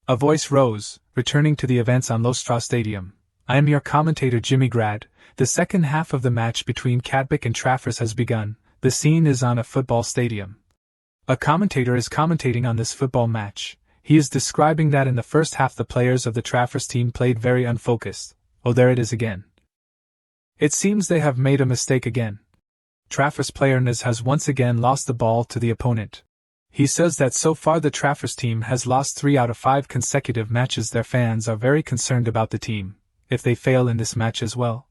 A voice rose, returning to the events on Lostra Stadium. I am your commentator Jimmy Grad. The second half of the match between Cadbuck and Trafford has begun. The scene is on a football stadium. A commentator is commentating on this football match. He is describing that in the first half the players of the Trafford team played very unfocused. Oh, there it is again. It seems they have made a mistake again. Trafford's player Naz has once again lost the ball to the opponent. He says that so far the Trafford team has lost 3 out of 5 consecutive matches. Their fans are very concerned about the team. If they fail in this match as well,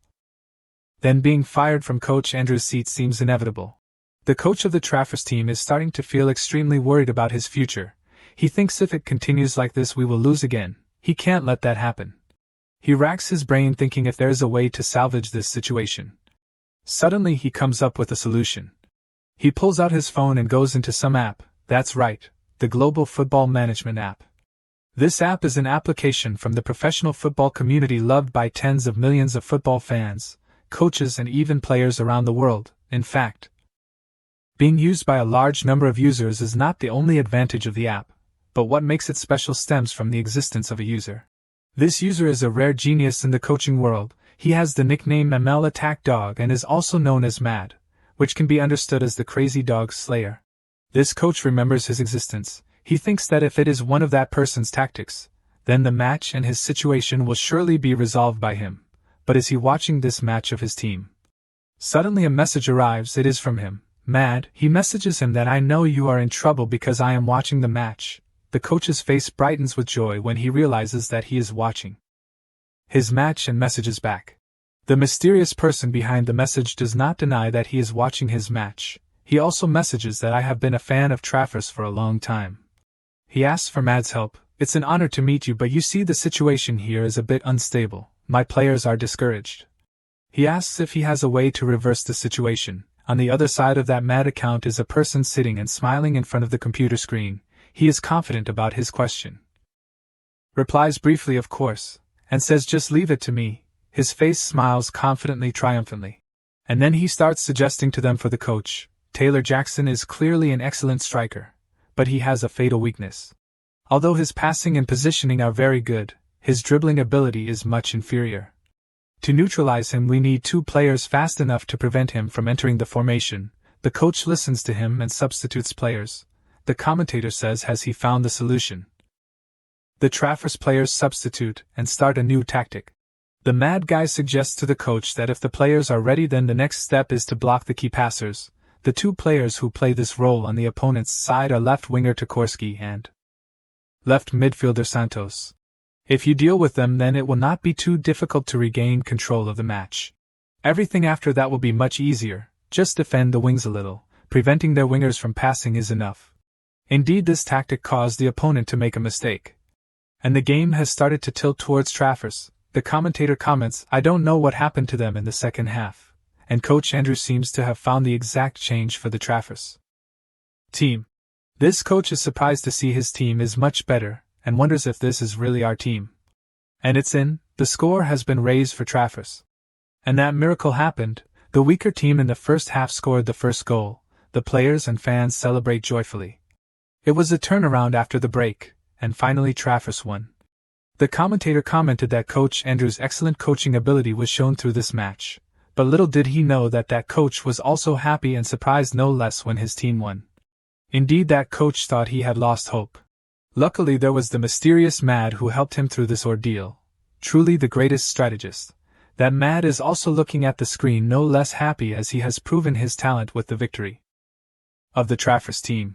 then being fired from Coach Andrew's seat seems inevitable. The coach of the Trafford team is starting to feel extremely worried about his future. He thinks if it continues like this we will lose again. He can't let that happen. He racks his brain thinking if there is a way to salvage this situation. Suddenly he comes up with a solution. He pulls out his phone and goes into some app. That's right, the Global Football Management app. This app is an application from the professional football community loved by tens of millions of football fans, coaches and even players around the world. In fact, being used by a large number of users is not the only advantage of the app, but what makes it special stems from the existence of a user. This user is a rare genius in the coaching world. He has the nickname ML Attack Dog and is also known as Mad, which can be understood as the Crazy Dog Slayer. This coach remembers his existence. He thinks that if it is one of that person's tactics, then the match and his situation will surely be resolved by him. But is he watching this match of his team? Suddenly a message arrives. It is from him. Mad. He messages him that I know you are in trouble because I am watching the match. The coach's face brightens with joy when he realizes that he is watching his match and messages back. The mysterious person behind the message does not deny that he is watching his match. He also messages that I have been a fan of Trafford's for a long time. He asks for Mad's help. It's an honor to meet you, but you see the situation here is a bit unstable. My players are discouraged. He asks if he has a way to reverse the situation. On the other side of that Mad account is a person sitting and smiling in front of the computer screen. He is confident about his question. Replies briefly, of course, and says just leave it to me. His face smiles confidently, triumphantly. And then he starts suggesting to them for the coach. Taylor Jackson is clearly an excellent striker, but he has a fatal weakness. Although his passing and positioning are very good, his dribbling ability is much inferior. To neutralize him we need 2 players fast enough to prevent him from entering the formation. The coach listens to him and substitutes players. The commentator says has he found the solution. The Trafford's players substitute and start a new tactic. The Mad guy suggests to the coach that if the players are ready then the next step is to block the key passers. The 2 players who play this role on the opponent's side are left winger Tokorski and left midfielder Santos. If you deal with them then it will not be too difficult to regain control of the match. Everything after that will be much easier. Just defend the wings a little. Preventing their wingers from passing is enough. Indeed, this tactic caused the opponent to make a mistake, and the game has started to tilt towards Trafford's. The commentator comments, I don't know what happened to them in the second half, and Coach Andrew seems to have found the exact change for the Trafford's team. This coach is surprised to see his team is much better, and wonders if this is really our team. And it's in. The score has been raised for Trafford's. And that miracle happened. The weaker team in the first half scored the first goal. The players and fans celebrate joyfully. It was a turnaround after the break, and finally Trafford won. The commentator commented that Coach Andrew's excellent coaching ability was shown through this match, but little did he know that that coach was also happy and surprised no less when his team won. Indeed, that coach thought he had lost hope. Luckily there was the mysterious Mad who helped him through this ordeal. Truly the greatest strategist. That Mad is also looking at the screen no less happy as he has proven his talent with the victory of the Trafford team.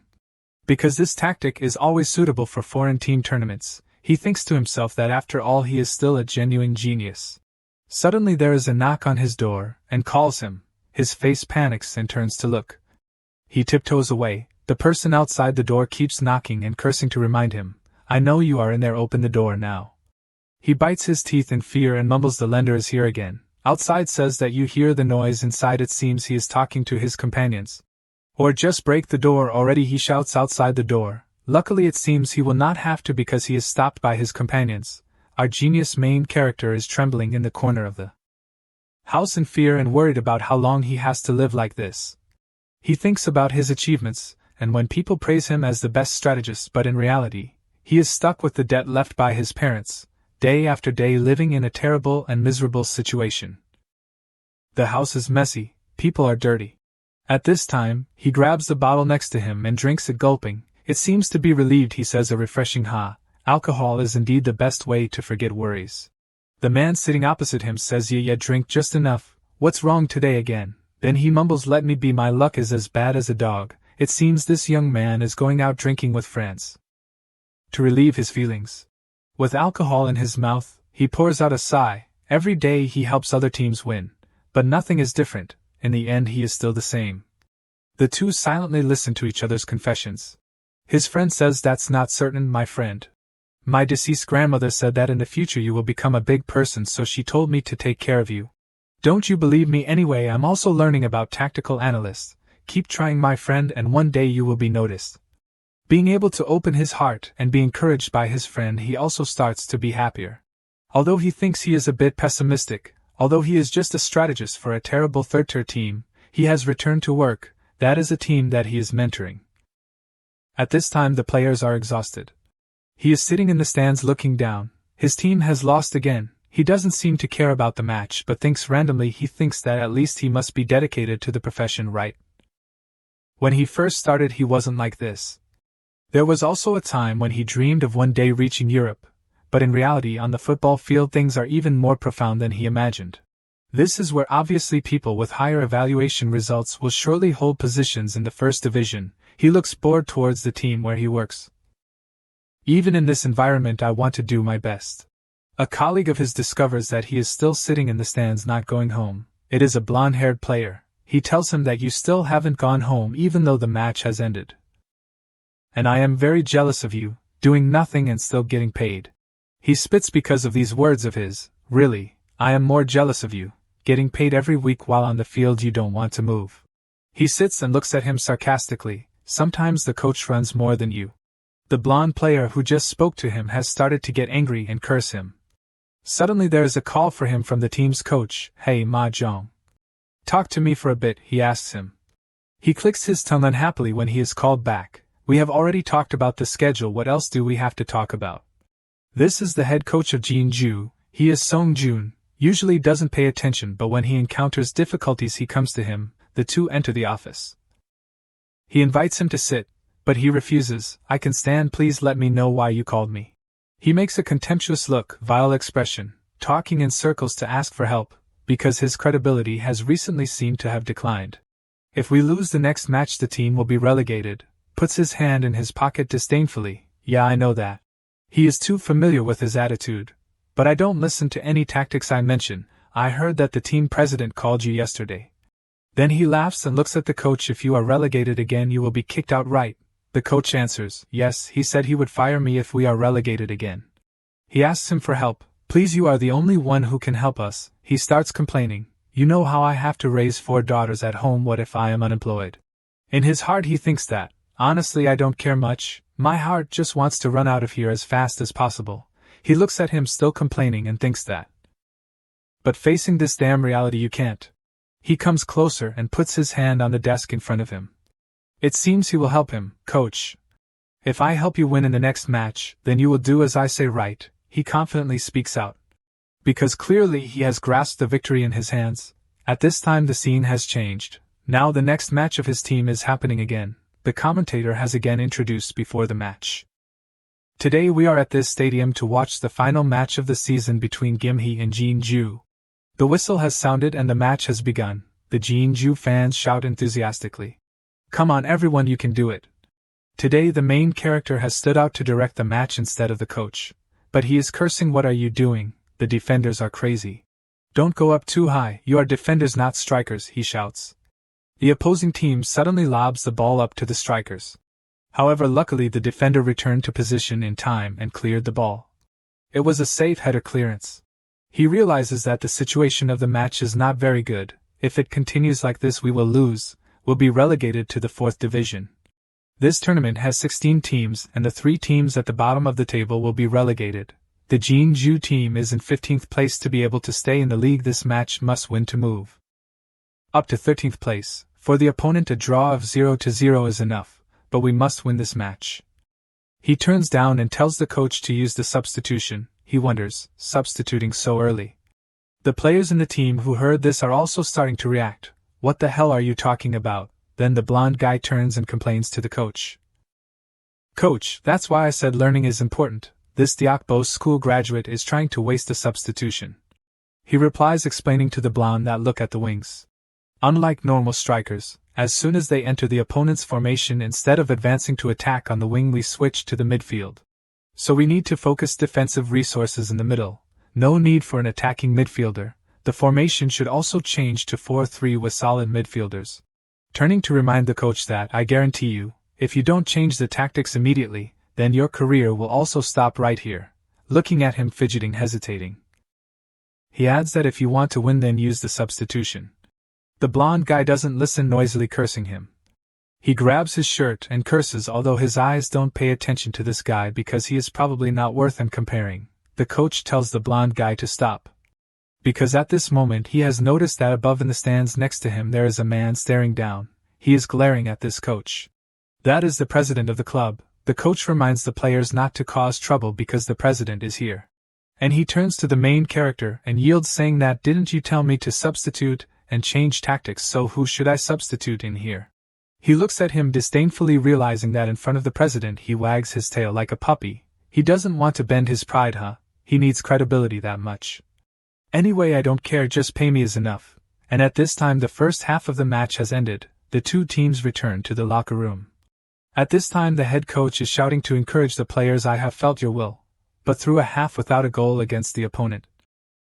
Because this tactic is always suitable for foreign team tournaments, he thinks to himself that after all he is still a genuine genius. Suddenly there is a knock on his door, and calls him. His face panics and turns to look. He tiptoes away. The person outside the door keeps knocking and cursing to remind him, I know you are in there, open the door now. He bites his teeth in fear and mumbles, the lender is here again. Outside says that you hear the noise inside, it seems he is talking to his companions. Or just break the door already, he shouts outside the door. Luckily it seems he will not have to because he is stopped by his companions. Our genius main character is trembling in the corner of the house in fear and worried about how long he has to live like this. He thinks about his achievements, and when people praise him as the best strategist, but in reality, He is stuck with the debt left by his parents, day after day living in a terrible and miserable situation. The house is messy, people are dirty. At this time, he grabs the bottle next to him and drinks it gulping. It seems to be relieved. He says a refreshing ha. Alcohol is indeed the best way to forget worries. The man sitting opposite him says yeah, drink just enough. What's wrong today again? Then he mumbles, let me be, my luck is as bad as a dog. It seems this young man is going out drinking with friends. To relieve his feelings. With alcohol in his mouth, he pours out a sigh. Every day he helps other teams win. But nothing is different. In the end he is still the same. The two silently listen to each other's confessions. His friend says, that's not certain, my friend. My deceased grandmother said that in the future you will become a big person, so she told me to take care of you. Don't you believe me anyway? I'm also learning about tactical analysts. Keep trying, my friend, and one day you will be noticed. Being able to open his heart and be encouraged by his friend, he also starts to be happier. Although he thinks he is a bit pessimistic, although he is just a strategist for a terrible third-tier team, he has returned to work. That is a team that he is mentoring. At this time the players are exhausted. He is sitting in the stands looking down. His team has lost again. He doesn't seem to care about the match, but thinks randomly. He thinks that at least he must be dedicated to the profession, right? When he first started he wasn't like this. There was also a time when he dreamed of one day reaching Europe, but in reality on the football field things are even more profound than he imagined. This is where obviously people with higher evaluation results will surely hold positions in the first division. He looks bored towards the team where he works. Even in this environment I want to do my best. A colleague of his discovers that he is still sitting in the stands not going home. It is a blonde-haired player. He tells him that you still haven't gone home even though the match has ended. And I am very jealous of you, doing nothing and still getting paid. He spits because of these words of his. Really, I am more jealous of you, getting paid every week while on the field you don't want to move. He sits and looks at him sarcastically. Sometimes the coach runs more than you. The blonde player who just spoke to him has started to get angry and curse him. Suddenly there is a call for him from the team's coach. Hey Ma Jong. Talk to me for a bit, he asks him. He clicks his tongue unhappily when he is called back. We have already talked about the schedule, what else do we have to talk about? This is the head coach of Jeonju. He is Song Jun, usually doesn't pay attention, but when he encounters difficulties he comes to him. The two enter the office. He invites him to sit, but he refuses. I can stand, please let me know why you called me. He makes a contemptuous look, vile expression, talking in circles to ask for help, because his credibility has recently seemed to have declined. If we lose the next match the team will be relegated. Puts his hand in his pocket disdainfully. Yeah, I know that. He is too familiar with his attitude. But I don't listen to any tactics I mention. I heard that the team president called you yesterday. Then he laughs and looks at the coach. If you are relegated again you will be kicked out, right? The coach answers, yes, he said he would fire me if we are relegated again. He asks him for help. Please, you are the only one who can help us. He starts complaining. You know how I have to raise 4 daughters at home, what if I am unemployed? In his heart he thinks that, honestly I don't care much, my heart just wants to run out of here as fast as possible. He looks at him still complaining and thinks that. But facing this damn reality you can't. He comes closer and puts his hand on the desk in front of him. It seems he will help him, coach. If I help you win in the next match, then you will do as I say, right? He confidently speaks out. Because clearly he has grasped the victory in his hands. At this time the scene has changed. Now the next match of his team is happening again. The commentator has again introduced before the match. Today we are at this stadium to watch the final match of the season between Gimhae and Jeonju. The whistle has sounded and the match has begun. The Jeonju fans shout enthusiastically. Come on everyone, you can do it. Today the main character has stood out to direct the match instead of the coach. But he is cursing, what are you doing? The defenders are crazy. Don't go up too high, you are defenders not strikers, he shouts. The opposing team suddenly lobs the ball up to the strikers. However, luckily the defender returned to position in time and cleared the ball. It was a safe header clearance. He realizes that the situation of the match is not very good. If it continues like this we will lose, we'll be relegated to the 4th division. This tournament has 16 teams and the 3 teams at the bottom of the table will be relegated. The Jeonju team is in 15th place. To be able to stay in the league this match must win to move up to 13th place. For the opponent a draw of 0-0 is enough, but we must win this match. He turns down and tells the coach to use the substitution. He wonders, substituting so early. The players in the team who heard this are also starting to react. What the hell are you talking about? Then the blonde guy turns and complains to the coach. Coach, that's why I said learning is important. This Diakbo school graduate is trying to waste a substitution. He replies, explaining to the blonde that look at the wings. Unlike normal strikers, as soon as they enter the opponent's formation, instead of advancing to attack on the wing, we switch to the midfield. So we need to focus defensive resources in the middle. No need for an attacking midfielder. The formation should also change to 4-3 with solid midfielders. Turning to remind the coach that, I guarantee you, if you don't change the tactics immediately, then your career will also stop right here. Looking at him fidgeting, hesitating. He adds that if you want to win, then use the substitution. The blonde guy doesn't listen, noisily cursing him. He grabs his shirt and curses, although his eyes don't pay attention to this guy because he is probably not worth him comparing. The coach tells the blonde guy to stop. Because at this moment he has noticed that above in the stands next to him there is a man staring down. He is glaring at this coach. That is the president of the club. The coach reminds the players not to cause trouble because the president is here. And he turns to the main character and yields, saying that, didn't you tell me to substitute and change tactics, so who should I substitute in here? He looks at him disdainfully, realizing that in front of the president he wags his tail like a puppy. He doesn't want to bend his pride, huh? He needs credibility that much. Anyway, I don't care, just pay me is enough. And at this time the first half of the match has ended. The two teams return to the locker room. At this time the head coach is shouting to encourage the players, I have felt your will. But through a half without a goal against the opponent.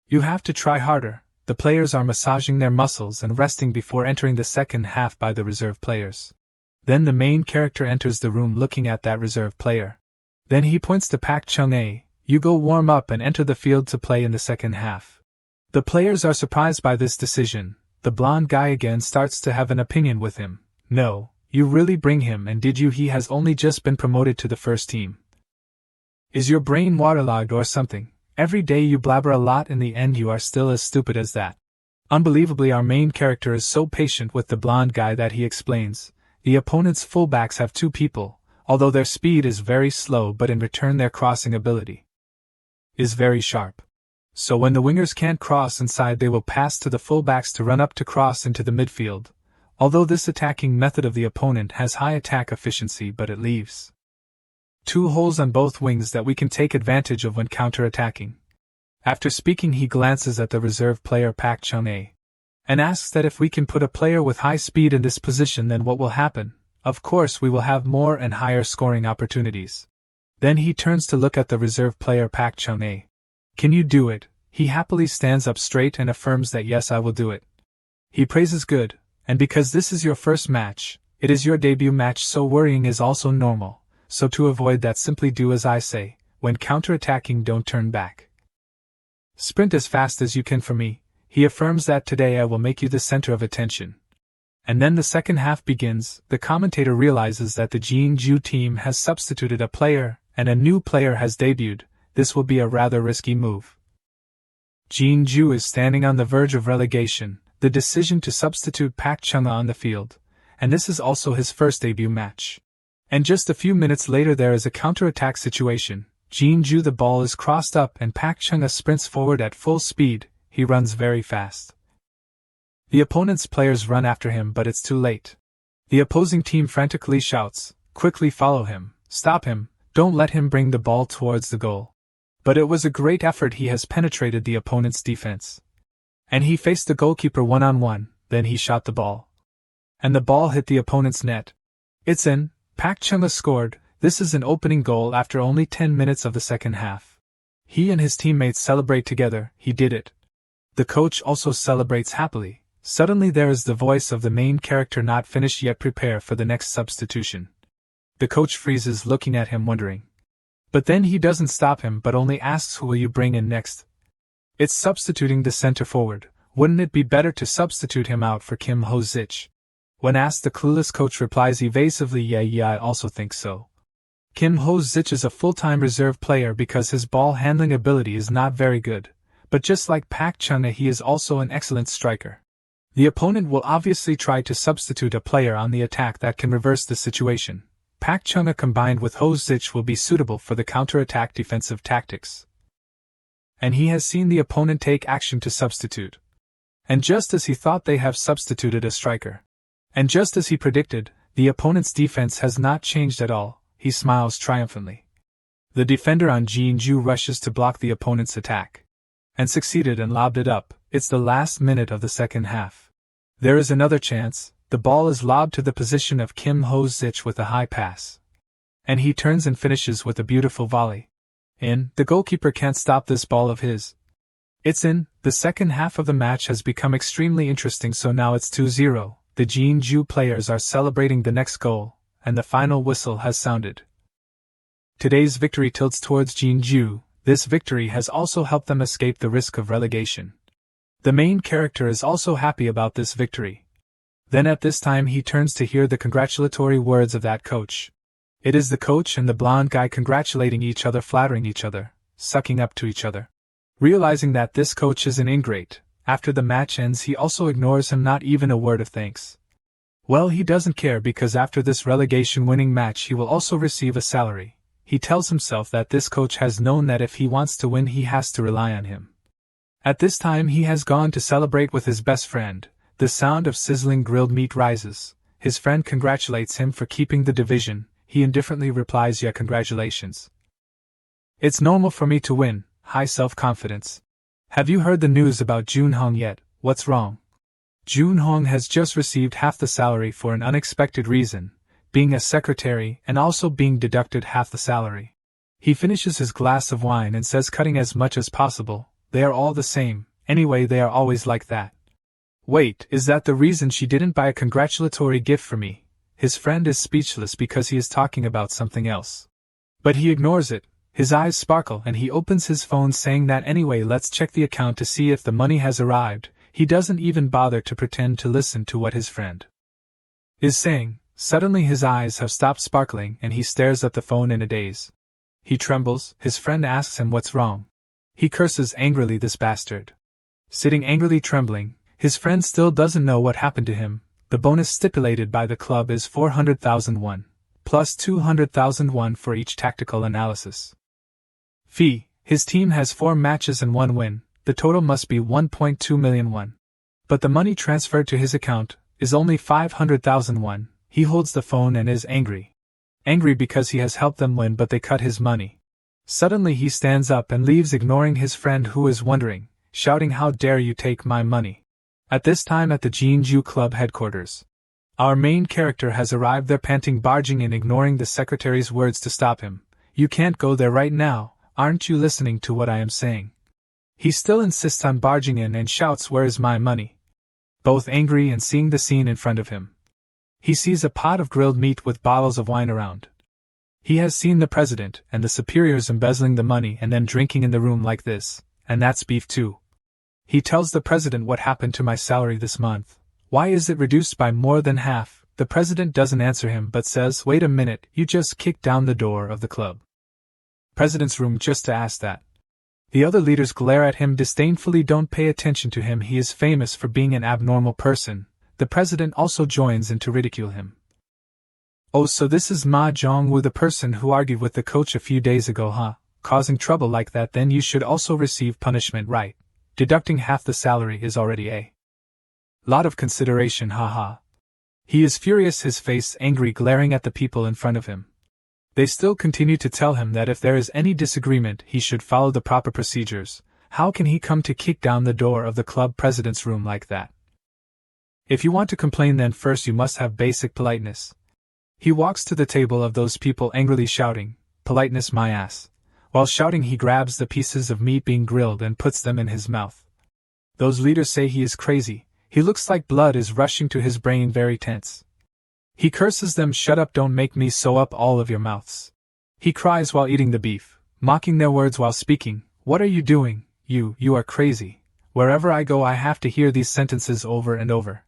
You have to try harder. The players are massaging their muscles and resting before entering the second half by the reserve players. Then the main character enters the room looking at that reserve player. Then he points to Pak Chung-ae, you go warm up and enter the field to play in the second half. The players are surprised by this decision. The blonde guy again starts to have an opinion with him. No, you really bring him, and did you? He has only just been promoted to the first team. Is your brain waterlogged or something? Every day you blabber a lot, in the end you are still as stupid as that. Unbelievably, our main character is so patient with the blonde guy that he explains, the opponent's fullbacks have two people, although their speed is very slow, but in return their crossing ability is very sharp. So when the wingers can't cross inside, they will pass to the fullbacks to run up to cross into the midfield. Although this attacking method of the opponent has high attack efficiency, but it leaves two holes on both wings that we can take advantage of when counter-attacking. After speaking, he glances at the reserve player Pak Chung-ae and asks that if we can put a player with high speed in this position, then what will happen? Of course we will have more and higher scoring opportunities. Then he turns to look at the reserve player Pak Chung-ae. Can you do it? He happily stands up straight and affirms that yes, I will do it. He praises good, and because this is your first match, it is your debut match, so worrying is also normal. So to avoid that, simply do as I say. When counter-attacking, don't turn back. Sprint as fast as you can for me. He affirms that today I will make you the center of attention. And then the second half begins. The commentator realizes that the Jeonju team has substituted a player, and a new player has debuted. This will be a rather risky move. Jeonju is standing on the verge of relegation, the decision to substitute Pak Chung-ae on the field, and this is also his first debut match. And just a few minutes later there is a counter-attack situation. Jeonju, the ball is crossed up and Pak Chung-ae sprints forward at full speed. He runs very fast. The opponent's players run after him, but it's too late. The opposing team frantically shouts, quickly follow him, stop him, don't let him bring the ball towards the goal. But it was a great effort. He has penetrated the opponent's defense. And he faced the goalkeeper one-on-one, then he shot the ball. And the ball hit the opponent's net. It's in. Pak Chung-ae scored. This is an opening goal after only 10 minutes of the second half. He and his teammates celebrate together. He did it. The coach also celebrates happily. Suddenly there is the voice of the main character, not finished yet, prepare for the next substitution. The coach freezes, looking at him wondering. But then he doesn't stop him, but only asks, who will you bring in next? It's substituting the center forward. Wouldn't it be better to substitute him out for Kim Ho-sich? When asked, the clueless coach replies evasively, yeah, I also think so. Kim Ho-sich is a full-time reserve player because his ball handling ability is not very good, but just like Pak Chung-ae, he is also an excellent striker. The opponent will obviously try to substitute a player on the attack that can reverse the situation. Pak Chung-a combined with Ho Zich will be suitable for the counter-attack defensive tactics. And he has seen the opponent take action to substitute. And just as he thought, they have substituted a striker. And just as he predicted, the opponent's defense has not changed at all. He smiles triumphantly. The defender on Jeonju rushes to block the opponent's attack. And succeeded and lobbed it up. It's the last minute of the second half. There is another chance. The ball is lobbed to the position of Kim Ho Zich with a high pass. And he turns and finishes with a beautiful volley. In. The goalkeeper can't stop this ball of his. It's in. The second half of the match has become extremely interesting, so now it's 2-0. The Jeonju players are celebrating the next goal, and the final whistle has sounded. Today's victory tilts towards Jeonju. This victory has also helped them escape the risk of relegation. The main character is also happy about this victory. Then at this time he turns to hear the congratulatory words of that coach. It is the coach and the blonde guy congratulating each other, flattering each other, sucking up to each other. Realizing that this coach is an ingrate, after the match ends he also ignores him, not even a word of thanks. Well, he doesn't care, because after this relegation winning match he will also receive a salary. He tells himself that this coach has known that if he wants to win he has to rely on him. At this time he has gone to celebrate with his best friend. The sound of sizzling grilled meat rises. His friend congratulates him for keeping the division. He indifferently replies, "Yeah, congratulations. It's normal for me to win." High self-confidence. Have you heard the news about Junhong yet? What's wrong? Junhong has just received half the salary for an unexpected reason, being a secretary and also being deducted half the salary. He finishes his glass of wine and says, cutting as much as possible, "They are all the same, anyway they are always like that." Wait, is that the reason she didn't buy a congratulatory gift for me? His friend is speechless because he is talking about something else. But he ignores it. His eyes sparkle and he opens his phone, saying that anyway let's check the account to see if the money has arrived. He doesn't even bother to pretend to listen to what his friend is saying. Suddenly his eyes have stopped sparkling and he stares at the phone in a daze. He trembles. His friend asks him what's wrong. He curses angrily, "This bastard." Sitting angrily trembling, his friend still doesn't know what happened to him. The bonus stipulated by the club is 400,000 won, plus 200,000 won for each tactical analysis fee. His team has 4 matches and 1 win. The total must be 1.2 million won. But the money transferred to his account is only 500,000 won. He holds the phone and is angry. Angry because he has helped them win, but they cut his money. Suddenly he stands up and leaves, ignoring his friend who is wondering, shouting, "How dare you take my money?" At this time at the Jeonju club headquarters, our main character has arrived there, panting, barging in, ignoring the secretary's words to stop him. "You can't go there right now. Aren't you listening to what I am saying?" He still insists on barging in and shouts, "Where is my money?" Both angry and seeing the scene in front of him. He sees a pot of grilled meat with bottles of wine around. He has seen the president and the superiors embezzling the money and then drinking in the room like this, and that's beef too. He tells the president, "What happened to my salary this month? Why is it reduced by more than half?" The president doesn't answer him but says, "Wait a minute, you just kicked down the door of the club president's room just to ask that." The other leaders glare at him disdainfully, don't pay attention to him, he is famous for being an abnormal person. The president also joins in to ridicule him. "Oh, so this is Ma Jong-woo, the person who argued with the coach a few days ago, huh? Causing trouble like that, then you should also receive punishment, right? Deducting half the salary is already a lot of consideration, haha." He is furious, his face angry, glaring at the people in front of him. They still continue to tell him that if there is any disagreement he should follow the proper procedures. How can he come to kick down the door of the club president's room like that? If you want to complain, then first you must have basic politeness. He walks to the table of those people angrily shouting, "Politeness my ass." While shouting he grabs the pieces of meat being grilled and puts them in his mouth. Those leaders say he is crazy. He looks like blood is rushing to his brain, very tense. He curses them, "Shut up, don't make me sew up all of your mouths." He cries while eating the beef, mocking their words while speaking. "What are you doing? You are crazy. Wherever I go I have to hear these sentences over and over.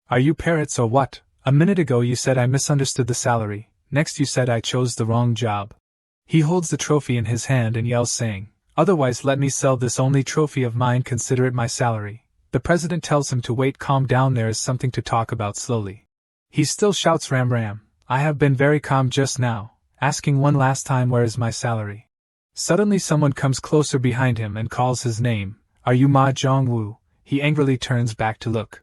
Are you parrots or what? A minute ago you said I misunderstood the salary, next you said I chose the wrong job." He holds the trophy in his hand and yells, saying, "Otherwise let me sell this only trophy of mine, consider it my salary." The president tells him to wait, calm down, there is something to talk about slowly. He still shouts, "Ram ram, I have been very calm just now, asking one last time where is my salary. Suddenly someone comes closer behind him and calls his name. Are you Ma Jong-woo? He angrily turns back to look.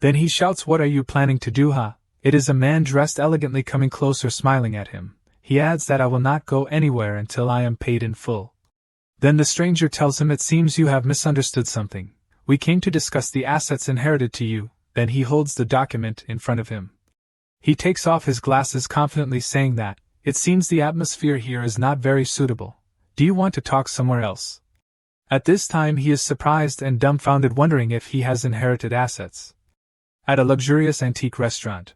Then he shouts, what are you planning to do, huh? It is a man dressed elegantly coming closer, smiling at him. He adds that I will not go anywhere until I am paid in full. Then the stranger tells him, it seems you have misunderstood something. We came to discuss the assets inherited to you. Then he holds the document in front of him. He takes off his glasses confidently, saying that, it seems the atmosphere here is not very suitable. Do you want to talk somewhere else? At this time he is surprised and dumbfounded, wondering if he has inherited assets. At a luxurious antique restaurant,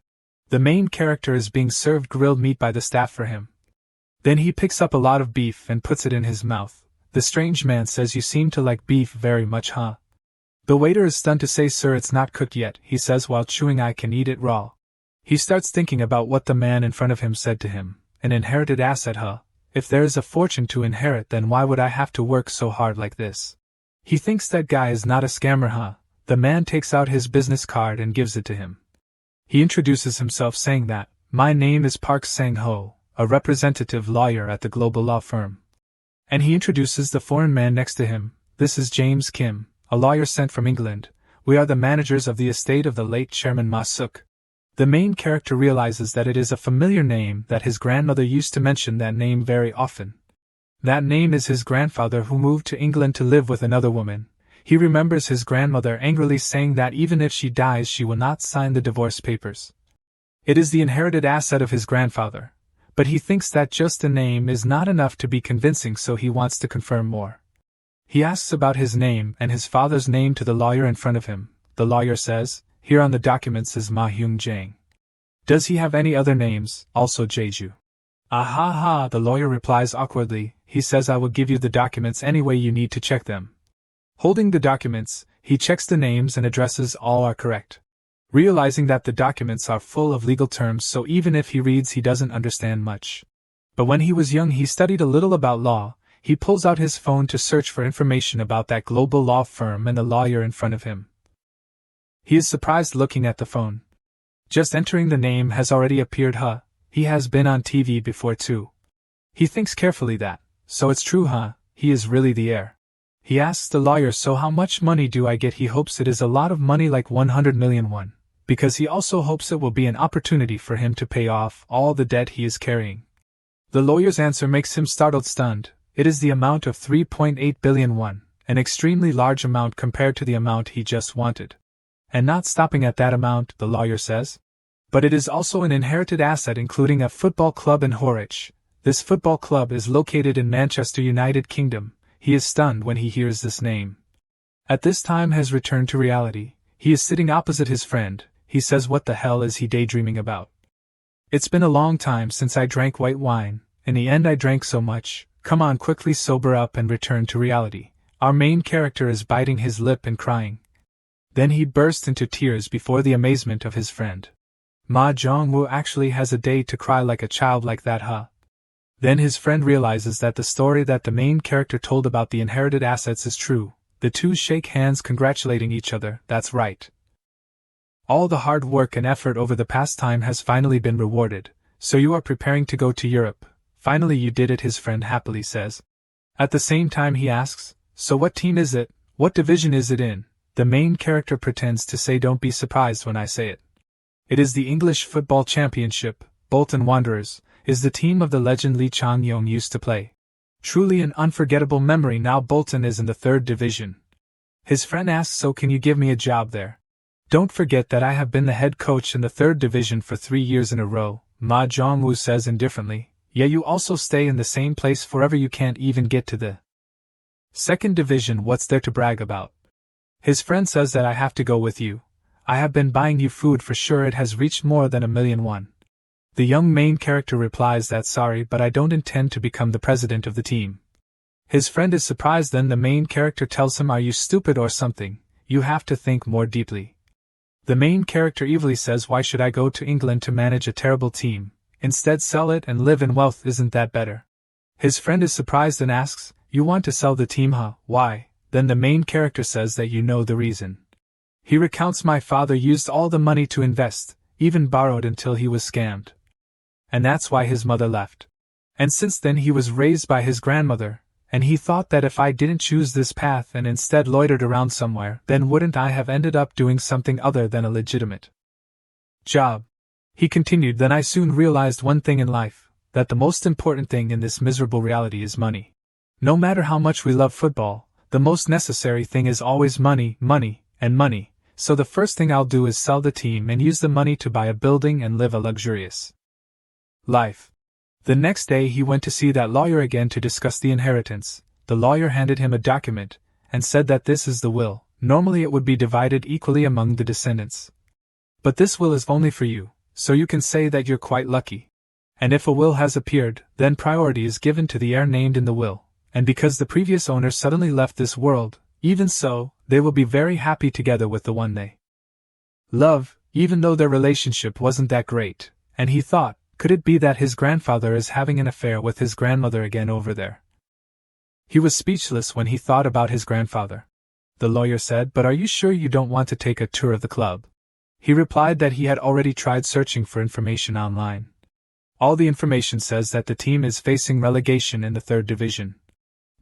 the main character is being served grilled meat by the staff for him. Then he picks up a lot of beef and puts it in his mouth. The strange man says, you seem to like beef very much, huh? The waiter is stunned to say, sir, it's not cooked yet, he says while chewing. I can eat it raw. He starts thinking about what the man in front of him said to him. An inherited asset, huh? If there is a fortune to inherit, then why would I have to work so hard like this? He thinks that guy is not a scammer, huh? The man takes out his business card and gives it to him. He introduces himself, saying that, my name is Park Sang-ho, a representative lawyer at the global law firm. And he introduces the foreign man next to him. This is James Kim, a lawyer sent from England. We are the managers of the estate of the late Chairman Ma Suk. The main character realizes that it is a familiar name, that his grandmother used to mention that name very often. That name is his grandfather, who moved to England to live with another woman. He remembers his grandmother angrily saying that even if she dies she will not sign the divorce papers. It is the inherited asset of his grandfather. But he thinks that just a name is not enough to be convincing, so he wants to confirm more. He asks about his name and his father's name to the lawyer in front of him. The lawyer says, here on the documents is Ma Hyung Jang. Does he have any other names, also Jeju? Ah ha ha, the lawyer replies awkwardly. He says, I will give you the documents anyway, you need to check them. Holding the documents, he checks the names and addresses, all are correct. Realizing that the documents are full of legal terms, so even if he reads he doesn't understand much. But when he was young he studied a little about law. He pulls out his phone to search for information about that global law firm and the lawyer in front of him. He is surprised looking at the phone. Just entering the name has already appeared, huh? He has been on TV before too. He thinks carefully that, so it's true, huh? He is really the heir. He asks the lawyer, so how much money do I get? He hopes it is a lot of money, like 100 million won, because he also hopes it will be an opportunity for him to pay off all the debt he is carrying. The lawyer's answer makes him startled, stunned. It is the amount of 3.8 billion won, an extremely large amount compared to the amount he just wanted. And not stopping at that amount, the lawyer says. But it is also an inherited asset, including a football club in Horwich. This football club is located in Manchester, United Kingdom. He is stunned when he hears this name. At this time has returned to reality. He is sitting opposite his friend. He says, what the hell is he daydreaming about? It's been a long time since I drank white wine. In the end I drank so much. Come on, quickly sober up and return to reality. Our main character is biting his lip and crying. Then he bursts into tears before the amazement of his friend. Ma Jong-woo actually has a day to cry like a child like that, huh? Then his friend realizes that the story that the main character told about the inherited assets is true. The two shake hands, congratulating each other. That's right. All the hard work and effort over the past time has finally been rewarded. So you are preparing to go to Europe. Finally you did it, his friend happily says. At the same time he asks, so what team is it? What division is it in? The main character pretends to say, don't be surprised when I say it. It is the English Football Championship. Bolton Wanderers is the team of the legend Lee Chang-yong used to play. Truly an unforgettable memory. Now Bolton is in the 3rd division. His friend asks, so can you give me a job there? Don't forget that I have been the head coach in the 3rd division for 3 years in a row, Ma Jong-woo says indifferently. Yeah, you also stay in the same place forever, you can't even get to the 2nd division, what's there to brag about? His friend says that I have to go with you. I have been buying you food for sure, it has reached more than 1 million won. The young main character replies that sorry, but I don't intend to become the president of the team. His friend is surprised. Then the main character tells him, are you stupid or something? You have to think more deeply. The main character evilly says, why should I go to England to manage a terrible team? Instead sell it and live in wealth, isn't that better? His friend is surprised and asks, you want to sell the team, huh? Why? Then the main character says that you know the reason. He recounts, my father used all the money to invest, even borrowed until he was scammed. and that's why his mother left. And since then he was raised by his grandmother, and he thought that if I didn't choose this path and instead loitered around somewhere, then wouldn't I have ended up doing something other than a legitimate job? He continued, then I soon realized one thing in life, that the most important thing in this miserable reality is money. No matter how much we love football, the most necessary thing is always money, money, and money, so the first thing I'll do is sell the team and use the money to buy a building and live a luxurious life. The next day he went to see that lawyer again to discuss the inheritance. The lawyer handed him a document, and said that this is the will. Normally it would be divided equally among the descendants. But this will is only for you, so you can say that you're quite lucky. And if a will has appeared, then priority is given to the heir named in the will, and because the previous owner suddenly left this world, even so, they will be very happy together with the one they love, even though their relationship wasn't that great, and he thought, could it be that his grandfather is having an affair with his grandmother again over there? He was speechless when he thought about his grandfather. The lawyer said, but are you sure you don't want to take a tour of the club? He replied that he had already tried searching for information online. All the information says that the team is facing relegation in the 3rd division.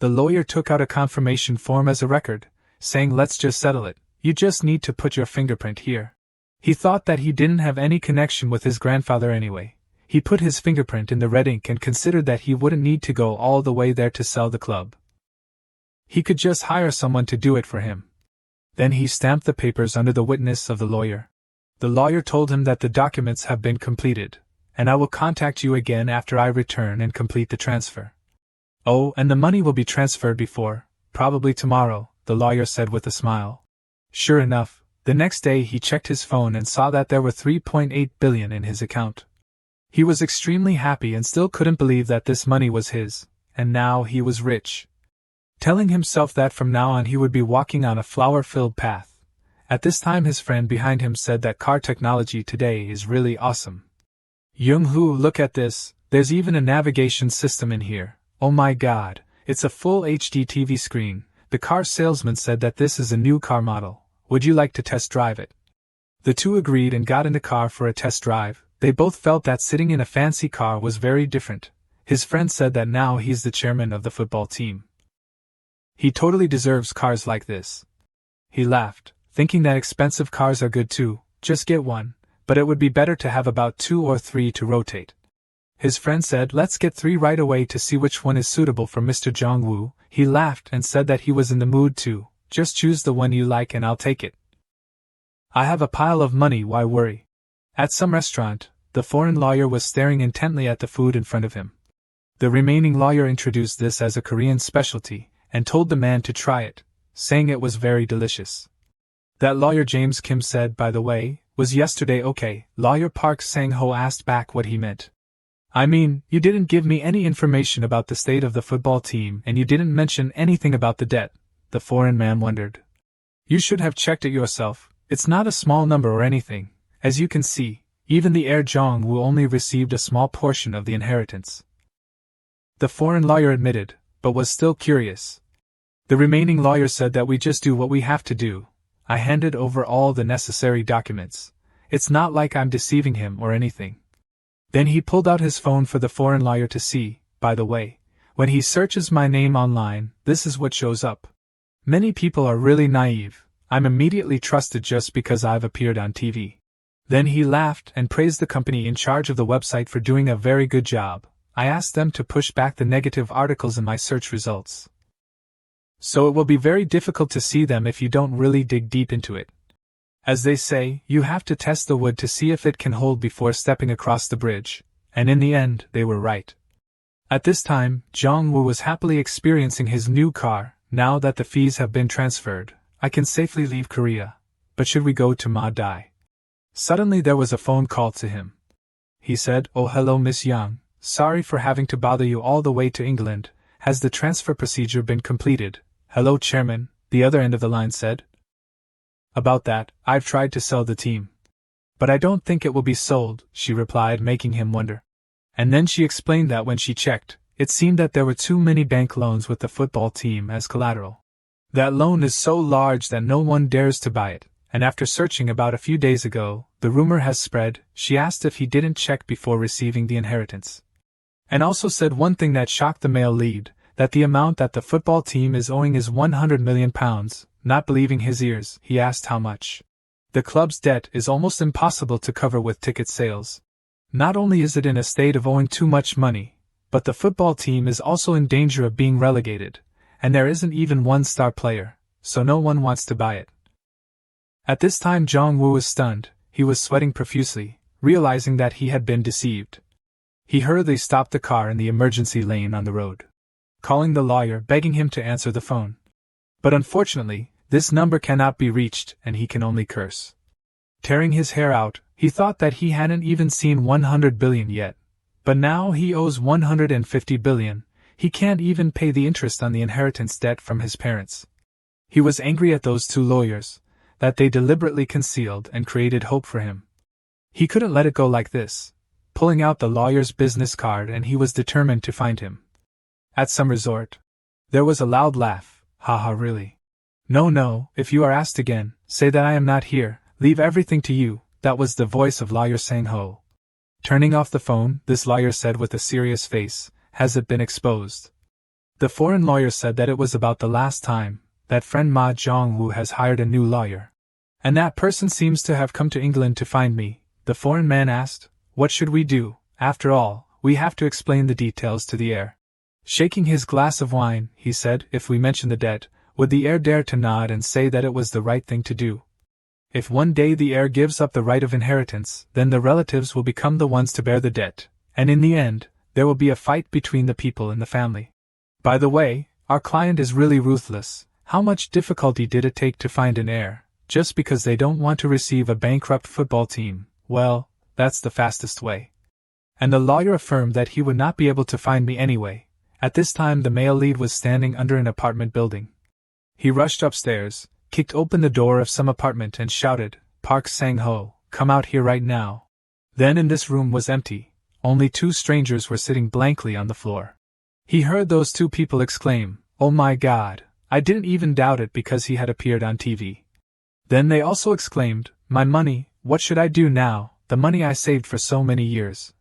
The lawyer took out a confirmation form as a record, saying let's just settle it, you just need to put your fingerprint here. He thought that he didn't have any connection with his grandfather anyway. He put his fingerprint in the red ink and considered that he wouldn't need to go all the way there to sell the club. He could just hire someone to do it for him. Then he stamped the papers under the witness of the lawyer. The lawyer told him that the documents have been completed, and I will contact you again after I return and complete the transfer. Oh, and the money will be transferred before, probably tomorrow, the lawyer said with a smile. Sure enough, the next day he checked his phone and saw that there were 3.8 billion in his account. He was extremely happy and still couldn't believe that this money was his, and now he was rich. Telling himself that from now on he would be walking on a flower-filled path. At this time his friend behind him said that car technology today is really awesome. Young-hoo, look at this, there's even a navigation system in here. Oh my god, it's a full HD TV screen. The car salesman said that this is a new car model. Would you like to test drive it? The two agreed and got in the car for a test drive. They both felt that sitting in a fancy car was very different. His friend said that now he's the chairman of the football team. He totally deserves cars like this. He laughed, thinking that expensive cars are good too, just get one, but it would be better to have about 2 or 3 to rotate. His friend said, let's get 3 right away to see which one is suitable for Mr. Jong-woo. He laughed and said that he was in the mood too. Just choose the one you like and I'll take it. I have a pile of money, why worry? At some restaurant, the foreign lawyer was staring intently at the food in front of him. The remaining lawyer introduced this as a Korean specialty, and told the man to try it, saying it was very delicious. That lawyer James Kim said, by the way, was yesterday okay? Lawyer Park Sang-ho asked back what he meant. I mean, you didn't give me any information about the state of the football team and you didn't mention anything about the debt, the foreign man wondered. You should have checked it yourself, it's not a small number or anything. As you can see, even the heir Jong-woo only received a small portion of the inheritance. The foreign lawyer admitted, but was still curious. The remaining lawyer said that we just do what we have to do. I handed over all the necessary documents. It's not like I'm deceiving him or anything. Then he pulled out his phone for the foreign lawyer to see. By the way, when he searches my name online, this is what shows up. Many people are really naive. I'm immediately trusted just because I've appeared on TV. Then he laughed and praised the company in charge of the website for doing a very good job. I asked them to push back the negative articles in my search results. So it will be very difficult to see them if you don't really dig deep into it. As they say, you have to test the wood to see if it can hold before stepping across the bridge, and in the end, they were right. At this time, Jong-woo was happily experiencing his new car. Now that the fees have been transferred, I can safely leave Korea. But should we go to Ma-dai? Suddenly there was a phone call to him. He said, oh hello Miss Young, sorry for having to bother you all the way to England. Has the transfer procedure been completed? Hello Chairman, the other end of the line said. About that, I've tried to sell the team. But I don't think it will be sold, she replied, making him wonder. And then she explained that when she checked, it seemed that there were too many bank loans with the football team as collateral. That loan is so large that no one dares to buy it, and after searching about a few days ago, the rumor has spread. She asked if he didn't check before receiving the inheritance. And also said one thing that shocked the male lead, that the amount that the football team is owing is £100 million. Not believing his ears, he asked how much. The club's debt is almost impossible to cover with ticket sales. Not only is it in a state of owing too much money, but the football team is also in danger of being relegated, and there isn't even one star player, so no one wants to buy it. At this time Jong-woo was stunned. He was sweating profusely, realizing that he had been deceived. He hurriedly stopped the car in the emergency lane on the road, calling the lawyer, begging him to answer the phone. But unfortunately, this number cannot be reached, and he can only curse. Tearing his hair out, he thought that he hadn't even seen 100 billion yet. But now he owes 150 billion. He can't even pay the interest on the inheritance debt from his parents. He was angry at those two lawyers, that they deliberately concealed and created hope for him. He couldn't let it go like this. Pulling out the lawyer's business card, and he was determined to find him. At some resort. There was a loud laugh. Haha, really? No, if you are asked again, say that I am not here, leave everything to you. That was the voice of lawyer Sang-ho. Turning off the phone, this lawyer said with a serious face, has it been exposed? The foreign lawyer said that it was about the last time, that friend Ma Jong-woo has hired a new lawyer. And that person seems to have come to England to find me. The foreign man asked, what should we do? After all, we have to explain the details to the heir. Shaking his glass of wine, he said, if we mention the debt, would the heir dare to nod and say that it was the right thing to do? If one day the heir gives up the right of inheritance, then the relatives will become the ones to bear the debt, and in the end, there will be a fight between the people in the family. By the way, our client is really ruthless. How much difficulty did it take to find an heir, just because they don't want to receive a bankrupt football team? Well, that's the fastest way. And the lawyer affirmed that he would not be able to find me anyway. At this time the male lead was standing under an apartment building. He rushed upstairs, kicked open the door of some apartment and shouted, Park Sang-ho, come out here right now. Then in this room was empty, only two strangers were sitting blankly on the floor. He heard those two people exclaim, oh my God, I didn't even doubt it because he had appeared on TV. Then they also exclaimed, my money, what should I do now, the money I saved for so many years.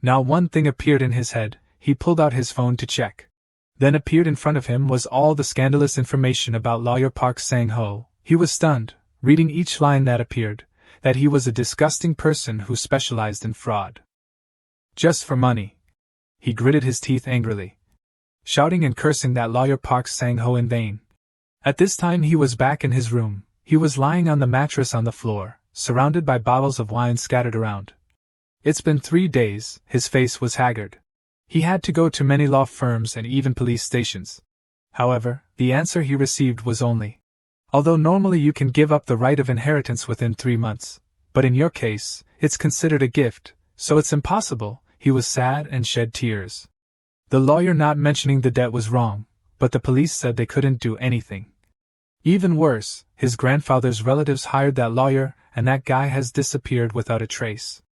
Now one thing appeared in his head, he pulled out his phone to check. Then appeared in front of him was all the scandalous information about lawyer Park Sang-ho. He was stunned, reading each line that appeared, that he was a disgusting person who specialized in fraud. Just for money. He gritted his teeth angrily, shouting and cursing that lawyer Park Sang-ho in vain. At this time he was back in his room. He was lying on the mattress on the floor, surrounded by bottles of wine scattered around. It's been 3 days, his face was haggard. He had to go to many law firms and even police stations. However, the answer he received was only, although normally you can give up the right of inheritance within 3 months, but in your case, it's considered a gift, so it's impossible. He was sad and shed tears. The lawyer not mentioning the debt was wrong, but the police said they couldn't do anything. Even worse, his grandfather's relatives hired that lawyer, and that guy has disappeared without a trace.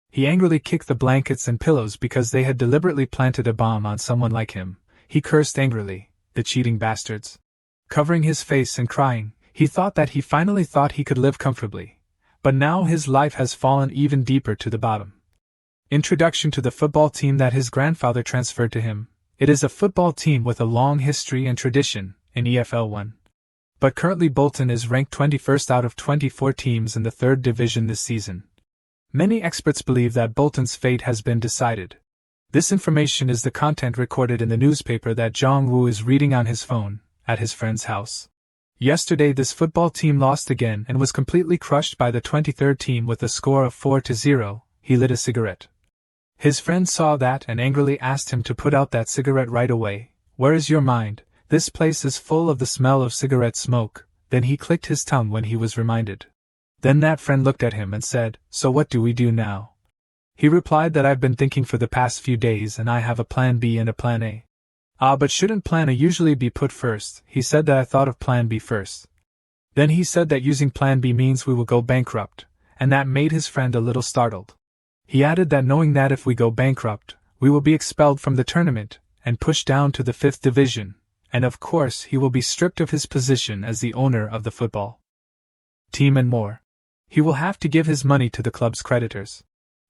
He angrily kicked the blankets and pillows because they had deliberately planted a bomb on someone like him. He cursed angrily, the cheating bastards. Covering his face and crying, he thought that he finally thought he could live comfortably. But now his life has fallen even deeper to the bottom. Introduction to the football team that his grandfather transferred to him. It is a football team with a long history and tradition in EFL 1. But currently Bolton is ranked 21st out of 24 teams in the 3rd division this season. Many experts believe that Bolton's fate has been decided. This information is the content recorded in the newspaper that Jong-woo is reading on his phone, at his friend's house. Yesterday this football team lost again and was completely crushed by the 23rd team with a score of 4-0. He lit a cigarette. His friend saw that and angrily asked him to put out that cigarette right away. Where is your mind? This place is full of the smell of cigarette smoke. Then he clicked his tongue when he was reminded. Then that friend looked at him and said, so what do we do now? He replied that I've been thinking for the past few days and I have a plan B and a plan A. Ah, but shouldn't plan A usually be put first? He said that I thought of plan B first. Then he said that using plan B means we will go bankrupt, and that made his friend a little startled. He added that knowing that if we go bankrupt, we will be expelled from the tournament and pushed down to the 5th division, and of course he will be stripped of his position as the owner of the football team and more. He will have to give his money to the club's creditors.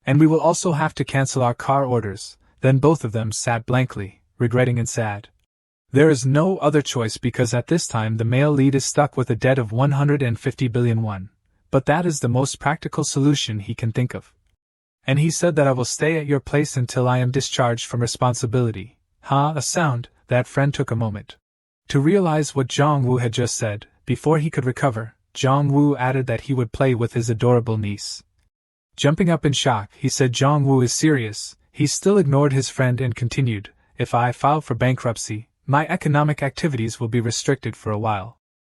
And we will also have to cancel our car orders. Then both of them sat blankly, regretting and sad. There is no other choice because at this time the male lead is stuck with a debt of 150 billion won. But that is the most practical solution he can think of. And he said that I will stay at your place until I am discharged from responsibility. A sound. That friend took a moment to realize what Jong-woo had just said. Before he could recover, Jong-woo added that he would play with his adorable niece. Jumping up in shock, he said Jong-woo is serious. He still ignored his friend and continued, if I file for bankruptcy, my economic activities will be restricted for a while.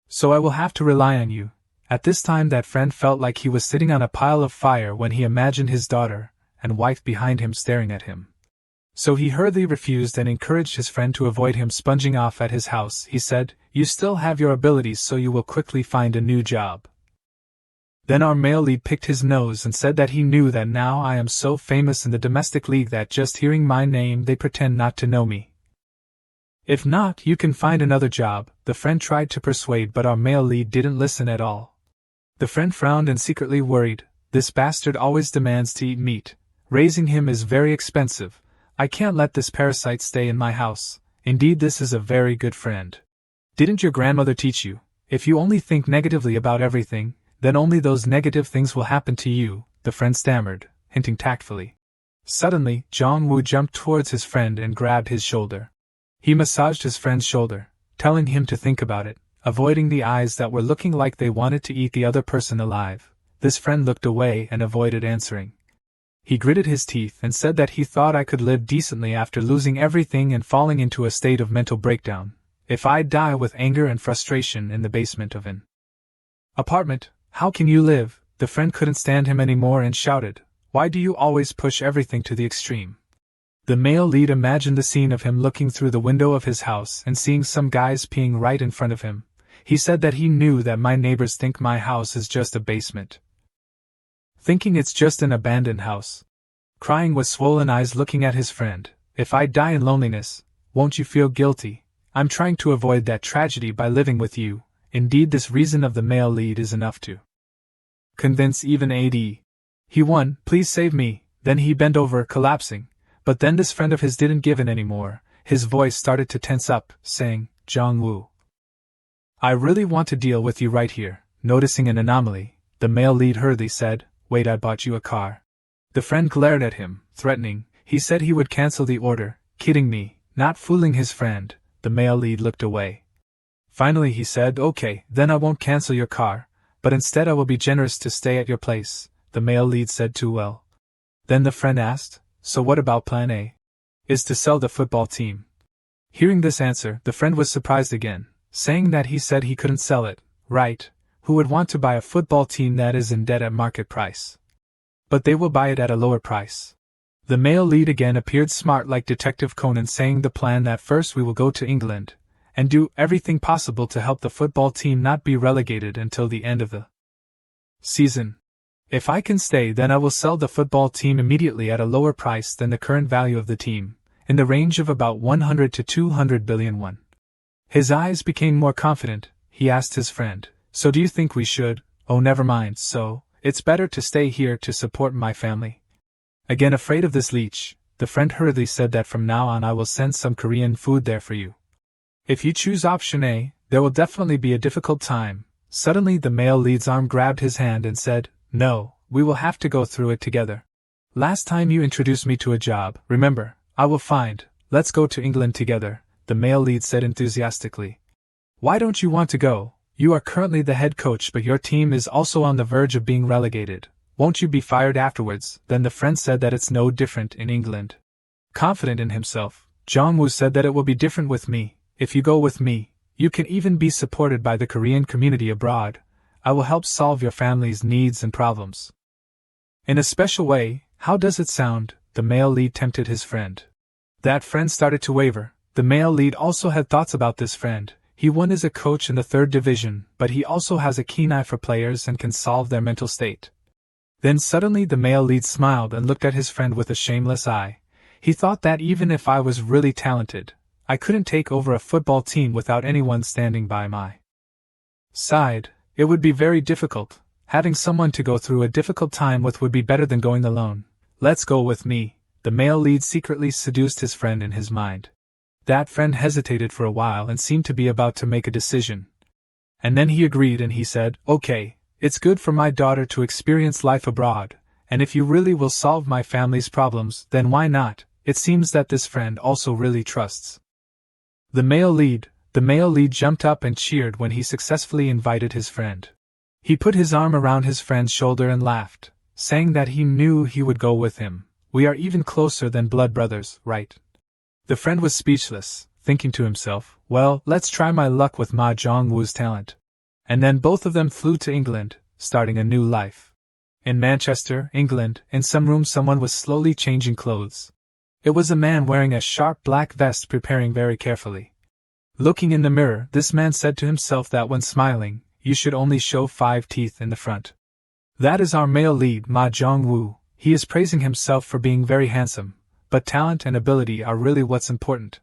So I will have to rely on you. At this time that friend felt like he was sitting on a pile of fire when he imagined his daughter and wife behind him staring at him. So he hurriedly refused and encouraged his friend to avoid him sponging off at his house. He said, you still have your abilities so you will quickly find a new job. Then our male lead picked his nose and said that he knew that now I am so famous in the domestic league that just hearing my name they pretend not to know me. If not, you can find another job, the friend tried to persuade, but our male lead didn't listen at all. The friend frowned and secretly worried, this bastard always demands to eat meat. Raising him is very expensive. I can't let this parasite stay in my house. Indeed, this is a very good friend. Didn't your grandmother teach you, if you only think negatively about everything, then only those negative things will happen to you, the friend stammered, hinting tactfully. Suddenly, Jong-woo jumped towards his friend and grabbed his shoulder. He massaged his friend's shoulder, telling him to think about it, avoiding the eyes that were looking like they wanted to eat the other person alive. This friend looked away and avoided answering. He gritted his teeth and said that he thought I could live decently after losing everything and falling into a state of mental breakdown, if I die with anger and frustration in the basement of an apartment. How can you live? The friend couldn't stand him anymore and shouted, why do you always push everything to the extreme? The male lead imagined the scene of him looking through the window of his house and seeing some guys peeing right in front of him. He said that he knew that my neighbors think my house is just a basement, thinking it's just an abandoned house. Crying with swollen eyes looking at his friend, if I die in loneliness, won't you feel guilty? I'm trying to avoid that tragedy by living with you. Indeed, this reason of the male lead is enough to convince even AD. He won, please save me. Then he bent over, collapsing. But then this friend of his didn't give in anymore. His voice started to tense up, saying, Jong-woo, I really want to deal with you right here. Noticing an anomaly, the male lead hurriedly said, wait, I bought you a car. The friend glared at him, threatening. He said he would cancel the order. Kidding me, not fooling his friend. The male lead looked away. Finally he said, okay, then I won't cancel your car, but instead I will be generous to stay at your place. The male lead said, too well. Then the friend asked, so what about plan A? Is to sell the football team. Hearing this answer, the friend was surprised again, saying that he said he couldn't sell it, right? Who would want to buy a football team that is in debt at market price? But they will buy it at a lower price. The male lead again appeared smart like Detective Conan, saying the plan that first we will go to England and do everything possible to help the football team not be relegated until the end of the season. If I can stay, then I will sell the football team immediately at a lower price than the current value of the team, in the range of about 100 to 200 billion won. His eyes became more confident. He asked his friend, so do you think we should? Oh, never mind, so it's better to stay here to support my family. Again afraid of this leech, the friend hurriedly said that from now on I will send some Korean food there for you. If you choose option A, there will definitely be a difficult time. Suddenly the male lead's arm grabbed his hand and said, no, we will have to go through it together. Last time you introduced me to a job, remember, I will find. Let's go to England together, the male lead said enthusiastically. Why don't you want to go? You are currently the head coach, but your team is also on the verge of being relegated. Won't you be fired afterwards? Then the friend said that it's no different in England. Confident in himself, Jong-woo said that it will be different with me. If you go with me, you can even be supported by the Korean community abroad. I will help solve your family's needs and problems in a special way. How does it sound? The male lead tempted his friend. That friend started to waver. The male lead also had thoughts about this friend. He won as a coach in the 3rd division, but he also has a keen eye for players and can solve their mental state. Then suddenly the male lead smiled and looked at his friend with a shameless eye. He thought that even if I was really talented, I couldn't take over a football team without anyone standing by my side. It would be very difficult. Having someone to go through a difficult time with would be better than going alone. Let's go with me. The male lead secretly seduced his friend in his mind. That friend hesitated for a while and seemed to be about to make a decision. And then he agreed and he said, "Okay, it's good for my daughter to experience life abroad, and if you really will solve my family's problems, then why not?" It seems that this friend also really trusts the male lead. The male lead jumped up and cheered when he successfully invited his friend. He put his arm around his friend's shoulder and laughed, saying that he knew he would go with him. "We are even closer than blood brothers, right?" The friend was speechless, thinking to himself, "Well, let's try my luck with Ma Jong-woo's talent." And then both of them flew to England, starting a new life. In Manchester, England, in some room someone was slowly changing clothes. It was a man wearing a sharp black vest preparing very carefully. Looking in the mirror, this man said to himself that when smiling, you should only show 5 teeth in the front. That is our male lead, Ma Jong-woo. He is praising himself for being very handsome, but talent and ability are really what's important.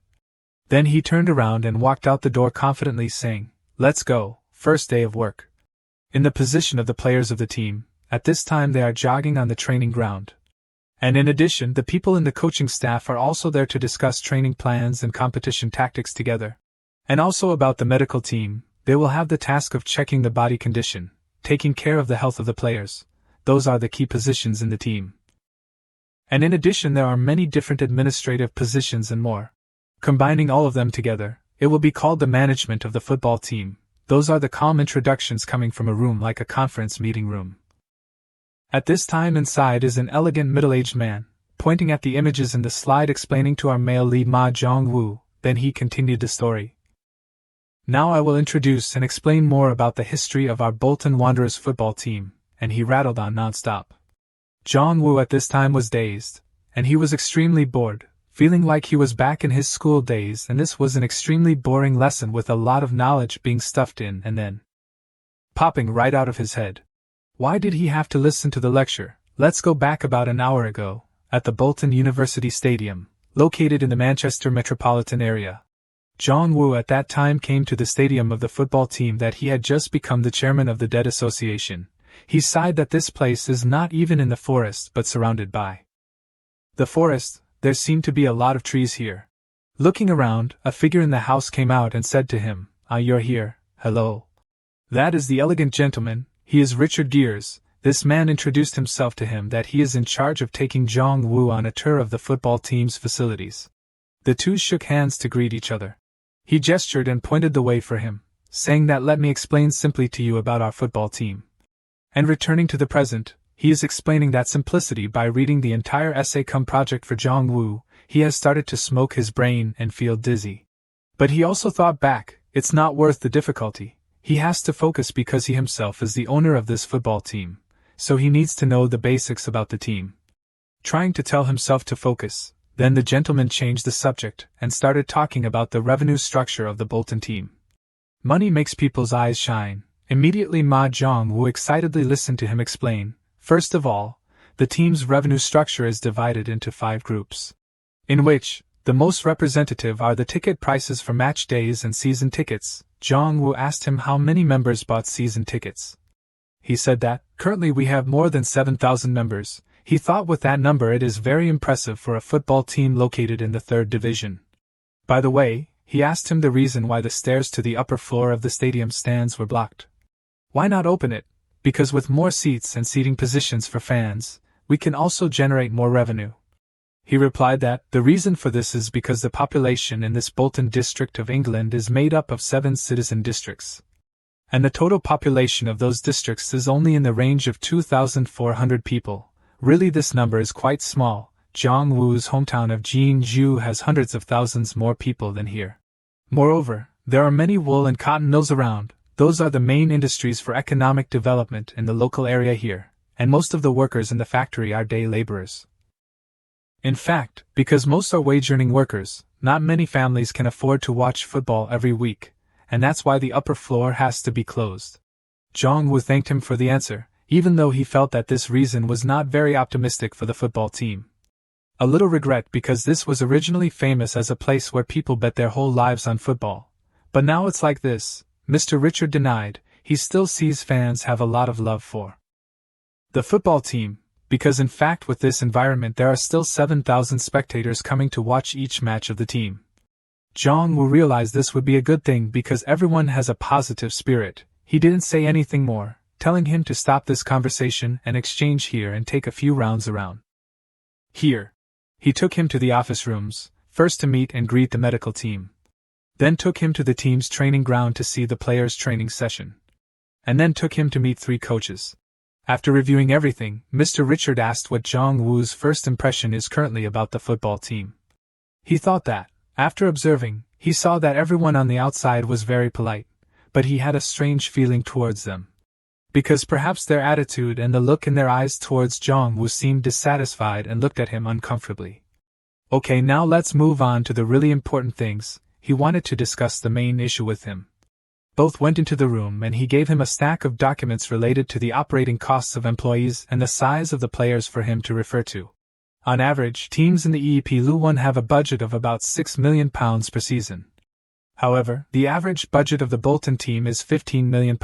Then he turned around and walked out the door confidently saying, "Let's go, first day of work." In the position of the players of the team, at this time they are jogging on the training ground. And in addition, the people in the coaching staff are also there to discuss training plans and competition tactics together. And also about the medical team, they will have the task of checking the body condition, taking care of the health of the players. Those are the key positions in the team. And in addition there are many different administrative positions and more. Combining all of them together, it will be called the management of the football team. Those are the calm introductions coming from a room like a conference meeting room. At this time inside is an elegant middle-aged man, pointing at the images in the slide explaining to our male lead Ma Jong-woo. Then he continued the story. "Now I will introduce and explain more about the history of our Bolton Wanderers football team," and he rattled on non-stop. Jong-woo at this time was dazed, and he was extremely bored, feeling like he was back in his school days, and this was an extremely boring lesson with a lot of knowledge being stuffed in and then popping right out of his head. Why did he have to listen to the lecture? Let's go back about an hour ago, at the Bolton University Stadium, located in the Manchester metropolitan area. Jong-woo at that time came to the stadium of the football team that he had just become the chairman of the Dead Association. He sighed that this place is not even in the forest but surrounded by the forest. There seemed to be a lot of trees here. Looking around, a figure in the house came out and said to him, "Ah, you're here, hello." That is the elegant gentleman. He is Richard Gears. This man introduced himself to him that he is in charge of taking Jong-woo on a tour of the football team's facilities. The two shook hands to greet each other. He gestured and pointed the way for him, saying that let me explain simply to you about our football team. And returning to the present, he is explaining that simplicity by reading the entire essay cum project for Jong-woo. He has started to smoke his brain and feel dizzy. But he also thought back, it's not worth the difficulty. He has to focus because he himself is the owner of this football team, so he needs to know the basics about the team. Trying to tell himself to focus, then the gentleman changed the subject and started talking about the revenue structure of the Bolton team. Money makes people's eyes shine. Immediately Ma Jong-woo excitedly listened to him explain. First of all, the team's revenue structure is divided into 5 groups, in which the most representative are the ticket prices for match days and season tickets. Jong-woo asked him how many members bought season tickets. He said that, currently we have more than 7,000 members. He thought with that number it is very impressive for a football team located in the 3rd division. By the way, he asked him the reason why the stairs to the upper floor of the stadium stands were blocked. Why not open it? Because with more seats and seating positions for fans, we can also generate more revenue. He replied that the reason for this is because the population in this Bolton district of England is made up of 7 citizen districts. And the total population of those districts is only in the range of 2,400 people. Really this number is quite small. Jong-woo's hometown of Jeonju has hundreds of thousands more people than here. Moreover, there are many wool and cotton mills around. Those are the main industries for economic development in the local area here, and most of the workers in the factory are day laborers. In fact, because most are wage-earning workers, not many families can afford to watch football every week, and that's why the upper floor has to be closed. Jong-woo thanked him for the answer, even though he felt that this reason was not very optimistic for the football team. A little regret because this was originally famous as a place where people bet their whole lives on football. But now it's like this. Mr. Richard denied. he still sees fans have a lot of love for the football team, because in fact with this environment there are still 7,000 spectators coming to watch each match of the team. Jong-woo realized this would be a good thing because everyone has a positive spirit. He didn't say anything more, telling him to stop this conversation and exchange here and take a few rounds around here. He took him to the office rooms, first to meet and greet the medical team. Then took him to the team's training ground to see the players' training session. And then took him to meet 3 coaches. After reviewing everything, Mr. Richard asked what Jong-woo's first impression is currently about the football team. He thought that, after observing, he saw that everyone on the outside was very polite, but he had a strange feeling towards them. Because perhaps their attitude and the look in their eyes towards Jong-woo seemed dissatisfied and looked at him uncomfortably. Okay, now let's move on to the really important things. He wanted to discuss the main issue with him. Both went into the room and he gave him a stack of documents related to the operating costs of employees and the size of the players for him to refer to. On average, teams in the EEP Lu 1 have a budget of about £6 million per season. However, the average budget of the Bolton team is £15 million.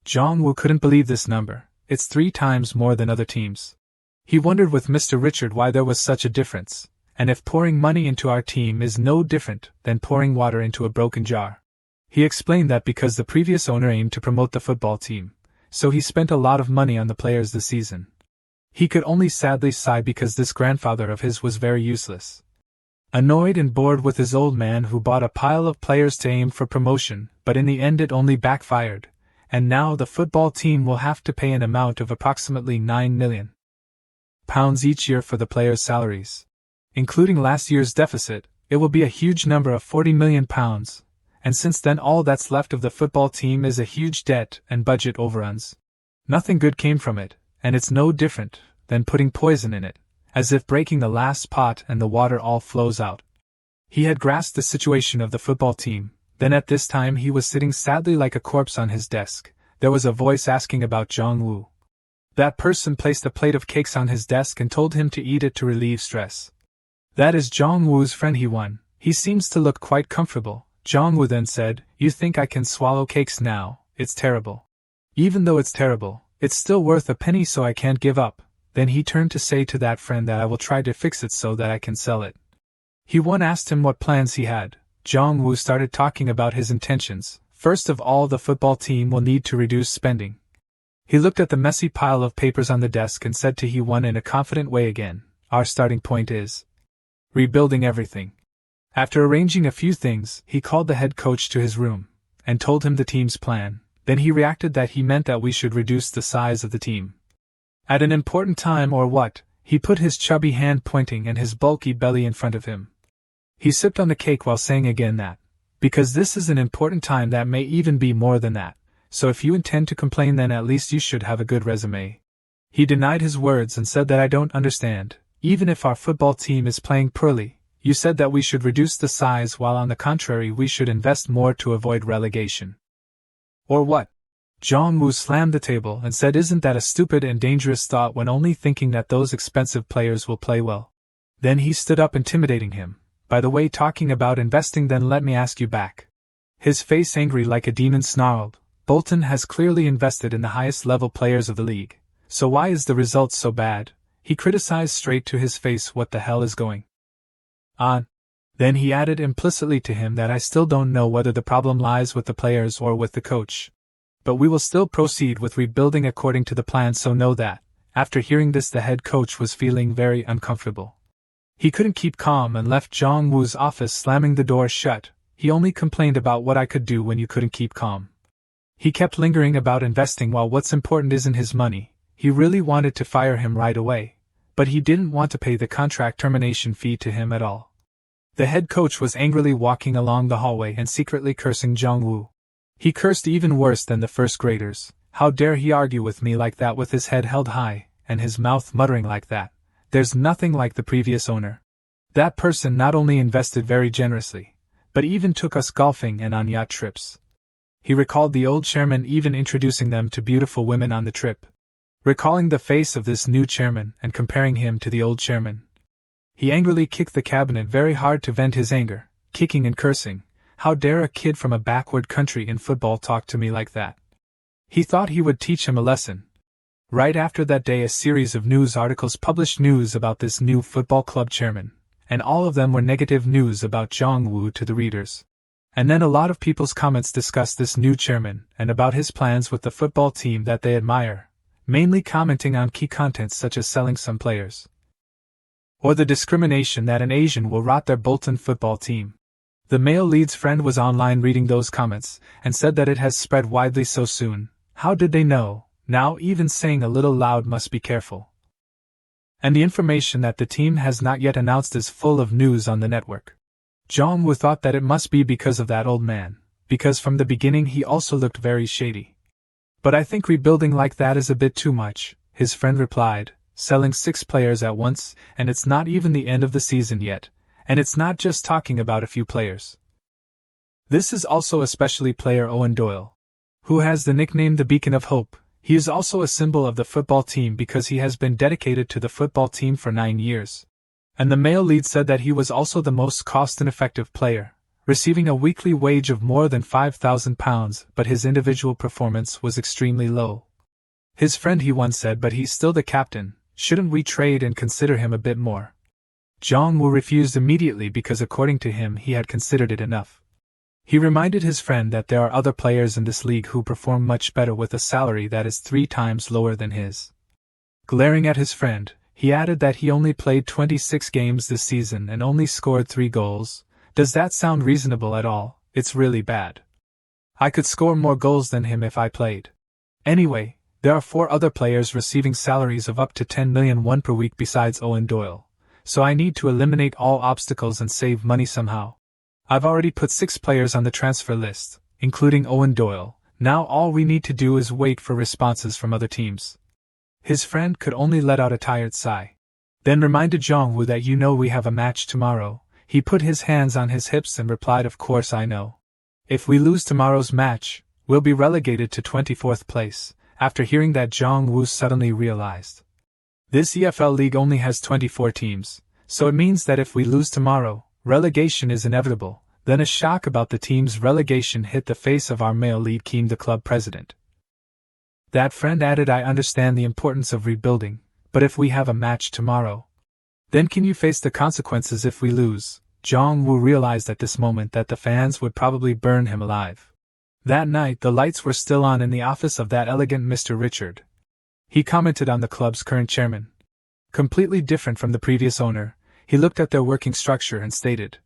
Jong-woo couldn't believe this number. It's 3 times more than other teams. He wondered with Mr. Richard why there was such a difference, and if pouring money into our team is no different than pouring water into a broken jar. He explained that because the previous owner aimed to promote the football team, so he spent a lot of money on the players this season. He could only sadly sigh because this grandfather of his was very useless. Annoyed and bored with his old man who bought a pile of players to aim for promotion, but in the end it only backfired, and now the football team will have to pay an amount of approximately £9 million each year for the players' salaries. Including last year's deficit, it will be a huge number of £40 million, and since then all that's left of the football team is a huge debt and budget overruns. Nothing good came from it, and it's no different than putting poison in it, as if breaking the last pot and the water all flows out. He had grasped the situation of the football team. Then at this time he was sitting sadly like a corpse on his desk. There was a voice asking about Jong-woo. That person placed a plate of cakes on his desk and told him to eat it to relieve stress. That is Jong-woo's friend Hee-won. He seems to look quite comfortable. Jong-woo then said, "You think I can swallow cakes now? It's terrible. Even though it's terrible, it's still worth a penny, so I can't give up." Then he turned to say to that friend that I will try to fix it so that I can sell it. Hee-won asked him what plans he had. Jong-woo started talking about his intentions. First of all, the football team will need to reduce spending. He looked at the messy pile of papers on the desk and said to Hee-won in a confident way again, "Our starting point is rebuilding everything." After arranging a few things, he called the head coach to his room and told him the team's plan. Then he reacted that he meant that we should reduce the size of the team. At an important time or what? He put his chubby hand pointing and his bulky belly in front of him. He sipped on the cake while saying again that, because this is an important time, that may even be more than that, so if you intend to complain then at least you should have a good resume. He denied his words and said that I don't understand. Even if our football team is playing poorly, you said that we should reduce the size while on the contrary we should invest more to avoid relegation. Or what? Jong-woo slammed the table and said, "Isn't that a stupid and dangerous thought when only thinking that those expensive players will play well?" Then he stood up intimidating him. "By the way, talking about investing, then let me ask you back." His face angry like a demon snarled, "Bolton has clearly invested in the highest level players of the league, so why is the result so bad?" He criticized straight to his face. "What the hell is going on?" Then he added implicitly to him that I still don't know whether the problem lies with the players or with the coach. But we will still proceed with rebuilding according to the plan, so know that. After hearing this, the head coach was feeling very uncomfortable. He couldn't keep calm and left Jong-woo's office slamming the door shut. He only complained about what I could do when you couldn't keep calm. He kept lingering about investing while what's important isn't his money. He really wanted to fire him right away, but he didn't want to pay the contract termination fee to him at all. The head coach was angrily walking along the hallway and secretly cursing Jong-woo. He cursed even worse than the first graders. How dare he argue with me like that with his head held high, and his mouth muttering like that? There's nothing like the previous owner. That person not only invested very generously, but even took us golfing and on yacht trips. He recalled the old chairman even introducing them to beautiful women on the trip. Recalling the face of this new chairman and comparing him to the old chairman, he angrily kicked the cabinet very hard to vent his anger, kicking and cursing. How dare a kid from a backward country in football talk to me like that? He thought he would teach him a lesson. Right after that day, a series of news articles published news about this new football club chairman, and all of them were negative news about Jong-woo to the readers. And then a lot of people's comments discussed this new chairman and about his plans with the football team that they admire, mainly commenting on key contents such as selling some players, or the discrimination that an Asian will rot their Bolton football team. The male lead's friend was online reading those comments and said that it has spread widely so soon. How did they know? Now even saying a little loud must be careful. And the information that the team has not yet announced is full of news on the network. Jong-woo thought that it must be because of that old man, because from the beginning he also looked very shady. But I think rebuilding like that is a bit too much, his friend replied, selling 6 players at once, and it's not even the end of the season yet, and it's not just talking about a few players. This is also especially player Owen Doyle, who has the nickname the Beacon of Hope. He is also a symbol of the football team because he has been dedicated to the football team for 9 years. And the male lead said that he was also the most cost-ineffective player, receiving a weekly wage of more than £5,000, but his individual performance was extremely low. His friend he once said, but he's still the captain, shouldn't we trade and consider him a bit more? Jong-woo refused immediately because according to him he had considered it enough. He reminded his friend that there are other players in this league who perform much better with a salary that is 3 times lower than his. Glaring at his friend, he added that he only played 26 games this season and only scored 3 goals. Does that sound reasonable at all? It's really bad. I could score more goals than him if I played. Anyway, there are 4 other players receiving salaries of up to 10 million won per week besides Owen Doyle, so I need to eliminate all obstacles and save money somehow. I've already put 6 players on the transfer list, including Owen Doyle. Now all we need to do is wait for responses from other teams. His friend could only let out a tired sigh. Then reminded Jong-woo that we have a match tomorrow. He put his hands on his hips and replied, of course I know. If we lose tomorrow's match, we'll be relegated to 24th place. After hearing that, Jong-woo suddenly realized. This EFL league only has 24 teams, so it means that if we lose tomorrow, relegation is inevitable. Then a shock about the team's relegation hit the face of our male lead Keem, the club president. That friend added, I understand the importance of rebuilding, but if we have a match tomorrow, then can you face the consequences if we lose? Jong-woo realized at this moment that the fans would probably burn him alive. That night the lights were still on in the office of that elegant Mr. Richard. He commented on the club's current chairman. Completely different from the previous owner, he looked at their working structure and stated.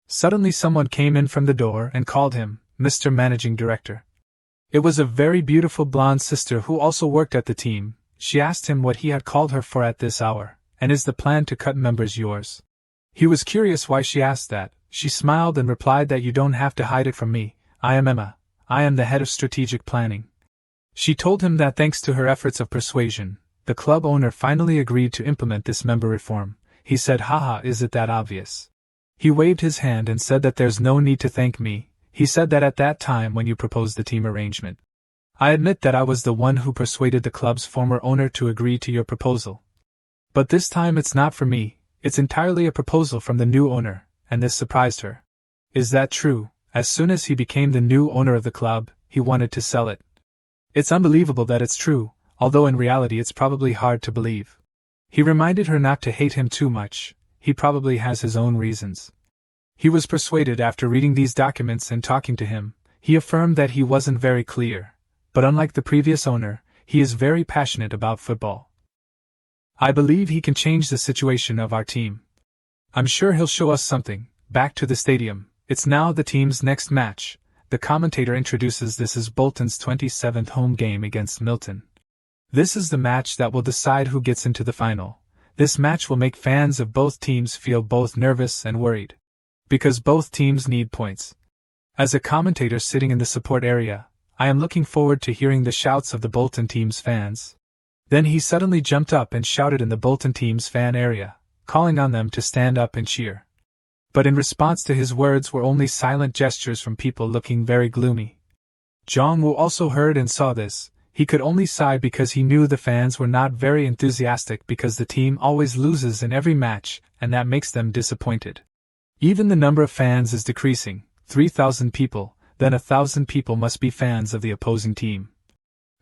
Suddenly someone came in from the door and called him Mr. Managing Director. It was a very beautiful blonde sister who also worked at the team. She asked him what he had called her for at this hour, and is the plan to cut members yours? He was curious why she asked that. She smiled and replied that you don't have to hide it from me. I am Emma. I am the head of strategic planning. She told him that thanks to her efforts of persuasion, the club owner finally agreed to implement this member reform. He said, haha, is it that obvious? He waved his hand and said that there's no need to thank me. He said that at that time when you proposed the team arrangement, I admit that I was the one who persuaded the club's former owner to agree to your proposal. But this time it's not for me, it's entirely a proposal from the new owner, and this surprised her. Is that true? As soon as he became the new owner of the club, he wanted to sell it. It's unbelievable that it's true, although in reality it's probably hard to believe. He reminded her not to hate him too much, he probably has his own reasons. He was persuaded after reading these documents and talking to him. He affirmed that he wasn't very clear, but unlike the previous owner, he is very passionate about football. I believe he can change the situation of our team. I'm sure he'll show us something. Back to the stadium. It's now the team's next match. The commentator introduces this as Bolton's 27th home game against Milton. This is the match that will decide who gets into the final. This match will make fans of both teams feel both nervous and worried, because both teams need points. As a commentator sitting in the support area, I am looking forward to hearing the shouts of the Bolton team's fans. Then he suddenly jumped up and shouted in the Bolton team's fan area, calling on them to stand up and cheer. But in response to his words were only silent gestures from people looking very gloomy. Jong-woo also heard and saw this. He could only sigh because he knew the fans were not very enthusiastic because the team always loses in every match, and that makes them disappointed. Even the number of fans is decreasing, 3,000 people, then 1,000 people must be fans of the opposing team.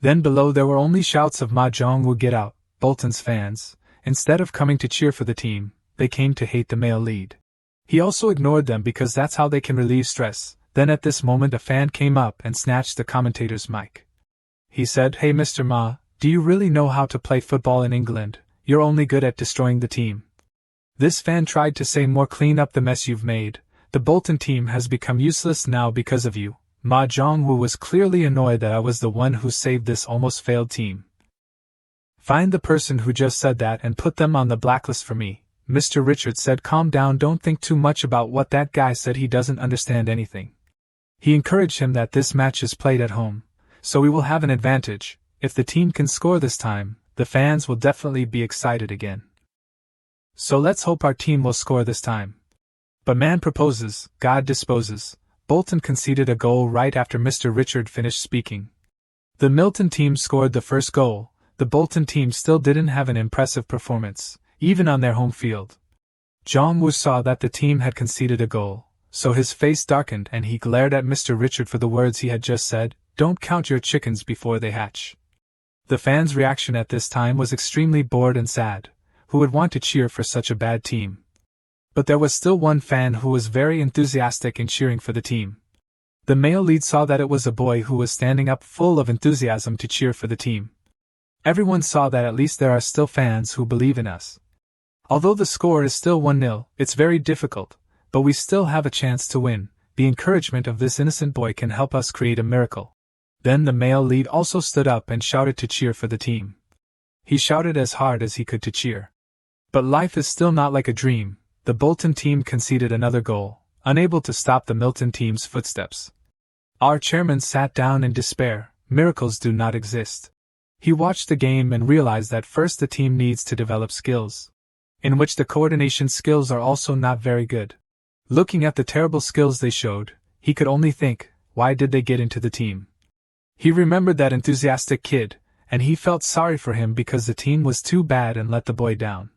Then below there were only shouts of "Ma Jong-woo, get out!" Bolton's fans, instead of coming to cheer for the team, they came to hate the male lead. He also ignored them because that's how they can relieve stress. Then at this moment a fan came up and snatched the commentator's mic. He said, "Hey Mr. Ma, do you really know how to play football in England? You're only good at destroying the team." This fan tried to say more, "Clean up the mess you've made. The Bolton team has become useless now because of you." Ma Jong-woo was clearly annoyed that I was the one who saved this almost failed team. "Find the person who just said that and put them on the blacklist for me," Mr. Richards said. "Calm down, don't think too much about what that guy said, he doesn't understand anything." He encouraged him that this match is played at home, so we will have an advantage. If the team can score this time, the fans will definitely be excited again. So let's hope our team will score this time. But man proposes, God disposes. Bolton conceded a goal right after Mr. Richard finished speaking. The Milton team scored the first goal. The Bolton team still didn't have an impressive performance, even on their home field. Jong-woo saw that the team had conceded a goal, so his face darkened and he glared at Mr. Richard for the words he had just said. "Don't count your chickens before they hatch." The fans' reaction at this time was extremely bored and sad. Who would want to cheer for such a bad team? But there was still one fan who was very enthusiastic in cheering for the team. The male lead saw that it was a boy who was standing up full of enthusiasm to cheer for the team. Everyone saw that at least there are still fans who believe in us. Although the score is still 1-0, it's very difficult, but we still have a chance to win. The encouragement of this innocent boy can help us create a miracle. Then the male lead also stood up and shouted to cheer for the team. He shouted as hard as he could to cheer. But life is still not like a dream. The Bolton team conceded another goal, unable to stop the Milton team's footsteps. Our chairman sat down in despair. Miracles do not exist. He watched the game and realized that first the team needs to develop skills, in which the coordination skills are also not very good. Looking at the terrible skills they showed, he could only think, why did they get into the team? He remembered that enthusiastic kid, and he felt sorry for him because the team was too bad and let the boy down.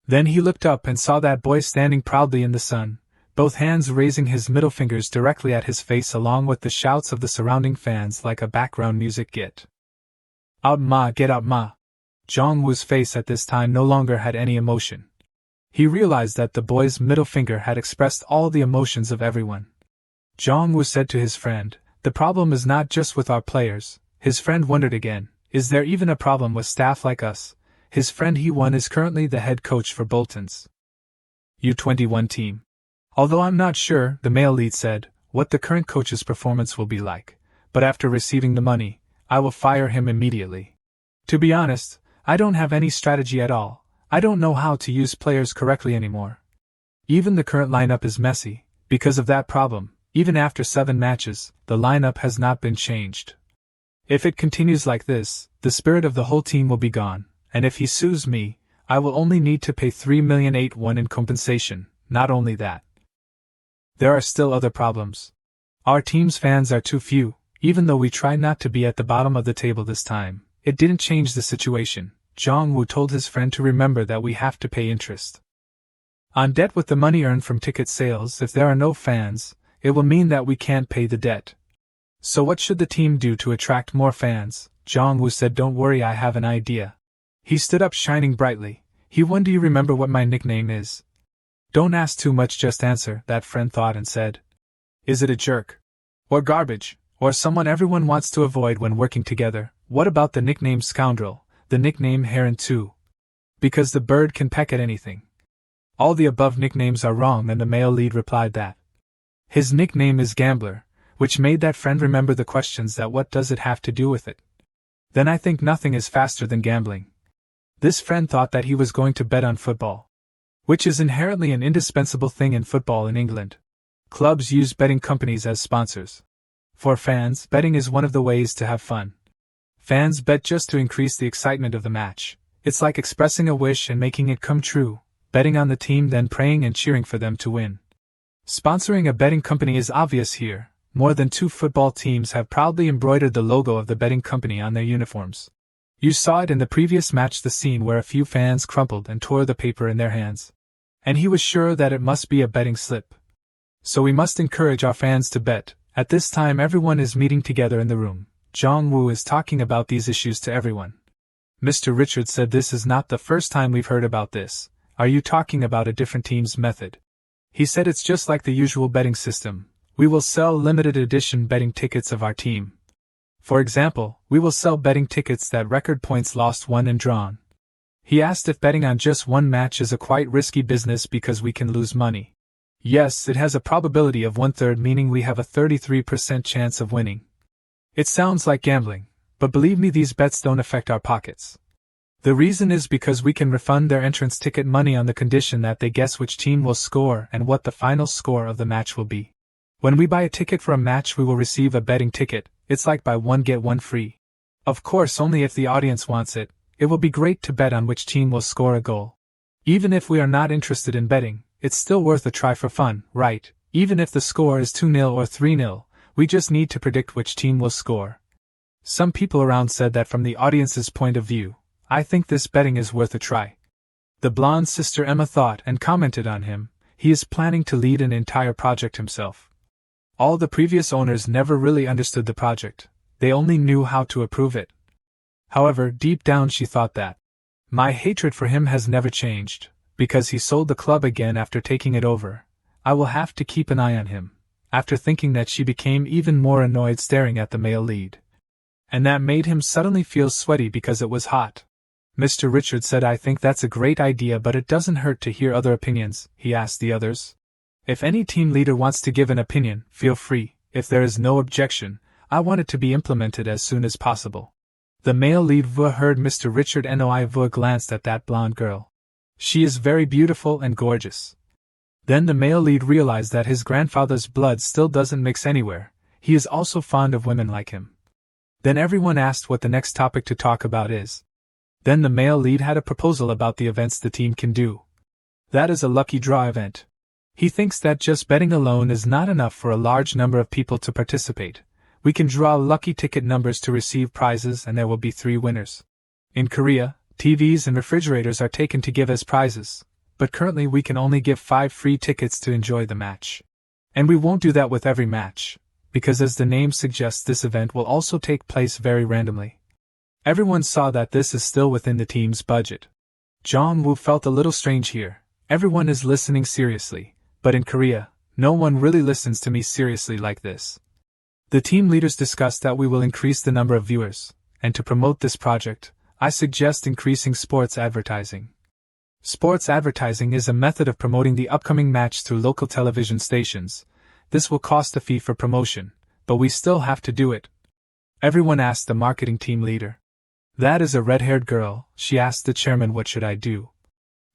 Then he looked up and saw that boy standing proudly in the sun, both hands raising his middle fingers directly at his face along with the shouts of the surrounding fans like a background music. "Get out Ma, get out Ma." Jong-woo's face at this time no longer had any emotion. He realized that the boy's middle finger had expressed all the emotions of everyone. Jong-woo said to his friend, "The problem is not just with our players." His friend wondered again, "Is there even a problem with staff like us?" His friend Hee-won is currently the head coach for Bolton's U21 team. "Although I'm not sure," the male lead said, "what the current coach's performance will be like, but after receiving the money, I will fire him immediately. To be honest, I don't have any strategy at all. I don't know how to use players correctly anymore. Even the current lineup is messy. Because of that problem, even after 7 matches, the lineup has not been changed. If it continues like this, the spirit of the whole team will be gone. And if he sues me, I will only need to pay 3,000,081 in compensation. Not only that, there are still other problems. Our team's fans are too few. Even though we try not to be at the bottom of the table this time, it didn't change the situation." Jong-woo told his friend to remember that we have to pay interest on debt with the money earned from ticket sales. If there are no fans, it will mean that we can't pay the debt. So what should the team do to attract more fans? Jong-woo said, "Don't worry, I have an idea." He stood up shining brightly. "Hee-won, do you remember what my nickname is?" "Don't ask too much, just answer," that friend thought and said. "Is it a jerk? Or garbage? Or someone everyone wants to avoid when working together? What about the nickname scoundrel? The nickname heron too? Because the bird can peck at anything." "All the above nicknames are wrong," and the male lead replied that his nickname is gambler, which made that friend remember the questions that what does it have to do with it? "Then I think nothing is faster than gambling." This friend thought that he was going to bet on football, which is inherently an indispensable thing in football in England. Clubs use betting companies as sponsors. For fans, betting is one of the ways to have fun. Fans bet just to increase the excitement of the match. It's like expressing a wish and making it come true, betting on the team then praying and cheering for them to win. Sponsoring a betting company is obvious here. More than 2 football teams have proudly embroidered the logo of the betting company on their uniforms. You saw it in the previous match, the scene where a few fans crumpled and tore the paper in their hands. And he was sure that it must be a betting slip. So we must encourage our fans to bet. At this time everyone is meeting together in the room. Jong-woo is talking about these issues to everyone. Mr. Richard said this is not the first time we've heard about this. Are you talking about a different team's method? He said it's just like the usual betting system. We will sell limited edition betting tickets of our team. For example, we will sell betting tickets that record points lost won and drawn. He asked if betting on just one match is a quite risky business because we can lose money. Yes, it has a probability of 1/3, meaning we have a 33% chance of winning. It sounds like gambling, but believe me, these bets don't affect our pockets. The reason is because we can refund their entrance ticket money on the condition that they guess which team will score and what the final score of the match will be. When we buy a ticket for a match, we will receive a betting ticket. It's like buy one get one free. Of course, only if the audience wants it. It will be great to bet on which team will score a goal. Even if we are not interested in betting, it's still worth a try for fun, right? Even if the score is 2-0 or 3-0, we just need to predict which team will score. Some people around said that from the audience's point of view, I think this betting is worth a try. The blonde sister Emma thought and commented on him. He is planning to lead an entire project himself. All the previous owners never really understood the project. They only knew how to approve it. However, deep down she thought that my hatred for him has never changed, because he sold the club again after taking it over. I will have to keep an eye on him. After thinking that, she became even more annoyed staring at the male lead. And that made him suddenly feel sweaty because it was hot. Mr. Richard said, I think that's a great idea, but it doesn't hurt to hear other opinions. He asked the others. If any team leader wants to give an opinion, feel free. If there is no objection, I want it to be implemented as soon as possible. The male lead heard Mr. Richard Noi glanced at that blonde girl. She is very beautiful and gorgeous. Then the male lead realized that his grandfather's blood still doesn't mix anywhere. He is also fond of women like him. Then everyone asked what the next topic to talk about is. Then the male lead had a proposal about the events the team can do. That is a lucky draw event. He thinks that just betting alone is not enough for a large number of people to participate. We can draw lucky ticket numbers to receive prizes, and there will be 3 winners. In Korea, TVs and refrigerators are taken to give as prizes, but currently we can only give 5 free tickets to enjoy the match. And we won't do that with every match, because as the name suggests, this event will also take place very randomly. Everyone saw that this is still within the team's budget. Jong-woo felt a little strange here. Everyone is listening seriously, but in Korea, no one really listens to me seriously like this. The team leaders discussed that we will increase the number of viewers, and to promote this project, I suggest increasing sports advertising. Sports advertising is a method of promoting the upcoming match through local television stations. This will cost a fee for promotion, but we still have to do it. Everyone asked the marketing team leader. That is a red-haired girl. She asked the chairman, what should I do?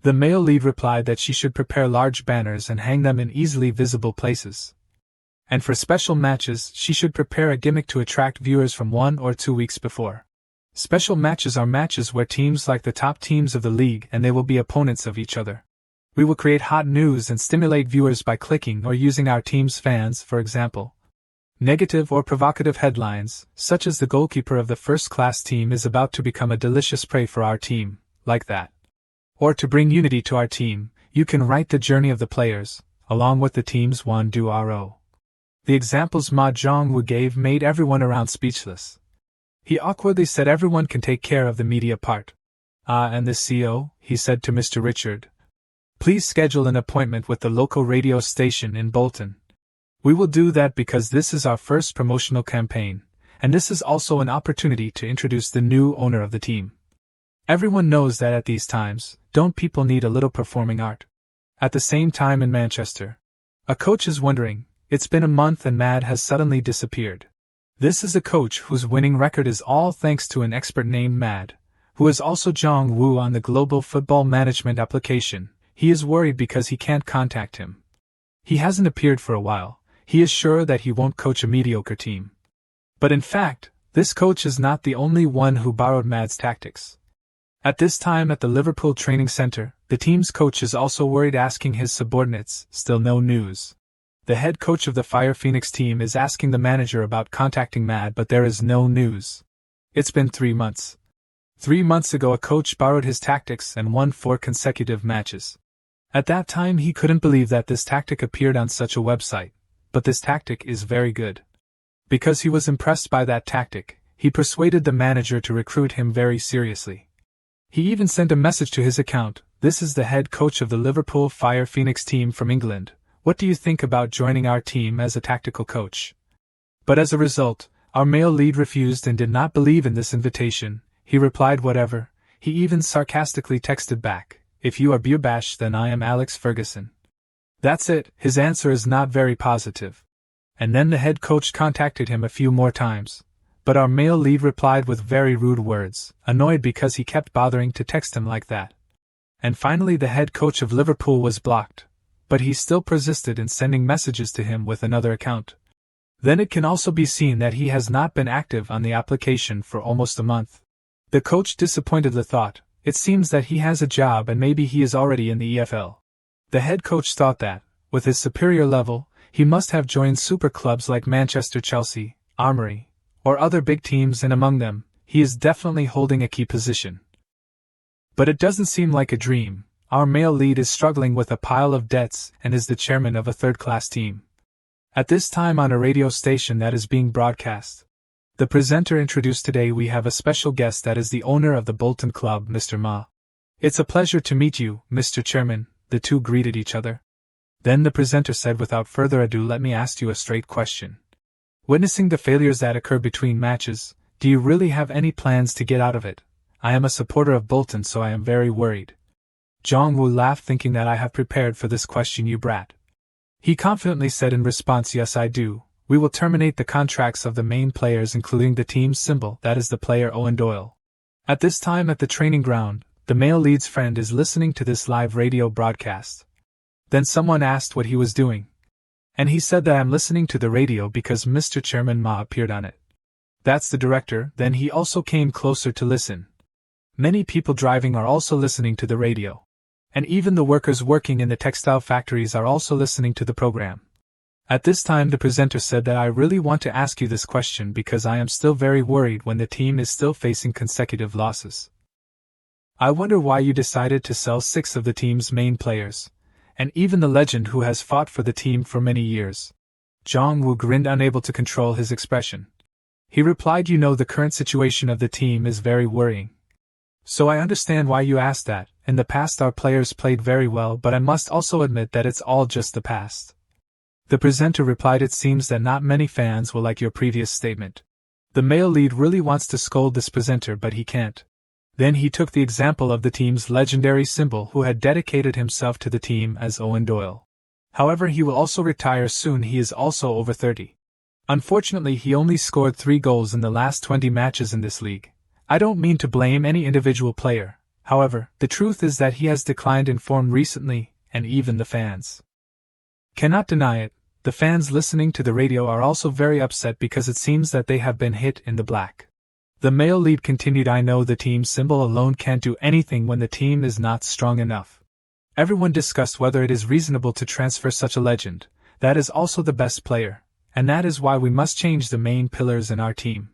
The male lead replied that she should prepare large banners and hang them in easily visible places. And for special matches, she should prepare a gimmick to attract viewers from 1 or 2 weeks before. Special matches are matches where teams like the top teams of the league and they will be opponents of each other. We will create hot news and stimulate viewers by clicking or using our team's fans, for example. Negative or provocative headlines, such as the goalkeeper of the first-class team is about to become a delicious prey for our team, like that. Or to bring unity to our team, you can write the journey of the players, along with the team's won-do-ro. The examples Ma Jong-woo gave made everyone around speechless. He awkwardly said everyone can take care of the media part. And the CEO, he said to Mr. Richard. Please schedule an appointment with the local radio station in Bolton. We will do that because this is our first promotional campaign, and this is also an opportunity to introduce the new owner of the team. Everyone knows that at these times, don't people need a little performing art? At the same time in Manchester, a coach is wondering, it's been a month and Mad has suddenly disappeared. This is a coach whose winning record is all thanks to an expert named Mad, who is also Jong-woo on the global football management application. He is worried because he can't contact him. He hasn't appeared for a while. He is sure that he won't coach a mediocre team. But in fact, this coach is not the only one who borrowed Mad's tactics. At this time at the Liverpool training center, the team's coach is also worried, asking his subordinates, still no news. The head coach of the Fire Phoenix team is asking the manager about contacting Mad, but there is no news. It's been 3 months. 3 months ago a coach borrowed his tactics and won 4 consecutive matches. At that time he couldn't believe that this tactic appeared on such a website, but this tactic is very good. Because he was impressed by that tactic, he persuaded the manager to recruit him very seriously. He even sent a message to his account: "This is the head coach of the Liverpool Fire Phoenix team from England. What do you think about joining our team as a tactical coach?" But as a result, our male lead refused and did not believe in this invitation. He replied whatever. He even sarcastically texted back, "If you are Beerbash, then I am Alex Ferguson." That's it. His answer is not very positive. And then the head coach contacted him a few more times. But our male lead replied with very rude words, annoyed because he kept bothering to text him like that. And finally the head coach of Liverpool was blocked. But he still persisted in sending messages to him with another account. Then it can also be seen that he has not been active on the application for almost a month. The coach disappointedly thought, "It seems that he has a job and maybe he is already in the EFL." The head coach thought that, with his superior level, he must have joined super clubs like Manchester, Chelsea, Armory, or other big teams, and among them, he is definitely holding a key position. But it doesn't seem like a dream. Our male lead is struggling with a pile of debts and is the chairman of a third-class team. At this time on a radio station that is being broadcast. The presenter introduced today we have a special guest that is the owner of the Bolton club, Mr. Ma. "It's a pleasure to meet you, Mr. Chairman," the two greeted each other. Then the presenter said, "Without further ado, let me ask you a straight question. Witnessing the failures that occur between matches, do you really have any plans to get out of it? I am a supporter of Bolton, so I am very worried." Jong-woo laughed, thinking that I have prepared for this question, you brat. He confidently said in response, "Yes, I do. We will terminate the contracts of the main players, including the team's symbol, that is the player Owen Doyle." At this time at the training ground, the male lead's friend is listening to this live radio broadcast. Then someone asked what he was doing. And he said that I'm listening to the radio because Mr. Chairman Ma appeared on it. That's the director. Then he also came closer to listen. Many people driving are also listening to the radio. And even the workers working in the textile factories are also listening to the program. At this time the presenter said that I really want to ask you this question because I am still very worried when the team is still facing consecutive losses. I wonder why you decided to sell 6 of the team's main players, and even the legend who has fought for the team for many years. Jong-woo grinned, unable to control his expression. He replied, "You know, the current situation of the team is very worrying. So I understand why you asked that. In the past our players played very well, but I must also admit that it's all just the past." The presenter replied, "It seems that not many fans will like your previous statement." The male lead really wants to scold this presenter, but he can't. Then he took the example of the team's legendary symbol, who had dedicated himself to the team as Owen Doyle. However, he will also retire soon. He is also over 30. Unfortunately, he only scored 3 goals in the last 20 matches in this league. I don't mean to blame any individual player. However, the truth is that he has declined in form recently, and even the fans cannot deny it. The fans listening to the radio are also very upset because it seems that they have been hit in the black. The male lead continued, "I know the team symbol alone can't do anything when the team is not strong enough. Everyone discussed whether it is reasonable to transfer such a legend, that is also the best player, and that is why we must change the main pillars in our team.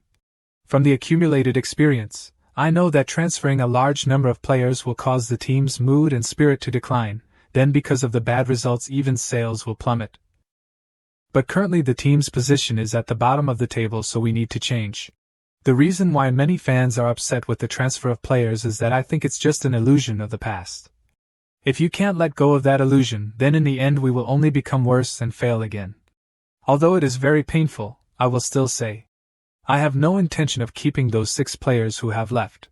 From the accumulated experience, I know that transferring a large number of players will cause the team's mood and spirit to decline, then because of the bad results even sales will plummet. But currently the team's position is at the bottom of the table, so we need to change. The reason why many fans are upset with the transfer of players is that I think it's just an illusion of the past. If you can't let go of that illusion, then in the end we will only become worse and fail again. Although it is very painful, I will still say, I have no intention of keeping those 6 players who have left.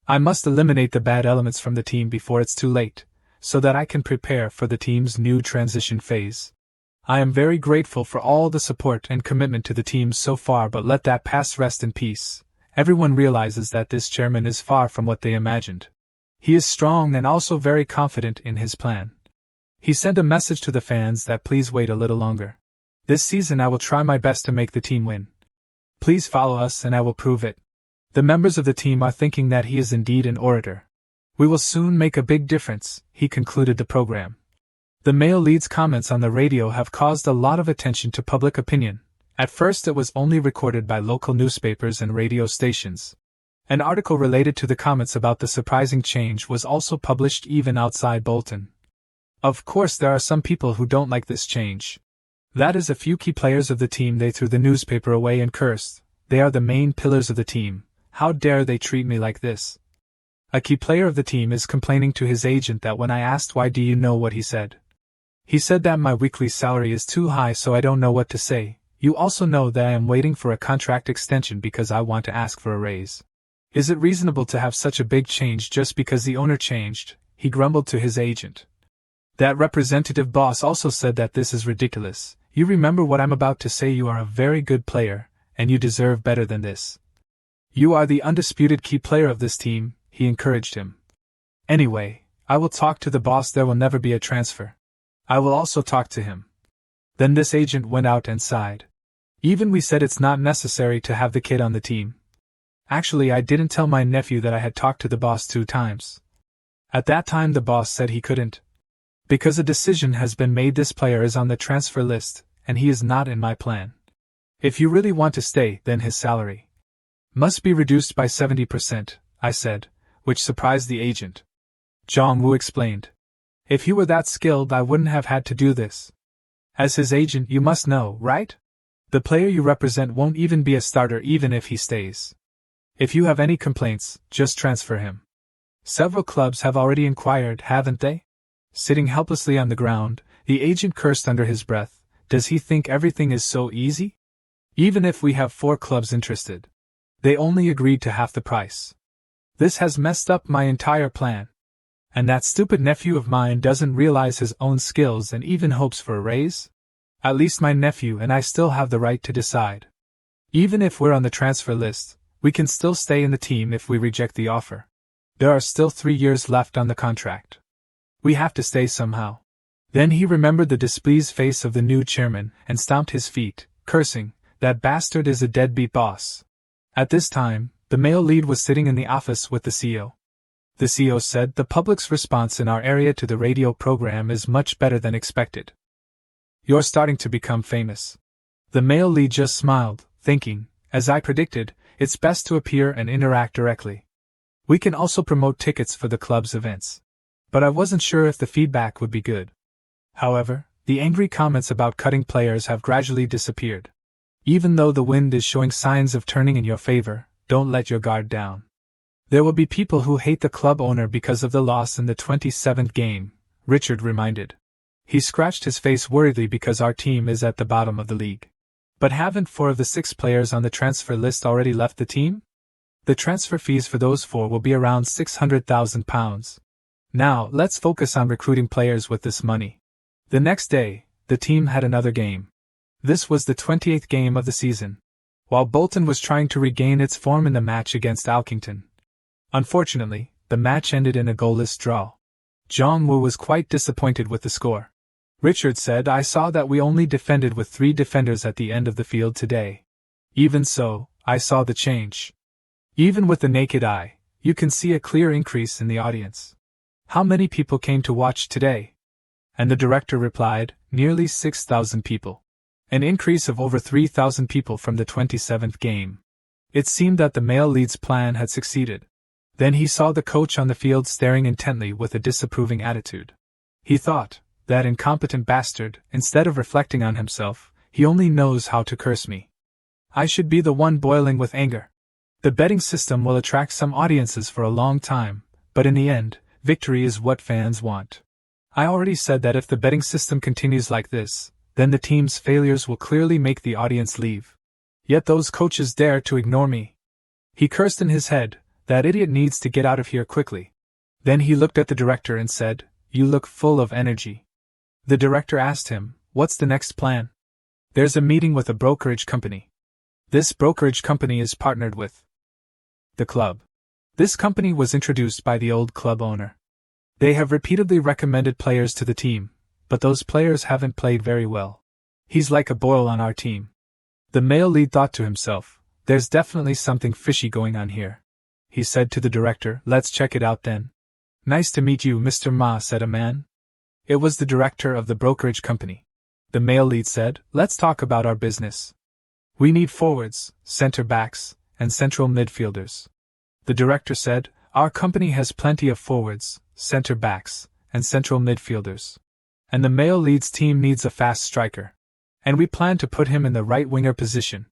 I must eliminate the bad elements from the team before it's too late, so that I can prepare for the team's new transition phase. I am very grateful for all the support and commitment to the team so far, but let that past rest in peace. Everyone realizes that this chairman is far from what they imagined. He is strong and also very confident in his plan. He sent a message to the fans that please wait a little longer. This season I will try my best to make the team win. Please follow us and I will prove it. The members of the team are thinking that he is indeed an orator. We will soon make a big difference, he concluded the program. The male lead's comments on the radio have caused a lot of attention to public opinion. At first it was only recorded by local newspapers and radio stations. An article related to the comments about the surprising change was also published even outside Bolton. Of course there are some people who don't like this change. That is, a few key players of the team they threw the newspaper away and cursed, They are the main pillars of the team. How dare they treat me like this? A key player of the team is complaining to his agent that when I asked why, do you know what he said? He said that my weekly salary is too high, so I don't know what to say. You also know that I am waiting for a contract extension because I want to ask for a raise. Is it reasonable to have such a big change just because the owner changed? He grumbled to his agent. That representative boss also said that this is ridiculous. You remember what I'm about to say. You are a very good player, and you deserve better than this. You are the undisputed key player of this team, he encouraged him. Anyway, I will talk to the boss. There will never be a transfer. I will also talk to him. Then this agent went out and sighed. Even we said it's not necessary to have the kid on the team. Actually, I didn't tell my nephew that I had talked to the boss 2 times. At that time the boss said he couldn't. Because a decision has been made, this player is on the transfer list, and he is not in my plan. If you really want to stay, then his salary must be reduced by 70%, I said, which surprised the agent. Jong-woo explained. If you were that skilled, I wouldn't have had to do this. As his agent, you must know, right? The player you represent won't even be a starter even if he stays. If you have any complaints, just transfer him. Several clubs have already inquired, haven't they? Sitting helplessly on the ground, the agent cursed under his breath. Does he think everything is so easy? Even if we have 4 clubs interested, they only agreed to half the price. This has messed up my entire plan. And that stupid nephew of mine doesn't realize his own skills and even hopes for a raise? At least my nephew and I still have the right to decide. Even if we're on the transfer list, we can still stay in the team if we reject the offer. There are still 3 years left on the contract. We have to stay somehow. Then he remembered the displeased face of the new chairman and stomped his feet, cursing, that bastard is a deadbeat boss. At this time, the male lead was sitting in the office with the CEO. The CEO said, the public's response in our area to the radio program is much better than expected. You're starting to become famous. The male lead just smiled, thinking, as I predicted, it's best to appear and interact directly. We can also promote tickets for the club's events. But I wasn't sure if the feedback would be good. However, the angry comments about cutting players have gradually disappeared. Even though the wind is showing signs of turning in your favor, don't let your guard down. There will be people who hate the club owner because of the loss in the 27th game, Richard reminded. He scratched his face worriedly because our team is at the bottom of the league. But haven't 4 of the 6 players on the transfer list already left the team? The transfer fees for those 4 will be around £600,000. Now, let's focus on recruiting players with this money. The next day, the team had another game. This was the 28th game of the season. While Bolton was trying to regain its form in the match against Alkington. Unfortunately, the match ended in a goalless draw. Jong-woo was quite disappointed with the score. Richard said, I saw that we only defended with 3 defenders at the end of the field today. Even so, I saw the change. Even with the naked eye, you can see a clear increase in the audience. How many people came to watch today? And the director replied, nearly 6,000 people. An increase of over 3,000 people from the 27th game. It seemed that the male lead's plan had succeeded. Then he saw the coach on the field staring intently with a disapproving attitude. He thought, that incompetent bastard, instead of reflecting on himself, he only knows how to curse me. I should be the one boiling with anger. The betting system will attract some audiences for a long time, but in the end, victory is what fans want. I already said that if the betting system continues like this, then the team's failures will clearly make the audience leave. Yet those coaches dare to ignore me. He cursed in his head, that idiot needs to get out of here quickly. Then he looked at the director and said, you look full of energy. The director asked him, what's the next plan? There's a meeting with a brokerage company. This brokerage company is partnered with the club. This company was introduced by the old club owner. They have repeatedly recommended players to the team, but those players haven't played very well. He's like a boil on our team. The male lead thought to himself, there's definitely something fishy going on here. He said to the director, let's check it out then. Nice to meet you, Mr. Ma, said a man. It was the director of the brokerage company. The male lead said, let's talk about our business. We need forwards, center backs, and central midfielders. The director said, our company has plenty of forwards, center backs, and central midfielders. And the male lead's team needs a fast striker. And we plan to put him in the right winger position.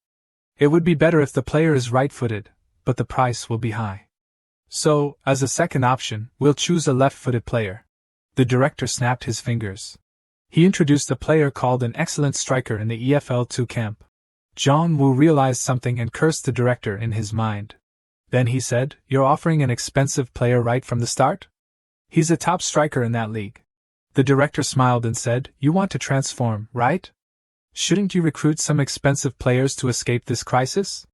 It would be better if the player is right-footed, but the price will be high. So, as a second option, we'll choose a left-footed player. The director snapped his fingers. He introduced a player called an excellent striker in the EFL2 camp. Jong-woo realized something and cursed the director in his mind. Then he said, "You're offering an expensive player right from the start? He's a top striker in that league." The director smiled and said, "You want to transform, right? Shouldn't you recruit some expensive players to escape this crisis?"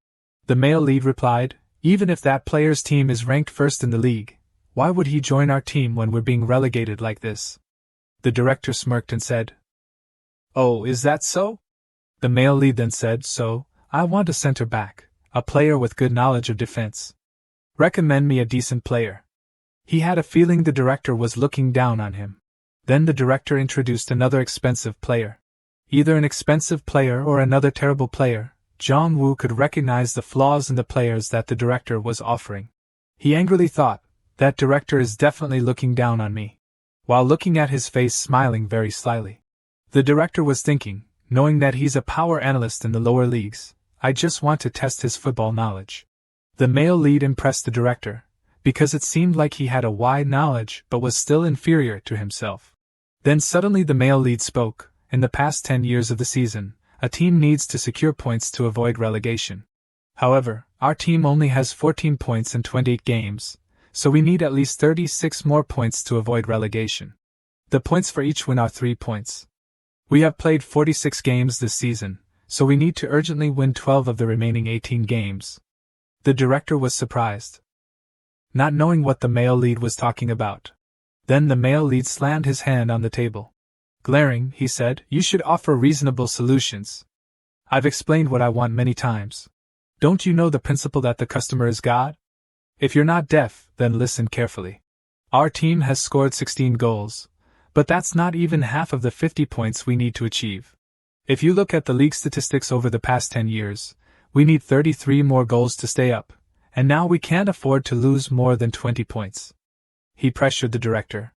The male lead replied, "Even if that player's team is ranked first in the league, why would he join our team when we're being relegated like this?" The director smirked and said, "Oh, is that so?" The male lead then said, "So, I want a center back, a player with good knowledge of defense. Recommend me a decent player." He had a feeling the director was looking down on him. Then the director introduced another expensive player. Either an expensive player or another terrible player, Jong-woo could recognize the flaws in the players that the director was offering. He angrily thought, "That director is definitely looking down on me," while looking at his face smiling very slyly. The director was thinking, knowing that he's a power analyst in the lower leagues, I just want to test his football knowledge. The male lead impressed the director, because it seemed like he had a wide knowledge but was still inferior to himself. Then suddenly the male lead spoke. In the past 10 years of the season, a team needs to secure points to avoid relegation. However, our team only has 14 points in 28 games, so we need at least 36 more points to avoid relegation. The points for each win are 3 points. We have played 46 games this season, so we need to urgently win 12 of the remaining 18 games. The director was surprised, not knowing what the male lead was talking about. Then the male lead slammed his hand on the table. Glaring, he said, "You should offer reasonable solutions. I've explained what I want many times. Don't you know the principle that the customer is God? If you're not deaf, then listen carefully. Our team has scored 16 goals, but that's not even half of the 50 points we need to achieve. If you look at the league statistics over the past 10 years, we need 33 more goals to stay up, and now we can't afford to lose more than 20 points." He pressured the director.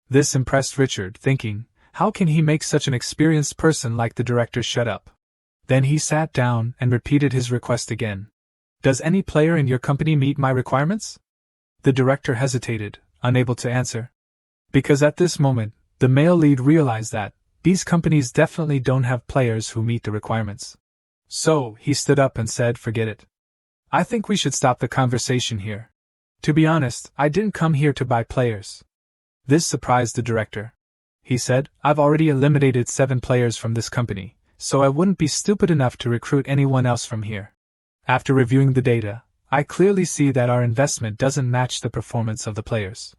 This impressed Richard, thinking, how can he make such an experienced person like the director shut up? Then he sat down and repeated his request again. "Does any player in your company meet my requirements?" The director hesitated, unable to answer. Because at this moment, the male lead realized that these companies definitely don't have players who meet the requirements. So, he stood up and said, "Forget it. I think we should stop the conversation here. To be honest, I didn't come here to buy players." This surprised the director. He said, "I've already eliminated 7 players from this company, so I wouldn't be stupid enough to recruit anyone else from here. After reviewing the data, I clearly see that our investment doesn't match the performance of the players.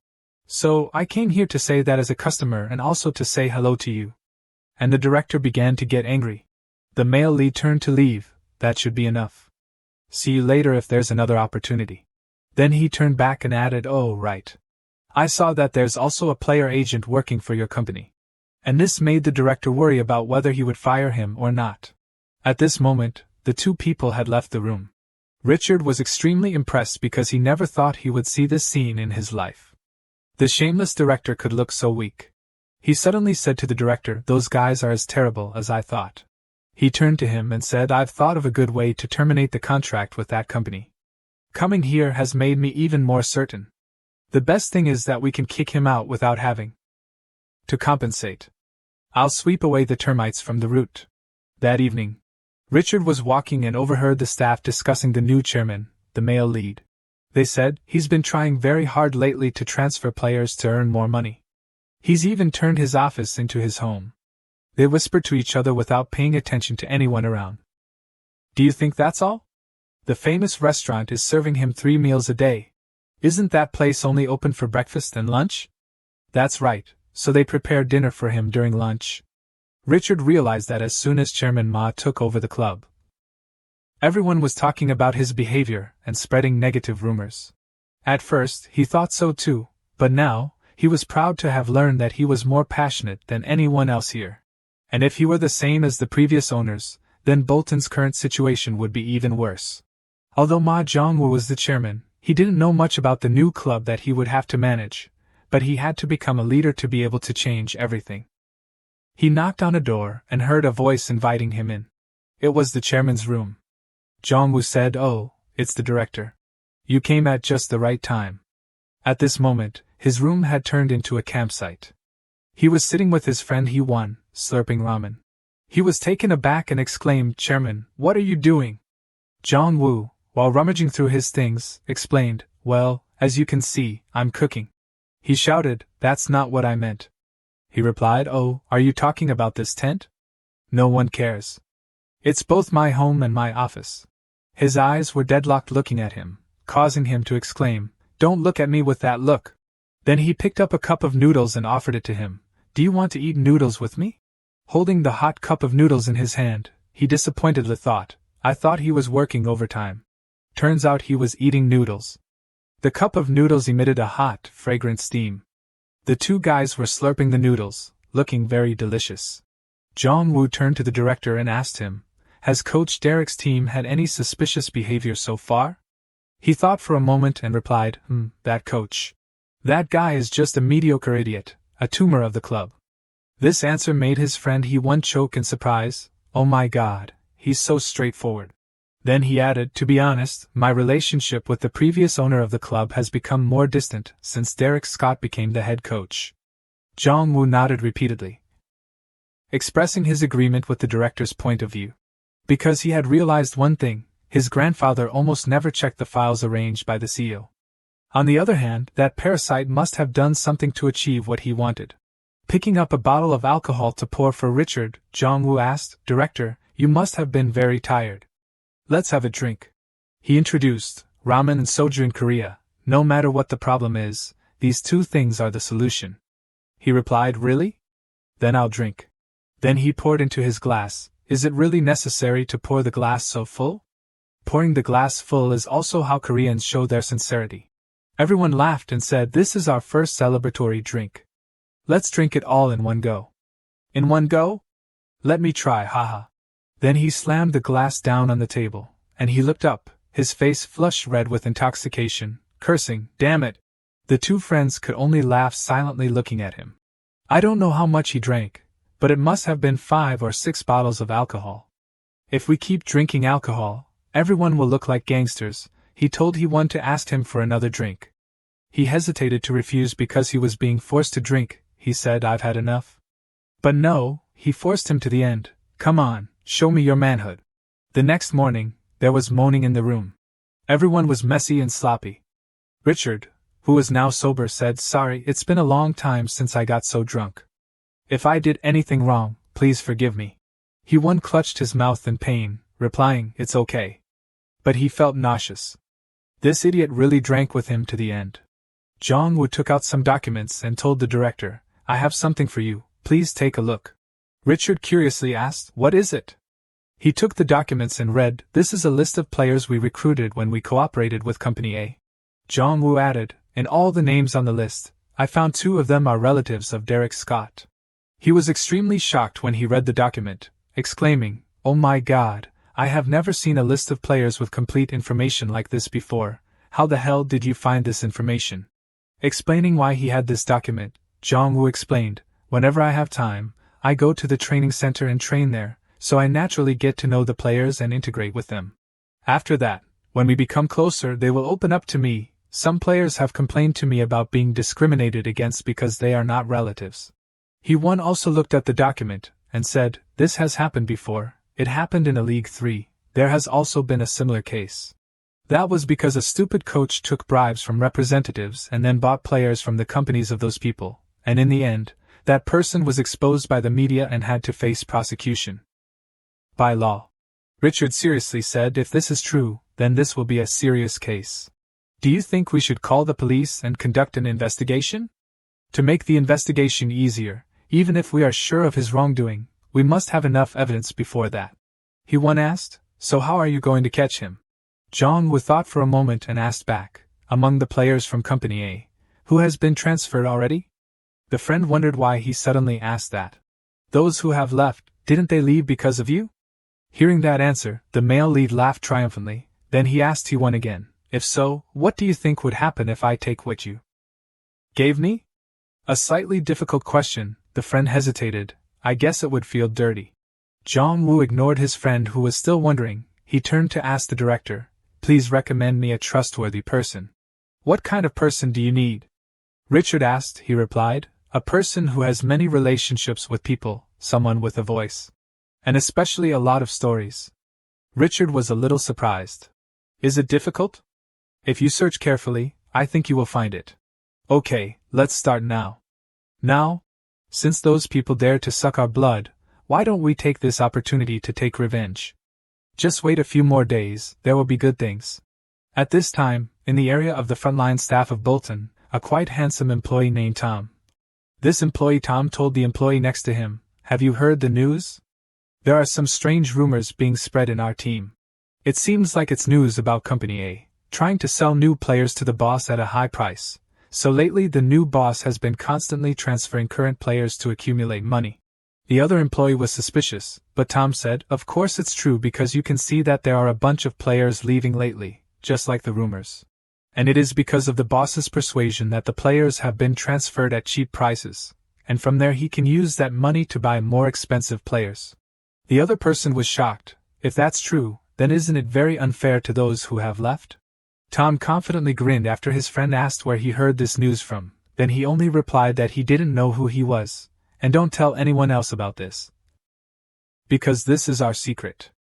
So, I came here to say that as a customer and also to say hello to you." And the director began to get angry. The male lead turned to leave. "That should be enough. See you later if there's another opportunity." Then he turned back and added, "Oh, right. I saw that there's also a player agent working for your company." And this made the director worry about whether he would fire him or not. At this moment, the 2 people had left the room. Richard was extremely impressed because he never thought he would see this scene in his life. The shameless director could look so weak. He suddenly said to the director, "Those guys are as terrible as I thought." He turned to him and said, "I've thought of a good way to terminate the contract with that company. Coming here has made me even more certain. The best thing is that we can kick him out without having to compensate. I'll sweep away the termites from the root." That evening, Richard was walking and overheard the staff discussing the new chairman, the male lead. They said, "He's been trying very hard lately to transfer players to earn more money. He's even turned his office into his home." They whispered to each other without paying attention to anyone around. "Do you think that's all? The famous restaurant is serving him 3 meals a day. Isn't that place only open for breakfast and lunch?" "That's right, so they prepare dinner for him during lunch." Richard realized that as soon as Chairman Ma took over the club, everyone was talking about his behavior and spreading negative rumors. At first, he thought so too, but now, he was proud to have learned that he was more passionate than anyone else here. And if he were the same as the previous owners, then Bolton's current situation would be even worse. Although Ma Jong-woo was the chairman, he didn't know much about the new club that he would have to manage, but he had to become a leader to be able to change everything. He knocked on a door and heard a voice inviting him in. It was the chairman's room. Jong-woo said, "Oh, it's the director. You came at just the right time." At this moment, his room had turned into a campsite. He was sitting with his friend Hee-won, slurping ramen. He was taken aback and exclaimed, "Chairman, what are you doing?" Jong-woo, while rummaging through his things, explained, "Well, as you can see, I'm cooking." He shouted, "That's not what I meant." He replied, "Oh, are you talking about this tent? No one cares. It's both my home and my office." His eyes were deadlocked looking at him, causing him to exclaim, "Don't look at me with that look." Then he picked up a cup of noodles and offered it to him. "Do you want to eat noodles with me?" Holding the hot cup of noodles in his hand, he disappointedly thought, "I thought he was working overtime." Turns out he was eating noodles. The cup of noodles emitted a hot, fragrant steam. The two guys were slurping the noodles, looking very delicious. Jong-woo turned to the director and asked him, "Has Coach Derek's team had any suspicious behavior so far?" He thought for a moment and replied, That coach. That guy is just a mediocre idiot, a tumor of the club." This answer made his friend Hee-won choke in surprise. "Oh my god, he's so straightforward." Then he added, "To be honest, my relationship with the previous owner of the club has become more distant since Derek Scott became the head coach." Jong-woo nodded repeatedly, expressing his agreement with the director's point of view. Because he had realized one thing, his grandfather almost never checked the files arranged by the CEO. On the other hand, that parasite must have done something to achieve what he wanted. Picking up a bottle of alcohol to pour for Richard, Jong-woo asked, "Director, you must have been very tired. Let's have a drink." He introduced, "Ramen and soju in Korea, no matter what the problem is, these two things are the solution." He replied, "Really? Then I'll drink." Then he poured into his glass. "Is it really necessary to pour the glass so full?" Pouring the glass full is also how Koreans show their sincerity. Everyone laughed and said, "This is our first celebratory drink. Let's drink it all in one go." "In one go? Let me try, haha." Then he slammed the glass down on the table, and he looked up, his face flushed red with intoxication, cursing, "Damn it!" The two friends could only laugh silently looking at him. I don't know how much he drank, but it must have been 5 or 6 bottles of alcohol. "If we keep drinking alcohol, everyone will look like gangsters," he told Hee-won to ask him for another drink. He hesitated to refuse because he was being forced to drink. He said, "I've had enough." But no, he forced him to the end. "Come on, show me your manhood." The next morning, there was moaning in the room. Everyone was messy and sloppy. Richard, who was now sober, said, "Sorry, it's been a long time since I got so drunk. If I did anything wrong, please forgive me." Hee-won clutched his mouth in pain, replying, "It's okay." But he felt nauseous. This idiot really drank with him to the end. Jong-woo took out some documents and told the director, "I have something for you, please take a look." Richard curiously asked, "What is it?" He took the documents and read, "This is a list of players we recruited when we cooperated with Company A." Jong-woo added, "In all the names on the list, I found 2 of them are relatives of Derek Scott." He was extremely shocked when he read the document, exclaiming, "Oh my god, I have never seen a list of players with complete information like this before. How the hell did you find this information?" Explaining why he had this document, Jong-woo explained, "Whenever I have time, I go to the training center and train there, so I naturally get to know the players and integrate with them. After that, when we become closer, they will open up to me. Some players have complained to me about being discriminated against because they are not relatives." Hee-won also looked at the document and said, "This has happened before. It happened in a League 3, there has also been a similar case. That was because a stupid coach took bribes from representatives and then bought players from the companies of those people, and in the end, that person was exposed by the media and had to face prosecution by law." Richard seriously said, "If this is true, then this will be a serious case. Do you think we should call the police and conduct an investigation? To make the investigation easier, even if we are sure of his wrongdoing, we must have enough evidence before that." Hee-won asked, "So how are you going to catch him?" Jong-woo thought for a moment and asked back, "Among the players from Company A, who has been transferred already?" The friend wondered why he suddenly asked that. "Those who have left, didn't they leave because of you?" Hearing that answer, the male lead laughed triumphantly. Then he asked Hee-won again, "If so, what do you think would happen if I take what you gave me?" A slightly difficult question, the friend hesitated. "I guess it would feel dirty." Jong-woo ignored his friend who was still wondering. he turned to ask the director, "Please recommend me a trustworthy person." "What kind of person do you need?" Richard asked. He replied, "A person who has many relationships with people, someone with a voice. And especially a lot of stories." Richard was a little surprised. "Is it difficult?" "If you search carefully, I think you will find it." "Okay, let's start now." "Now? Since those people dared to suck our blood, why don't we take this opportunity to take revenge? Just wait a few more days, there will be good things." At this time, in the area of the frontline staff of Bolton, a quite handsome employee named Tom. This employee Tom told the employee next to him, "Have you heard the news? There are some strange rumors being spread in our team. It seems like it's news about Company A, trying to sell new players to the boss at a high price. So lately the new boss has been constantly transferring current players to accumulate money." The other employee was suspicious, but Tom said, "Of course it's true because you can see that there are a bunch of players leaving lately, just like the rumors. And it is because of the boss's persuasion that the players have been transferred at cheap prices, and from there he can use that money to buy more expensive players." The other person was shocked. "If that's true, then isn't it very unfair to those who have left?" Tom confidently grinned after his friend asked where he heard this news from, then he only replied that he didn't know who he was, and don't tell anyone else about this. Because this is our secret.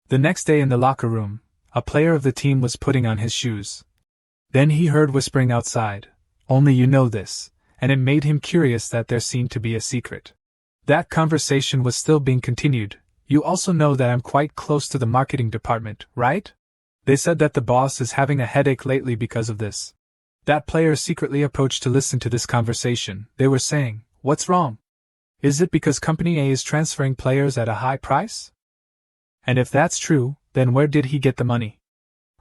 The next day in the locker room, a player of the team was putting on his shoes. Then he heard whispering outside, "Only you know this," and it made him curious that there seemed to be a secret. That conversation was still being continued. "You also know that I'm quite close to the marketing department, right? They said that the boss is having a headache lately because of this." That player secretly approached to listen to this conversation. They were saying, "What's wrong? Is it because Company A is transferring players at a high price? And if that's true, then where did he get the money?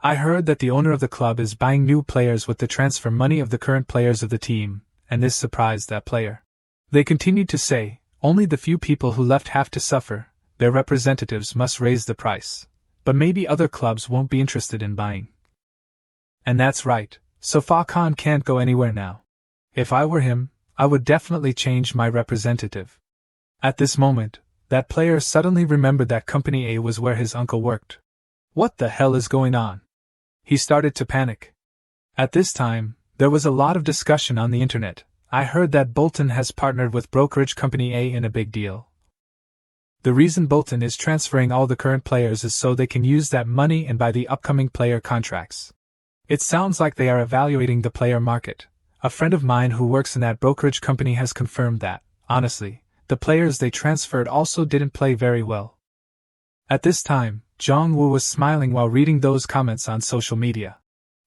I heard that the owner of the club is buying new players with the transfer money of the current players of the team," and this surprised that player. They continued to say, "Only the few people who left have to suffer, their representatives must raise the price. But maybe other clubs won't be interested in buying." And that's right, so Fa Khan can't go anywhere now. If I were him, I would definitely change my representative. At this moment, that player suddenly remembered that Company A was where his uncle worked. What the hell is going on? He started to panic. At this time, there was a lot of discussion on the internet. "I heard that Bolton has partnered with brokerage Company A in a big deal. The reason Bolton is transferring all the current players is so they can use that money and buy the upcoming player contracts. It sounds like they are evaluating the player market. A friend of mine who works in that brokerage company has confirmed that, honestly, the players they transferred also didn't play very well." At this time, Jong-woo was smiling while reading those comments on social media.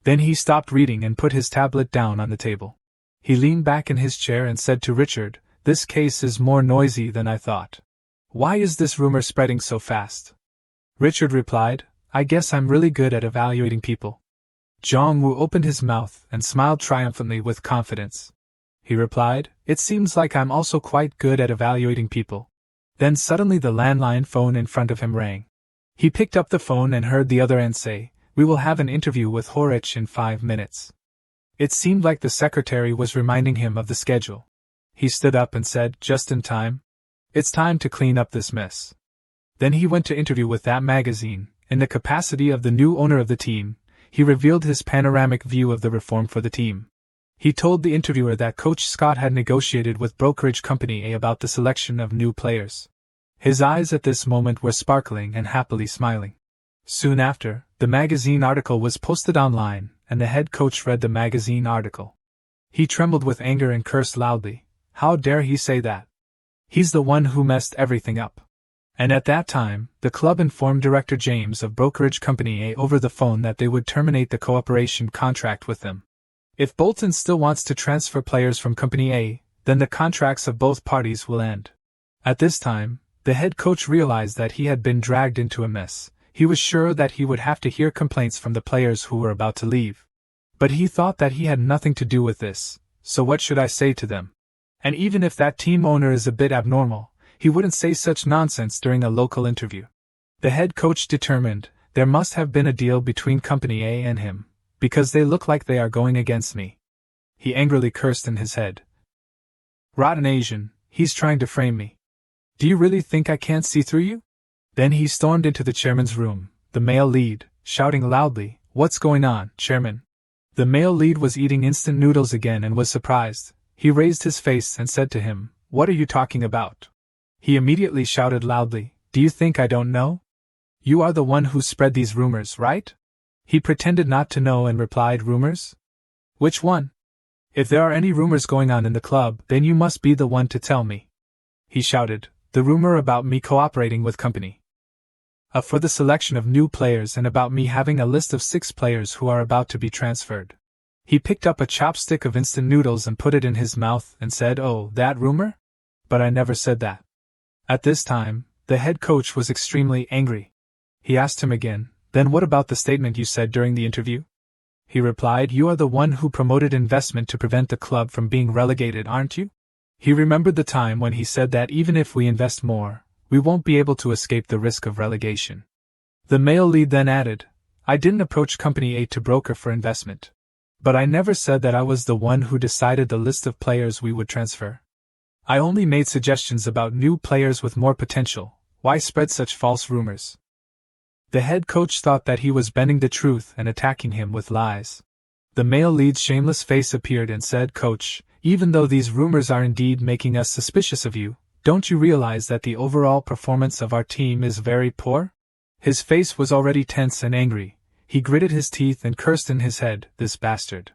Then he stopped reading and put his tablet down on the table. He leaned back in his chair and said to Richard, "This case is more noisy than I thought. Why is this rumor spreading so fast?" Richard replied, "I guess I'm really good at evaluating people." Jong-woo opened his mouth and smiled triumphantly with confidence. He replied, "It seems like I'm also quite good at evaluating people." Then suddenly the landline phone in front of him rang. He picked up the phone and heard the other end say, "We will have an interview with Horich in 5 minutes. It seemed like the secretary was reminding him of the schedule. He stood up and said, just in time, "It's time to clean up this mess." Then he went to interview with that magazine. In the capacity of the new owner of the team, he revealed his panoramic view of the reform for the team. He told the interviewer that Coach Scott had negotiated with brokerage company A about the selection of new players. His eyes at this moment were sparkling and happily smiling. Soon after, the magazine article was posted online, and the head coach read the magazine article. He trembled with anger and cursed loudly. How dare he say that? He's the one who messed everything up. And at that time, the club informed Director James of Brokerage Company A over the phone that they would terminate the cooperation contract with them. If Bolton still wants to transfer players from Company A, then the contracts of both parties will end. At this time, the head coach realized that he had been dragged into a mess. He was sure that he would have to hear complaints from the players who were about to leave. But he thought that he had nothing to do with this, so what should I say to them? And even if that team owner is a bit abnormal, he wouldn't say such nonsense during a local interview. The head coach determined there must have been a deal between Company A and him, because they look like they are going against me. He angrily cursed in his head. Rotten Asian, he's trying to frame me. Do you really think I can't see through you? Then he stormed into the chairman's room, the male lead, shouting loudly, "What's going on, Chairman?" The male lead was eating instant noodles again and was surprised. He raised his face and said to him, "What are you talking about?" He immediately shouted loudly, "Do you think I don't know? You are the one who spread these rumors, right?" He pretended not to know and replied, "Rumors? Which one? If there are any rumors going on in the club, then you must be the one to tell me." He shouted, "The rumor about me cooperating with company for the selection of new players and about me having a list of 6 players who are about to be transferred." He picked up a chopstick of instant noodles and put it in his mouth and said, "Oh, that rumor? But I never said that." At this time, the head coach was extremely angry. He asked him again, "Then what about the statement you said during the interview?" He replied, "You are the one who promoted investment to prevent the club from being relegated, aren't you?" He remembered the time when he said that even if we invest more, we won't be able to escape the risk of relegation. The male lead then added, "I didn't approach Company A to broker for investment. But I never said that I was the one who decided the list of players we would transfer. I only made suggestions about new players with more potential. Why spread such false rumors?" The head coach thought that he was bending the truth and attacking him with lies. The male lead's shameless face appeared and said, "Coach, even though these rumors are indeed making us suspicious of you, don't you realize that the overall performance of our team is very poor?" His face was already tense and angry. He gritted his teeth and cursed in his head, "This bastard."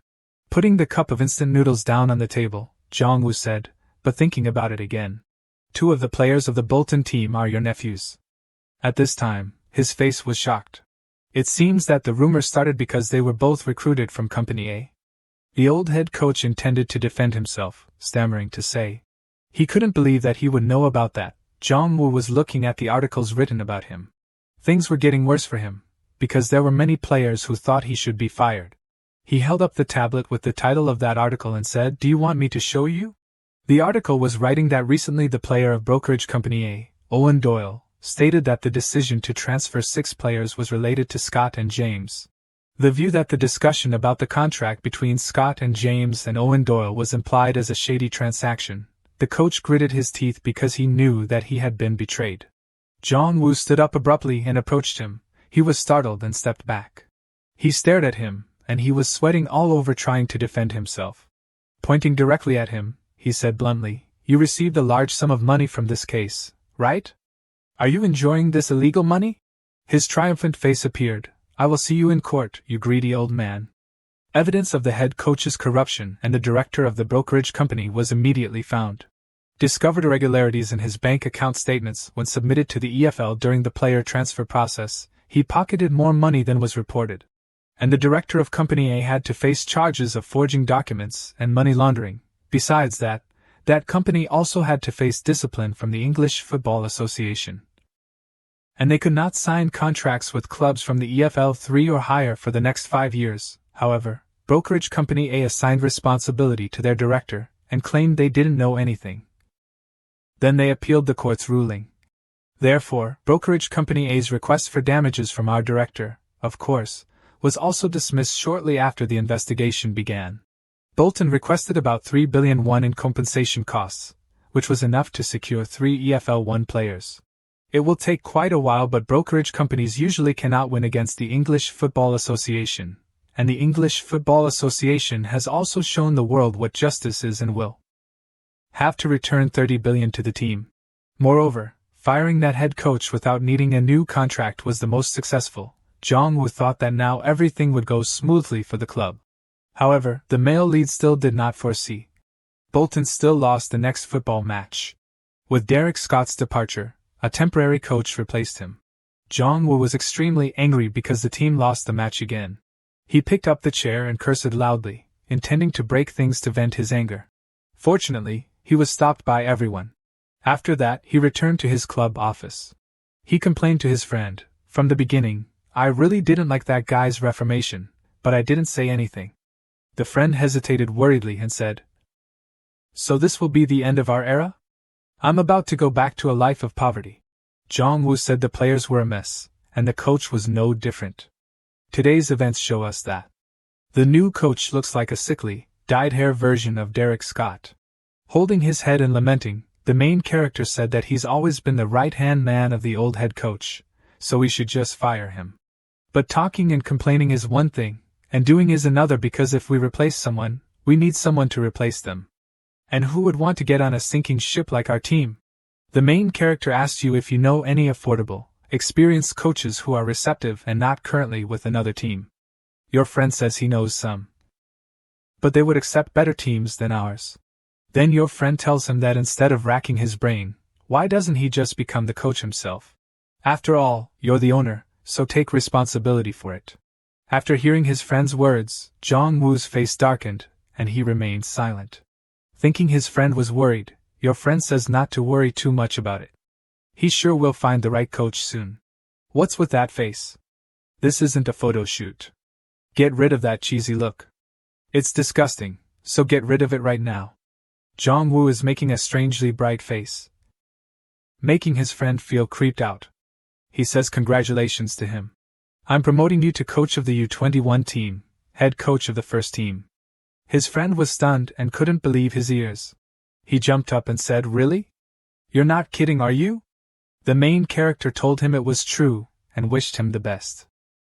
Putting the cup of instant noodles down on the table, Jong-woo said, "But thinking about it again, 2 of the players of the Bolton team are your nephews." At this time, his face was shocked. It seems that the rumor started because they were both recruited from Company A. The old head coach intended to defend himself, stammering to say he couldn't believe that he would know about that. Jong-woo was looking at the articles written about him. Things were getting worse for him, because there were many players who thought he should be fired. He held up the tablet with the title of that article and said, "Do you want me to show you?" The article was writing that recently the player of brokerage Company A, Owen Doyle, stated that the decision to transfer 6 players was related to Scott and James. The view that the discussion about the contract between Scott and James and Owen Doyle was implied as a shady transaction. The coach gritted his teeth because he knew that he had been betrayed. Jong-woo stood up abruptly and approached him. He was startled and stepped back. He stared at him, and he was sweating all over trying to defend himself. Pointing directly at him, he said bluntly, "You received a large sum of money from this case, right? Are you enjoying this illegal money?" His triumphant face appeared. "I will see you in court, you greedy old man." Evidence of the head coach's corruption and the director of the brokerage company was immediately found. Discovered irregularities in his bank account statements when submitted to the EFL during the player transfer process. He pocketed more money than was reported. And the director of Company A had to face charges of forging documents and money laundering. Besides that, that company also had to face discipline from the English Football Association. And they could not sign contracts with clubs from the EFL 3 or higher for the next 5 years. However, Brokerage Company A assigned responsibility to their director and claimed they didn't know anything. Then they appealed the court's ruling. Therefore, Brokerage Company A's request for damages from our director, of course, was also dismissed shortly after the investigation began. Bolton requested about 3 billion won in compensation costs, which was enough to secure 3 EFL 1 players. It will take quite a while, but brokerage companies usually cannot win against the English Football Association, and the English Football Association has also shown the world what justice is and will have to return 30 billion to the team. Moreover, firing that head coach without needing a new contract was the most successful. Jong-woo thought that now everything would go smoothly for the club. However, the male lead still did not foresee. Bolton still lost the next football match. With Derek Scott's departure, a temporary coach replaced him. Jong-woo was extremely angry because the team lost the match again. He picked up the chair and cursed loudly, intending to break things to vent his anger. Fortunately, he was stopped by everyone. After that, he returned to his club office. He complained to his friend, "From the beginning, I really didn't like that guy's reformation, but I didn't say anything." The friend hesitated worriedly and said, "So this will be the end of our era? I'm about to go back to a life of poverty." Jong-woo said the players were a mess, and the coach was no different. Today's events show us that the new coach looks like a sickly, dyed-hair version of Derek Scott. Holding his head and lamenting, the main character said that he's always been the right-hand man of the old head coach, so we should just fire him. But talking and complaining is one thing, and doing is another, because if we replace someone, we need someone to replace them. And who would want to get on a sinking ship like our team? The main character asks you if you know any affordable, experienced coaches who are receptive and not currently with another team. Your friend says he knows some, but they would accept better teams than ours. Then your friend tells him that instead of racking his brain, why doesn't he just become the coach himself? After all, you're the owner, so take responsibility for it. After hearing his friend's words, Jong-woo's face darkened, and he remained silent. Thinking his friend was worried, your friend says not to worry too much about it. He sure will find the right coach soon. What's with that face? This isn't a photo shoot. Get rid of that cheesy look. It's disgusting, so get rid of it right now. Jong-woo is making a strangely bright face, making his friend feel creeped out. He says congratulations to him. I'm promoting you to coach of the U21 team, head coach of the first team. His friend was stunned and couldn't believe his ears. He jumped up and said, Really? You're not kidding, are you? The main character told him it was true, and wished him the best.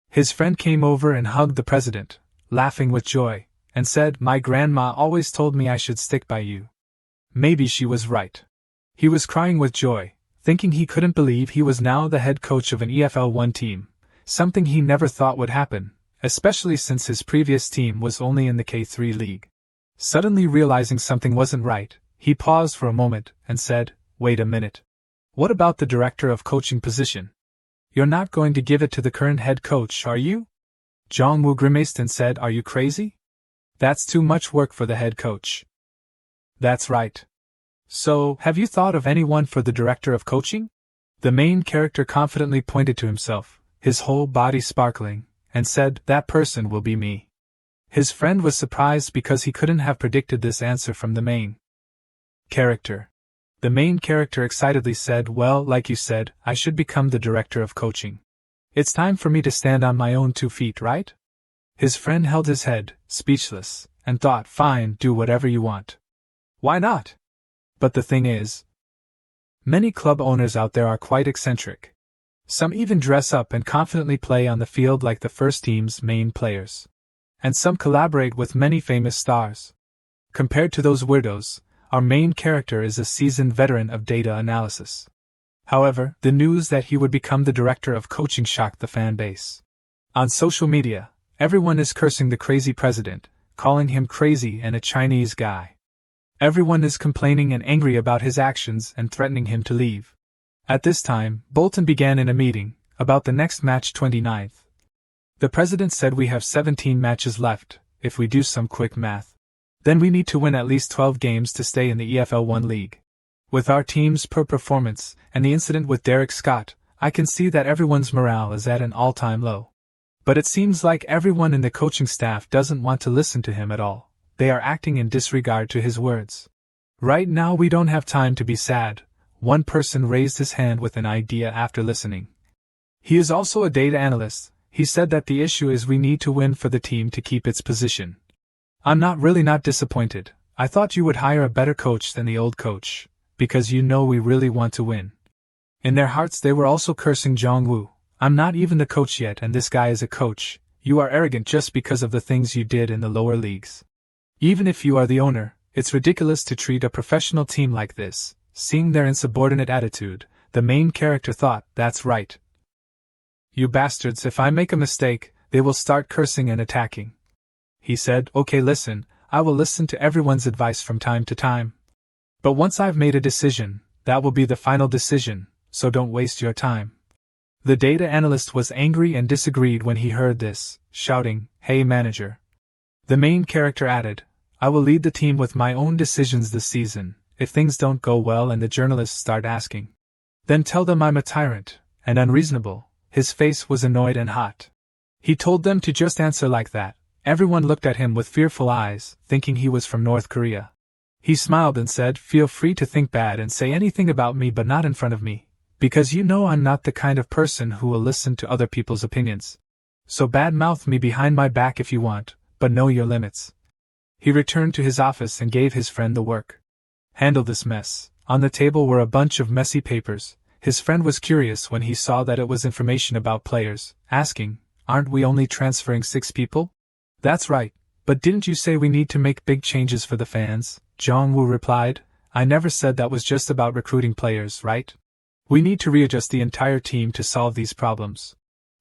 His friend came over and hugged the president, laughing with joy, and said, My grandma always told me I should stick by you. Maybe she was right. He was crying with joy, thinking he couldn't believe he was now the head coach of an EFL1 team, something he never thought would happen, especially since his previous team was only in the K3 league. Suddenly realizing something wasn't right, he paused for a moment and said, Wait a minute. What about the director of coaching position? You're not going to give it to the current head coach, are you? Jong-woo grimaced and said, Are you crazy? That's too much work for the head coach. That's right. So, have you thought of anyone for the director of coaching? The main character confidently pointed to himself, his whole body sparkling, and said, That person will be me. His friend was surprised because he couldn't have predicted this answer from the main character. The main character excitedly said, Well, like you said, I should become the director of coaching. It's time for me to stand on my own 2 feet, right? His friend held his head, speechless, and thought, Fine, do whatever you want. Why not? But the thing is, many club owners out there are quite eccentric. Some even dress up and confidently play on the field like the first team's main players. And some collaborate with many famous stars. Compared to those weirdos, our main character is a seasoned veteran of data analysis. However, the news that he would become the director of coaching shocked the fan base. On social media, everyone is cursing the crazy president, calling him crazy and a Chinese guy. Everyone is complaining and angry about his actions and threatening him to leave. At this time, Bolton began in a meeting about the next match 29th. The president said we have 17 matches left. If we do some quick math, then we need to win at least 12 games to stay in the EFL1 league. With our team's poor performance and the incident with Derek Scott, I can see that everyone's morale is at an all-time low. But it seems like everyone in the coaching staff doesn't want to listen to him at all. They are acting in disregard to his words. Right now we don't have time to be sad. One person raised his hand with an idea after listening. He is also a data analyst. He said that the issue is we need to win for the team to keep its position. I'm not disappointed. I thought you would hire a better coach than the old coach, because you know we really want to win. In their hearts they were also cursing Jong-woo. I'm not even the coach yet and this guy is a coach. You are arrogant just because of the things you did in the lower leagues. Even if you are the owner, it's ridiculous to treat a professional team like this. Seeing their insubordinate attitude, the main character thought, That's right. You bastards, if I make a mistake, they will start cursing and attacking. He said, Okay, listen, I will listen to everyone's advice from time to time. But once I've made a decision, that will be the final decision, so don't waste your time. The data analyst was angry and disagreed when he heard this, shouting, Hey manager. The main character added, I will lead the team with my own decisions this season. If things don't go well and the journalists start asking, then tell them I'm a tyrant and unreasonable. His face was annoyed and hot. He told them to just answer like that. Everyone looked at him with fearful eyes, thinking he was from North Korea. He smiled and said, Feel free to think bad and say anything about me but not in front of me, because you know I'm not the kind of person who will listen to other people's opinions. So badmouth me behind my back if you want, but know your limits. He returned to his office and gave his friend the work. Handle this mess. On the table were a bunch of messy papers. His friend was curious when he saw that it was information about players, asking, Aren't we only transferring 6 people? That's right, but didn't you say we need to make big changes for the fans? Jong-woo replied. I never said that was just about recruiting players, right? We need to readjust the entire team to solve these problems.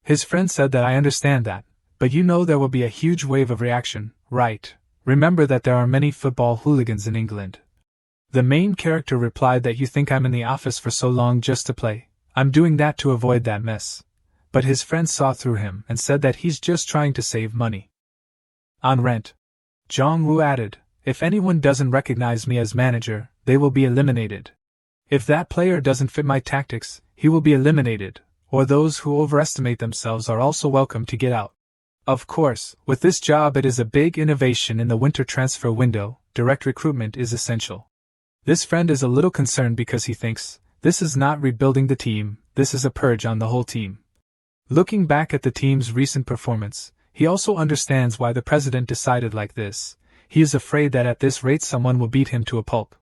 His friend said that I understand that, but you know there will be a huge wave of reaction, right? Remember that there are many football hooligans in England. The main character replied that you think I'm in the office for so long just to play. I'm doing that to avoid that mess. But his friend saw through him and said that he's just trying to save money on rent. Jong-woo added, if anyone doesn't recognize me as manager, they will be eliminated. If that player doesn't fit my tactics, he will be eliminated, or those who overestimate themselves are also welcome to get out. Of course, with this job it is a big innovation in the winter transfer window, direct recruitment is essential. This friend is a little concerned because he thinks, this is not rebuilding the team, this is a purge on the whole team. Looking back at the team's recent performance, he also understands why the president decided like this. He is afraid that at this rate someone will beat him to a pulp.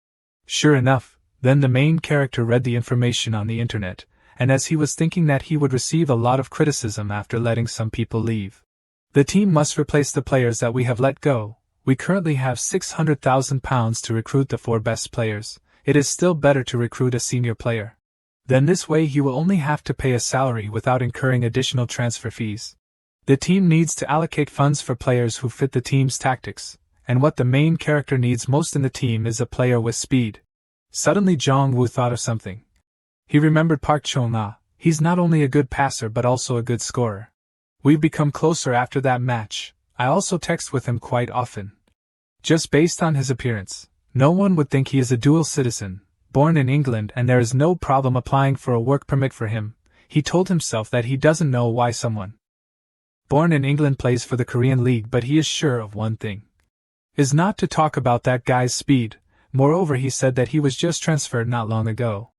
Sure enough, then the main character read the information on the internet, and as he was thinking that he would receive a lot of criticism after letting some people leave. The team must replace the players that we have let go. We currently have £600,000 to recruit the 4 best players. It is still better to recruit a senior player. Then this way he will only have to pay a salary without incurring additional transfer fees. The team needs to allocate funds for players who fit the team's tactics, and what the main character needs most in the team is a player with speed. Suddenly Jong-woo thought of something. He remembered Park Chung-ah. He's not only a good passer but also a good scorer. We've become closer after that match. I also text with him quite often. Just based on his appearance, no one would think he is a dual citizen, born in England, and there is no problem applying for a work permit for him. He told himself that he doesn't know why someone born in England plays for the Korean League, but he is sure of one thing. Is not to talk about that guy's speed. Moreover, he said that he was just transferred not long ago.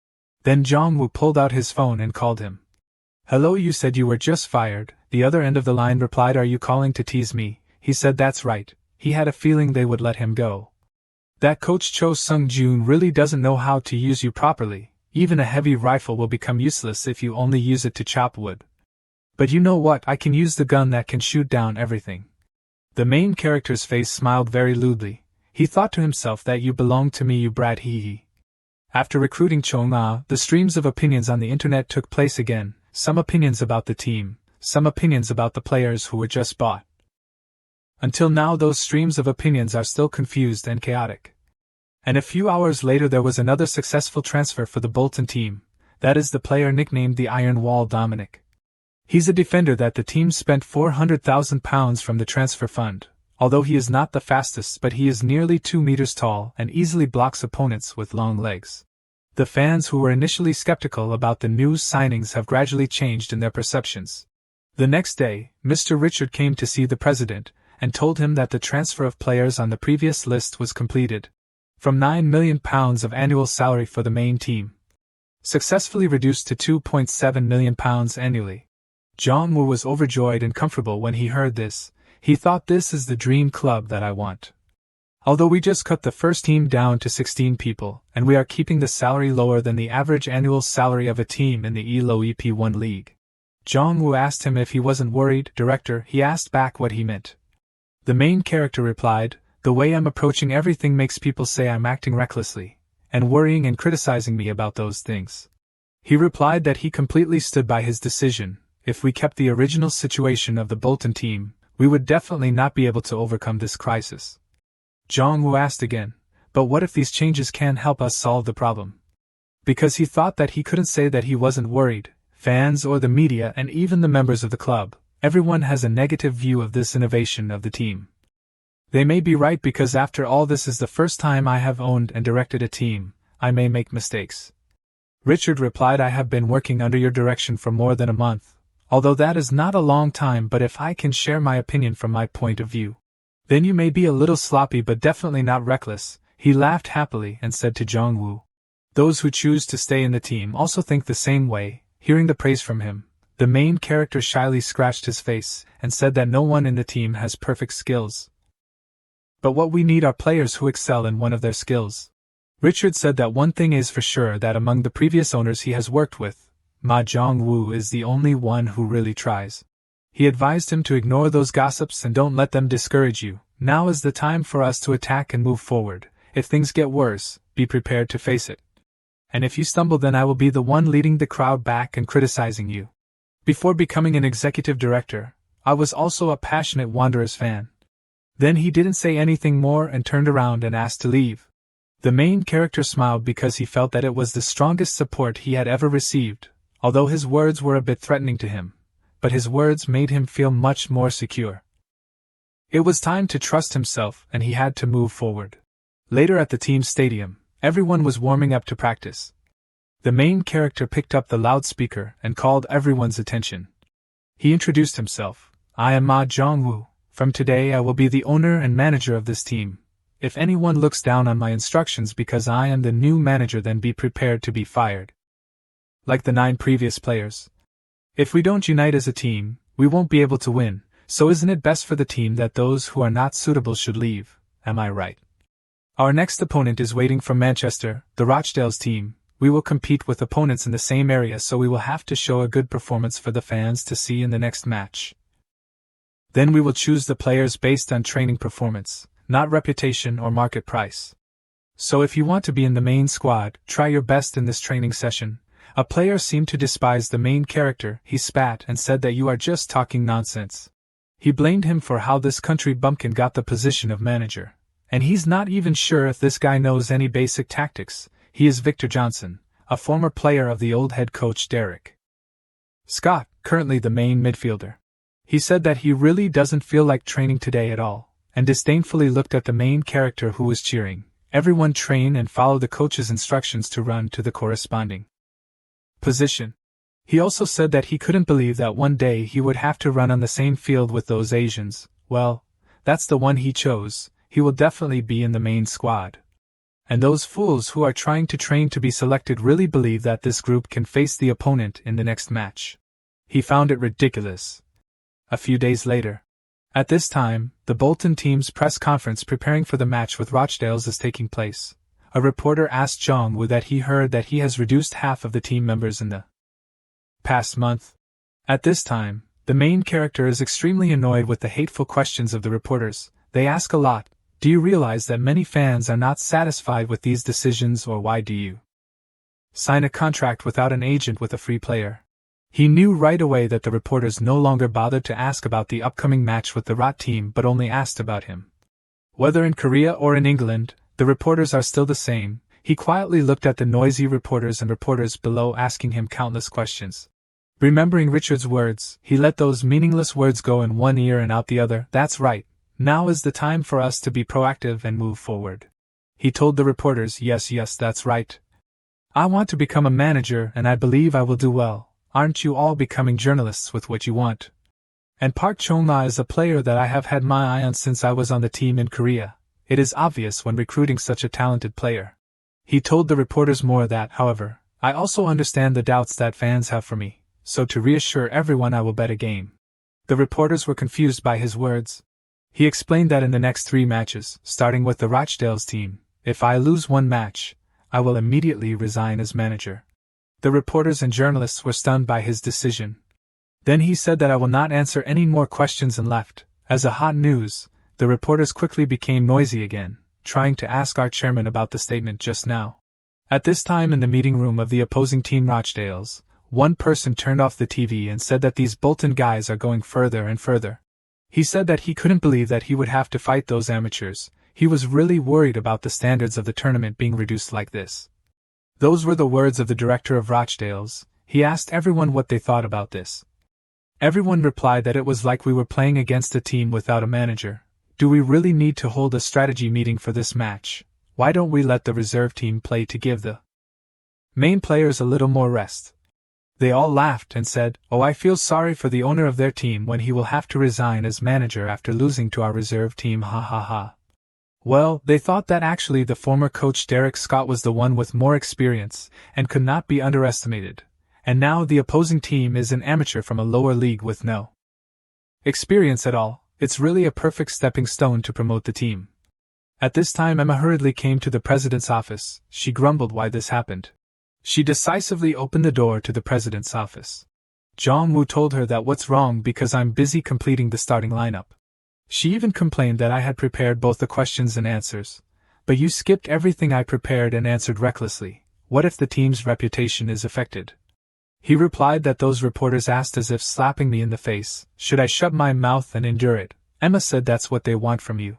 Then Jong-woo pulled out his phone and called him. Hello, you said you were just fired. The other end of the line replied, are you calling to tease me? He said that's right. He had a feeling they would let him go. That coach Cho Sung-joon really doesn't know how to use you properly. Even a heavy rifle will become useless if you only use it to chop wood. But you know what, I can use the gun that can shoot down everything. The main character's face smiled very lewdly. He thought to himself that you belong to me, you brat, hee hee. After recruiting Chung-ah, the streams of opinions on the internet took place again, some opinions about the team, some opinions about the players who were just bought. Until now those streams of opinions are still confused and chaotic. And a few hours later there was another successful transfer for the Bolton team, that is the player nicknamed the Iron Wall Dominic. He's a defender that the team spent £400,000 from the transfer fund, although he is not the fastest but he is nearly 2 meters tall and easily blocks opponents with long legs. The fans who were initially skeptical about the new signings have gradually changed in their perceptions. The next day, Mr. Richard came to see the president, and told him that the transfer of players on the previous list was completed. From £9 million of annual salary for the main team, successfully reduced to £2.7 million annually. Jong-woo was overjoyed and comfortable when he heard this. He thought, this is the dream club that I want. Although we just cut the first team down to 16 people, and we are keeping the salary lower than the average annual salary of a team in the ELO EP1 league. Jong-woo asked him if he wasn't worried. Director, he asked back what he meant. The main character replied, the way I'm approaching everything makes people say I'm acting recklessly, and worrying and criticizing me about those things. He replied that he completely stood by his decision. If we kept the original situation of the Bolton team, we would definitely not be able to overcome this crisis. Jong-woo asked again, but what if these changes can help us solve the problem? Because he thought that he couldn't say that he wasn't worried. Fans or the media and even the members of the club, everyone has a negative view of this innovation of the team. They may be right, because after all this is the first time I have owned and directed a team. I may make mistakes. Richard replied, I have been working under your direction for more than a month. Although that is not a long time, but if I can share my opinion from my point of view, then you may be a little sloppy but definitely not reckless. He laughed happily and said to Jong-woo, those who choose to stay in the team also think the same way. Hearing the praise from him, the main character shyly scratched his face and said that no one in the team has perfect skills. But what we need are players who excel in one of their skills. Richard said that one thing is for sure, that among the previous owners he has worked with, Ma Jong-woo is the only one who really tries. He advised him to ignore those gossips and don't let them discourage you. Now is the time for us to attack and move forward. If things get worse, be prepared to face it. And if you stumble, then I will be the one leading the crowd back and criticizing you. Before becoming an executive director, I was also a passionate Wanderers fan. Then he didn't say anything more and turned around and asked to leave. The main character smiled because he felt that it was the strongest support he had ever received, although his words were a bit threatening to him. But his words made him feel much more secure. It was time to trust himself, and he had to move forward. Later at the team's stadium, everyone was warming up to practice. The main character picked up the loudspeaker and called everyone's attention. He introduced himself. I am Ma Jong-woo. From today I will be the owner and manager of this team. If anyone looks down on my instructions because I am the new manager, then be prepared to be fired. Like the 9 previous players. If we don't unite as a team, we won't be able to win, so isn't it best for the team that those who are not suitable should leave, am I right? Our next opponent is waiting from Manchester, the Rochdale's team. We will compete with opponents in the same area, so we will have to show a good performance for the fans to see in the next match. Then we will choose the players based on training performance, not reputation or market price. So if you want to be in the main squad, try your best in this training session. A player seemed to despise the main character. He spat and said that you are just talking nonsense. He blamed him for how this country bumpkin got the position of manager. And he's not even sure if this guy knows any basic tactics. He is Victor Johnson, a former player of the old head coach Derek Scott, currently the main midfielder. He said that he really doesn't feel like training today at all, and disdainfully looked at the main character who was cheering. Everyone train and follow the coach's instructions to run to the corresponding position. He also said that he couldn't believe that one day he would have to run on the same field with those Asians. Well, that's the one he chose. He will definitely be in the main squad. And those fools who are trying to train to be selected really believe that this group can face the opponent in the next match. He found it ridiculous. A few days later. At this time, the Bolton team's press conference preparing for the match with Rochdale's is taking place. A reporter asked Jong-woo that he heard that he has reduced half of the team members in the past month. At this time, the main character is extremely annoyed with the hateful questions of the reporters. They ask a lot. Do you realize that many fans are not satisfied with these decisions, or why do you sign a contract without an agent with a free player? He knew right away that the reporters no longer bothered to ask about the upcoming match with the Rot team but only asked about him. Whether in Korea or in England, the reporters are still the same. He quietly looked at the noisy reporters and reporters below asking him countless questions. Remembering Richard's words, he let those meaningless words go in one ear and out the other. That's right. Now is the time for us to be proactive and move forward. He told the reporters, yes, that's right. I want to become a manager and I believe I will do well. Aren't you all becoming journalists with what you want? And Park Chung-la is a player that I have had my eye on since I was on the team in Korea. It is obvious when recruiting such a talented player. He told the reporters more that, however, I also understand the doubts that fans have for me, so to reassure everyone I will bet a game. The reporters were confused by his words. He explained that in the next 3 matches, starting with the Rochdale's team, if I lose one match, I will immediately resign as manager. The reporters and journalists were stunned by his decision. Then he said that I will not answer any more questions and left. As a hot news, the reporters quickly became noisy again, trying to ask our chairman about the statement just now. At this time in the meeting room of the opposing team Rochdale's, one person turned off the TV and said that these Bolton guys are going further and further. He said that he couldn't believe that he would have to fight those amateurs. He was really worried about the standards of the tournament being reduced like this. Those were the words of the director of Rochdale's. He asked everyone what they thought about this. Everyone replied that it was like we were playing against a team without a manager. Do we really need to hold a strategy meeting for this match? Why don't we let the reserve team play to give the main players a little more rest? They all laughed and said, oh, I feel sorry for the owner of their team when he will have to resign as manager after losing to our reserve team, ha ha ha. Well, they thought that actually the former coach Derek Scott was the one with more experience and could not be underestimated, and now the opposing team is an amateur from a lower league with no experience at all. It's really a perfect stepping stone to promote the team. At this time Emma hurriedly came to the president's office. She grumbled why this happened. She decisively opened the door to the president's office. Jong-woo told her that what's wrong because I'm busy completing the starting lineup. She even complained that I had prepared both the questions and answers. But you skipped everything I prepared and answered recklessly. What if the team's reputation is affected? He replied that those reporters asked as if slapping me in the face. Should I shut my mouth and endure it? Emma said that's what they want from you.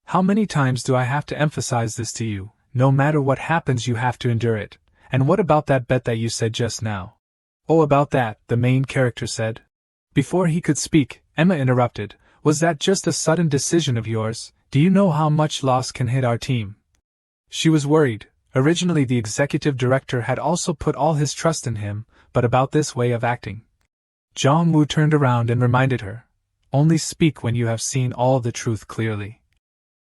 How many times do I have to emphasize this to you? No matter what happens you have to endure it. And what about that bet that you said just now? Oh, about that, the main character said. Before he could speak, Emma interrupted. Was that just a sudden decision of yours? Do you know how much loss can hit our team? She was worried. Originally the executive director had also put all his trust in him, but about this way of acting. Jong-woo turned around and reminded her. Only speak when you have seen all the truth clearly.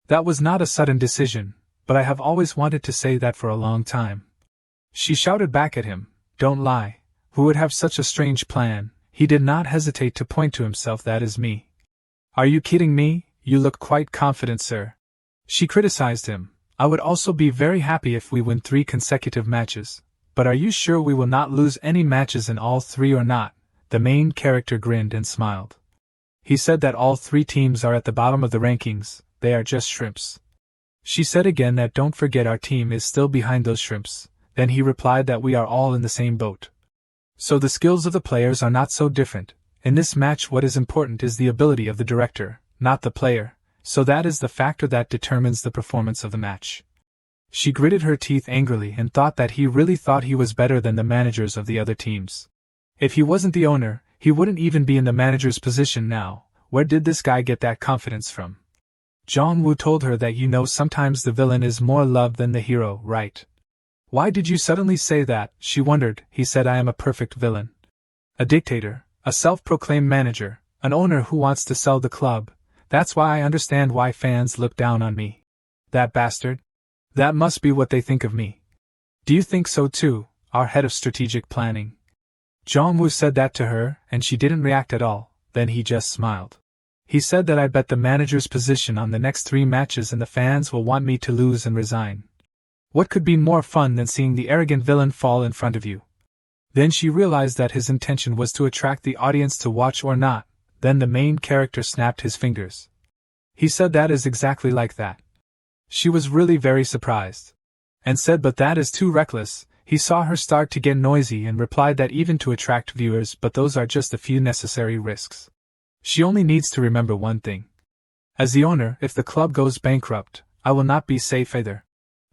That was not a sudden decision, but I have always wanted to say that for a long time. She shouted back at him. Don't lie. Who would have such a strange plan? He did not hesitate to point to himself. That is me. Are you kidding me? You look quite confident, sir. She criticized him. I would also be very happy if we win 3 consecutive matches. But are you sure we will not lose any matches in all 3 or not? The main character grinned and smiled. He said that all 3 teams are at the bottom of the rankings. They are just shrimps. She said again that don't forget our team is still behind those shrimps. Then he replied that we are all in the same boat. So the skills of the players are not so different. In this match what is important is the ability of the director, not the player, so that is the factor that determines the performance of the match. She gritted her teeth angrily and thought that he really thought he was better than the managers of the other teams. If he wasn't the owner, he wouldn't even be in the manager's position now. Where did this guy get that confidence from? Jong-woo told her that sometimes the villain is more loved than the hero, right? Why did you suddenly say that? She wondered. He said I am a perfect villain. A dictator, a self-proclaimed manager, an owner who wants to sell the club. That's why I understand why fans look down on me. That bastard? That must be what they think of me. Do you think so too, our head of strategic planning? Jong-woo said that to her, and she didn't react at all. Then he just smiled. He said that I bet the manager's position on the next 3 matches and the fans will want me to lose and resign. What could be more fun than seeing the arrogant villain fall in front of you? Then she realized that his intention was to attract the audience to watch or not. Then the main character snapped his fingers. He said that is exactly like that. She was really very surprised. And said but that is too reckless. He saw her start to get noisy and replied that even to attract viewers, but those are just a few necessary risks. She only needs to remember one thing. As the owner, if the club goes bankrupt, I will not be safe either.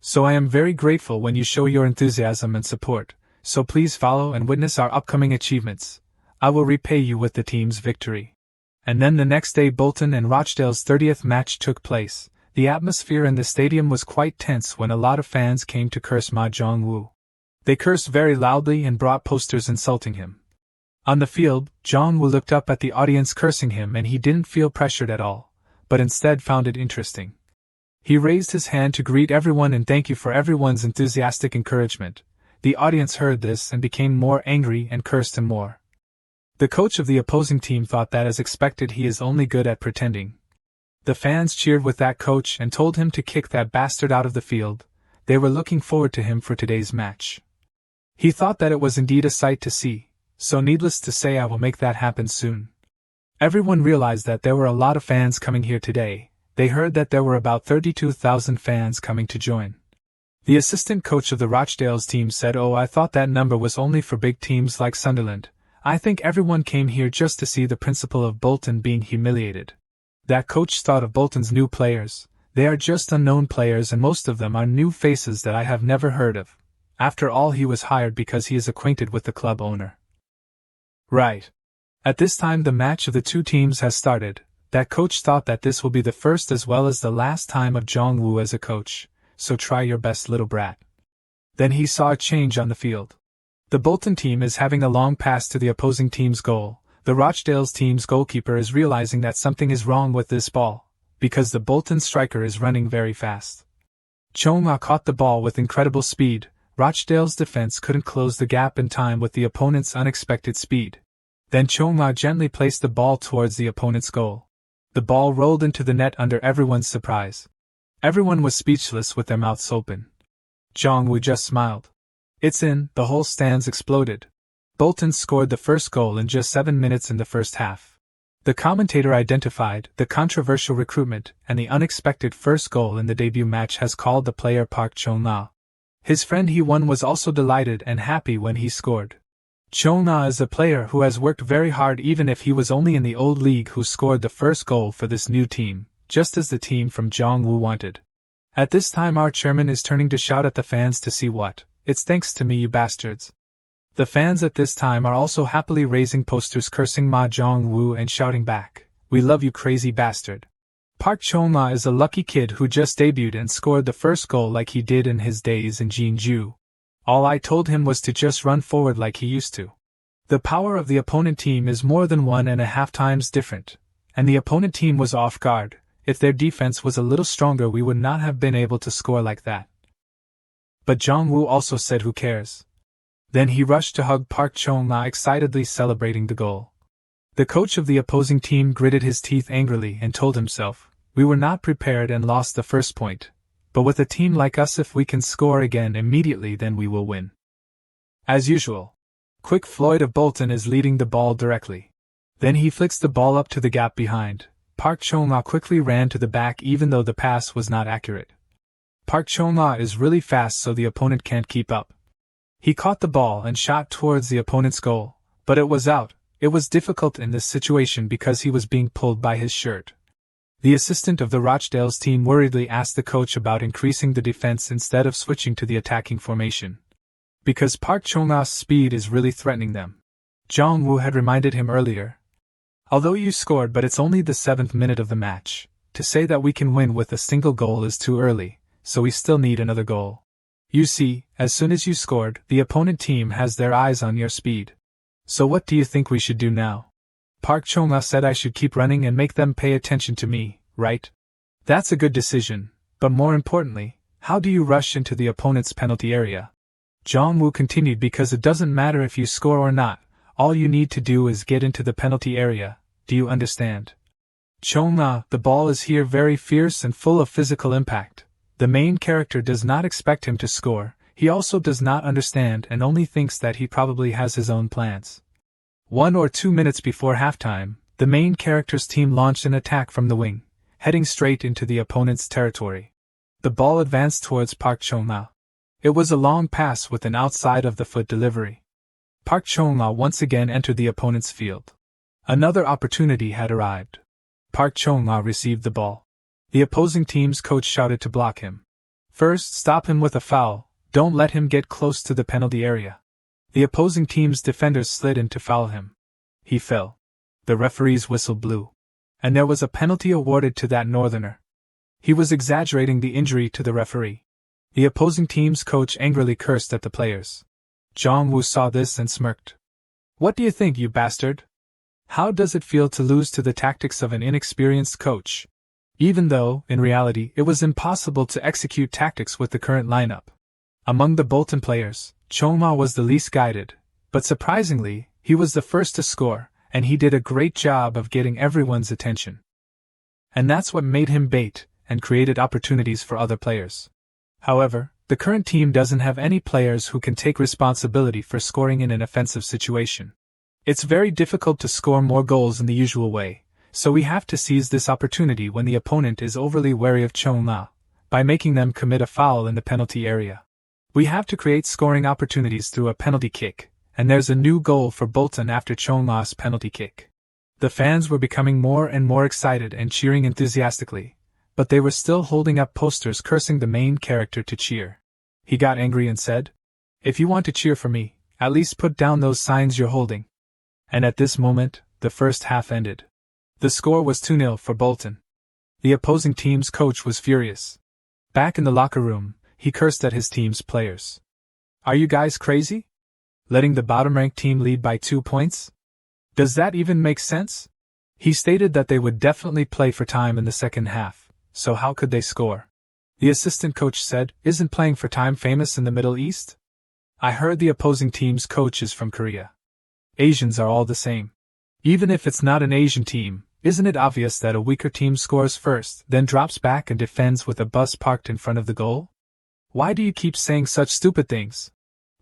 So I am very grateful when you show your enthusiasm and support, so please follow and witness our upcoming achievements. I will repay you with the team's victory. And then the next day Bolton and Rochdale's 30th match took place. The atmosphere in the stadium was quite tense when a lot of fans came to curse Ma Jong-woo. They cursed very loudly and brought posters insulting him. On the field, Jong-woo looked up at the audience cursing him and he didn't feel pressured at all, but instead found it interesting. He raised his hand to greet everyone and thank you for everyone's enthusiastic encouragement. The audience heard this and became more angry and cursed him more. The coach of the opposing team thought that as expected he is only good at pretending. The fans cheered with that coach and told him to kick that bastard out of the field. They were looking forward to him for today's match. He thought that it was indeed a sight to see, so needless to say I will make that happen soon. Everyone realized that there were a lot of fans coming here today. They heard that there were about 32,000 fans coming to join. The assistant coach of the Rochdale's team said, "Oh, I thought that number was only for big teams like Sunderland. I think everyone came here just to see the principal of Bolton being humiliated." That coach thought of Bolton's new players. They are just unknown players and most of them are new faces that I have never heard of. After all, he was hired because he is acquainted with the club owner. Right. At this time the match of the 2 teams has started. That coach thought that this will be the first as well as the last time of Jong-woo as a coach, so try your best, little brat. Then he saw a change on the field. The Bolton team is having a long pass to the opposing team's goal. The Rochdale's team's goalkeeper is realizing that something is wrong with this ball, because the Bolton striker is running very fast. Chong-ma caught the ball with incredible speed. Rochdale's defense couldn't close the gap in time with the opponent's unexpected speed. Then Chong-ma gently placed the ball towards the opponent's goal. The ball rolled into the net under everyone's surprise. Everyone was speechless with their mouths open. Jong-woo just smiled. It's in, the whole stands exploded. Bolton scored the first goal in just 7 minutes in the first half. The commentator identified the controversial recruitment and the unexpected first goal in the debut match has called the player Park Chung-na. His friend Hee-won was also delighted and happy when he scored. Chung-na is a player who has worked very hard even if he was only in the old league who scored the first goal for this new team, just as the team from Jong-woo wanted. At this time our chairman is turning to shout at the fans to see what, "It's thanks to me you bastards." The fans at this time are also happily raising posters cursing Ma Jong-woo and shouting back, "We love you crazy bastard." Park Chung-na is a lucky kid who just debuted and scored the first goal like he did in his days in Jeonju. All I told him was to just run forward like he used to. The power of the opponent team is more than 1.5 times different, and the opponent team was off guard. If their defense was a little stronger we would not have been able to score like that. But Jong-woo also said who cares. Then he rushed to hug Park Chung-na excitedly celebrating the goal. The coach of the opposing team gritted his teeth angrily and told himself, "We were not prepared and lost the first point. But with a team like us if we can score again immediately then we will win." As usual, Quick Floyd of Bolton is leading the ball directly. Then he flicks the ball up to the gap behind. Park Chung-na quickly ran to the back even though the pass was not accurate. Park Chung-na is really fast so the opponent can't keep up. He caught the ball and shot towards the opponent's goal, but it was out. It was difficult in this situation because he was being pulled by his shirt. The assistant of the Rochdale's team worriedly asked the coach about increasing the defense instead of switching to the attacking formation. Because Park Chung-na's speed is really threatening them. Jong-woo had reminded him earlier. Although you scored but it's only the 7th minute of the match, to say that we can win with a single goal is too early, so we still need another goal. You see, as soon as you scored, the opponent team has their eyes on your speed. So what do you think we should do now? Park Chung-na said I should keep running and make them pay attention to me, right? That's a good decision, but more importantly, how do you rush into the opponent's penalty area? Jong-woo continued because it doesn't matter if you score or not, all you need to do is get into the penalty area, do you understand? Chung-na, the ball is here very fierce and full of physical impact. The main character does not expect him to score, he also does not understand and only thinks that he probably has his own plans. 1 or 2 minutes before halftime, the main character's team launched an attack from the wing, heading straight into the opponent's territory. The ball advanced towards Park Chung-na. It was a long pass with an outside-of-the-foot delivery. Park Chung-na once again entered the opponent's field. Another opportunity had arrived. Park Chung-na received the ball. The opposing team's coach shouted to block him. First, stop him with a foul, don't let him get close to the penalty area. The opposing team's defenders slid in to foul him. He fell. The referee's whistle blew. And there was a penalty awarded to that northerner. He was exaggerating the injury to the referee. The opposing team's coach angrily cursed at the players. Jong-woo saw this and smirked. What do you think, you bastard? How does it feel to lose to the tactics of an inexperienced coach? Even though, in reality, it was impossible to execute tactics with the current lineup. Among the Bolton players, Chung-ma was the least guided, but surprisingly, he was the first to score, and he did a great job of getting everyone's attention. And that's what made him bait, and created opportunities for other players. However, the current team doesn't have any players who can take responsibility for scoring in an offensive situation. It's very difficult to score more goals in the usual way, so we have to seize this opportunity when the opponent is overly wary of Chung-ma, by making them commit a foul in the penalty area. We have to create scoring opportunities through a penalty kick, and there's a new goal for Bolton after Chung-ma's penalty kick. The fans were becoming more and more excited and cheering enthusiastically, but they were still holding up posters cursing the main character to cheer. He got angry and said, "If you want to cheer for me, at least put down those signs you're holding." And at this moment, the first half ended. The score was 2-0 for Bolton. The opposing team's coach was furious. Back in the locker room, he cursed at his team's players. Are you guys crazy? Letting the bottom-ranked team lead by 2 points? Does that even make sense? He stated that they would definitely play for time in the second half, so how could they score? The assistant coach said, "Isn't playing for time famous in the Middle East? I heard the opposing team's coach is from Korea. Asians are all the same. Even if it's not an Asian team, isn't it obvious that a weaker team scores first, then drops back and defends with a bus parked in front of the goal? Why do you keep saying such stupid things?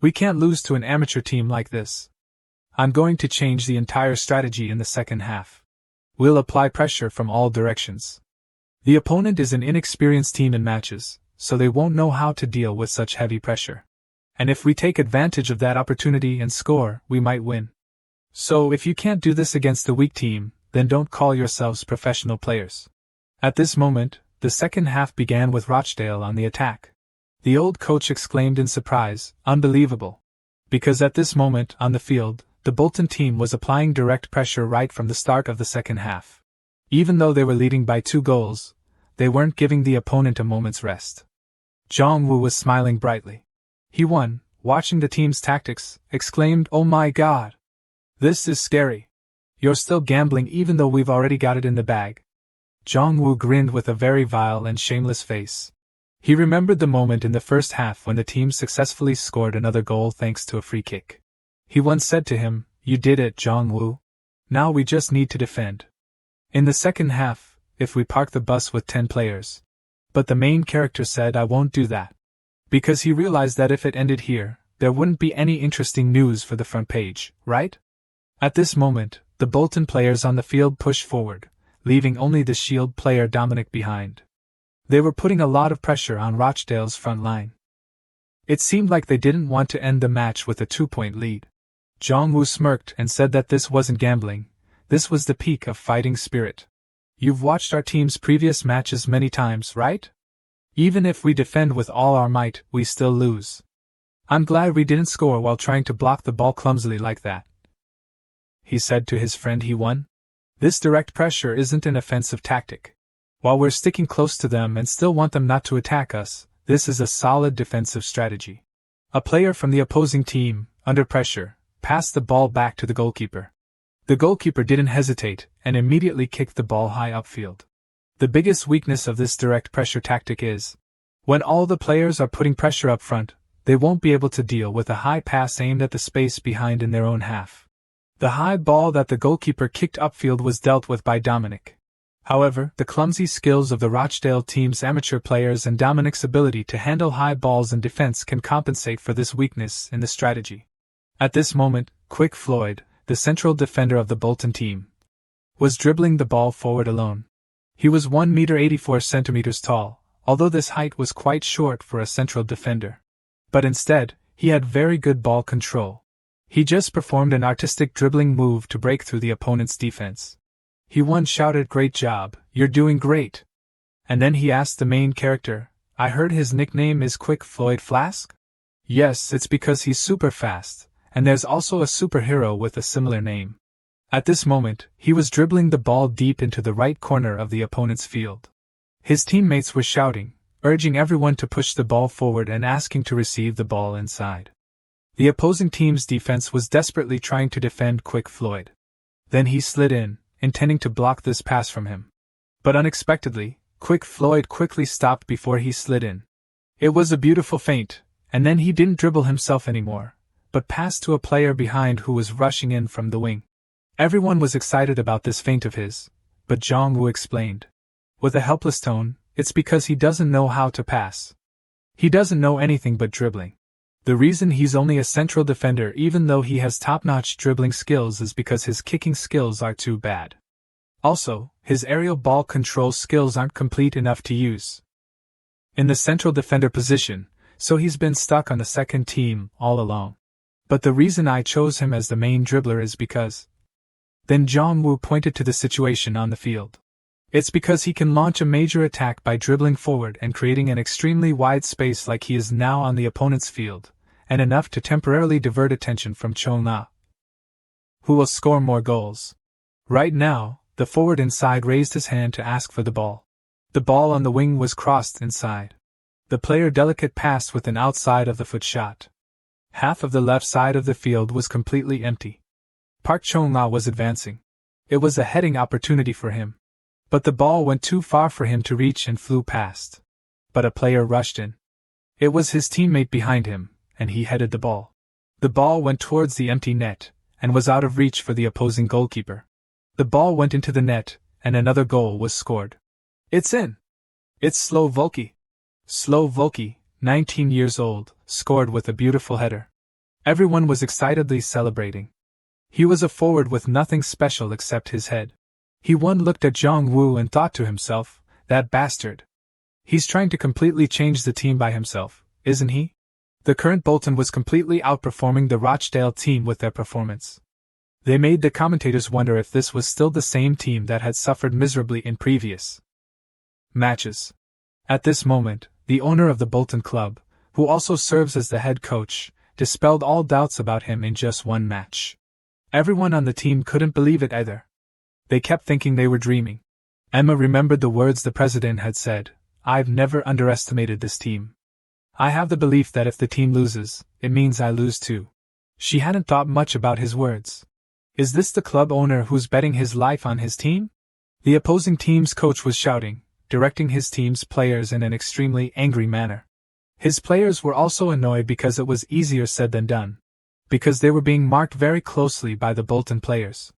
We can't lose to an amateur team like this." I'm going to change the entire strategy in the second half. We'll apply pressure from all directions. The opponent is an inexperienced team in matches, so they won't know how to deal with such heavy pressure. And if we take advantage of that opportunity and score, we might win. So if you can't do this against a weak team, then don't call yourselves professional players. At this moment, the second half began with Rochdale on the attack. The old coach exclaimed in surprise, "Unbelievable." Because at this moment, on the field, the Bolton team was applying direct pressure right from the start of the second half. Even though they were leading by 2 goals, they weren't giving the opponent a moment's rest. Jong-woo was smiling brightly. He won, watching the team's tactics, exclaimed, "Oh my god! This is scary. You're still gambling even though we've already got it in the bag." Jong-woo grinned with a very vile and shameless face. He remembered the moment in the first half when the team successfully scored another goal thanks to a free kick. He once said to him, "You did it, Jong-woo. Now we just need to defend." In the second half, if we park the bus with 10 players. But the main character said, "I won't do that." Because he realized that if it ended here, there wouldn't be any interesting news for the front page, right? At this moment, the Bolton players on the field pushed forward, leaving only the Shield player Dominic behind. They were putting a lot of pressure on Rochdale's front line. It seemed like they didn't want to end the match with a 2-point lead. Jong-woo smirked and said that this wasn't gambling, this was the peak of fighting spirit. "You've watched our team's previous matches many times, right? Even if we defend with all our might, we still lose. I'm glad we didn't score while trying to block the ball clumsily like that," he said to his friend he won. "This direct pressure isn't an offensive tactic. While we're sticking close to them and still want them not to attack us, this is a solid defensive strategy." A player from the opposing team, under pressure, passed the ball back to the goalkeeper. The goalkeeper didn't hesitate and immediately kicked the ball high upfield. The biggest weakness of this direct pressure tactic is, when all the players are putting pressure up front, they won't be able to deal with a high pass aimed at the space behind in their own half. The high ball that the goalkeeper kicked upfield was dealt with by Dominic. However, the clumsy skills of the Rochdale team's amateur players and Dominic's ability to handle high balls in defense can compensate for this weakness in the strategy. At this moment, Quick Floyd, the central defender of the Bolton team, was dribbling the ball forward alone. He was 1 meter 84 centimeters tall, although this height was quite short for a central defender. But instead, he had very good ball control. He just performed an artistic dribbling move to break through the opponent's defense. He once shouted, "Great job, you're doing great." And then he asked the main character, "I heard his nickname is Quick Floyd Flask?" "Yes, it's because he's super fast, and there's also a superhero with a similar name." At this moment, he was dribbling the ball deep into the right corner of the opponent's field. His teammates were shouting, urging everyone to push the ball forward and asking to receive the ball inside. The opposing team's defense was desperately trying to defend Quick Floyd. Then he slid in, intending to block this pass from him. But unexpectedly, Quick Floyd quickly stopped before he slid in. It was a beautiful feint, and then he didn't dribble himself anymore, but passed to a player behind who was rushing in from the wing. Everyone was excited about this feint of his, but Jong-woo explained, with a helpless tone, "It's because he doesn't know how to pass. He doesn't know anything but dribbling. The reason he's only a central defender even though he has top-notch dribbling skills is because his kicking skills are too bad. Also, his aerial ball control skills aren't complete enough to use in the central defender position, so he's been stuck on the second team all along. But the reason I chose him as the main dribbler is because..." Then Jong-woo pointed to the situation on the field. "It's because he can launch a major attack by dribbling forward and creating an extremely wide space like he is now on the opponent's field, and enough to temporarily divert attention from Chong-na, who will score more goals." Right now, the forward inside raised his hand to ask for the ball. The ball on the wing was crossed inside. The player delicate passed with an outside of the foot shot. Half of the left side of the field was completely empty. Park Chong-na was advancing. It was a heading opportunity for him. But the ball went too far for him to reach and flew past. But a player rushed in. It was his teammate behind him, and he headed the ball. The ball went towards the empty net, and was out of reach for the opposing goalkeeper. The ball went into the net, and another goal was scored. "It's in! It's Slow Volky." Slow Volky, 19 years old, scored with a beautiful header. Everyone was excitedly celebrating. He was a forward with nothing special except his head. One looked at Jong-woo and thought to himself, that bastard. He's trying to completely change the team by himself, isn't he? The current Bolton was completely outperforming the Rochdale team with their performance. They made the commentators wonder if this was still the same team that had suffered miserably in previous matches. At this moment, the owner of the Bolton club, who also serves as the head coach, dispelled all doubts about him in just one match. Everyone on the team couldn't believe it either. They kept thinking they were dreaming. Emma remembered the words the president had said, "I've never underestimated this team. I have the belief that if the team loses, it means I lose too." She hadn't thought much about his words. Is this the club owner who's betting his life on his team? The opposing team's coach was shouting, directing his team's players in an extremely angry manner. His players were also annoyed because it was easier said than done. Because they were being marked very closely by the Bolton players.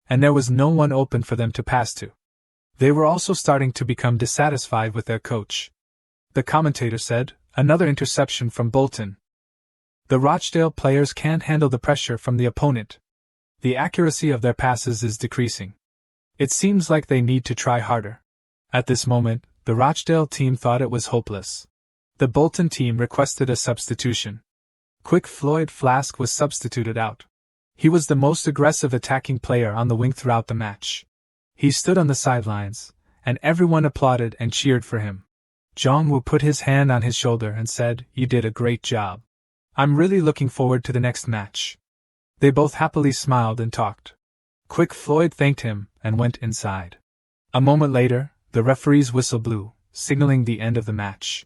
And there was no one open for them to pass to. They were also starting to become dissatisfied with their coach. The commentator said, "Another interception from Bolton. The Rochdale players can't handle the pressure from the opponent. The accuracy of their passes is decreasing. It seems like they need to try harder." At this moment, the Rochdale team thought it was hopeless. The Bolton team requested a substitution. Quick Floyd Flask was substituted out. He was the most aggressive attacking player on the wing throughout the match. He stood on the sidelines, and everyone applauded and cheered for him. Jong-woo put his hand on his shoulder and said, "You did a great job. I'm really looking forward to the next match." They both happily smiled and talked. Quick Floyd thanked him and went inside. A moment later, the referee's whistle blew, signaling the end of the match.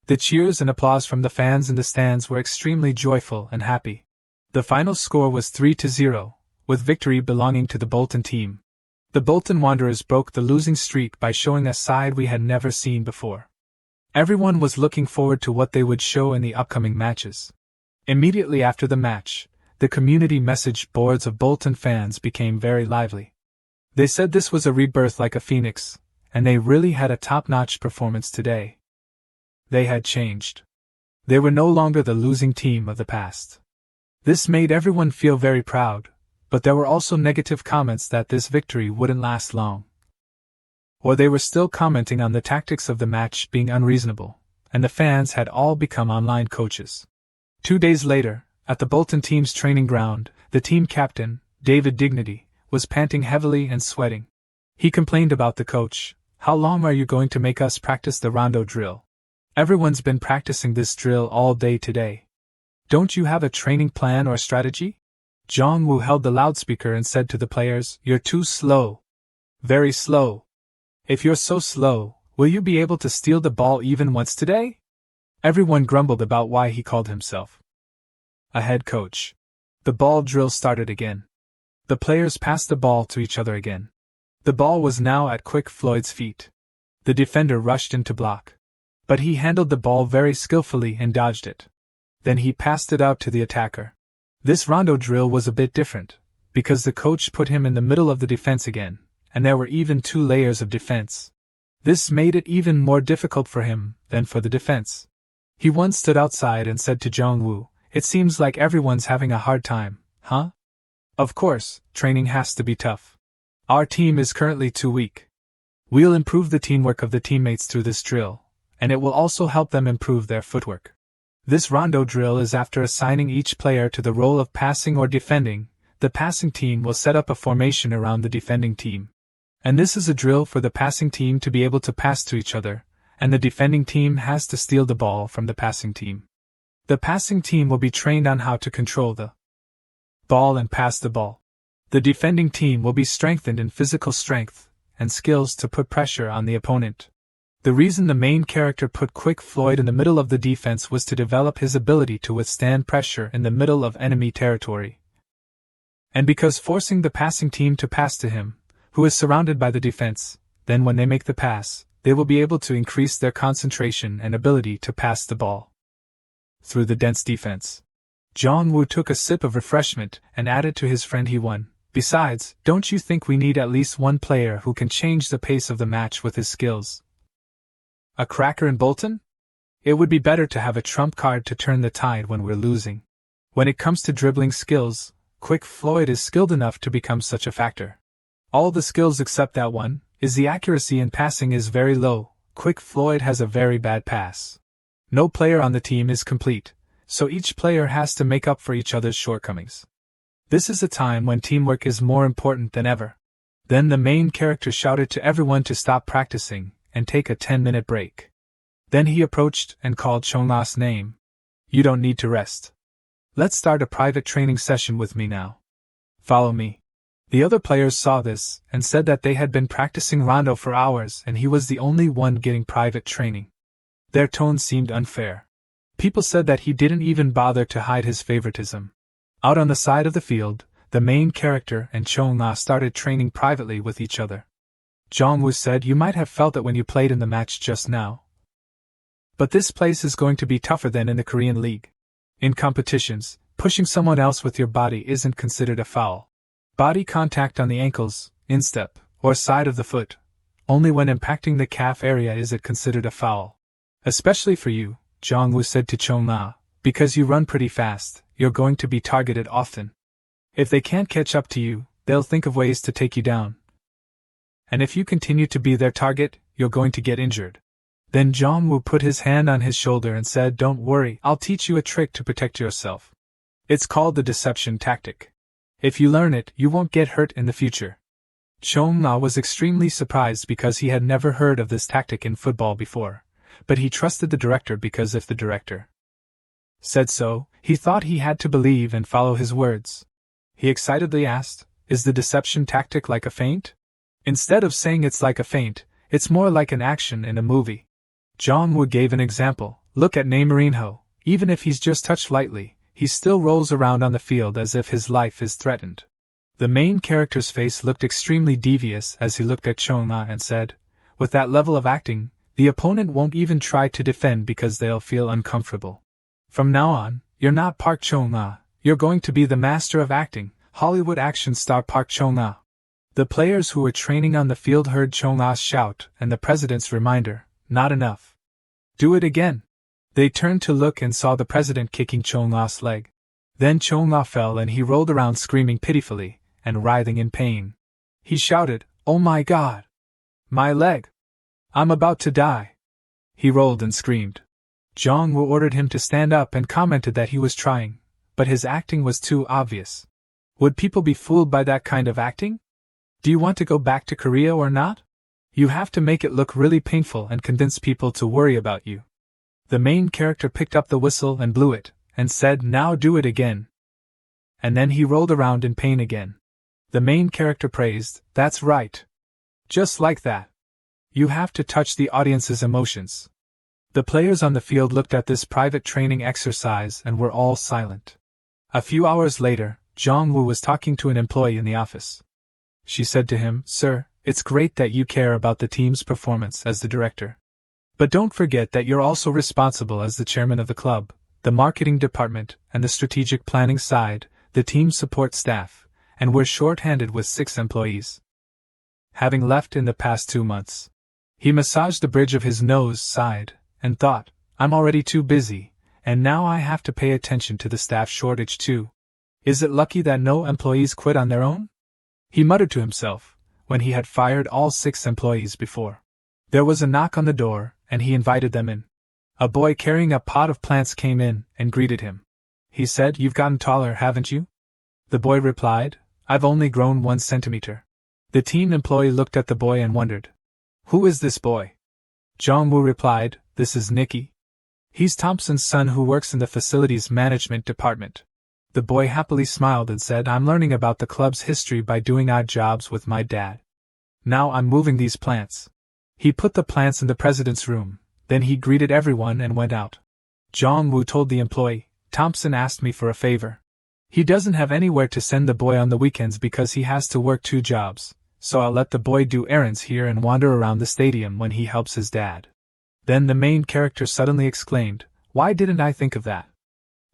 The cheers and applause from the fans in the stands were extremely joyful and happy. The final score was 3-0, with victory belonging to the Bolton team. The Bolton Wanderers broke the losing streak by showing a side we had never seen before. Everyone was looking forward to what they would show in the upcoming matches. Immediately after the match, the community message boards of Bolton fans became very lively. They said this was a rebirth like a phoenix, and they really had a top-notch performance today. They had changed. They were no longer the losing team of the past. This made everyone feel very proud, but there were also negative comments that this victory wouldn't last long. Or they were still commenting on the tactics of the match being unreasonable, and the fans had all become online coaches. 2 days later, at the Bolton team's training ground, the team captain, David Dignity, was panting heavily and sweating. He complained about the coach. "How long are you going to make us practice the rondo drill? Everyone's been practicing this drill all day today. Don't you have a training plan or strategy?" Jong-woo held the loudspeaker and said to the players, "You're too slow. Very slow. If you're so slow, will you be able to steal the ball even once today?" Everyone grumbled about why he called himself a head coach. The ball drill started again. The players passed the ball to each other again. The ball was now at Quick Floyd's feet. The defender rushed in to block. But he handled the ball very skillfully and dodged it. Then he passed it out to the attacker. This rondo drill was a bit different, because the coach put him in the middle of the defense again, and there were even 2 layers of defense. This made it even more difficult for him than for the defense. He once stood outside and said to Jong-woo, "It seems like everyone's having a hard time, huh? Of course, training has to be tough. Our team is currently too weak. We'll improve the teamwork of the teammates through this drill, and it will also help them improve their footwork. This rondo drill is after assigning each player to the role of passing or defending. The passing team will set up a formation around the defending team. And this is a drill for the passing team to be able to pass to each other, and the defending team has to steal the ball from the passing team. The passing team will be trained on how to control the ball and pass the ball. The defending team will be strengthened in physical strength and skills to put pressure on the opponent." The reason the main character put Quick Floyd in the middle of the defense was to develop his ability to withstand pressure in the middle of enemy territory. And because forcing the passing team to pass to him, who is surrounded by the defense, then when they make the pass, they will be able to increase their concentration and ability to pass the ball through the dense defense. Jong-woo took a sip of refreshment and added to his friend Hee-won, "Besides, don't you think we need at least one player who can change the pace of the match with his skills? A cracker in Bolton? It would be better to have a trump card to turn the tide when we're losing. When it comes to dribbling skills, Quick Floyd is skilled enough to become such a factor. All the skills except that one, is the accuracy in passing is very low. Quick Floyd has a very bad pass. No player on the team is complete, so each player has to make up for each other's shortcomings. This is a time when teamwork is more important than ever. Then the main character shouted to everyone to stop practicing and take a 10-minute break. Then he approached and called Chong-na's name. You don't need to rest. Let's start a private training session with me now. Follow me. The other players saw this and said that they had been practicing rondo for hours and he was the only one getting private training. Their tone seemed unfair. People said that he didn't even bother to hide his favoritism. Out on the side of the field, the main character and Chong-na started training privately with each other. Jong-woo said, you might have felt it when you played in the match just now. But this place is going to be tougher than in the Korean League. In competitions, pushing someone else with your body isn't considered a foul. Body contact on the ankles, instep, or side of the foot. Only when impacting the calf area is it considered a foul. Especially for you, Jong-woo said to Chong-na, because you run pretty fast, you're going to be targeted often. If they can't catch up to you, they'll think of ways to take you down. And if you continue to be their target, you're going to get injured. Then Jong-woo put his hand on his shoulder and said, don't worry, I'll teach you a trick to protect yourself. It's called the deception tactic. If you learn it, you won't get hurt in the future. Chong-na was extremely surprised because he had never heard of this tactic in football before, but he trusted the director because if the director said so, he thought he had to believe and follow his words. He excitedly asked, is the deception tactic like a feint? Instead of saying it's like a feint, it's more like an action in a movie. Jong-woo gave an example. Look at Marinho. Even if he's just touched lightly, he still rolls around on the field as if his life is threatened. The main character's face looked extremely devious as he looked at Chong-na and said, with that level of acting, the opponent won't even try to defend because they'll feel uncomfortable. From now on, you're not Park Chong-na, you're going to be the master of acting, Hollywood action star Park Chong-na. The players who were training on the field heard Chong-na's shout and the president's reminder, not enough. Do it again. They turned to look and saw the president kicking Chong-na's leg. Then Chong-na fell and he rolled around screaming pitifully and writhing in pain. He shouted, oh my God! My leg! I'm about to die! He rolled and screamed. Jong-woo ordered him to stand up and commented that he was trying, but his acting was too obvious. Would people be fooled by that kind of acting? Do you want to go back to Korea or not? You have to make it look really painful and convince people to worry about you. The main character picked up the whistle and blew it, and said, now do it again. And then he rolled around in pain again. The main character praised, that's right. Just like that. You have to touch the audience's emotions. The players on the field looked at this private training exercise and were all silent. A few hours later, Jong-woo was talking to an employee in the office. She said to him, sir, it's great that you care about the team's performance as the director. But don't forget that you're also responsible as the chairman of the club, the marketing department, and the strategic planning side, the team support staff, and we're short-handed with 6 employees. Having left in the past 2 months, he massaged the bridge of his nose side, and thought, I'm already too busy, and now I have to pay attention to the staff shortage too. Is it lucky that no employees quit on their own? He muttered to himself, when he had fired all 6 employees before. There was a knock on the door, and he invited them in. A boy carrying a pot of plants came in and greeted him. He said, you've gotten taller, haven't you? The boy replied, I've only grown 1 centimeter. The team employee looked at the boy and wondered, who is this boy? Jong-woo replied, this is Nicky. He's Thompson's son who works in the facilities management department. The boy happily smiled and said, I'm learning about the club's history by doing odd jobs with my dad. Now I'm moving these plants. He put the plants in the president's room, then he greeted everyone and went out. Jong-woo told the employee, Thompson asked me for a favor. He doesn't have anywhere to send the boy on the weekends because he has to work 2 jobs, so I'll let the boy do errands here and wander around the stadium when he helps his dad. Then the main character suddenly exclaimed, why didn't I think of that?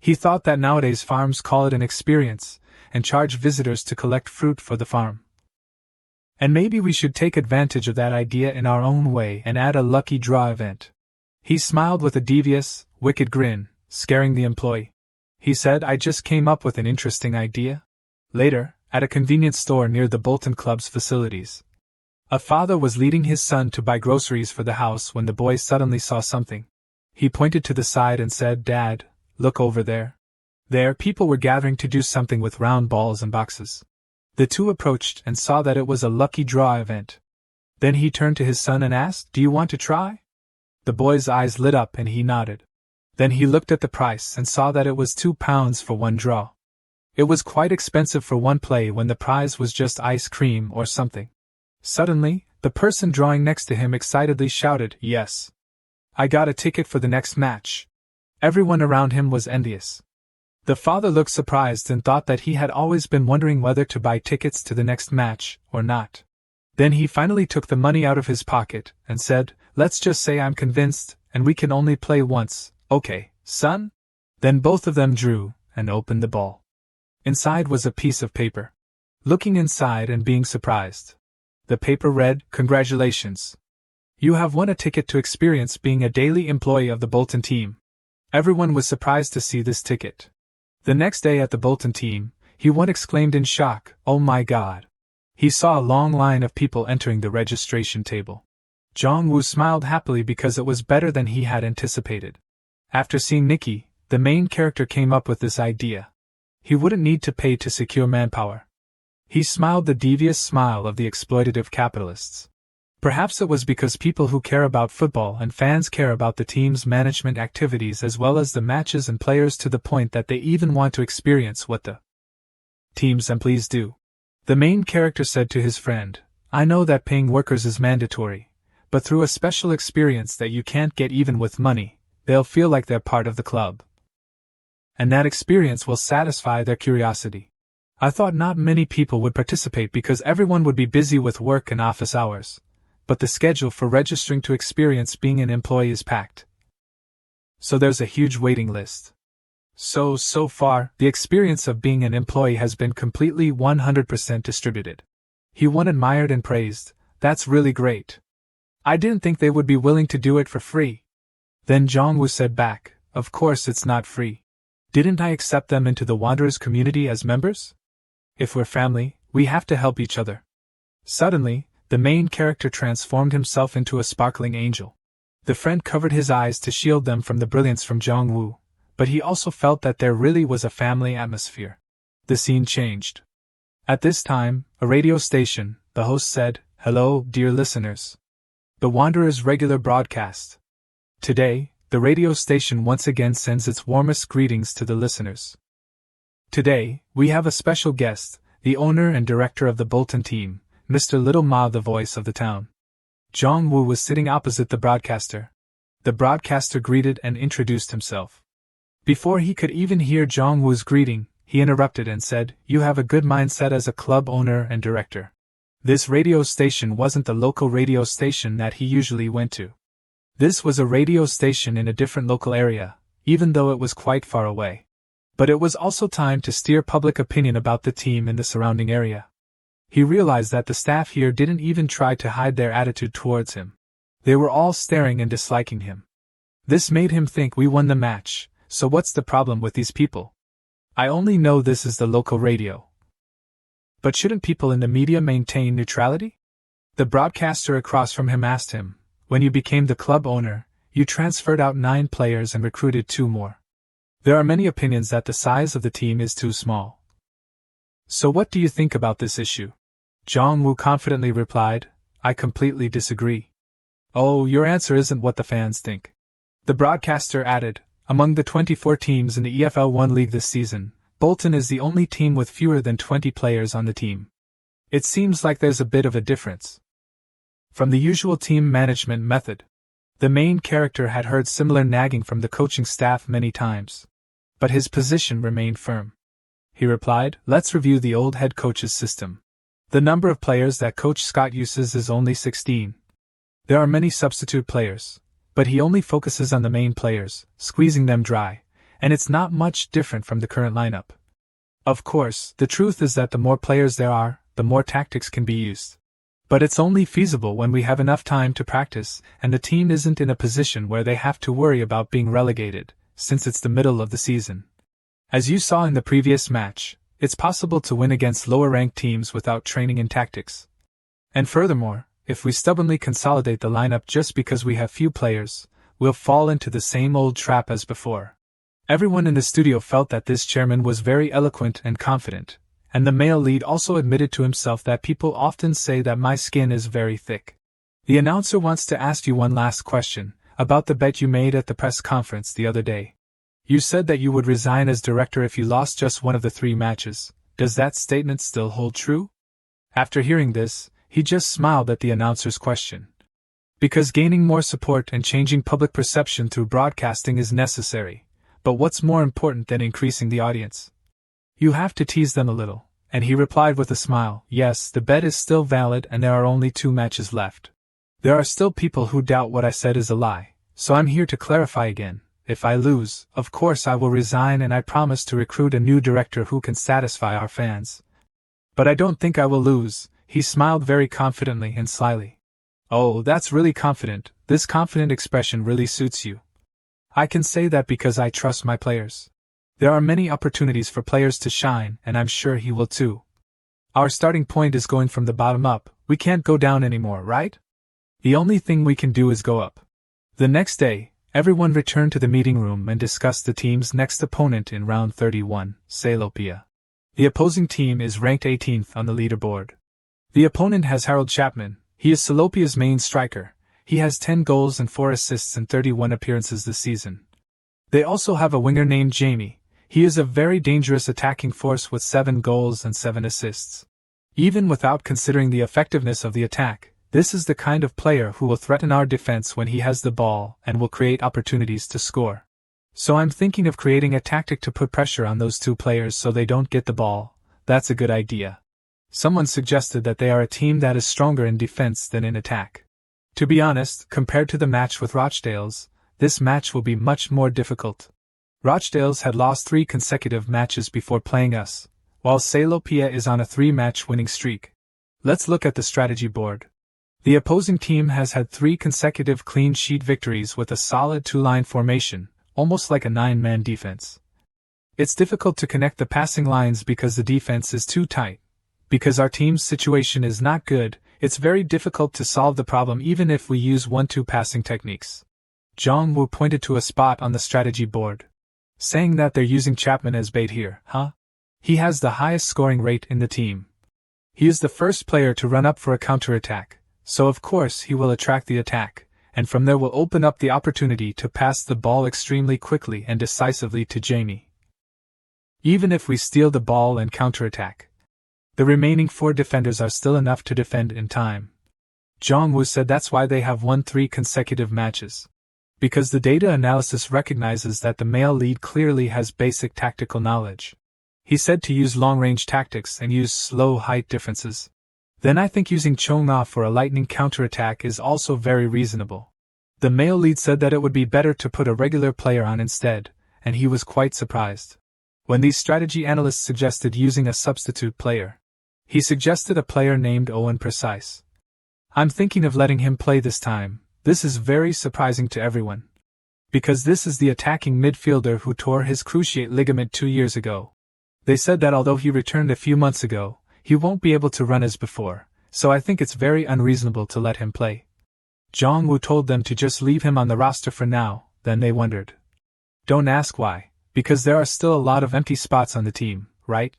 He thought that nowadays farms call it an experience, and charge visitors to collect fruit for the farm. And maybe we should take advantage of that idea in our own way and add a lucky draw event. He smiled with a devious, wicked grin, scaring the employee. He said, I just came up with an interesting idea. Later, at a convenience store near the Bolton Club's facilities, a father was leading his son to buy groceries for the house when the boy suddenly saw something. He pointed to the side and said, "Dad, look over there." There, people were gathering to do something with round balls and boxes. The two approached and saw that it was a lucky draw event. Then he turned to his son and asked, "Do you want to try?" The boy's eyes lit up and he nodded. Then he looked at the price and saw that it was £2 for one draw. It was quite expensive for one play when the prize was just ice cream or something. Suddenly, the person drawing next to him excitedly shouted, "Yes! I got a ticket for the next match." Everyone around him was envious. The father looked surprised and thought that he had always been wondering whether to buy tickets to the next match or not. Then he finally took the money out of his pocket and said, "Let's just say I'm convinced, and we can only play once, okay, son?" Then both of them drew and opened the ball. Inside was a piece of paper. Looking inside and being surprised, the paper read, "Congratulations! You have won a ticket to experience being a daily employee of the Bolton team." Everyone was surprised to see this ticket. The next day at the Bolton team, one exclaimed in shock, "Oh my God!" He saw a long line of people entering the registration table. Jong-woo smiled happily because it was better than he had anticipated. After seeing Nikki, the main character came up with this idea. He wouldn't need to pay to secure manpower. He smiled the devious smile of the exploitative capitalists. Perhaps it was because people who care about football and fans care about the team's management activities as well as the matches and players to the point that they even want to experience what the team's employees do. The main character said to his friend, "I know that paying workers is mandatory, but through a special experience that you can't get even with money, they'll feel like they're part of the club. And that experience will satisfy their curiosity." I thought not many people would participate because everyone would be busy with work and office hours, but the schedule for registering to experience being an employee is packed. So there's a huge waiting list. So far, the experience of being an employee has been completely 100% distributed. One admired and praised, "That's really great. I didn't think they would be willing to do it for free." Then Jong-woo said back, "Of course it's not free. Didn't I accept them into the Wanderers community as members? If we're family, we have to help each other." Suddenly, the main character transformed himself into a sparkling angel. The friend covered his eyes to shield them from the brilliance from Jong-woo, but he also felt that there really was a family atmosphere. The scene changed. At this time, a radio station, the host said, "Hello, dear listeners. The Wanderers regular broadcast. Today, the radio station once again sends its warmest greetings to the listeners. Today, we have a special guest, the owner and director of the Bolton team, Mr. Little Ma, the voice of the town." Jong-woo was sitting opposite the broadcaster. The broadcaster greeted and introduced himself. Before he could even hear Jong-woo's greeting, he interrupted and said, "You have a good mindset as a club owner and director." This radio station wasn't the local radio station that he usually went to. This was a radio station in a different local area, even though it was quite far away. But it was also time to steer public opinion about the team in the surrounding area. He realized that the staff here didn't even try to hide their attitude towards him. They were all staring and disliking him. This made him think, "We won the match, so what's the problem with these people? I only know this is the local radio. But shouldn't people in the media maintain neutrality?" The broadcaster across from him asked him, "When you became the club owner, you transferred out 9 players and recruited 2 more. There are many opinions that the size of the team is too small. So what do you think about this issue?" Jong-woo confidently replied, "I completely disagree." "Oh, your answer isn't what the fans think." The broadcaster added, "Among the 24 teams in the EFL 1 league this season, Bolton is the only team with fewer than 20 players on the team. It seems like there's a bit of a difference from the usual team management method." The main character had heard similar nagging from the coaching staff many times, but his position remained firm. He replied, "Let's review the old head coach's system. The number of players that Coach Scott uses is only 16. There are many substitute players, but he only focuses on the main players, squeezing them dry, and it's not much different from the current lineup. Of course, the truth is that the more players there are, the more tactics can be used. But it's only feasible when we have enough time to practice, and the team isn't in a position where they have to worry about being relegated, since it's the middle of the season. As you saw in the previous match, It's possible to win against lower-ranked teams without training in tactics. And furthermore, if we stubbornly consolidate the lineup just because we have few players, we'll fall into the same old trap as before. Everyone in the studio felt that this chairman was very eloquent and confident, and the male lead also admitted to himself that people often say that my skin is very thick. The announcer wants to ask you one last question, about the bet you made at the press conference the other day. You said that you would resign as director if you lost just one of the 3 matches. Does that statement still hold true? After hearing this, he just smiled at the announcer's question. Because gaining more support and changing public perception through broadcasting is necessary. But what's more important than increasing the audience? You have to tease them a little, and he replied with a smile, yes, the bet is still valid and there are only 2 matches left. There are still people who doubt what I said is a lie, so I'm here to clarify again. If I lose, of course I will resign and I promise to recruit a new director who can satisfy our fans. But I don't think I will lose, he smiled very confidently and slyly. Oh, that's really confident, this confident expression really suits you. I can say that because I trust my players. There are many opportunities for players to shine and I'm sure he will too. Our starting point is going from the bottom up, we can't go down anymore, right? The only thing we can do is go up. The next day, everyone returned to the meeting room and discussed the team's next opponent in round 31, Salopia. The opposing team is ranked 18th on the leaderboard. The opponent has Harold Chapman. He is Salopia's main striker. He has 10 goals and 4 assists in 31 appearances this season. They also have a winger named Jamie. He is a very dangerous attacking force with 7 goals and 7 assists. Even without considering the effectiveness of the attack, this is the kind of player who will threaten our defense when he has the ball and will create opportunities to score. So I'm thinking of creating a tactic to put pressure on those 2 players so they don't get the ball. That's a good idea. Someone suggested that they are a team that is stronger in defense than in attack. To be honest, compared to the match with Rochdale's, this match will be much more difficult. Rochdale's had lost 3 consecutive matches before playing us, while Salopia is on a 3-match winning streak. Let's look at the strategy board. The opposing team has had 3 consecutive clean sheet victories with a solid 2-line formation, almost like a 9-man defense. It's difficult to connect the passing lines because the defense is too tight. Because our team's situation is not good, it's very difficult to solve the problem even if we use 1-2 passing techniques. Jong-woo pointed to a spot on the strategy board, saying that they're using Chapman as bait here, huh? He has the highest scoring rate in the team. He is the first player to run up for a counterattack, so of course he will attract the attack, and from there will open up the opportunity to pass the ball extremely quickly and decisively to Jamie. Even if we steal the ball and counterattack, the remaining 4 defenders are still enough to defend in time. Jong-woo said that's why they have won 3 consecutive matches. Because the data analysis recognizes that the male lead clearly has basic tactical knowledge. He said to use long-range tactics and use slow height differences. Then I think using Chong-ah for a lightning counterattack is also very reasonable. The male lead said that it would be better to put a regular player on instead, and he was quite surprised. When these strategy analysts suggested using a substitute player, he suggested a player named Owen Precise. I'm thinking of letting him play this time. This is very surprising to everyone. Because this is the attacking midfielder who tore his cruciate ligament 2 years ago. They said that although he returned a few months ago, he won't be able to run as before, so I think it's very unreasonable to let him play. Jong-woo told them to just leave him on the roster for now, then they wondered. Don't ask why, because there are still a lot of empty spots on the team, right?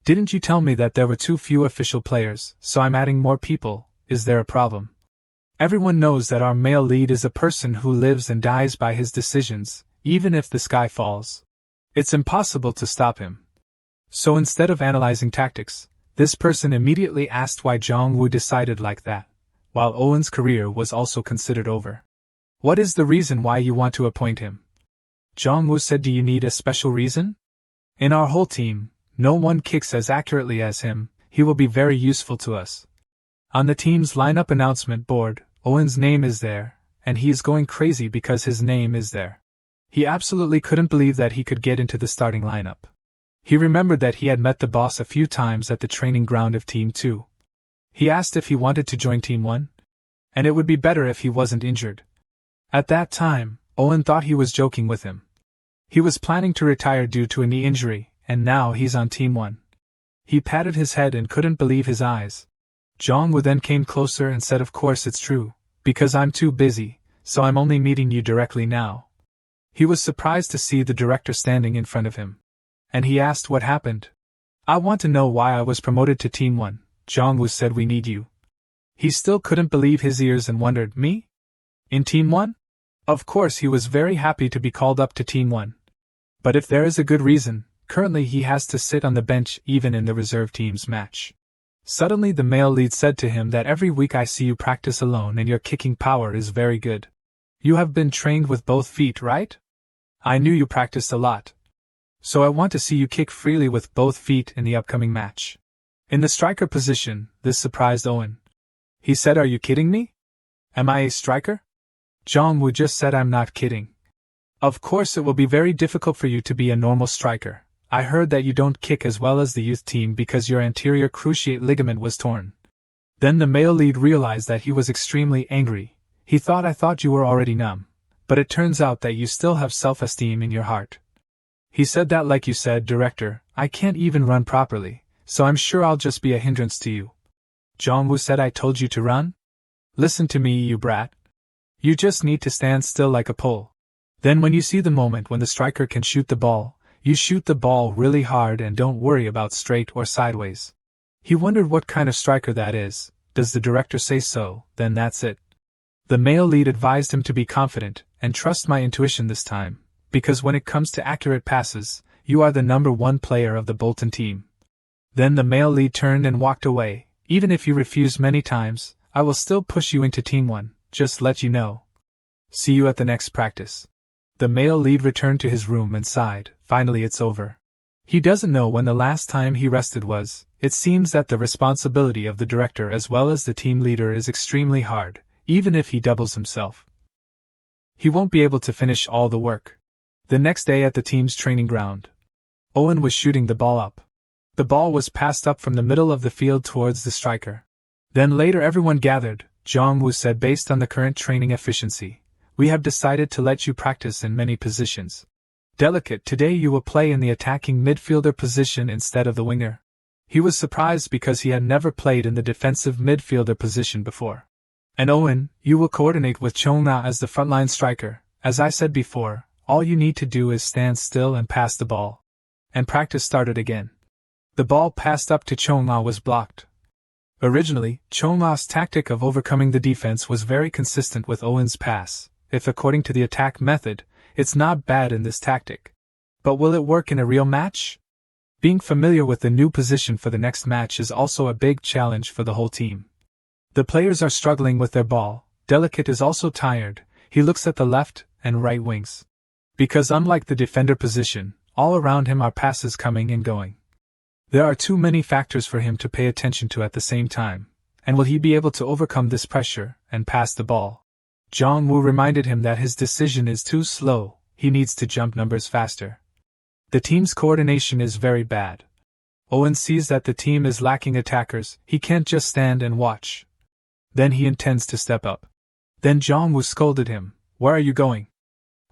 Didn't you tell me that there were too few official players, so I'm adding more people? Is there a problem? Everyone knows that our male lead is a person who lives and dies by his decisions, even if the sky falls. It's impossible to stop him. So instead of analyzing tactics, this person immediately asked why Jong-woo decided like that, while Owen's career was also considered over. What is the reason why you want to appoint him? Jong-woo said, do you need a special reason? In our whole team, no one kicks as accurately as him. He will be very useful to us. On the team's lineup announcement board, Owen's name is there, and he is going crazy because his name is there. He absolutely couldn't believe that he could get into the starting lineup. He remembered that he had met the boss a few times at the training ground of Team 2. He asked if he wanted to join Team 1, and it would be better if he wasn't injured. At that time, Owen thought he was joking with him. He was planning to retire due to a knee injury, and now he's on Team 1. He patted his head and couldn't believe his eyes. Jong-woo then came closer and said, "Of course it's true, because I'm too busy, so I'm only meeting you directly now." He was surprised to see the director standing in front of him. And he asked what happened. "I want to know why I was promoted to Team 1, Jong-woo said. "We need you." He still couldn't believe his ears and wondered, "Me? In Team 1? Of course he was very happy to be called up to Team 1. But if there is a good reason, currently he has to sit on the bench even in the reserve team's match. Suddenly the male lead said to him that every week I see you practice alone and your kicking power is very good. You have been trained with both feet, right? I knew you practiced a lot. So I want to see you kick freely with both feet in the upcoming match. In the striker position, this surprised Owen. He said, "Are you kidding me? Am I a striker?" Jong-woo just said, "I'm not kidding. Of course it will be very difficult for you to be a normal striker. I heard that you don't kick as well as the youth team because your anterior cruciate ligament was torn." Then the male lead realized that he was extremely angry. He thought, "I thought you were already numb. But it turns out that you still have self-esteem in your heart." He said that, "Like you said, director, I can't even run properly, so I'm sure I'll just be a hindrance to you." Jong-woo said, "I told you to run? Listen to me, you brat. You just need to stand still like a pole. Then when you see the moment when the striker can shoot the ball, you shoot the ball really hard and don't worry about straight or sideways." He wondered what kind of striker that is. Does the director say so? Then that's it. The male lead advised him to be confident and trust my intuition this time, because when it comes to accurate passes, you are the number 1 player of the Bolton team. Then the male lead turned and walked away. "Even if you refuse many times, I will still push you into Team 1, just let you know. See you at the next practice." The male lead returned to his room and sighed, "Finally it's over." He doesn't know when the last time he rested was. It seems that the responsibility of the director as well as the team leader is extremely hard, even if he doubles himself. He won't be able to finish all the work. The next day at the team's training ground, Owen was shooting the ball up. The ball was passed up from the middle of the field towards the striker. Then later everyone gathered. Jong-woo said, "Based on the current training efficiency, we have decided to let you practice in many positions. Delicate, today you will play in the attacking midfielder position instead of the winger." He was surprised because he had never played in the defensive midfielder position before. "And Owen, you will coordinate with Chong-na as the frontline striker. As I said before, all you need to do is stand still and pass the ball." And practice started again. The ball passed up to Chong-na was blocked. Originally, Chong-na's tactic of overcoming the defense was very consistent with Owen's pass. If according to the attack method, it's not bad in this tactic. But will it work in a real match? Being familiar with the new position for the next match is also a big challenge for the whole team. The players are struggling with their ball. Delicate is also tired. He looks at the left and right wings. Because unlike the defender position, all around him are passes coming and going. There are too many factors for him to pay attention to at the same time, and will he be able to overcome this pressure and pass the ball? Jong-woo reminded him that his decision is too slow, he needs to jump numbers faster. The team's coordination is very bad. Owen sees that the team is lacking attackers, he can't just stand and watch. Then he intends to step up. Then Jong-woo scolded him, "Where are you going?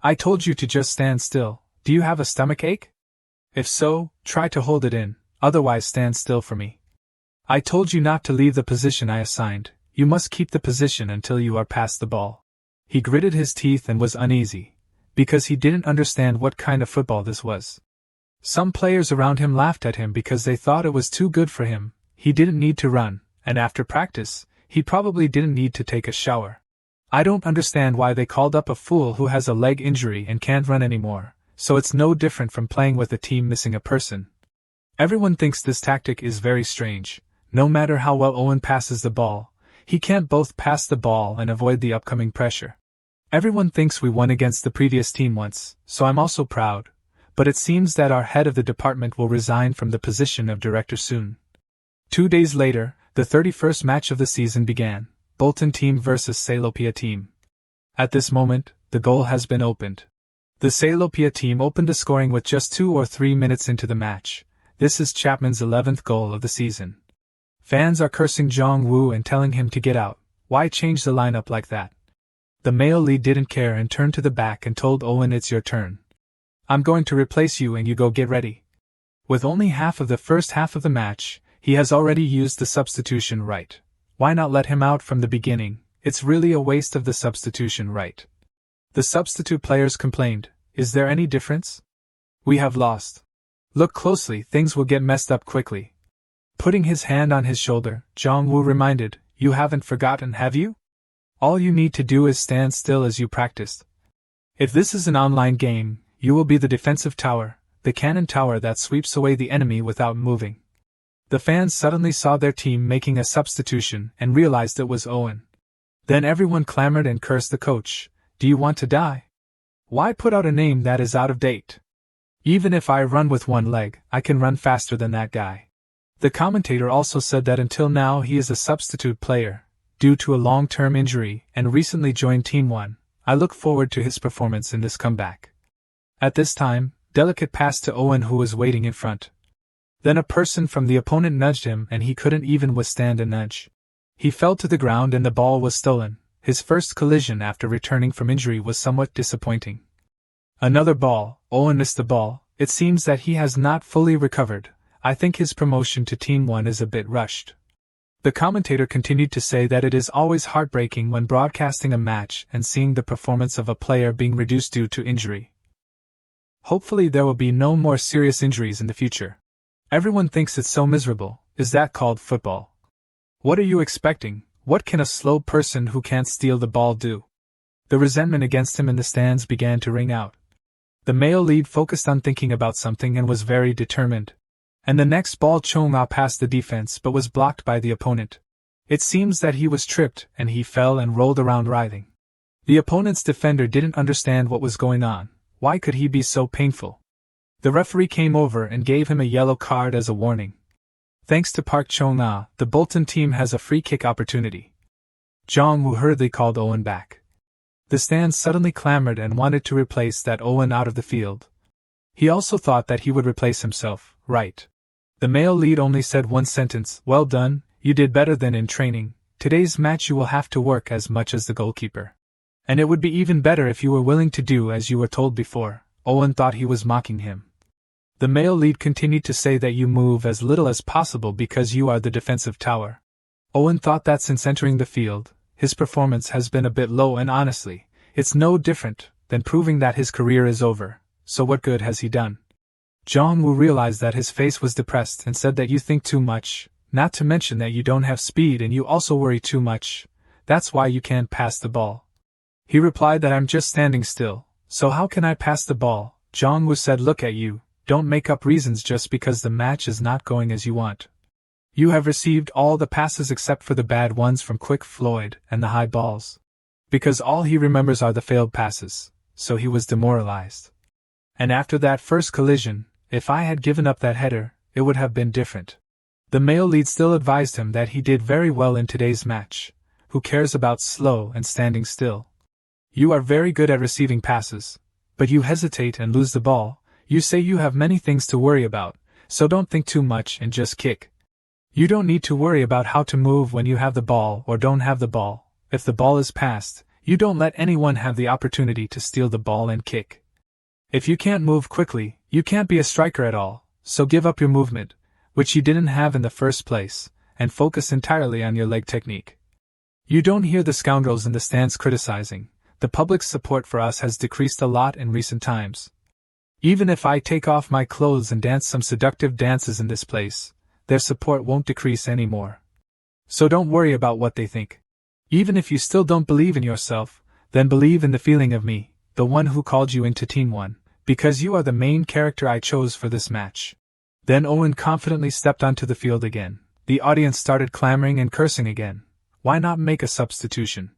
I told you to just stand still. Do you have a stomachache? If so, try to hold it in. Otherwise stand still for me. I told you not to leave the position I assigned, you must keep the position until you are past the ball." He gritted his teeth and was uneasy, because he didn't understand what kind of football this was. Some players around him laughed at him because they thought it was too good for him. He didn't need to run, and after practice, he probably didn't need to take a shower. I don't understand why they called up a fool who has a leg injury and can't run anymore, so it's no different from playing with a team missing a person. Everyone thinks this tactic is very strange. No matter how well Owen passes the ball, he can't both pass the ball and avoid the upcoming pressure. Everyone thinks we won against the previous team once, so I'm also proud, but it seems that our head of the department will resign from the position of director soon. 2 days later, the 31st match of the season began, Bolton team versus Salopia team. At this moment, the goal has been opened. The Salopia team opened the scoring with just 2 or 3 minutes into the match. This is Chapman's 11th goal of the season. Fans are cursing Jong-woo and telling him to get out. Why change the lineup like that? The male lead didn't care and turned to the back and told Owen, "It's your turn. I'm going to replace you and you go get ready." With only half of the first half of the match, he has already used the substitution right. Why not let him out from the beginning? It's really a waste of the substitution right. The substitute players complained, "Is there any difference? We have lost. Look closely, things will get messed up quickly." Putting his hand on his shoulder, Jong-woo reminded, "You haven't forgotten, have you? All you need to do is stand still as you practiced. If this is an online game, you will be the defensive tower, the cannon tower that sweeps away the enemy without moving." The fans suddenly saw their team making a substitution and realized it was Owen. Then everyone clamored and cursed the coach. "Do you want to die? Why put out a name that is out of date? Even if I run with one leg, I can run faster than that guy." The commentator also said that until now he is a substitute player, due to a long-term injury, and recently joined Team 1. "I look forward to his performance in this comeback." At this time, delicate pass to Owen, who was waiting in front. Then a person from the opponent nudged him and he couldn't even withstand a nudge. He fell to the ground and the ball was stolen. His first collision after returning from injury was somewhat disappointing. Another ball, Owen missed the ball. It seems that he has not fully recovered. "I think his promotion to Team 1 is a bit rushed." The commentator continued to say that it is always heartbreaking when broadcasting a match and seeing the performance of a player being reduced due to injury. Hopefully there will be no more serious injuries in the future. Everyone thinks it's so miserable. Is that called football? What are you expecting? What can a slow person who can't steal the ball do? The resentment against him in the stands began to ring out. The male lead focused on thinking about something and was very determined. And the next ball Chong-ah passed the defense but was blocked by the opponent. It seems that he was tripped and he fell and rolled around writhing. The opponent's defender didn't understand what was going on. Why could he be so painful? The referee came over and gave him a yellow card as a warning. Thanks to Park Chong-ah, the Bolton team has a free kick opportunity. Jong-woo hurriedly called Owen back. The stands suddenly clamored and wanted to replace that Owen out of the field. He also thought that he would replace himself, right? The male lead only said one sentence, "Well done, you did better than in training. Today's match you will have to work as much as the goalkeeper. And it would be even better if you were willing to do as you were told before." Owen thought he was mocking him. The male lead continued to say that you move as little as possible because you are the defensive tower. Owen thought that since entering the field, his performance has been a bit low, and honestly, it's no different than proving that his career is over. So what good has he done? Jong-woo realized that his face was depressed and said that you think too much, not to mention that you don't have speed and you also worry too much. That's why you can't pass the ball. He replied that I'm just standing still, so how can I pass the ball? Jong-woo said, "Look at you, don't make up reasons just because the match is not going as you want. You have received all the passes except for the bad ones from Quick Floyd and the high balls." Because all he remembers are the failed passes, so he was demoralized. And after that first collision, if I had given up that header, it would have been different. The male lead still advised him that he did very well in today's match. Who cares about slow and standing still? You are very good at receiving passes, but you hesitate and lose the ball. You say you have many things to worry about, so don't think too much and just kick. You don't need to worry about how to move when you have the ball or don't have the ball. If the ball is passed, you don't let anyone have the opportunity to steal the ball and kick. If you can't move quickly, you can't be a striker at all, so give up your movement, which you didn't have in the first place, and focus entirely on your leg technique. You don't hear the scoundrels in the stands criticizing. The public's support for us has decreased a lot in recent times. Even if I take off my clothes and dance some seductive dances in this place, their support won't decrease anymore. So don't worry about what they think. Even if you still don't believe in yourself, then believe in the feeling of me, the one who called you into Team 1, because you are the main character I chose for this match." Then Owen confidently stepped onto the field again. The audience started clamoring and cursing again. Why not make a substitution?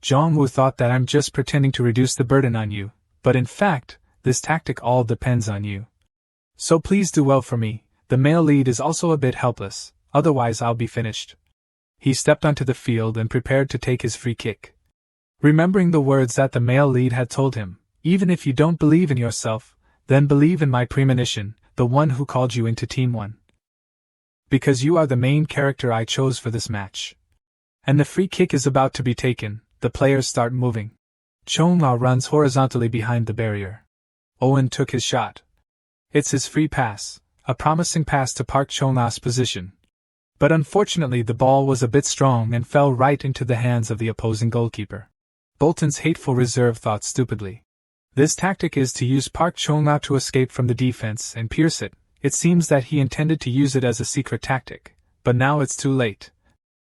Jong-woo thought that I'm just pretending to reduce the burden on you, but in fact, this tactic all depends on you. So please do well for me. The male lead is also a bit helpless, otherwise I'll be finished. He stepped onto the field and prepared to take his free kick. Remembering the words that the male lead had told him, even if you don't believe in yourself, then believe in my premonition, the one who called you into Team 1. Because you are the main character I chose for this match. And the free kick is about to be taken. The players start moving. Chong-ah runs horizontally behind the barrier. Owen took his shot. It's his free pass. a promising pass to Park Chung-na's position. But unfortunately the ball was a bit strong and fell right into the hands of the opposing goalkeeper. Bolton's hateful reserve thought stupidly. This tactic is to use Park Chung-na to escape from the defense and pierce it. It seems that he intended to use it as a secret tactic, but now it's too late.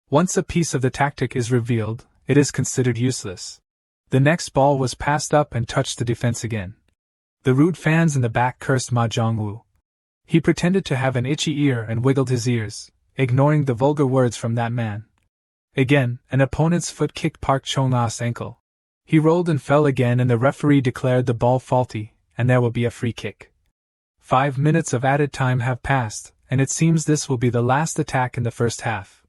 Once a piece of the tactic is revealed, it is considered useless. The next ball was passed up and touched the defense again. The rude fans in the back cursed Ma Jong-woo. He pretended to have an itchy ear and wiggled his ears, ignoring the vulgar words from that man. Again, an opponent's foot kicked Park Chung-na's ankle. He rolled and fell again, and the referee declared the ball faulty, and there will be a free kick. 5 minutes of added time have passed, and it seems this will be the last attack in the first half.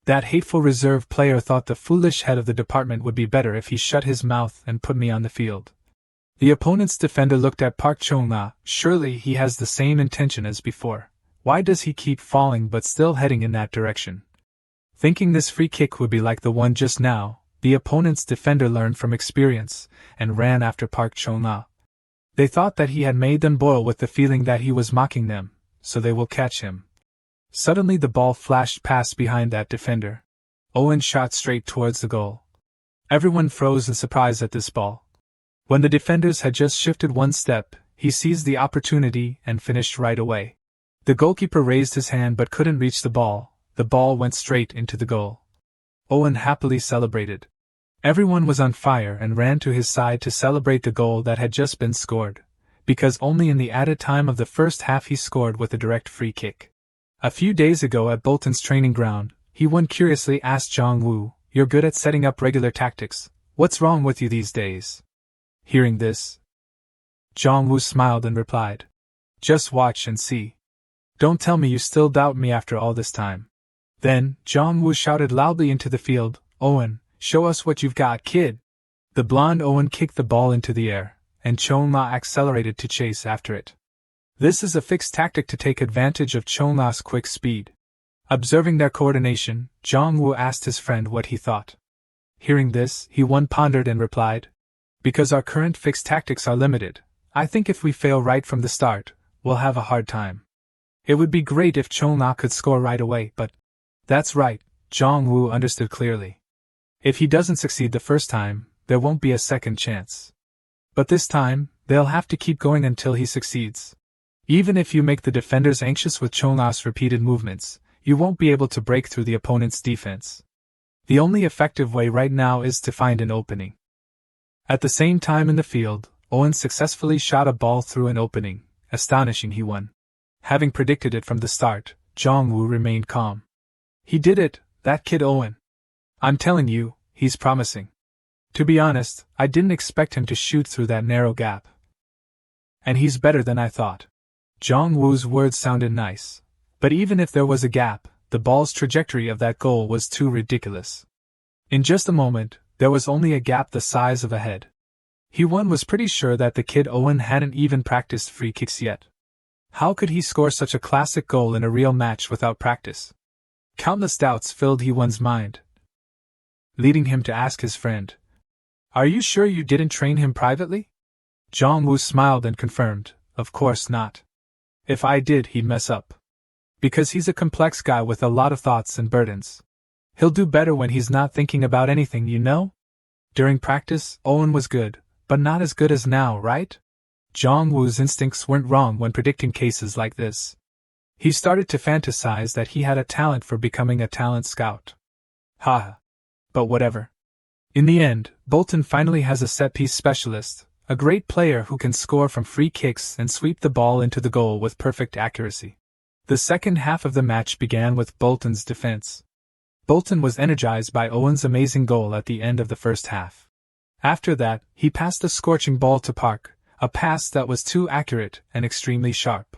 That hateful reserve player thought the foolish head of the department would be better if he shut his mouth and put me on the field. The opponent's defender looked at Park Chung-na. Surely he has the same intention as before. Why does he keep falling but still heading in that direction? Thinking this free kick would be like the one just now, the opponent's defender learned from experience and ran after Park Chung-na. They thought that he had made them boil with the feeling that he was mocking them, so they will catch him. Suddenly the ball flashed past behind that defender. Owen shot straight towards the goal. Everyone froze in surprise at this ball. When the defenders had just shifted one step, he seized the opportunity and finished right away. The goalkeeper raised his hand but couldn't reach the ball. The ball went straight into the goal. Owen happily celebrated. Everyone was on fire and ran to his side to celebrate the goal that had just been scored, because only in the added time of the first half he scored with a direct free kick. A few days ago at Bolton's training ground, Hee-won curiously asked Jong-woo, "You're good at setting up regular tactics. What's wrong with you these days?" Hearing this, Jong-woo smiled and replied, "Just watch and see. Don't tell me you still doubt me after all this time." Then, Jong-woo shouted loudly into the field, "Owen, show us what you've got, kid!" The blonde Owen kicked the ball into the air, and Chung-na accelerated to chase after it. This is a fixed tactic to take advantage of Chung-na's quick speed. Observing their coordination, Jong-woo asked his friend what he thought. Hearing this, Hee-won pondered and replied, "Because our current fixed tactics are limited, I think if we fail right from the start, we'll have a hard time. It would be great if Chung-na could score right away, but..." "That's right," Jong-woo understood clearly. "If he doesn't succeed the first time, there won't be a second chance. But this time, they'll have to keep going until he succeeds. Even if you make the defenders anxious with Chung-na's repeated movements, you won't be able to break through the opponent's defense. The only effective way right now is to find an opening." At the same time in the field, Owen successfully shot a ball through an opening, astonishing Hee-won. Having predicted it from the start, Jong-woo remained calm. "He did it, that kid Owen. I'm telling you, he's promising. To be honest, I didn't expect him to shoot through that narrow gap. And he's better than I thought." Jong-woo's words sounded nice, but even if there was a gap, the ball's trajectory of that goal was too ridiculous. In just a moment, there was only a gap the size of a head. Hee-won was pretty sure that the kid Owen hadn't even practiced free kicks yet. How could he score such a classic goal in a real match without practice? Countless doubts filled Hee-won's mind, leading him to ask his friend, "Are you sure you didn't train him privately?" Jong-woo smiled and confirmed, "Of course not. If I did, he'd mess up. Because he's a complex guy with a lot of thoughts and burdens. He'll do better when he's not thinking about anything, you know?" During practice, Owen was good, but not as good as now, right? Jong-woo's instincts weren't wrong when predicting cases like this. He started to fantasize that he had a talent for becoming a talent scout. Ha! But whatever. In the end, Bolton finally has a set-piece specialist, a great player who can score from free kicks and sweep the ball into the goal with perfect accuracy. The second half of the match began with Bolton's defense. Bolton was energized by Owen's amazing goal at the end of the first half. After that, he passed a scorching ball to Park, a pass that was too accurate and extremely sharp.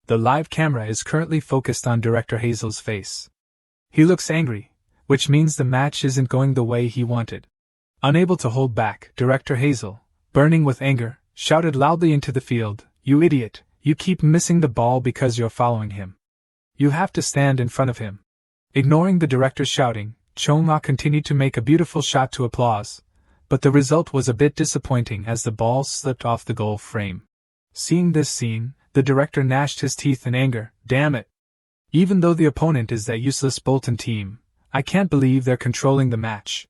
The live camera is currently focused on Director Hazel's face. He looks angry, which means the match isn't going the way he wanted. Unable to hold back, Director Hazel, burning with anger, shouted loudly into the field, "You idiot, you keep missing the ball because you're following him. You have to stand in front of him." Ignoring the director's shouting, Chung-na continued to make a beautiful shot to applause, but the result was a bit disappointing as the ball slipped off the goal frame. Seeing this scene, The director gnashed his teeth in anger. Damn it! Even though the opponent is that useless Bolton team, I can't believe they're controlling the match.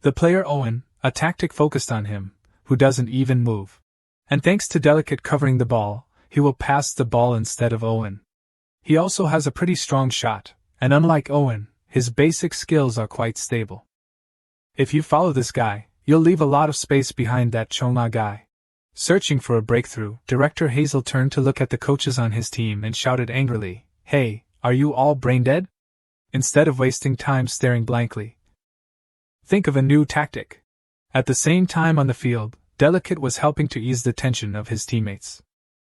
The player Owen, a tactic focused on him, who doesn't even move. And thanks to Delicate covering the ball, he will pass the ball instead of Owen. He also has a pretty strong shot, and unlike Owen, his basic skills are quite stable. If you follow this guy, you'll leave a lot of space behind that Chona guy. Searching for a breakthrough, Director Hazel turned to look at the coaches on his team and shouted angrily, "Hey, are you all brain dead?" Instead of wasting time staring blankly, think of a new tactic. At the same time on the field, Delicate was helping to ease the tension of his teammates.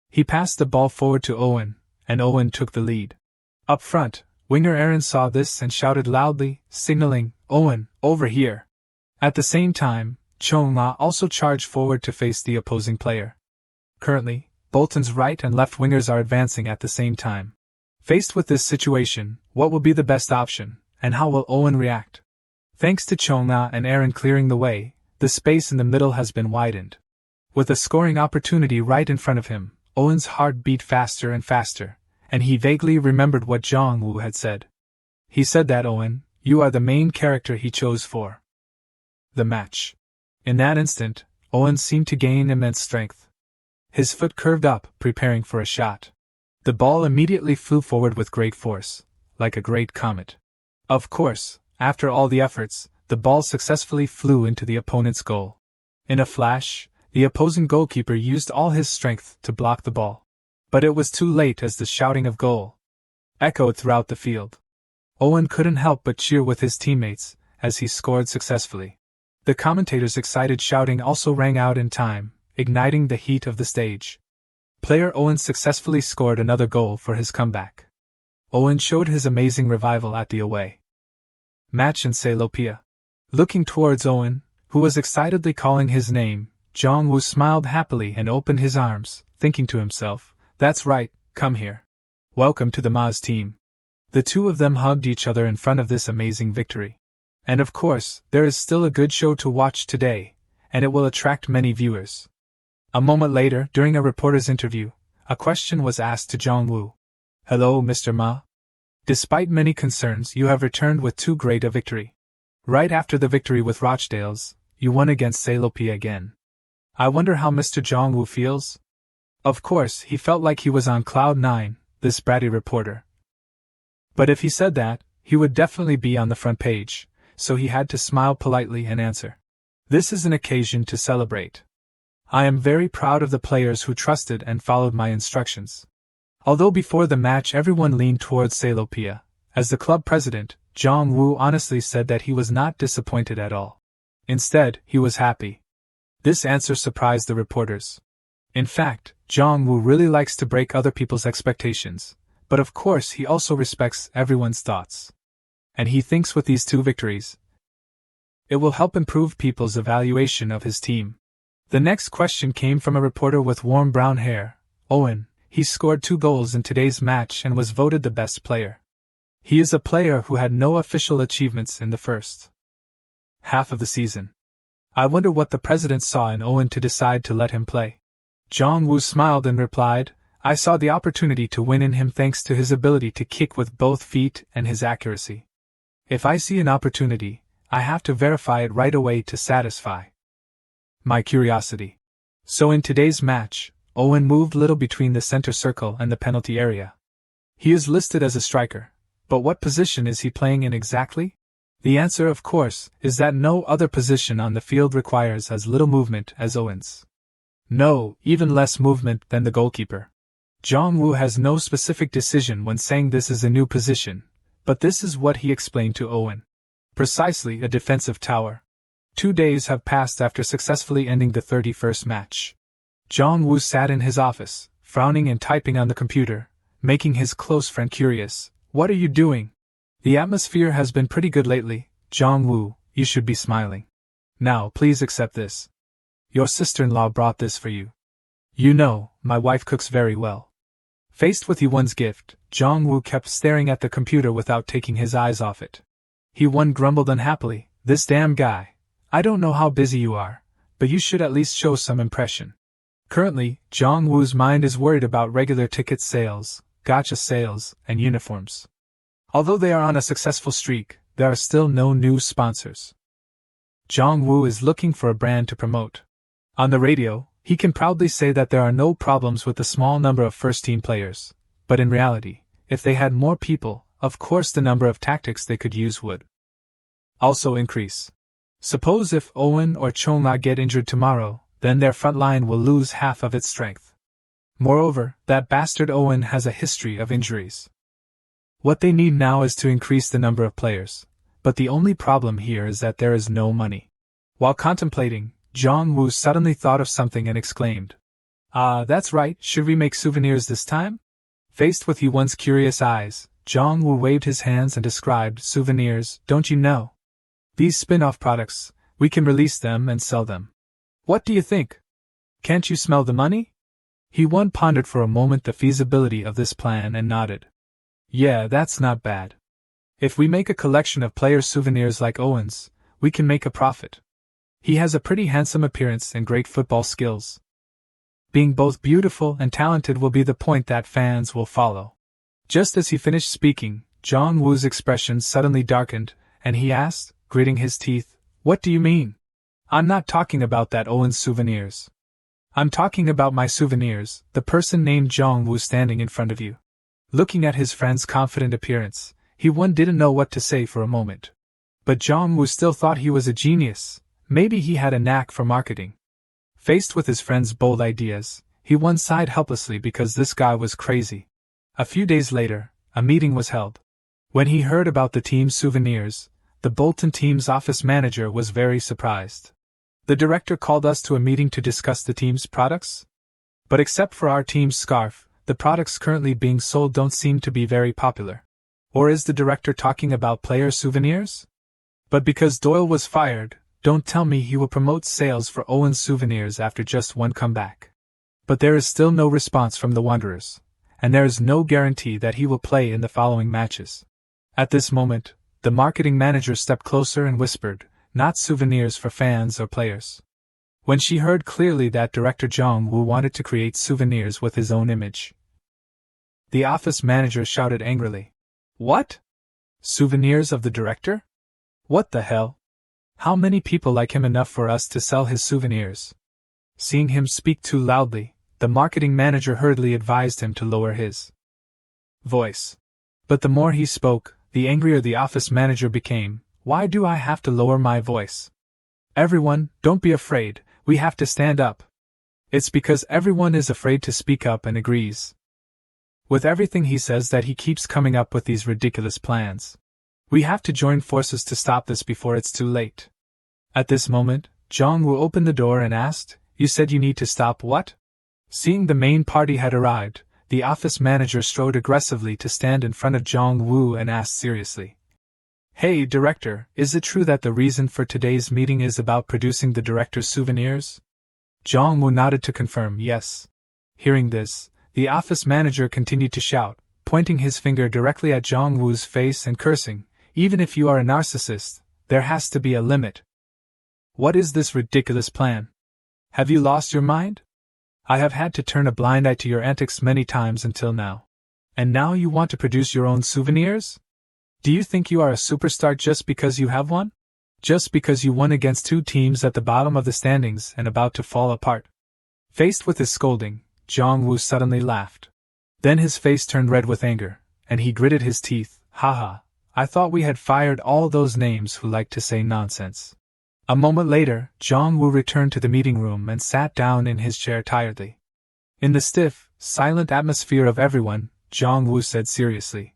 He passed the ball forward to Owen, and Owen took the lead. Up front, winger Aaron saw this and shouted loudly, signaling, "Owen, over here." At the same time, Chong-la also charged forward to face the opposing player. Currently, Bolton's right and left wingers are advancing at the same time. Faced with this situation, what will be the best option, and how will Owen react? Thanks to Chong-la and Aaron clearing the way, the space in the middle has been widened. With a scoring opportunity right in front of him, Owen's heart beat faster and faster, and he vaguely remembered what Jong-woo had said. He said that, "Owen, you are the main character he chose for the match." In that instant, Owen seemed to gain immense strength. His foot curved up, preparing for a shot. The ball immediately flew forward with great force, like a great comet. Of course, after all the efforts, the ball successfully flew into the opponent's goal. In a flash, the opposing goalkeeper used all his strength to block the ball. But it was too late as the shouting of "goal" echoed throughout the field. Owen couldn't help but cheer with his teammates as he scored successfully. The commentators' excited shouting also rang out in time, igniting the heat of the stage. Player Owen successfully scored another goal for his comeback. Owen showed his amazing revival at the away match in Salopia. Looking towards Owen, who was excitedly calling his name, Jong-woo smiled happily and opened his arms, thinking to himself, "That's right, come here. Welcome to the Maz team." The two of them hugged each other in front of this amazing victory. And of course, there is still a good show to watch today, and it will attract many viewers. A moment later, during a reporter's interview, a question was asked to Jong-woo. "Hello, Mr. Ma. Despite many concerns, you have returned with too great a victory. Right after the victory with Rochdale's, you won against Salopia again. I wonder how Mr. Jong-woo feels?" Of course, he felt like he was on cloud nine, this bratty reporter. But if he said that, he would definitely be on the front page, so he had to smile politely and answer. "This is an occasion to celebrate. I am very proud of the players who trusted and followed my instructions." Although before the match everyone leaned towards Salopia, as the club president, Jong-woo honestly said that he was not disappointed at all. Instead, he was happy. This answer surprised the reporters. In fact, Jong-woo really likes to break other people's expectations, but of course he also respects everyone's thoughts. And he thinks with these two victories, it will help improve people's evaluation of his team. The next question came from a reporter with warm brown hair. "Owen, he scored 2 goals in today's match and was voted the best player. He is a player who had no official achievements in the first half of the season. I wonder what the president saw in Owen to decide to let him play." Jong-woo smiled and replied, "I saw the opportunity to win in him thanks to his ability to kick with both feet and his accuracy. If I see an opportunity, I have to verify it right away to satisfy my curiosity." So in today's match, Owen moved little between the center circle and the penalty area. He is listed as a striker, but what position is he playing in exactly? The answer, of course, is that no other position on the field requires as little movement as Owen's. No, even less movement than the goalkeeper. Jong-woo has no specific decision when saying this is a new position, but this is what he explained to Owen. Precisely, a defensive tower. 2 days have passed after successfully ending the 31st match. Jong-woo sat in his office, frowning and typing on the computer, making his close friend curious. "What are you doing? The atmosphere has been pretty good lately, Jong-woo, you should be smiling. Now, please accept this. Your sister-in-law brought this for you. You know, my wife cooks very well." Faced with Yi-won's gift, Jong-woo kept staring at the computer without taking his eyes off it. Yi-won grumbled unhappily, "This damn guy. I don't know how busy you are, but you should at least show some impression. Currently, Jong-woo's mind is worried about regular ticket sales, gacha sales, and uniforms. Although they are on a successful streak, there are still no new sponsors. Jong-woo is looking for a brand to promote. On the radio, he can proudly say that there are no problems with the small number of first-team players, but in reality, if they had more people, of course the number of tactics they could use would also increase. Suppose if Owen or Chonga get injured tomorrow, then their front line will lose half of its strength. Moreover, that bastard Owen has a history of injuries. What they need now is to increase the number of players, but the only problem here is that there is no money. While contemplating, Jong-woo suddenly thought of something and exclaimed, that's right, should we make souvenirs this time? Faced with Yuwon's curious eyes, Jong-woo waved his hands and described, souvenirs, don't you know? These spin-off products, we can release them and sell them. What do you think? Can't you smell the money? Yuwon pondered for a moment the feasibility of this plan and nodded. Yeah, that's not bad. If we make a collection of player souvenirs like Owen's, we can make a profit. He has a pretty handsome appearance and great football skills. Being both beautiful and talented will be the point that fans will follow. Just as he finished speaking, Jong-woo's expression suddenly darkened, and he asked, gritting his teeth, what do you mean? I'm not talking about that Owen's souvenirs. I'm talking about my souvenirs, the person named Jong-woo standing in front of you. Looking at his friend's confident appearance, Yuwon didn't know what to say for a moment. But Jong-woo still thought he was a genius. Maybe he had a knack for marketing. Faced with his friend's bold ideas, Yuwon sighed helplessly because this guy was crazy. A few days later, a meeting was held. When he heard about the team's souvenirs, the Bolton team's office manager was very surprised. The director called us to a meeting to discuss the team's products? But except for our team's scarf, the products currently being sold don't seem to be very popular. Or is the director talking about player souvenirs? But because Doyle was fired, don't tell me he will promote sales for Owen's souvenirs after just one comeback. But there is still no response from the Wanderers, and there is no guarantee that he will play in the following matches. At this moment, the marketing manager stepped closer and whispered, not souvenirs for fans or players. When she heard clearly that director Jong-woo wanted to create souvenirs with his own image, the office manager shouted angrily. What? Souvenirs of the director? What the hell? How many people like him enough for us to sell his souvenirs? Seeing him speak too loudly, the marketing manager hurriedly advised him to lower his voice. But the more he spoke, the angrier the office manager became. Why do I have to lower my voice? Everyone, don't be afraid, we have to stand up. It's because everyone is afraid to speak up and agrees with everything he says that he keeps coming up with these ridiculous plans. We have to join forces to stop this before it's too late. At this moment, Jong-woo opened the door and asked, you said you need to stop what? Seeing the main party had arrived, the office manager strode aggressively to stand in front of Jong-woo and asked seriously. Hey, director, is it true that the reason for today's meeting is about producing the director's souvenirs? Jong-woo nodded to confirm yes. Hearing this, the office manager continued to shout, pointing his finger directly at Jong-woo's face and cursing, even if you are a narcissist, there has to be a limit. What is this ridiculous plan? Have you lost your mind? I have had to turn a blind eye to your antics many times until now. And now you want to produce your own souvenirs? Do you think you are a superstar just because you have one? Just because you won against two teams at the bottom of the standings and about to fall apart? Faced with his scolding, Jong-woo suddenly laughed. Then his face turned red with anger, and he gritted his teeth. Haha, I thought we had fired all those names who like to say nonsense. A moment later, Jong-woo returned to the meeting room and sat down in his chair tiredly. In the stiff, silent atmosphere of everyone, Jong-woo said seriously.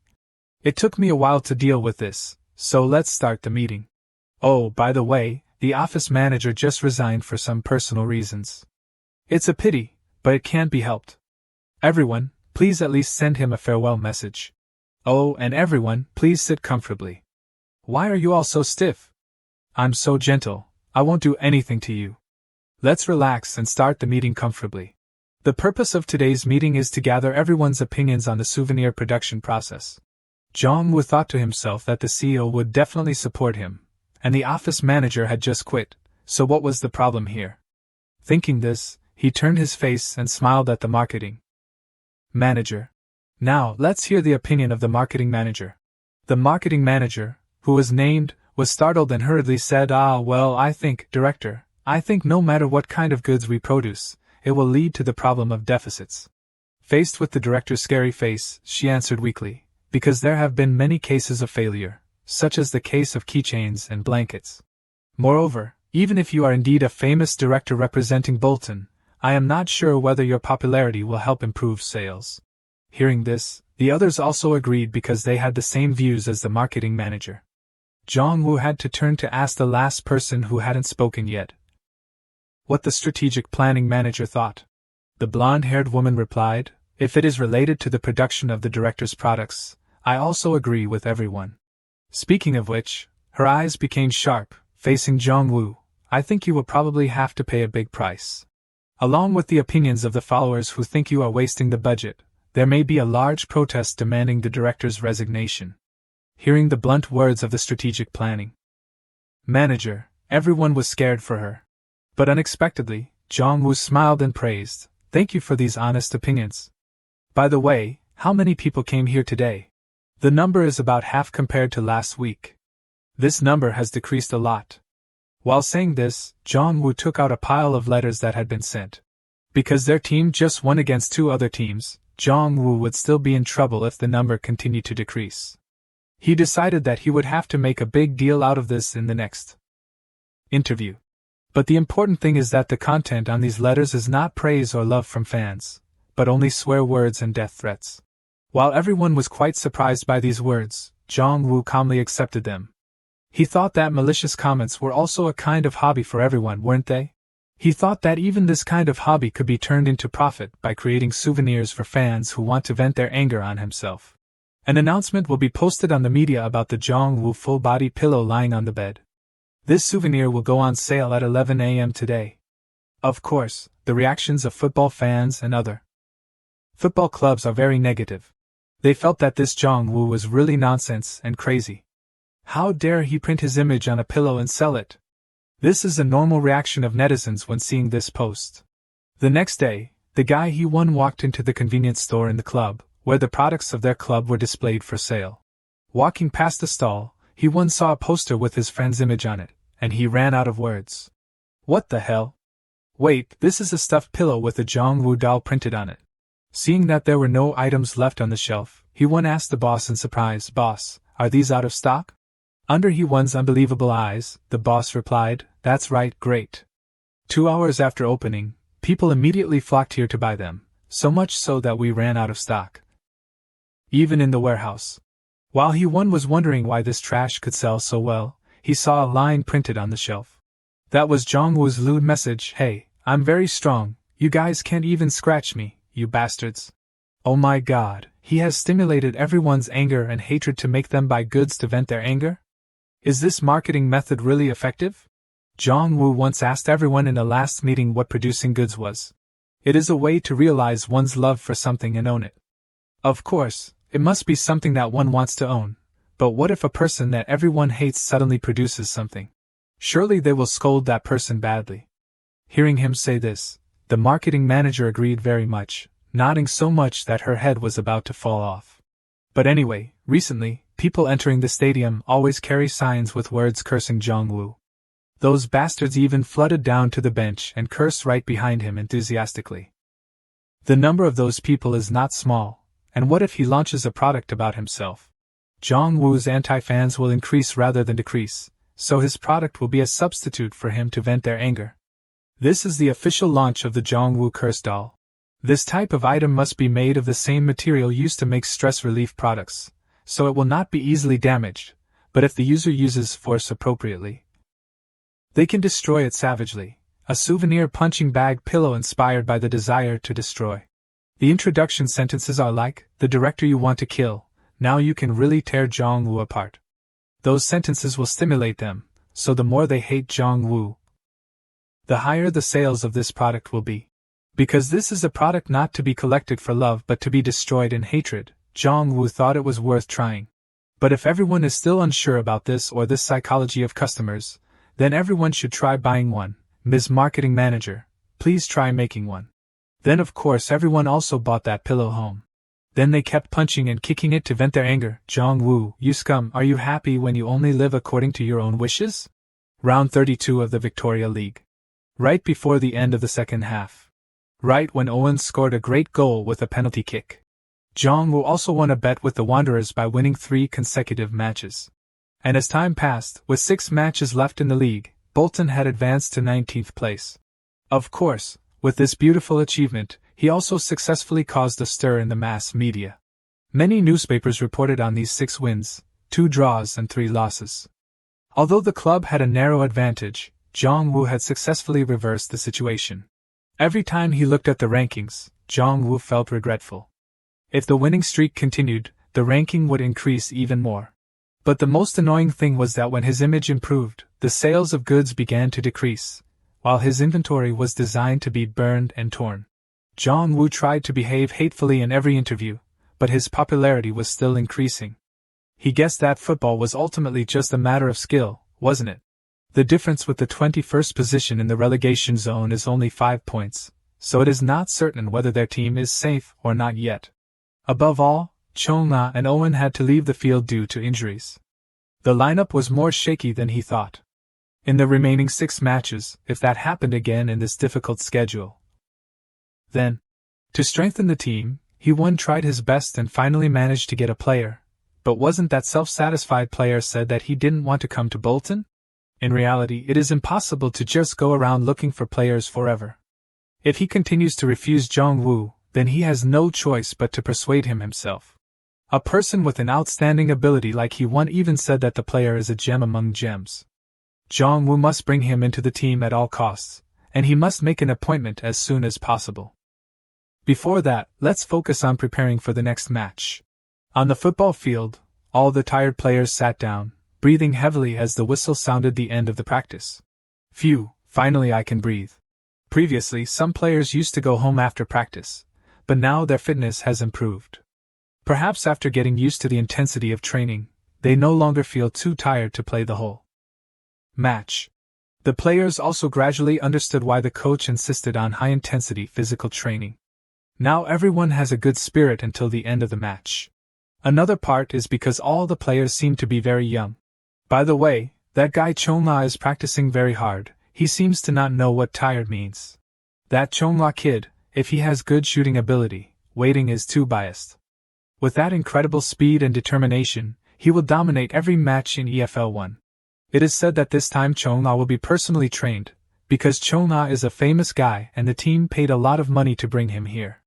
It took me a while to deal with this, so let's start the meeting. Oh, by the way, the office manager just resigned for some personal reasons. It's a pity, but it can't be helped. Everyone, please at least send him a farewell message. Oh, and everyone, please sit comfortably. Why are you all so stiff? I'm so gentle, I won't do anything to you. Let's relax and start the meeting comfortably. The purpose of today's meeting is to gather everyone's opinions on the souvenir production process. Jong-woo thought to himself that the CEO would definitely support him, and the office manager had just quit, so what was the problem here? Thinking this, He turned his face and smiled at the marketing manager. Now, let's hear the opinion of the marketing manager. The marketing manager, who was named, was startled and hurriedly said, well, I think, director, I think no matter what kind of goods we produce, it will lead to the problem of deficits. Faced with the director's scary face, she answered weakly, because there have been many cases of failure, such as the case of keychains and blankets. Moreover, even if you are indeed a famous director representing Bolton, I am not sure whether your popularity will help improve sales. Hearing this, the others also agreed because they had the same views as the marketing manager. Jong-woo had to turn to ask the last person who hadn't spoken yet what the strategic planning manager thought. The blonde-haired woman replied, if it is related to the production of the director's products, I also agree with everyone. Speaking of which, her eyes became sharp, facing Jong-woo, I think you will probably have to pay a big price. Along with the opinions of the followers who think you are wasting the budget, there may be a large protest demanding the director's resignation. Hearing the blunt words of the strategic planning manager, everyone was scared for her. But unexpectedly, Jong-woo smiled and praised, thank you for these honest opinions. By the way, how many people came here today? The number is about half compared to last week. This number has decreased a lot. While saying this, Jong-woo took out a pile of letters that had been sent. Because their team just won against 2 other teams, Jong-woo would still be in trouble if the number continued to decrease. He decided that he would have to make a big deal out of this in the next interview. But the important thing is that the content on these letters is not praise or love from fans, but only swear words and death threats. While everyone was quite surprised by these words, Jong-woo calmly accepted them. He thought that malicious comments were also a kind of hobby for everyone, weren't they? He thought that even this kind of hobby could be turned into profit by creating souvenirs for fans who want to vent their anger on himself. An announcement will be posted on the media about the Jong-woo full-body pillow lying on the bed. This souvenir will go on sale at 11 a.m. today. Of course, the reactions of football fans and other football clubs are very negative. They felt that this Jong-woo was really nonsense and crazy. How dare he print his image on a pillow and sell it? This is a normal reaction of netizens when seeing this post. The next day, the guy he won walked into the convenience store in the club, where the products of their club were displayed for sale. Walking past the stall, he once saw a poster with his friend's image on it, and he ran out of words. What the hell? Wait, this is a stuffed pillow with a Jong-woo doll printed on it. Seeing that there were no items left on the shelf, Hee-won asked the boss in surprise, Boss, are these out of stock? Under Hee-won's unbelievable eyes, the boss replied, That's right, great. 2 hours after opening, people immediately flocked here to buy them, so much so that we ran out of stock. Even in the warehouse. While Hee-won was wondering why this trash could sell so well, he saw a line printed on the shelf. That was Jong-woo's lewd message, Hey, I'm very strong, you guys can't even scratch me, you bastards. Oh my god, he has stimulated everyone's anger and hatred to make them buy goods to vent their anger? Is this marketing method really effective? Jong-woo once asked everyone in a last meeting what producing goods was. It is a way to realize one's love for something and own it. Of course, it must be something that one wants to own, but what if a person that everyone hates suddenly produces something? Surely they will scold that person badly. Hearing him say this, the marketing manager agreed very much, nodding so much that her head was about to fall off. But anyway, recently, people entering the stadium always carry signs with words cursing Jong-woo. Those bastards even flooded down to the bench and cursed right behind him enthusiastically. The number of those people is not small, and what if he launches a product about himself? Jong-woo's anti-fans will increase rather than decrease, so his product will be a substitute for him to vent their anger. This is the official launch of the Jong-woo curse doll. This type of item must be made of the same material used to make stress relief products, so it will not be easily damaged, but if the user uses force appropriately, they can destroy it savagely. A souvenir punching bag pillow inspired by the desire to destroy. The introduction sentences are like, the director you want to kill, now you can really tear Jong-woo apart. Those sentences will stimulate them, so the more they hate Jong-woo, the higher the sales of this product will be. Because this is a product not to be collected for love but to be destroyed in hatred, Jong-woo thought it was worth trying. But if everyone is still unsure about this or this psychology of customers, then everyone should try buying one. Ms. Marketing Manager, Please try making one. Then of course everyone also bought that pillow home. Then they kept punching and kicking it to vent their anger. Jong-woo, you scum, are you happy when you only live according to your own wishes? Round 32 of the Victoria League. Right before the end of the second half. Right when Owen scored a great goal with a penalty kick. Jong-woo also won a bet with the Wanderers by winning 3 consecutive matches. And as time passed, with 6 matches left in the league, Bolton had advanced to 19th place. Of course, with this beautiful achievement, he also successfully caused a stir in the mass media. Many newspapers reported on these 6 wins, 2 draws and 3 losses. Although the club had a narrow advantage, Jong-woo had successfully reversed the situation. Every time he looked at the rankings, Jong-woo felt regretful. If the winning streak continued, the ranking would increase even more. But the most annoying thing was that when his image improved, the sales of goods began to decrease, while his inventory was designed to be burned and torn. Jong-woo tried to behave hatefully in every interview, but his popularity was still increasing. He guessed that football was ultimately just a matter of skill, wasn't it? The difference with the 21st position in the relegation zone is only 5 points, so it is not certain whether their team is safe or not yet. Above all, Chong-na and Owen had to leave the field due to injuries. The lineup was more shaky than he thought. In the remaining 6 matches, if that happened again in this difficult schedule. Then, to strengthen the team, he tried his best and finally managed to get a player. But wasn't that self-satisfied player said that he didn't want to come to Bolton? In reality, it is impossible to just go around looking for players forever. If he continues to refuse Jong-woo, then he has no choice but to persuade him himself. A person with an outstanding ability like he even said that the player is a gem among gems. Jong-woo must bring him into the team at all costs, and he must make an appointment as soon as possible. Before that, let's focus on preparing for the next match. On the football field, all the tired players sat down, breathing heavily as the whistle sounded the end of the practice. Phew, finally I can breathe. Previously, some players used to go home after practice, but now their fitness has improved. Perhaps after getting used to the intensity of training, they no longer feel too tired to play the whole match. The players also gradually understood why the coach insisted on high-intensity physical training. Now everyone has a good spirit until the end of the match. Another part is because all the players seem to be very young. By the way, that guy Chong-la is practicing very hard. He seems to not know what tired means. That Chong-la kid, if he has good shooting ability, Waiting is too biased. With that incredible speed and determination, he will dominate every match in EFL 1. It is said that this time Chong-la will be personally trained, because Chong-la is a famous guy and the team paid a lot of money to bring him here.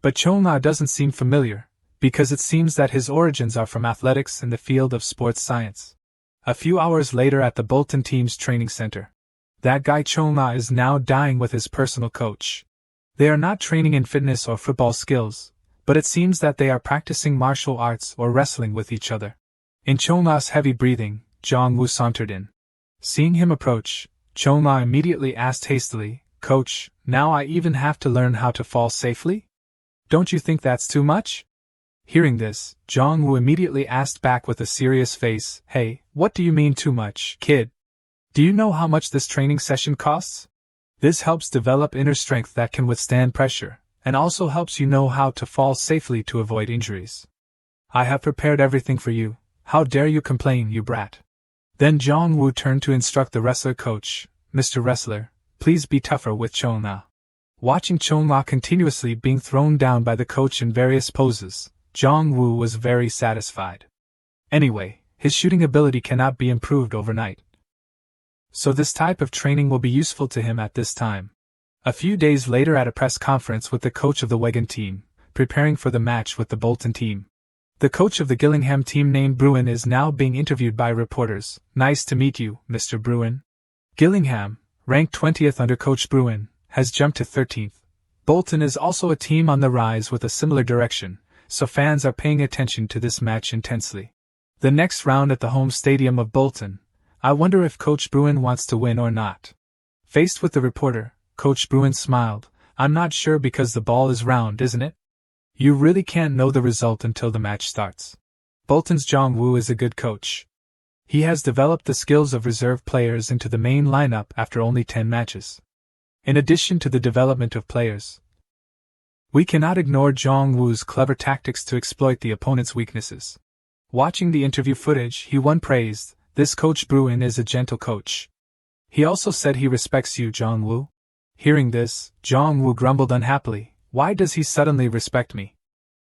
But Chong-la doesn't seem familiar, because it seems that his origins are from athletics in the field of sports science. A few hours later at the Bolton team's training center, that guy Chong-la is now dying with his personal coach. They are not training in fitness or football skills, but it seems that they are practicing martial arts or wrestling with each other. In Chong-la's heavy breathing, Jong-woo sauntered in. Seeing him approach, Chong-la immediately asked hastily, "Coach, now I even have to learn how to fall safely? Don't you think that's too much?" Hearing this, Jong-woo immediately asked back with a serious face, "Hey, what do you mean too much, kid? Do you know how much this training session costs? This helps develop inner strength that can withstand pressure, and also helps you know how to fall safely to avoid injuries. I have prepared everything for you. How dare you complain, you brat?" Then Jong-woo turned to instruct the wrestler coach, "Mr. Wrestler, please be tougher with Chong-la." Watching Chong-la continuously being thrown down by the coach in various poses, Jong-woo was very satisfied. Anyway, his shooting ability cannot be improved overnight, so this type of training will be useful to him at this time. A few days later at a press conference with the coach of the Wigan team, preparing for the match with the Bolton team. The coach of the Gillingham team named Bruin is now being interviewed by reporters. "Nice to meet you, Mr. Bruin." Gillingham, ranked 20th under Coach Bruin, has jumped to 13th. Bolton is also a team on the rise with a similar direction, so fans are paying attention to this match intensely. The next round at the home stadium of Bolton. I wonder if Coach Bruin wants to win or not. Faced with the reporter, Coach Bruin smiled. "I'm not sure because the ball is round, isn't it? You really can't know the result until the match starts." Bolton's Jong-woo is a good coach. He has developed the skills of reserve players into the main lineup after only 10 matches. In addition to the development of players, we cannot ignore Jong Woo's clever tactics to exploit the opponent's weaknesses. Watching the interview footage, he praised, "This Coach Bruin is a gentle coach. He also said he respects you, Jong Woo." Hearing this, Jong Woo grumbled unhappily, "Why does he suddenly respect me?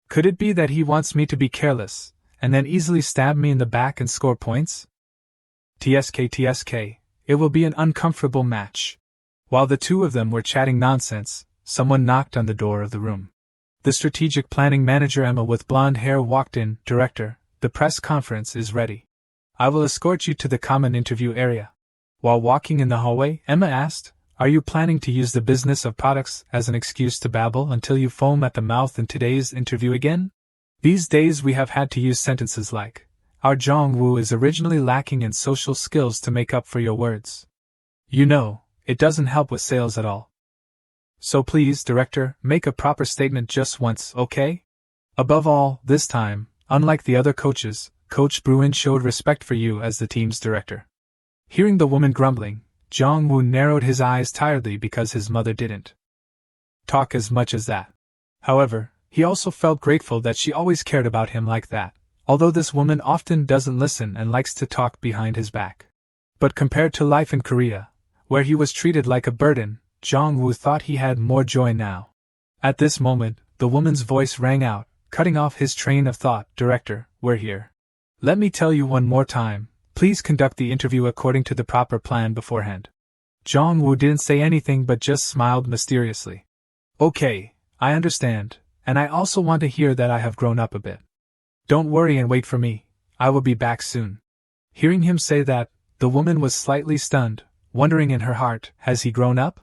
Could it be that he wants me to be careless, and then easily stab me in the back and score points? TSK, it will be an uncomfortable match." While the two of them were chatting nonsense, someone knocked on the door of the room. The strategic planning manager Emma with blonde hair walked in. "Director, the press conference is ready. I will escort you to the common interview area." While walking in the hallway, Emma asked, "Are you planning to use the business of products as an excuse to babble until you foam at the mouth in today's interview again? These days we have had to use sentences like, 'Our Jong Woo is originally lacking in social skills' to make up for your words. You know, it doesn't help with sales at all. So please, Director, make a proper statement just once, okay? Above all, this time, unlike the other coaches, Coach Bruin showed respect for you as the team's director." Hearing the woman grumbling, Jong Woo narrowed his eyes tiredly because his mother didn't talk as much as that. However, he also felt grateful that she always cared about him like that, although this woman often doesn't listen and likes to talk behind his back. But compared to life in Korea, where he was treated like a burden, Jong Woo thought he had more joy now. At this moment, the woman's voice rang out, cutting off his train of thought. "Director, we're here. Let me tell you one more time, please conduct the interview according to the proper plan beforehand." Jong Woo didn't say anything but just smiled mysteriously. "Okay, I understand, and I also want to hear that I have grown up a bit. Don't worry and wait for me, I will be back soon." Hearing him say that, the woman was slightly stunned, wondering in her heart, has he grown up?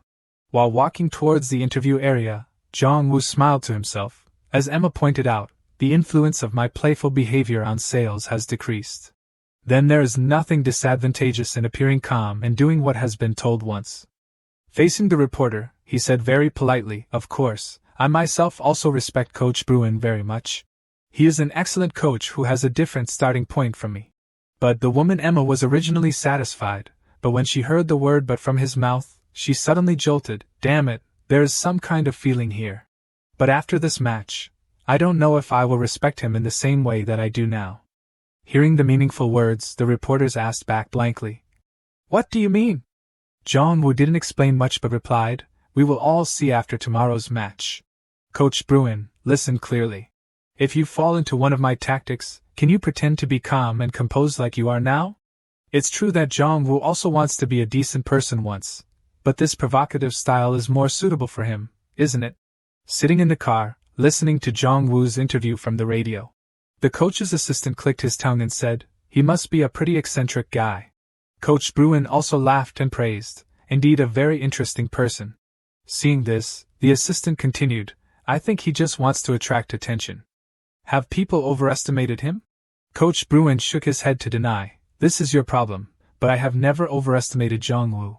While walking towards the interview area, Jong Woo smiled to himself. As Emma pointed out, the influence of my playful behavior on sales has decreased. Then there is nothing disadvantageous in appearing calm and doing what has been told once. Facing the reporter, he said very politely, "Of course, I myself also respect Coach Bruin very much. He is an excellent coach who has a different starting point from me." But the woman Emma was originally satisfied, but when she heard the word "but" from his mouth, she suddenly jolted. "Damn it, there is some kind of feeling here. But after this match, I don't know if I will respect him in the same way that I do now." Hearing the meaningful words, the reporters asked back blankly, "What do you mean?" Jong Woo didn't explain much but replied, "We will all see after tomorrow's match. Coach Bruin, listen clearly. If you fall into one of my tactics, can you pretend to be calm and composed like you are now?" It's true that Jong Woo also wants to be a decent person once, but this provocative style is more suitable for him, isn't it? Sitting in the car, listening to Jong Woo's interview from the radio, the coach's assistant clicked his tongue and said, "He must be a pretty eccentric guy." Coach Bruin also laughed and praised, "Indeed a very interesting person." Seeing this, the assistant continued, "I think he just wants to attract attention." Have people overestimated him? Coach Bruin shook his head to deny, "This is your problem, but I have never overestimated Jong Woo.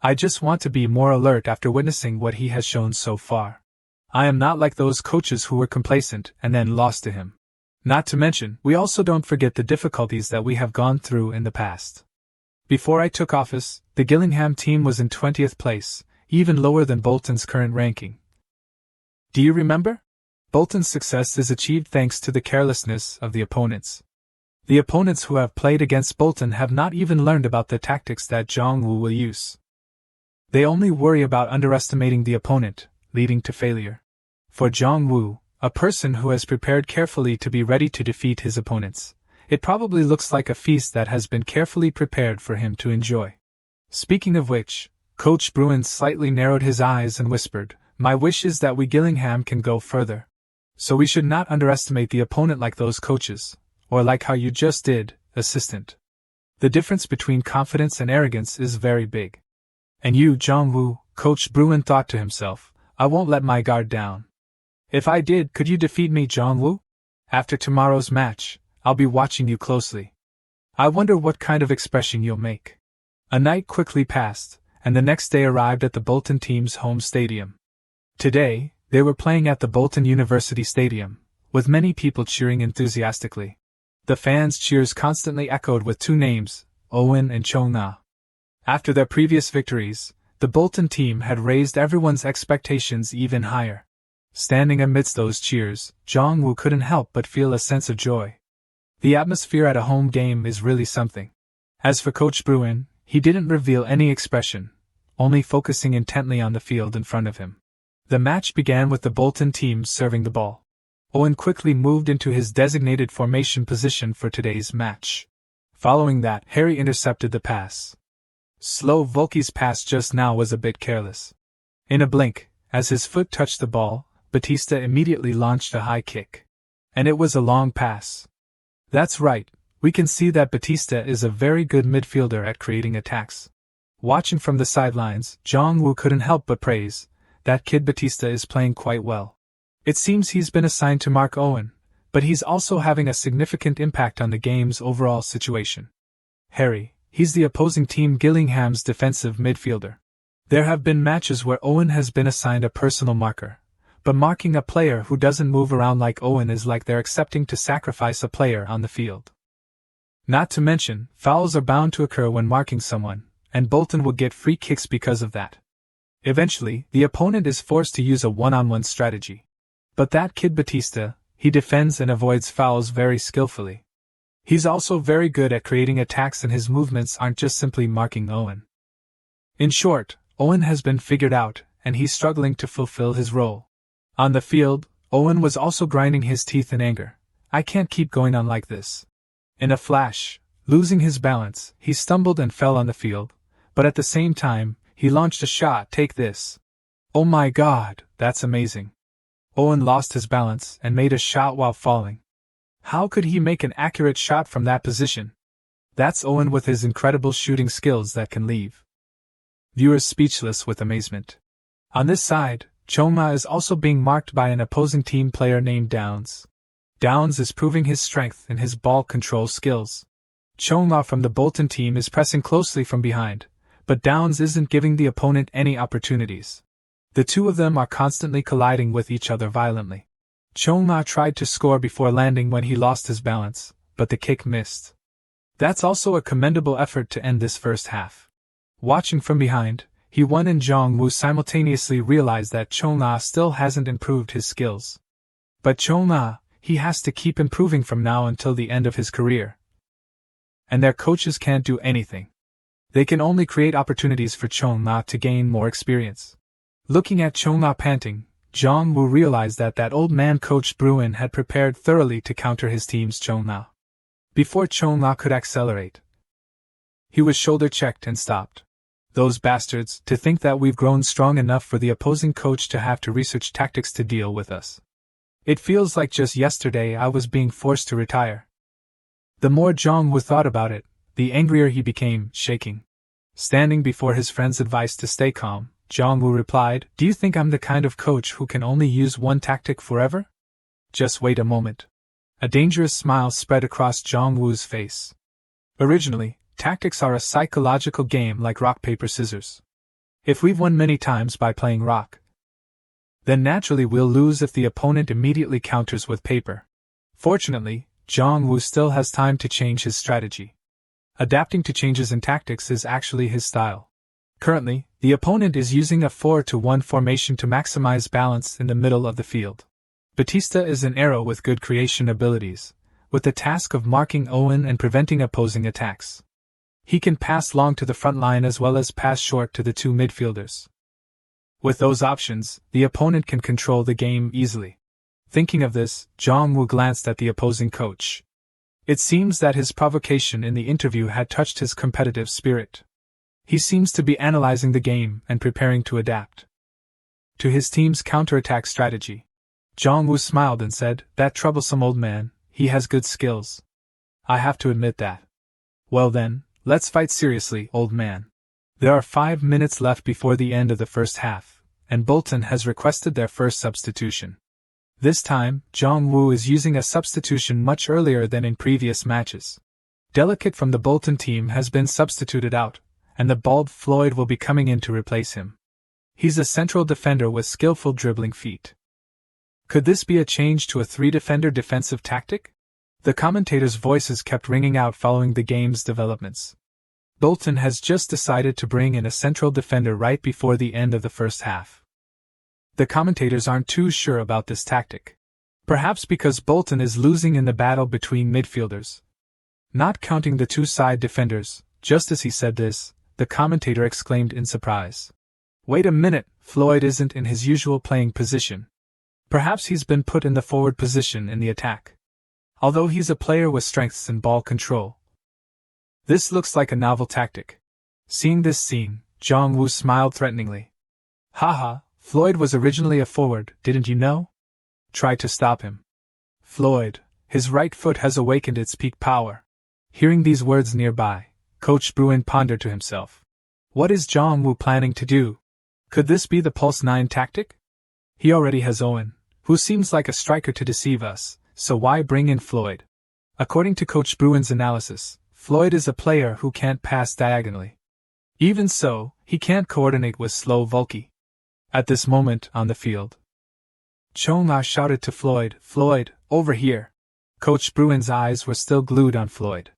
I just want to be more alert after witnessing what he has shown so far. I am not like those coaches who were complacent and then lost to him. Not to mention, we also don't forget the difficulties that we have gone through in the past. Before I took office, the Gillingham team was in 20th place, even lower than Bolton's current ranking. Do you remember? Bolton's success is achieved thanks to the carelessness of the opponents. The opponents who have played against Bolton have not even learned about the tactics that Jong Woo will use. They only worry about underestimating the opponent, leading to failure. For Jong Woo, a person who has prepared carefully to be ready to defeat his opponents, it probably looks like a feast that has been carefully prepared for him to enjoy. Speaking of which, Coach Bruin slightly narrowed his eyes and whispered, "My wish is that we Gillingham can go further. So we should not underestimate the opponent like those coaches, or like how you just did, assistant. The difference between confidence and arrogance is very big. And you, Jong Woo," Coach Bruin thought to himself, "I won't let my guard down. If I did, could you defeat me, Jong Woo? After tomorrow's match, I'll be watching you closely. I wonder what kind of expression you'll make." A night quickly passed, and the next day arrived at the Bolton team's home stadium. Today, they were playing at the Bolton University Stadium, with many people cheering enthusiastically. The fans' cheers constantly echoed with two names, Owen and Chong-na. After their previous victories, The Bolton team had raised everyone's expectations even higher. Standing amidst those cheers, Jong-woo couldn't help but feel a sense of joy. The atmosphere at a home game is really something. As for Coach Bruin, he didn't reveal any expression, only focusing intently on the field in front of him. The match began with the Bolton team serving the ball. Owen quickly moved into his designated formation position for today's match. Following that, Harry intercepted the pass. Slow Volky's pass just now was a bit careless. In a blink, as his foot touched the ball, Batista immediately launched a high kick. And it was a long pass. That's right, we can see that Batista is a very good midfielder at creating attacks. Watching from the sidelines, Jong-woo couldn't help but praise, that kid Batista is playing quite well. It seems he's been assigned to mark Owen, but he's also having a significant impact on the game's overall situation. Harry, he's the opposing team Gillingham's defensive midfielder. There have been matches where Owen has been assigned a personal marker, but marking a player who doesn't move around like Owen is like they're accepting to sacrifice a player on the field. Not to mention, fouls are bound to occur when marking someone, and Bolton will get free kicks because of that. Eventually, the opponent is forced to use a one-on-one strategy. But that kid Batista, he defends and avoids fouls very skillfully. He's also very good at creating attacks, and his movements aren't just simply marking Owen. In short, Owen has been figured out, and he's struggling to fulfill his role. On the field, Owen was also grinding his teeth in anger. I can't keep going on like this. In a flash, losing his balance, he stumbled and fell on the field, but at the same time, he launched a shot. Take this. Oh my god, that's amazing. Owen lost his balance and made a shot while falling. How could he make an accurate shot from that position? That's Owen with his incredible shooting skills that can leave viewers speechless with amazement. On this side, Choma is also being marked by an opposing team player named Downs. Downs is proving his strength in his ball control skills. Choma from the Bolton team is pressing closely from behind, but Downs isn't giving the opponent any opportunities. The two of them are constantly colliding with each other violently. Choma tried to score before landing when he lost his balance, but the kick missed. That's also a commendable effort to end this first half. Watching from behind, He-won and Jong-woo simultaneously realized that Choma still hasn't improved his skills. But Choma, he has to keep improving from now until the end of his career. And their coaches can't do anything. They can only create opportunities for Choma to gain more experience. Looking at Choma panting, Jong-woo realized that old man Coach Bruin had prepared thoroughly to counter his team's Choma. Before Choma could accelerate, he was shoulder-checked and stopped. Those bastards, to think that we've grown strong enough for the opposing coach to have to research tactics to deal with us. It feels like just yesterday I was being forced to retire. The more Jong-woo thought about it, the angrier he became, shaking. Standing before his friend's advice to stay calm, Jong-woo replied, "Do you think I'm the kind of coach who can only use one tactic forever? Just wait a moment." A dangerous smile spread across Jong-woo's face. Originally, tactics are a psychological game like rock, paper, scissors. If we've won many times by playing rock, then naturally we'll lose if the opponent immediately counters with paper. Fortunately, Jong-woo still has time to change his strategy. Adapting to changes in tactics is actually his style. Currently, the opponent is using a 4-to-1 formation to maximize balance in the middle of the field. Batista is an arrow with good creation abilities, with the task of marking Owen and preventing opposing attacks. He can pass long to the front line as well as pass short to the two midfielders. With those options, the opponent can control the game easily. Thinking of this, Jong-woo glanced at the opposing coach. It seems that his provocation in the interview had touched his competitive spirit. He seems to be analyzing the game and preparing to adapt to his team's counterattack strategy. Jong-woo smiled and said, "That troublesome old man, he has good skills. I have to admit that." "Well then, let's fight seriously, old man." There are 5 minutes left before the end of the first half, and Bolton has requested their first substitution. This time, Jong-woo is using a substitution much earlier than in previous matches. Delicate from the Bolton team has been substituted out, and the bald Floyd will be coming in to replace him. He's a central defender with skillful dribbling feet. Could this be a change to a 3-defender defensive tactic? The commentators' voices kept ringing out following the game's developments. Bolton has just decided to bring in a central defender right before the end of the first half. The commentators aren't too sure about this tactic. Perhaps because Bolton is losing in the battle between midfielders. Not counting the two side defenders, just as he said this, the commentator exclaimed in surprise. Wait a minute, Floyd isn't in his usual playing position. Perhaps he's been put in the forward position in the attack. Although he's a player with strengths and ball control. This looks like a novel tactic. Seeing this scene, Jong-woo smiled threateningly. Haha, Floyd was originally a forward, didn't you know? Try to stop him. Floyd, his right foot has awakened its peak power. Hearing these words nearby, Coach Bruin pondered to himself. What is Jong-woo planning to do? Could this be the Pulse 9 tactic? He already has Owen, who seems like a striker to deceive us, so why bring in Floyd? According to Coach Bruin's analysis, Floyd is a player who can't pass diagonally. Even so, he can't coordinate with slow Vulky. At this moment, on the field, Chong-ah shouted to Floyd, Floyd, over here. Coach Bruin's eyes were still glued on Floyd.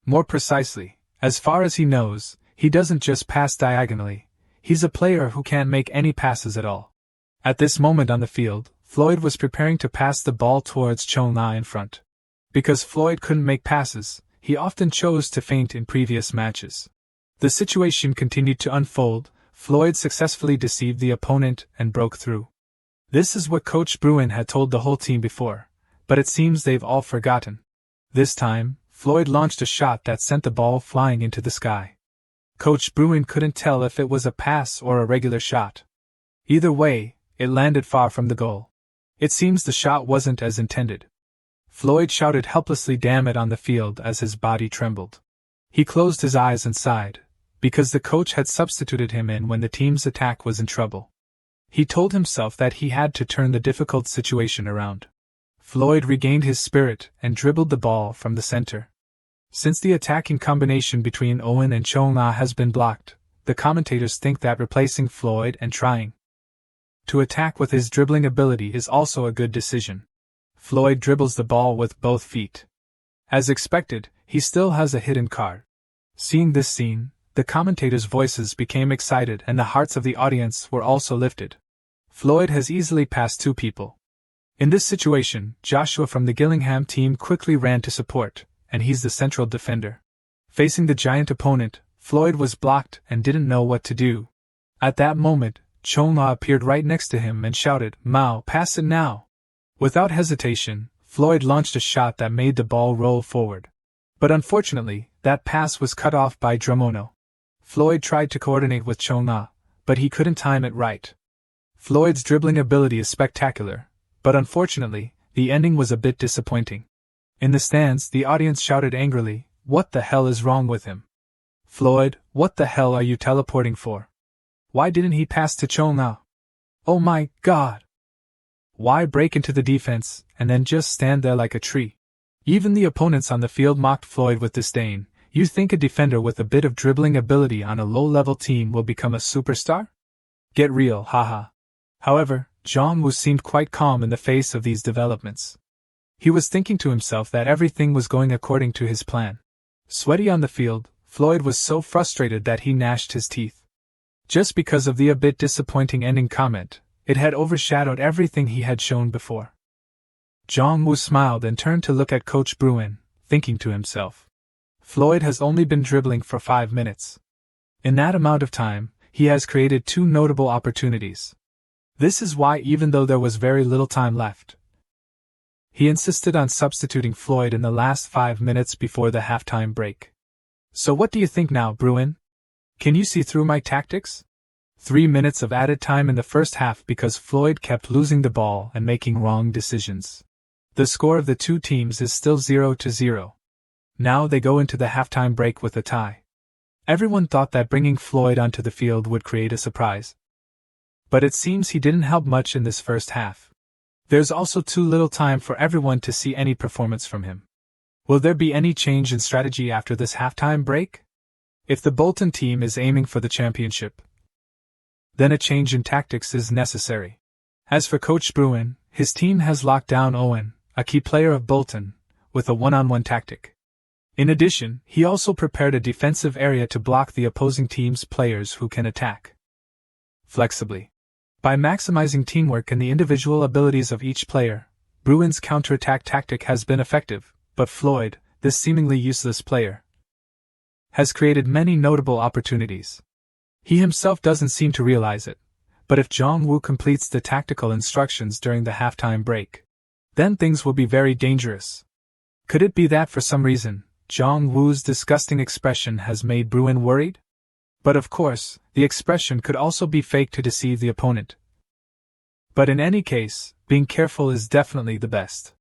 More precisely, as far as he knows, he doesn't just pass diagonally, he's a player who can't make any passes at all. At this moment on the field, Floyd was preparing to pass the ball towards Chong-ah in front. Because Floyd couldn't make passes, he often chose to feint in previous matches. The situation continued to unfold. Floyd successfully deceived the opponent and broke through. This is what Coach Bruin had told the whole team before, but it seems they've all forgotten. This time, Floyd launched a shot that sent the ball flying into the sky. Coach Bruin couldn't tell if it was a pass or a regular shot. Either way, it landed far from the goal. It seems the shot wasn't as intended. Floyd shouted helplessly damn it on the field as his body trembled. He closed his eyes and sighed, because the coach had substituted him in when the team's attack was in trouble. He told himself that he had to turn the difficult situation around. Floyd regained his spirit and dribbled the ball from the center. Since the attacking combination between Owen and Chong-ah has been blocked, the commentators think that replacing Floyd and trying to attack with his dribbling ability is also a good decision. Floyd dribbles the ball with both feet. As expected, he still has a hidden card. Seeing this scene, the commentators' voices became excited and the hearts of the audience were also lifted. Floyd has easily passed two people. In this situation, Joshua from the Gillingham team quickly ran to support, and he's the central defender. Facing the giant opponent, Floyd was blocked and didn't know what to do. At that moment, Chong-ah appeared right next to him and shouted, Mao, pass it now! Without hesitation, Floyd launched a shot that made the ball roll forward. But unfortunately, that pass was cut off by Dramono. Floyd tried to coordinate with Chong-ah, but he couldn't time it right. Floyd's dribbling ability is spectacular, but unfortunately, the ending was a bit disappointing. In the stands, the audience shouted angrily, What the hell is wrong with him? Floyd, what the hell are you teleporting for? Why didn't he pass to Chong-ah? Oh my God! Why break into the defense, and then just stand there like a tree? Even the opponents on the field mocked Floyd with disdain. You think a defender with a bit of dribbling ability on a low-level team will become a superstar? Get real, haha. However, Jong-woo seemed quite calm in the face of these developments. He was thinking to himself that everything was going according to his plan. Sweaty on the field, Floyd was so frustrated that he gnashed his teeth. Just because of the a bit disappointing ending comment, it had overshadowed everything he had shown before. Jong-woo smiled and turned to look at Coach Bruin, thinking to himself. Floyd has only been dribbling for 5 minutes. In that amount of time, he has created 2 notable opportunities. This is why, even though there was very little time left, he insisted on substituting Floyd in the last 5 minutes before the halftime break. So what do you think now, Bruin? Can you see through my tactics? 3 minutes of added time in the first half because Floyd kept losing the ball and making wrong decisions. The score of the two teams is still 0-0. Now they go into the halftime break with a tie. Everyone thought that bringing Floyd onto the field would create a surprise. But it seems he didn't help much in this first half. There's also too little time for everyone to see any performance from him. Will there be any change in strategy after this halftime break? If the Bolton team is aiming for the championship, then a change in tactics is necessary. As for Coach Bruin, his team has locked down Owen, a key player of Bolton, with a one-on-one tactic. In addition, he also prepared a defensive area to block the opposing team's players who can attack flexibly. By maximizing teamwork and the individual abilities of each player, Bruin's counterattack tactic has been effective, but Floyd, this seemingly useless player, has created many notable opportunities. He himself doesn't seem to realize it, but if Jong-woo completes the tactical instructions during the halftime break, then things will be very dangerous. Could it be that for some reason, Jong-woo's disgusting expression has made Bruin worried? But of course, the expression could also be fake to deceive the opponent. But in any case, being careful is definitely the best.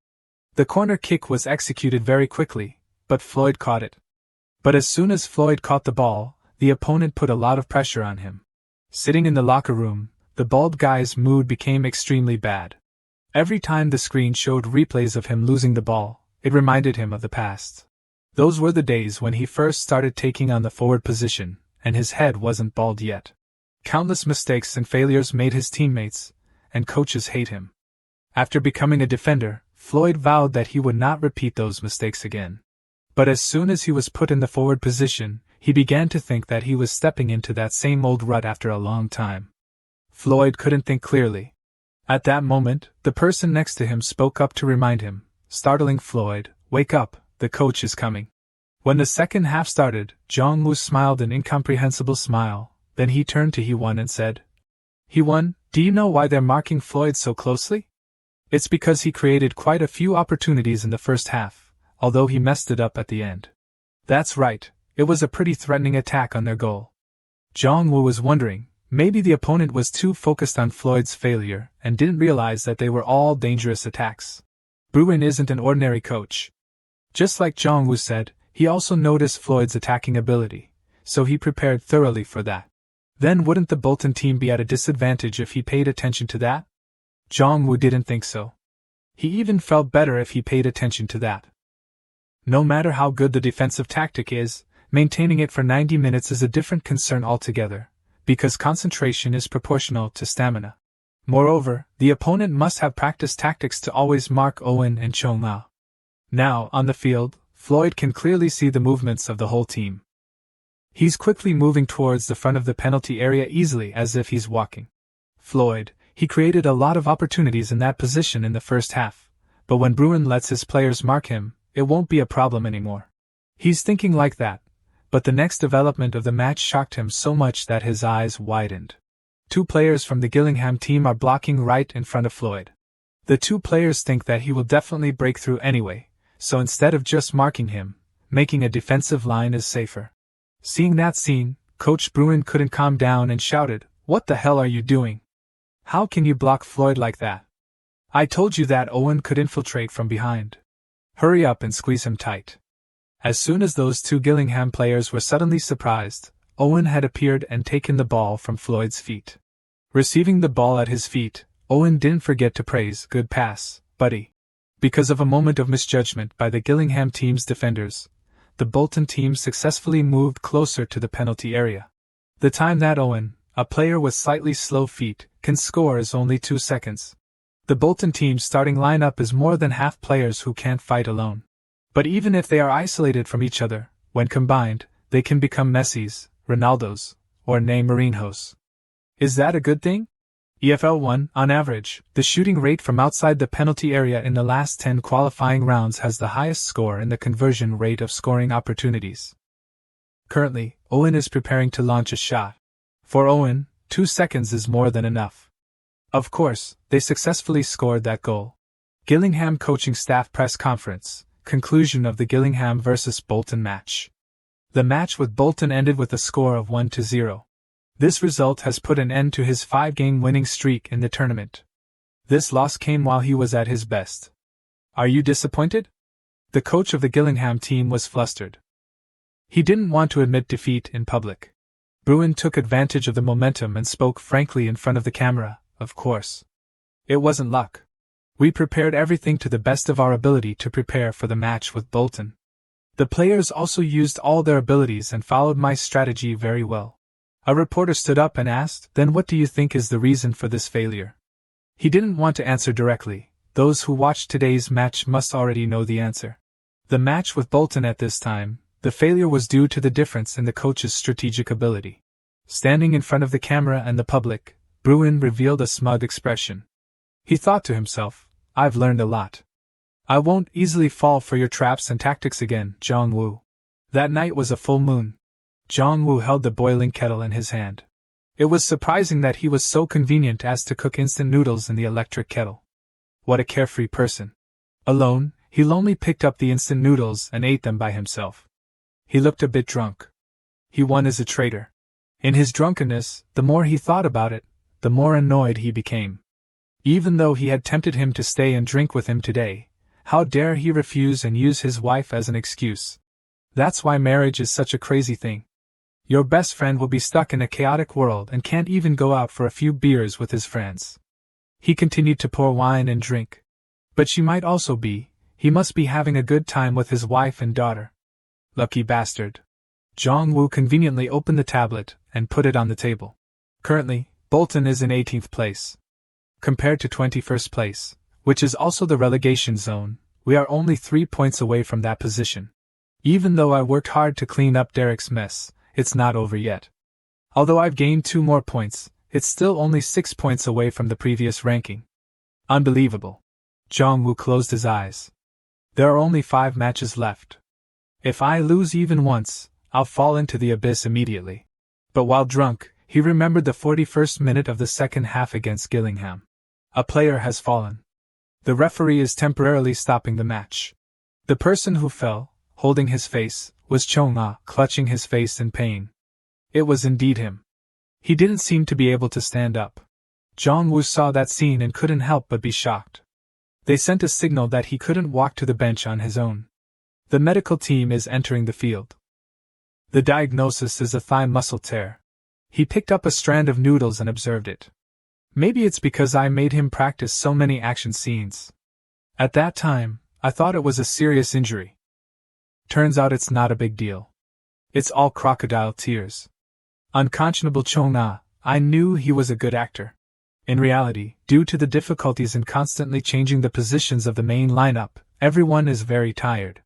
The corner kick was executed very quickly, but Floyd caught it. But as soon as Floyd caught the ball, the opponent put a lot of pressure on him. Sitting in the locker room, the bald guy's mood became extremely bad. Every time the screen showed replays of him losing the ball, it reminded him of the past. Those were the days when he first started taking on the forward position, and his head wasn't bald yet. Countless mistakes and failures made his teammates and coaches hate him. After becoming a defender, Floyd vowed that he would not repeat those mistakes again. But as soon as he was put in the forward position, he began to think that he was stepping into that same old rut after a long time. Floyd couldn't think clearly. At that moment, the person next to him spoke up to remind him, startling Floyd, "Wake up, the coach is coming." When the second half started, Jong-woo smiled an incomprehensible smile, then he turned to Hee-won and said, "Hee-won, do you know why they're marking Floyd so closely? It's because he created quite a few opportunities in the first half, although he messed it up at the end." That's right, it was a pretty threatening attack on their goal. Jong-woo was wondering, maybe the opponent was too focused on Floyd's failure and didn't realize that they were all dangerous attacks. Bruin isn't an ordinary coach. Just like Jong-woo said, he also noticed Floyd's attacking ability, so he prepared thoroughly for that. Then wouldn't the Bolton team be at a disadvantage if he paid attention to that? Jong-woo didn't think so. He even felt better if he paid attention to that. No matter how good the defensive tactic is, maintaining it for 90 minutes is a different concern altogether, because concentration is proportional to stamina. Moreover, the opponent must have practiced tactics to always mark Owen and Chong-ah. Now, on the field, Floyd can clearly see the movements of the whole team. He's quickly moving towards the front of the penalty area easily as if he's walking. Floyd, he created a lot of opportunities in that position in the first half, but when Bruin lets his players mark him, it won't be a problem anymore. He's thinking like that, but the next development of the match shocked him so much that his eyes widened. 2 players from the Gillingham team are blocking right in front of Floyd. The 2 players think that he will definitely break through anyway, so instead of just marking him, making a defensive line is safer. Seeing that scene, Coach Bruin couldn't calm down and shouted, "What the hell are you doing? How can you block Floyd like that? I told you that Owen could infiltrate from behind. Hurry up and squeeze him tight." As soon as those 2 Gillingham players were suddenly surprised, Owen had appeared and taken the ball from Floyd's feet. Receiving the ball at his feet, Owen didn't forget to praise, "Good pass, buddy." Because of a moment of misjudgment by the Gillingham team's defenders, the Bolton team successfully moved closer to the penalty area. The time that Owen, a player with slightly slow feet, can score is only 2 seconds. The Bolton team's starting lineup is more than half players who can't fight alone. But even if they are isolated from each other, when combined, they can become Messis, Ronaldos, or Neymarinhos. Is that a good thing? EFL 1, on average, the shooting rate from outside the penalty area in the last 10 qualifying rounds has the highest score in the conversion rate of scoring opportunities. Currently, Owen is preparing to launch a shot. For Owen, 2 seconds is more than enough. Of course, they successfully scored that goal. Gillingham coaching staff press conference, conclusion of the Gillingham vs Bolton match. The match with Bolton ended with a score of 1-0. This result has put an end to his 5-game winning streak in the tournament. This loss came while he was at his best. Are you disappointed? The coach of the Gillingham team was flustered. He didn't want to admit defeat in public. Bruin took advantage of the momentum and spoke frankly in front of the camera, "Of course. It wasn't luck. We prepared everything to the best of our ability to prepare for the match with Bolton. The players also used all their abilities and followed my strategy very well." A reporter stood up and asked, "Then what do you think is the reason for this failure?" He didn't want to answer directly. Those who watched today's match must already know the answer. The match with Bolton at this time, the failure was due to the difference in the coach's strategic ability. Standing in front of the camera and the public, Bruin revealed a smug expression. He thought to himself, I've learned a lot. I won't easily fall for your traps and tactics again, Jong-woo. That night was a full moon. Jong-woo held the boiling kettle in his hand. It was surprising that he was so convenient as to cook instant noodles in the electric kettle. What a carefree person. Alone, he lonely picked up the instant noodles and ate them by himself. He looked a bit drunk. He won as a traitor. In his drunkenness, the more he thought about it, the more annoyed he became. Even though he had tempted him to stay and drink with him today, how dare he refuse and use his wife as an excuse? That's why marriage is such a crazy thing. Your best friend will be stuck in a chaotic world and can't even go out for a few beers with his friends. He continued to pour wine and drink. But she might also be, he must be having a good time with his wife and daughter. Lucky bastard. Jong-woo conveniently opened the tablet and put it on the table. Currently, Bolton is in 18th place. Compared to 21st place, which is also the relegation zone, we are only 3 points away from that position. Even though I worked hard to clean up Derek's mess, it's not over yet. Although I've gained 2 more points, it's still only 6 points away from the previous ranking. Unbelievable. Jong-woo closed his eyes. There are only 5 matches left. If I lose even once, I'll fall into the abyss immediately. But while drunk, he remembered the 41st minute of the second half against Gillingham. A player has fallen. The referee is temporarily stopping the match. The person who fell, holding his face, was Chong-ah, clutching his face in pain. It was indeed him. He didn't seem to be able to stand up. Jong-woo saw that scene and couldn't help but be shocked. They sent a signal that he couldn't walk to the bench on his own. The medical team is entering the field. The diagnosis is a thigh muscle tear. He picked up a strand of noodles and observed it. Maybe it's because I made him practice so many action scenes. At that time, I thought it was a serious injury. Turns out it's not a big deal. It's all crocodile tears. Unconscionable Chong-ah, I knew he was a good actor. In reality, due to the difficulties in constantly changing the positions of the main lineup, everyone is very tired.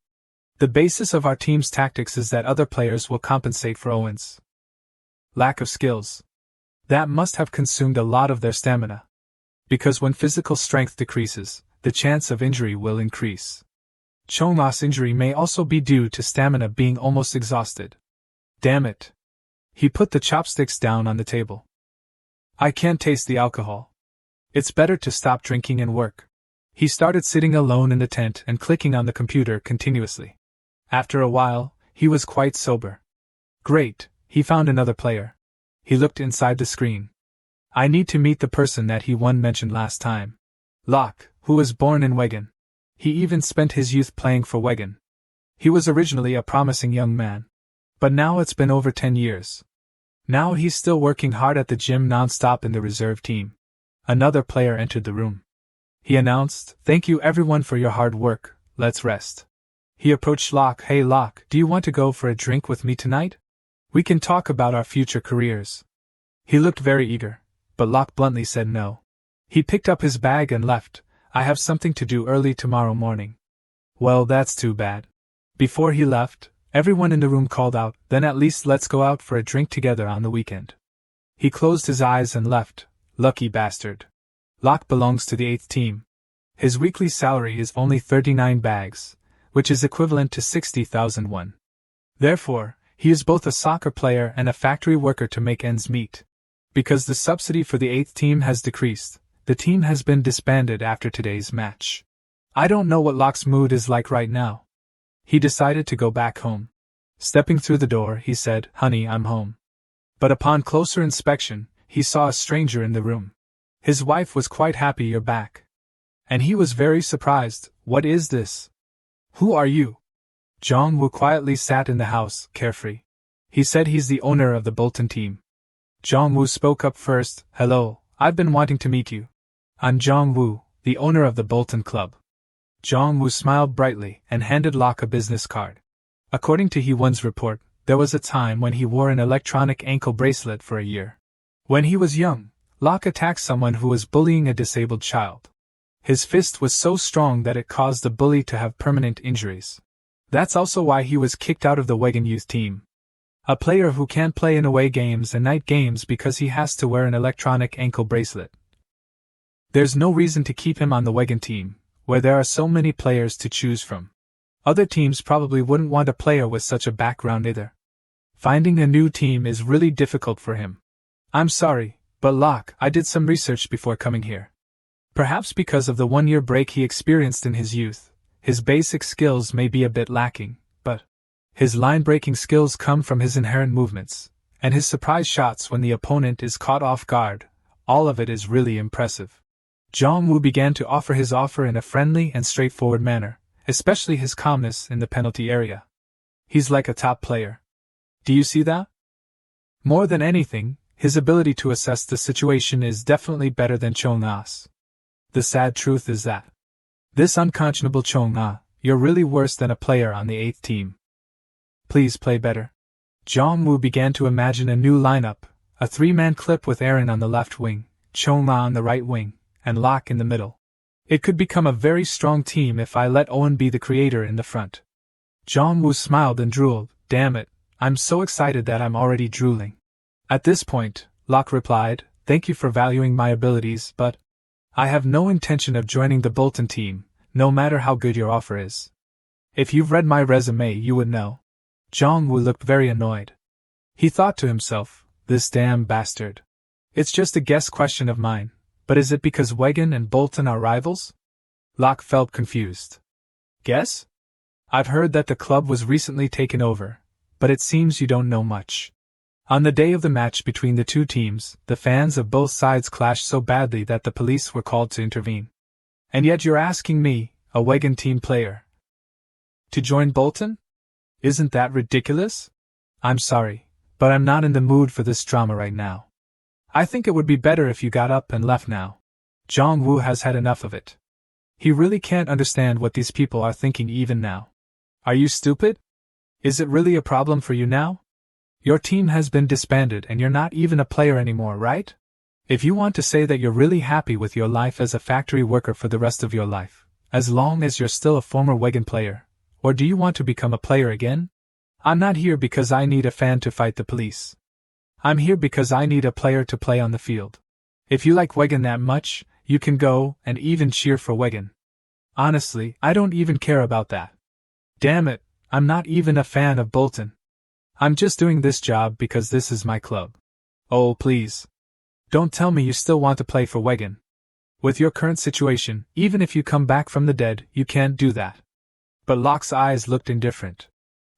The basis of our team's tactics is that other players will compensate for Owen's lack of skills. That must have consumed a lot of their stamina. Because when physical strength decreases, the chance of injury will increase. Chong-ah's injury may also be due to stamina being almost exhausted. Damn it. He put the chopsticks down on the table. I can't taste the alcohol. It's better to stop drinking and work. He started sitting alone in the tent and clicking on the computer continuously. After a while, he was quite sober. Great, he found another player. He looked inside the screen. I need to meet the person that he mentioned last time. Locke, who was born in Wigan. He even spent his youth playing for Wigan. He was originally a promising young man. But now it's been over 10 years. Now he's still working hard at the gym non-stop in the reserve team. Another player entered the room. He announced, "Thank you everyone for your hard work, let's rest." He approached Locke. "Hey Locke, do you want to go for a drink with me tonight? We can talk about our future careers." He looked very eager, but Locke bluntly said no. He picked up his bag and left. "I have something to do early tomorrow morning." "Well, that's too bad." Before he left, everyone in the room called out, "Then at least let's go out for a drink together on the weekend." He closed his eyes and left. Lucky bastard. Locke belongs to the 8th team. His weekly salary is only 39 bags, which is equivalent to 60,000 won. Therefore, he is both a soccer player and a factory worker to make ends meet. Because the subsidy for the 8th team has decreased, the team has been disbanded after today's match. I don't know what Locke's mood is like right now. He decided to go back home. Stepping through the door, he said, "Honey, I'm home." But upon closer inspection, he saw a stranger in the room. His wife was quite happy you're back. And he was very surprised. "What is this? Who are you?" Jong-woo quietly sat in the house, carefree. He said he's the owner of the Bolton team. Jong-woo spoke up first. "Hello, I've been wanting to meet you. I'm Jong-woo, the owner of the Bolton club." Jong-woo smiled brightly and handed Locke a business card. According to Hee-won's report, there was a time when he wore an electronic ankle bracelet for a year. When he was young, Locke attacked someone who was bullying a disabled child. His fist was so strong that it caused the bully to have permanent injuries. That's also why he was kicked out of the Wigan youth team. A player who can't play in away games and night games because he has to wear an electronic ankle bracelet. There's no reason to keep him on the Wigan team, where there are so many players to choose from. Other teams probably wouldn't want a player with such a background either. Finding a new team is really difficult for him. I'm sorry, but Locke, I did some research before coming here. Perhaps because of the 1-year break he experienced in his youth, his basic skills may be a bit lacking, but his line-breaking skills come from his inherent movements, and his surprise shots when the opponent is caught off guard. All of it is really impressive. Jong-woo began to offer his offer in a friendly and straightforward manner, especially his calmness in the penalty area. He's like a top player. Do you see that? More than anything, his ability to assess the situation is definitely better than Chong-a's. The sad truth is that this unconscionable Chong-ah, you're really worse than a player on the 8th team. Please play better. Jong-woo began to imagine a new lineup, a 3-man clip with Aaron on the left wing, Chong-ah on the right wing, and Locke in the middle. It could become a very strong team if I let Owen be the creator in the front. Jong-woo smiled and drooled. Damn it, I'm so excited that I'm already drooling. At this point, Locke replied, thank you for valuing my abilities, but I have no intention of joining the Bolton team, no matter how good your offer is. If you've read my resume, you would know. Jong-woo looked very annoyed. He thought to himself, this damn bastard. It's just a guess question of mine, but is it because Wigan and Bolton are rivals? Locke felt confused. Guess? I've heard that the club was recently taken over, but it seems you don't know much. On the day of the match between the two teams, the fans of both sides clashed so badly that the police were called to intervene. And yet you're asking me, a Wigan team player, to join Bolton? Isn't that ridiculous? I'm sorry, but I'm not in the mood for this drama right now. I think it would be better if you got up and left now. Jong-woo has had enough of it. He really can't understand what these people are thinking even now. Are you stupid? Is it really a problem for you now? Your team has been disbanded and you're not even a player anymore, right? If you want to say that you're really happy with your life as a factory worker for the rest of your life, as long as you're still a former Wigan player, or do you want to become a player again? I'm not here because I need a fan to fight the police. I'm here because I need a player to play on the field. If you like Wigan that much, you can go and even cheer for Wigan. Honestly, I don't even care about that. Damn it, I'm not even a fan of Bolton. I'm just doing this job because this is my club. Oh, please. Don't tell me you still want to play for Wigan. With your current situation, even if you come back from the dead, you can't do that. But Locke's eyes looked indifferent.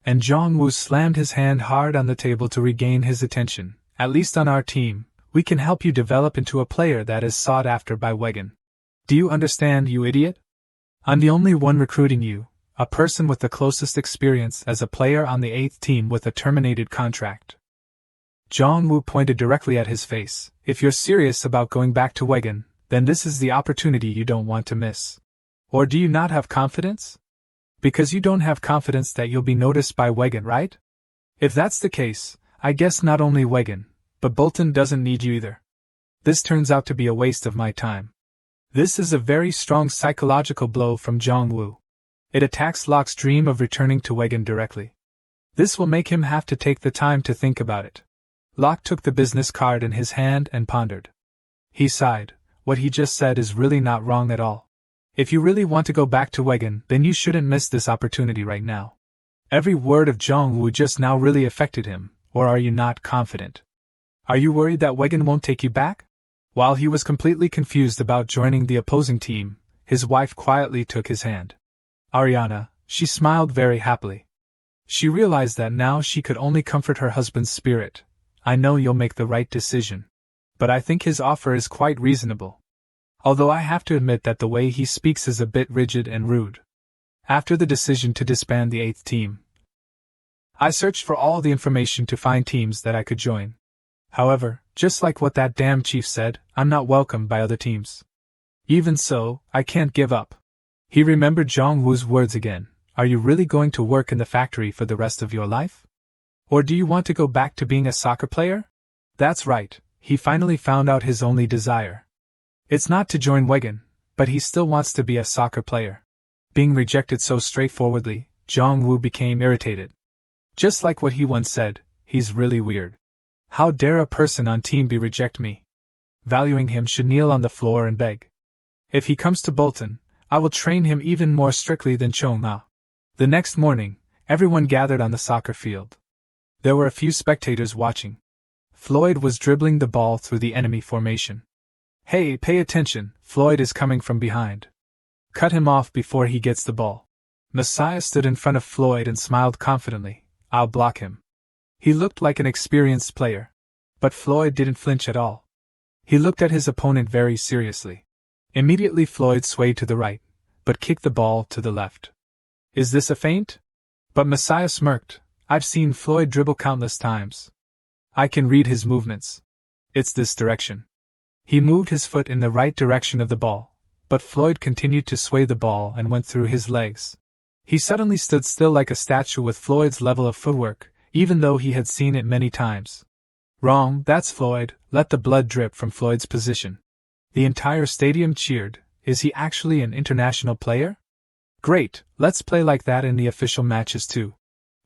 And Jong-woo slammed his hand hard on the table to regain his attention. At least on our team, we can help you develop into a player that is sought after by Wigan. Do you understand, you idiot? I'm the only one recruiting you. A person with the closest experience as a player on the 8th team with a terminated contract. Jong-woo pointed directly at his face. If you're serious about going back to Wigan, then this is the opportunity you don't want to miss. Or do you not have confidence? Because you don't have confidence that you'll be noticed by Wigan, right? If that's the case, I guess not only Wigan, but Bolton doesn't need you either. This turns out to be a waste of my time. This is a very strong psychological blow from Jong-woo. It attacks Locke's dream of returning to Wigan directly. This will make him have to take the time to think about it. Locke took the business card in his hand and pondered. He sighed. What he just said is really not wrong at all. If you really want to go back to Wigan, then you shouldn't miss this opportunity right now. Every word of Jong-woo just now really affected him, or are you not confident? Are you worried that Wigan won't take you back? While he was completely confused about joining the opposing team, his wife quietly took his hand. Ariana, she smiled very happily. She realized that now she could only comfort her husband's spirit. I know you'll make the right decision. But I think his offer is quite reasonable. Although I have to admit that the way he speaks is a bit rigid and rude. After the decision to disband the 8th team, I searched for all the information to find teams that I could join. However, just like what that damn chief said, I'm not welcomed by other teams. Even so, I can't give up. He remembered Jong-woo's words again. Are you really going to work in the factory for the rest of your life? Or do you want to go back to being a soccer player? That's right, he finally found out his only desire. It's not to join Wigan, but he still wants to be a soccer player. Being rejected so straightforwardly, Jong-woo became irritated. Just like what he once said, he's really weird. How dare a person on team B reject me? Valuing him should kneel on the floor and beg. If he comes to Bolton, I will train him even more strictly than Chong-na. The next morning, everyone gathered on the soccer field. There were a few spectators watching. Floyd was dribbling the ball through the enemy formation. Hey, pay attention, Floyd is coming from behind. Cut him off before he gets the ball. Messiah stood in front of Floyd and smiled confidently. I'll block him. He looked like an experienced player. But Floyd didn't flinch at all. He looked at his opponent very seriously. Immediately Floyd swayed to the right, but kicked the ball to the left. Is this a feint? But Messiah smirked. I've seen Floyd dribble countless times. I can read his movements. It's this direction. He moved his foot in the right direction of the ball, but Floyd continued to sway the ball and went through his legs. He suddenly stood still like a statue with Floyd's level of footwork, even though he had seen it many times. Wrong, that's Floyd. Let the blood drip from Floyd's position. The entire stadium cheered. Is he actually an international player? Great, let's play like that in the official matches too.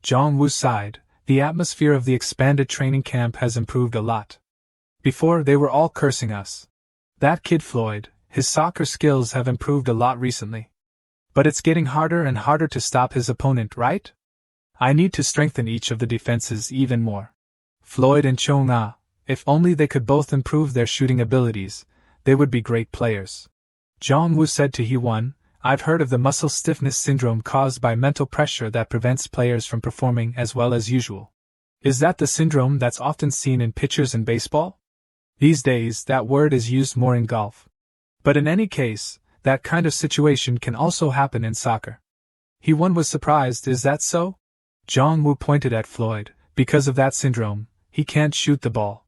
Jong-woo sighed. The atmosphere of the expanded training camp has improved a lot. Before, they were all cursing us. That kid Floyd, his soccer skills have improved a lot recently. But it's getting harder and harder to stop his opponent, right? I need to strengthen each of the defenses even more. Floyd and Chong-na, if only they could both improve their shooting abilities, they would be great players. Jong-woo said to Hee-won, I've heard of the muscle stiffness syndrome caused by mental pressure that prevents players from performing as well as usual. Is that the syndrome that's often seen in pitchers in baseball? These days, that word is used more in golf. But in any case, that kind of situation can also happen in soccer. Hee-won was surprised. Is that so? Jong-woo pointed at Floyd. Because of that syndrome, he can't shoot the ball.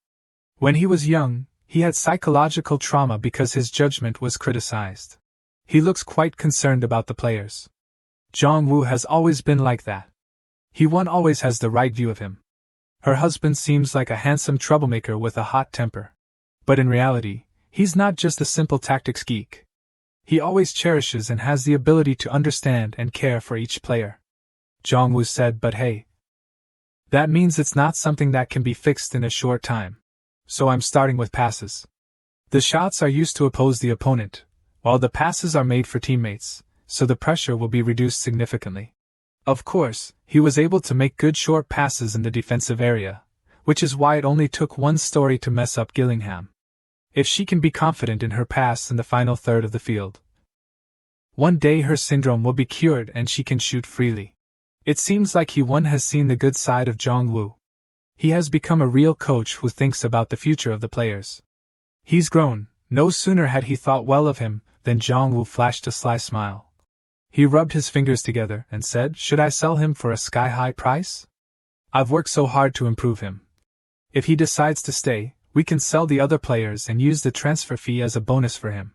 When he was young, he had psychological trauma because his judgment was criticized. He looks quite concerned about the players. Jong-woo has always been like that. Hee-won always has the right view of him. Her husband seems like a handsome troublemaker with a hot temper. But in reality, he's not just a simple tactics geek. He always cherishes and has the ability to understand and care for each player. Jong-woo said, but hey. That means it's not something that can be fixed in a short time. So I'm starting with passes. The shots are used to oppose the opponent, while the passes are made for teammates, so the pressure will be reduced significantly. Of course, he was able to make good short passes in the defensive area, which is why it only took one story to mess up Gillingham. If she can be confident in her pass in the final third of the field, one day her syndrome will be cured and she can shoot freely. It seems like Hee-won has seen the good side of Jong-woo. He has become a real coach who thinks about the future of the players. He's grown. No sooner had he thought well of him than Jong-woo flashed a sly smile. He rubbed his fingers together and said, should I sell him for a sky-high price? I've worked so hard to improve him. If he decides to stay, we can sell the other players and use the transfer fee as a bonus for him.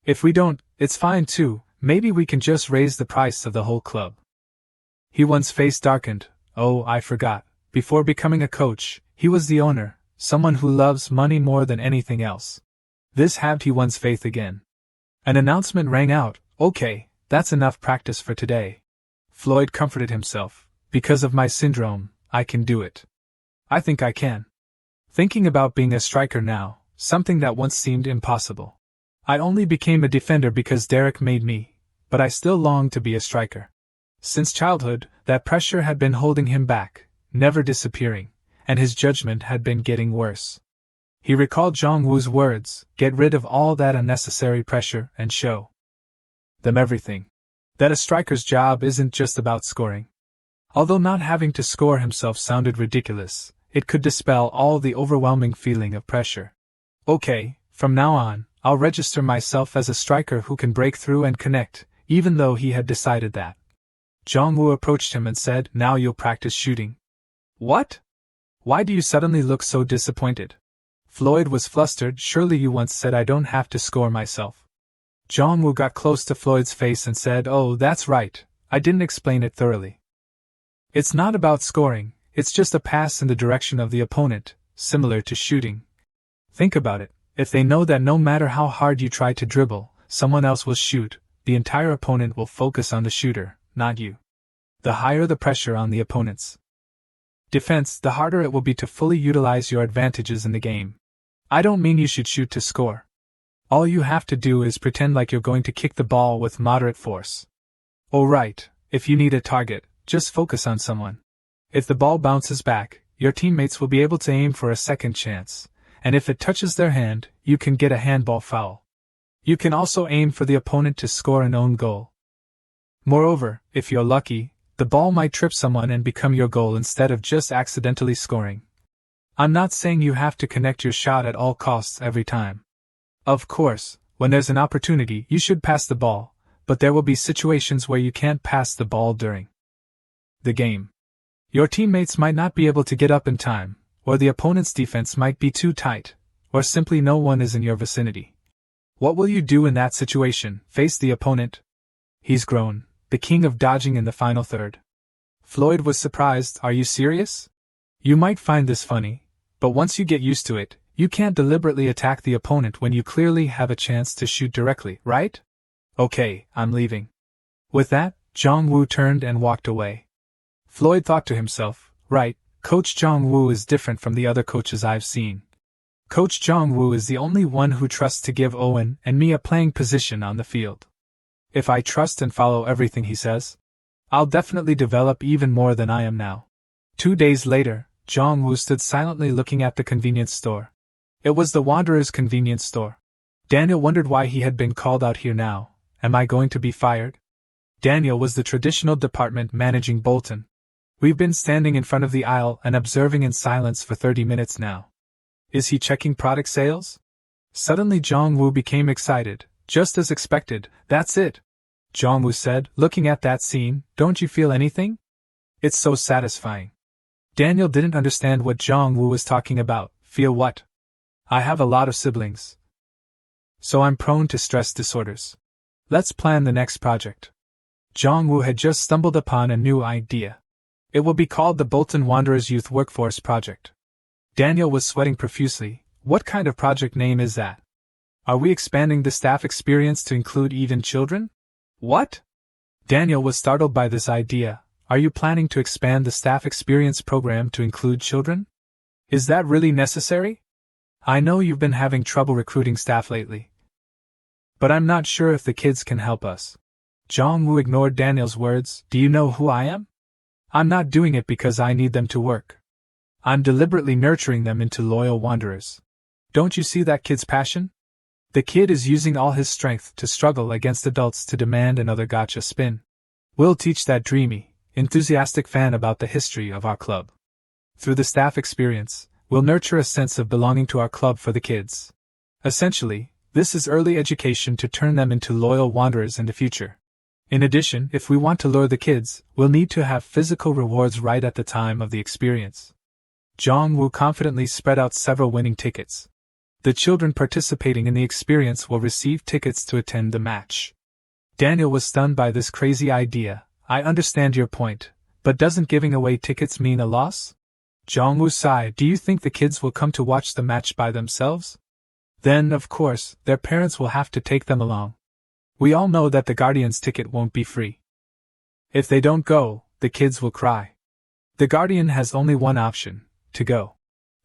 If we don't, it's fine too. Maybe we can just raise the price of the whole club. Hee-won's face darkened. Oh, I forgot. Before becoming a coach, he was the owner, someone who loves money more than anything else. This halved Hee-won's faith again. An announcement rang out. Okay, that's enough practice for today. Floyd comforted himself. Because of my syndrome, I can do it. I think I can. Thinking about being a striker now, something that once seemed impossible. I only became a defender because Derek made me, but I still long to be a striker. Since childhood, that pressure had been holding him back, never disappearing, and his judgment had been getting worse. He recalled Jong-woo's words, get rid of all that unnecessary pressure and show them everything. That a striker's job isn't just about scoring. Although not having to score himself sounded ridiculous, it could dispel all the overwhelming feeling of pressure. Okay, from now on, I'll register myself as a striker who can break through and connect, even though he had decided that. Jong-woo approached him and said, now you'll practice shooting. What? Why do you suddenly look so disappointed? Floyd was flustered. Surely you once said I don't have to score myself. Jong-woo got close to Floyd's face and said, oh, that's right, I didn't explain it thoroughly. It's not about scoring, it's just a pass in the direction of the opponent, similar to shooting. Think about it, if they know that no matter how hard you try to dribble, someone else will shoot, the entire opponent will focus on the shooter, not you. the higher the pressure on the opponent's defense, the harder it will be to fully utilize your advantages in the game. I don't mean you should shoot to score. All you have to do is pretend like you're going to kick the ball with moderate force. Alright, if you need a target, just focus on someone. If the ball bounces back, your teammates will be able to aim for a second chance, and if it touches their hand, you can get a handball foul. You can also aim for the opponent to score an own goal. Moreover, if you're lucky, the ball might trip someone and become your goal instead of just accidentally scoring. I'm not saying you have to connect your shot at all costs every time. Of course, when there's an opportunity, you should pass the ball, but there will be situations where you can't pass the ball during the game. Your teammates might not be able to get up in time, or the opponent's defense might be too tight, or simply no one is in your vicinity. What will you do in that situation? Face the opponent? He's grown, the king of dodging in the final third. Floyd was surprised. Are you serious? You might find this funny, but once you get used to it, you can't deliberately attack the opponent when you clearly have a chance to shoot directly, right? Okay, I'm leaving. With that, Jong-woo turned and walked away. Floyd thought to himself, right, Coach Jong-woo is different from the other coaches I've seen. Coach Jong-woo is the only one who trusts to give Owen and me a playing position on the field. If I trust and follow everything he says, I'll definitely develop even more than I am now. 2 days later, Jong-woo stood silently looking at the convenience store. It was the Wanderers' convenience store. Daniel wondered why he had been called out here now. Am I going to be fired? Daniel was the traditional department managing Bolton. We've been standing in front of the aisle and observing in silence for 30 minutes now. Is he checking product sales? Suddenly Jong-woo became excited, just as expected. That's it, Jong-woo said, looking at that scene. Don't you feel anything? It's so satisfying. Daniel didn't understand what Jong-woo was talking about. Feel what? I have a lot of siblings, so I'm prone to stress disorders. Let's plan the next project. Jong-woo had just stumbled upon a new idea. It will be called the Bolton Wanderers Youth Workforce Project. Daniel was sweating profusely. What kind of project name is that? Are we expanding the staff experience to include even children? What? Daniel was startled by this idea. Are you planning to expand the staff experience program to include children? Is that really necessary? I know you've been having trouble recruiting staff lately, but I'm not sure if the kids can help us. Jong-woo ignored Daniel's words. Do you know who I am? I'm not doing it because I need them to work. I'm deliberately nurturing them into loyal wanderers. Don't you see that kid's passion? The kid is using all his strength to struggle against adults to demand another gotcha spin. We'll teach that dreamy, enthusiastic fan about the history of our club. Through the staff experience, we'll nurture a sense of belonging to our club for the kids. Essentially, this is early education to turn them into loyal wanderers in the future. In addition, if we want to lure the kids, we'll need to have physical rewards right at the time of the experience. Jong-woo confidently spread out several winning tickets. The children participating in the experience will receive tickets to attend the match. Daniel was stunned by this crazy idea. I understand your point, but doesn't giving away tickets mean a loss? Jong-woo sighed. Do you think the kids will come to watch the match by themselves? Then, of course, their parents will have to take them along. We all know that the Guardian's ticket won't be free. If they don't go, the kids will cry. The Guardian has only one option, to go.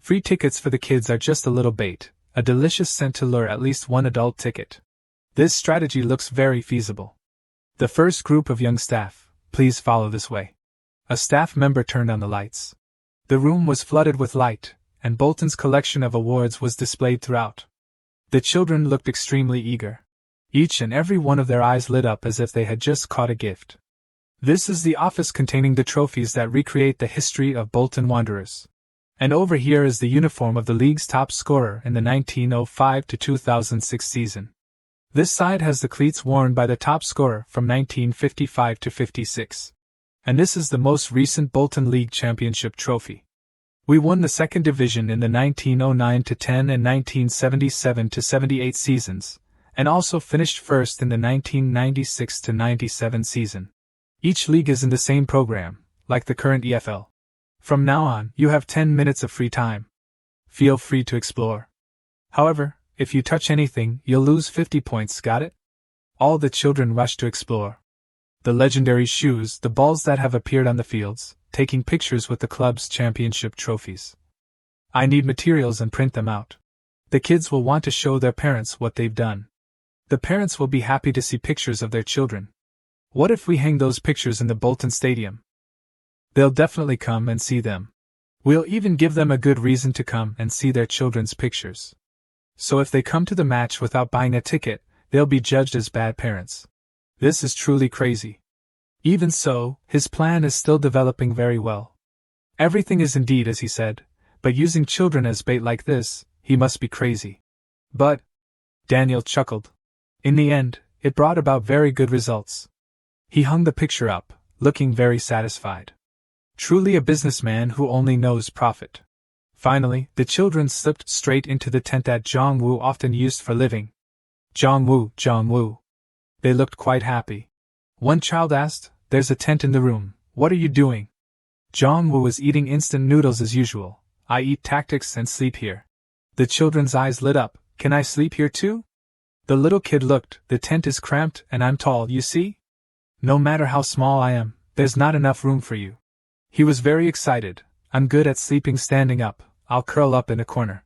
Free tickets for the kids are just a little bait, a delicious scent to lure at least one adult ticket. This strategy looks very feasible. The first group of young staff, please follow this way. A staff member turned on the lights. The room was flooded with light, and Bolton's collection of awards was displayed throughout. The children looked extremely eager. Each and every one of their eyes lit up as if they had just caught a gift. This is the office containing the trophies that recreate the history of Bolton Wanderers. And over here is the uniform of the league's top scorer in the 1905-2006 season. This side has the cleats worn by the top scorer from 1955-56. And this is the most recent Bolton League Championship trophy. We won the second division in the 1909-10 and 1977-78 seasons, and also finished first in the 1996-97 season. Each league is in the same program, like the current EFL. From now on, you have 10 minutes of free time. Feel free to explore. However, if you touch anything, you'll lose 50 points, got it? All the children rushed to explore. The legendary shoes, the balls that have appeared on the fields, taking pictures with the club's championship trophies. I need materials and print them out. The kids will want to show their parents what they've done. The parents will be happy to see pictures of their children. What if we hang those pictures in the Bolton Stadium? They'll definitely come and see them. We'll even give them a good reason to come and see their children's pictures. So if they come to the match without buying a ticket, they'll be judged as bad parents. This is truly crazy. Even so, his plan is still developing very well. Everything is indeed as he said, but using children as bait like this, he must be crazy. But, Daniel chuckled. In the end, it brought about very good results. He hung the picture up, looking very satisfied. Truly a businessman who only knows profit. Finally, the children slipped straight into the tent that Jong-woo often used for living. Jong-woo, Jong-woo. They looked quite happy. One child asked, "There's a tent in the room, what are you doing?" Jong-woo was eating instant noodles as usual. "I eat tactics and sleep here." The children's eyes lit up. "Can I sleep here too?" The little kid looked. "The tent is cramped and I'm tall, you see? No matter how small I am, there's not enough room for you." He was very excited. "I'm good at sleeping standing up, I'll curl up in a corner."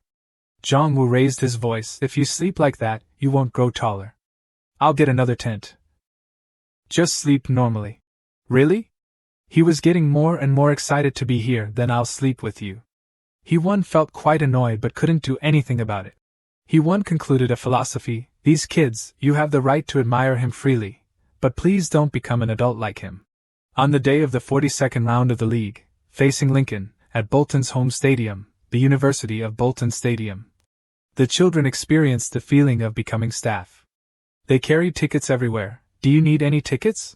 Jong-woo raised his voice. "If you sleep like that, you won't grow taller. I'll get another tent. Just sleep normally." "Really?" He was getting more and more excited to be here. "Then I'll sleep with you." He felt quite annoyed but couldn't do anything about it. He concluded a philosophy: these kids, you have the right to admire him freely, but please don't become an adult like him. On the day of the 42nd round of the league, facing Lincoln, at Bolton's home stadium, the University of Bolton Stadium, the children experienced the feeling of becoming staff. They carried tickets everywhere. "Do you need any tickets?"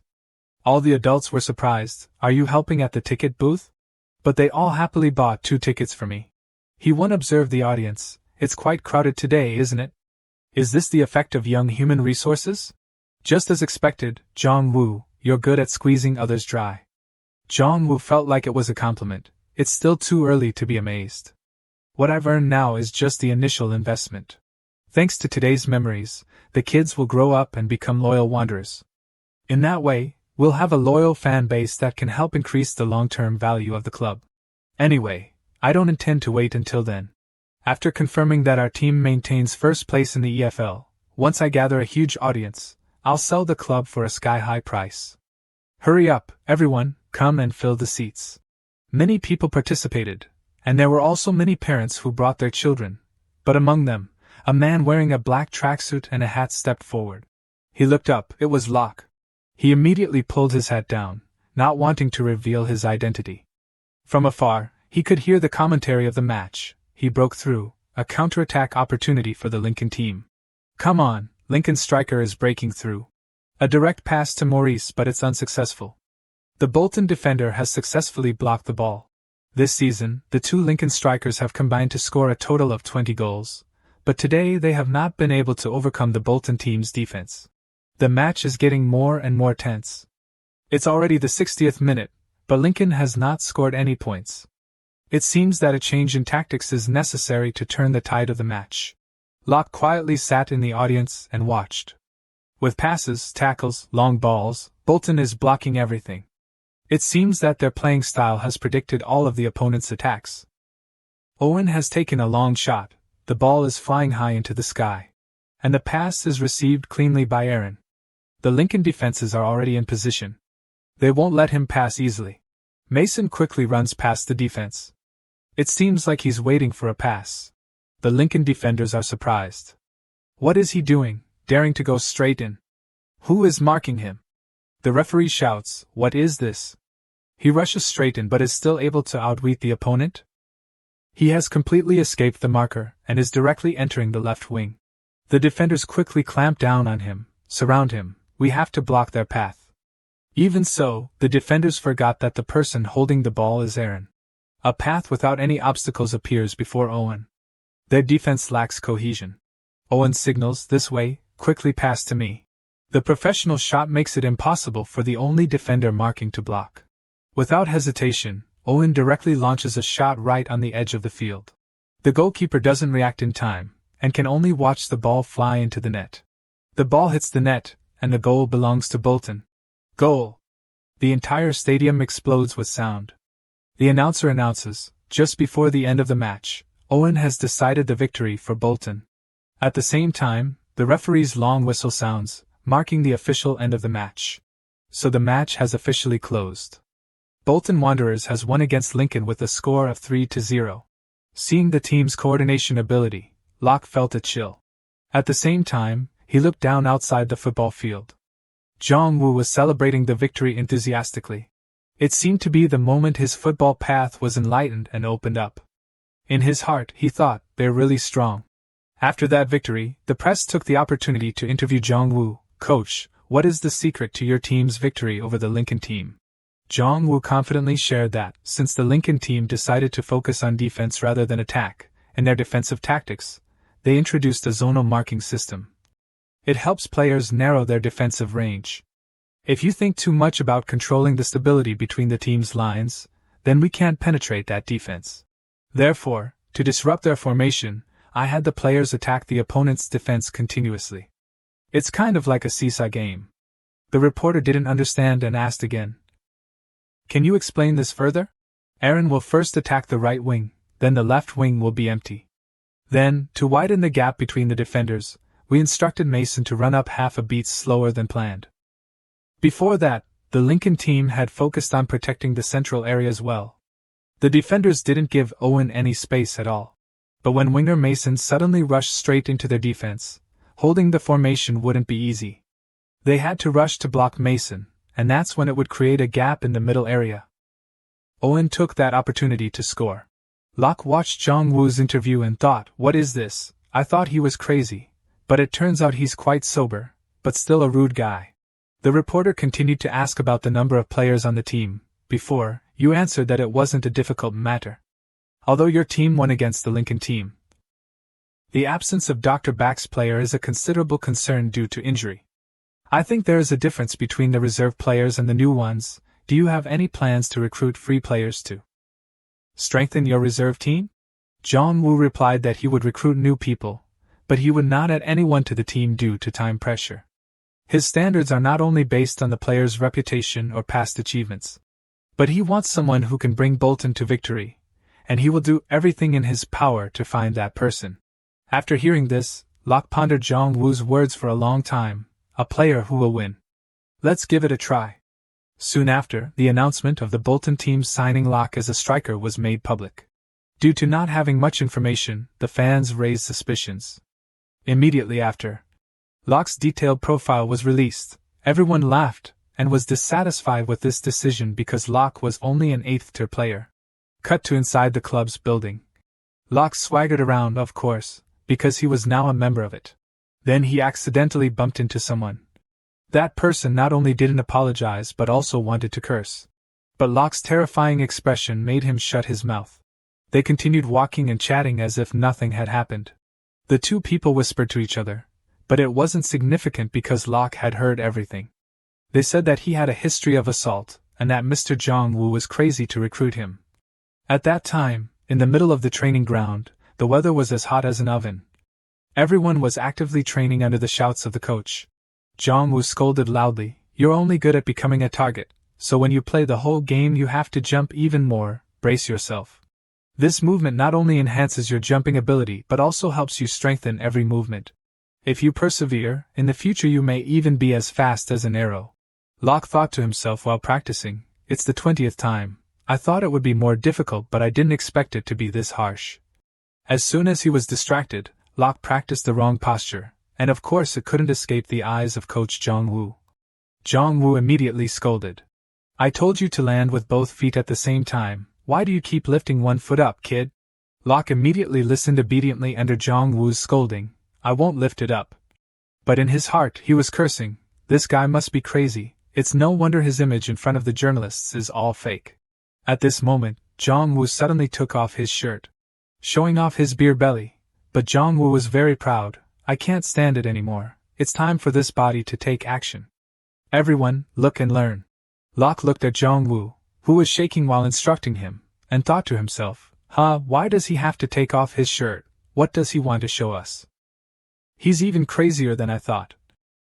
All the adults were surprised. "Are you helping at the ticket booth?" "But they all happily bought 2 tickets for me." He observed the audience. "It's quite crowded today, isn't it? Is this the effect of young human resources?" "Just as expected, Jong-woo, you're good at squeezing others dry." Jong-woo felt like it was a compliment. It's still too early to be amazed. "What I've earned now is just the initial investment. Thanks to today's memories, the kids will grow up and become loyal wanderers. In that way, we'll have a loyal fan base that can help increase the long-term value of the club. Anyway, I don't intend to wait until then. After confirming that our team maintains first place in the EFL, once I gather a huge audience, I'll sell the club for a sky-high price. Hurry up, everyone, come and fill the seats." Many people participated, and there were also many parents who brought their children, but among them, a man wearing a black tracksuit and a hat stepped forward. He looked up. It was Locke. He immediately pulled his hat down, not wanting to reveal his identity. From afar, he could hear the commentary of the match. He broke through, a counterattack opportunity for the Lincoln team. "Come on, Lincoln striker is breaking through." A direct pass to Maurice, but it's unsuccessful. The Bolton defender has successfully blocked the ball. This season, the 2 Lincoln strikers have combined to score a total of 20 goals, but today they have not been able to overcome the Bolton team's defense. The match is getting more and more tense. It's already the 60th minute, but Lincoln has not scored any points. It seems that a change in tactics is necessary to turn the tide of the match. Locke quietly sat in the audience and watched. With passes, tackles, long balls, Bolton is blocking everything. It seems that their playing style has predicted all of the opponent's attacks. Owen has taken a long shot, the ball is flying high into the sky. And the pass is received cleanly by Aaron. The Lincoln defenses are already in position. They won't let him pass easily. Mason quickly runs past the defense. It seems like he's waiting for a pass. The Lincoln defenders are surprised. What is he doing, daring to go straight in? Who is marking him? The referee shouts, "What is this?" He rushes straight in but is still able to outwit the opponent. He has completely escaped the marker and is directly entering the left wing. The defenders quickly clamp down on him, surround him. We have to block their path. Even so, the defenders forgot that the person holding the ball is Aaron. A path without any obstacles appears before Owen. Their defense lacks cohesion. Owen signals, "This way, quickly pass to me." The professional shot makes it impossible for the only defender marking to block. Without hesitation, Owen directly launches a shot right on the edge of the field. The goalkeeper doesn't react in time, and can only watch the ball fly into the net. The ball hits the net, and the goal belongs to Bolton. Goal! The entire stadium explodes with sound. The announcer announces, just before the end of the match, Owen has decided the victory for Bolton. At the same time, the referee's long whistle sounds, marking the official end of the match. So the match has officially closed. Bolton Wanderers has won against Lincoln with a score of 3-0. Seeing the team's coordination ability, Locke felt a chill. At the same time, he looked down outside the football field. Jong-woo was celebrating the victory enthusiastically. It seemed to be the moment his football path was enlightened and opened up. In his heart, he thought, they're really strong. After that victory, the press took the opportunity to interview Jong-woo. Coach, what is the secret to your team's victory over the Lincoln team? Jong-woo confidently shared that, since the Lincoln team decided to focus on defense rather than attack, in their defensive tactics, they introduced a zonal marking system. It helps players narrow their defensive range. If you think too much about controlling the stability between the team's lines, then we can't penetrate that defense. Therefore, to disrupt their formation, I had the players attack the opponent's defense continuously. It's kind of like a seesaw game. The reporter didn't understand and asked again. Can you explain this further? Aaron will first attack the right wing, then the left wing will be empty. Then, to widen the gap between the defenders, we instructed Mason to run up half a beat slower than planned. Before that, the Lincoln team had focused on protecting the central areas well. The defenders didn't give Owen any space at all. But when winger Mason suddenly rushed straight into their defense, holding the formation wouldn't be easy. They had to rush to block Mason, and that's when it would create a gap in the middle area. Owen took that opportunity to score. Locke watched Jong-woo's interview and thought, what is this? I thought he was crazy, but it turns out he's quite sober, but still a rude guy. The reporter continued to ask about the number of players on the team. Before, you answered that it wasn't a difficult matter. Although your team won against the Lincoln team. The absence of Dr. Back's player is a considerable concern due to injury. I think there is a difference between the reserve players and the new ones. Do you have any plans to recruit free players to strengthen your reserve team? Jong-woo replied that he would recruit new people, but he would not add anyone to the team due to time pressure. His standards are not only based on the player's reputation or past achievements, but he wants someone who can bring Bolton to victory, and he will do everything in his power to find that person. After hearing this, Locke pondered Jong-woo's words for a long time. A player who will win. Let's give it a try. Soon after, the announcement of the Bolton team signing Locke as a striker was made public. Due to not having much information, the fans raised suspicions. Immediately after, Locke's detailed profile was released. Everyone laughed, and was dissatisfied with this decision because Locke was only an 8th-tier player. Cut to inside the club's building. Locke swaggered around, of course, because he was now a member of it. Then he accidentally bumped into someone. That person not only didn't apologize but also wanted to curse. But Locke's terrifying expression made him shut his mouth. They continued walking and chatting as if nothing had happened. The two people whispered to each other, but it wasn't significant because Locke had heard everything. They said that he had a history of assault, and that Mr. Jong-woo was crazy to recruit him. At that time, in the middle of the training ground, the weather was as hot as an oven. Everyone was actively training under the shouts of the coach. Jong-woo scolded loudly, "You're only good at becoming a target, so when you play the whole game you have to jump even more, brace yourself. This movement not only enhances your jumping ability but also helps you strengthen every movement. If you persevere, in the future you may even be as fast as an arrow." Locke thought to himself while practicing, "It's the 20th time. I thought it would be more difficult but I didn't expect it to be this harsh." As soon as he was distracted, Locke practiced the wrong posture, and of course it couldn't escape the eyes of Coach Jong-woo. Jong-woo immediately scolded. "I told you to land with both feet at the same time, why do you keep lifting one foot up, kid?" Locke immediately listened obediently under Jong-woo's scolding, "I won't lift it up." But in his heart he was cursing, "This guy must be crazy, it's no wonder his image in front of the journalists is all fake." At this moment, Jong-woo suddenly took off his shirt, showing off his beer belly. But Jong-woo was very proud. "I can't stand it anymore. It's time for this body to take action. Everyone, look and learn." Locke looked at Jong-woo, who was shaking while instructing him, and thought to himself, why does he have to take off his shirt? What does he want to show us? He's even crazier than I thought.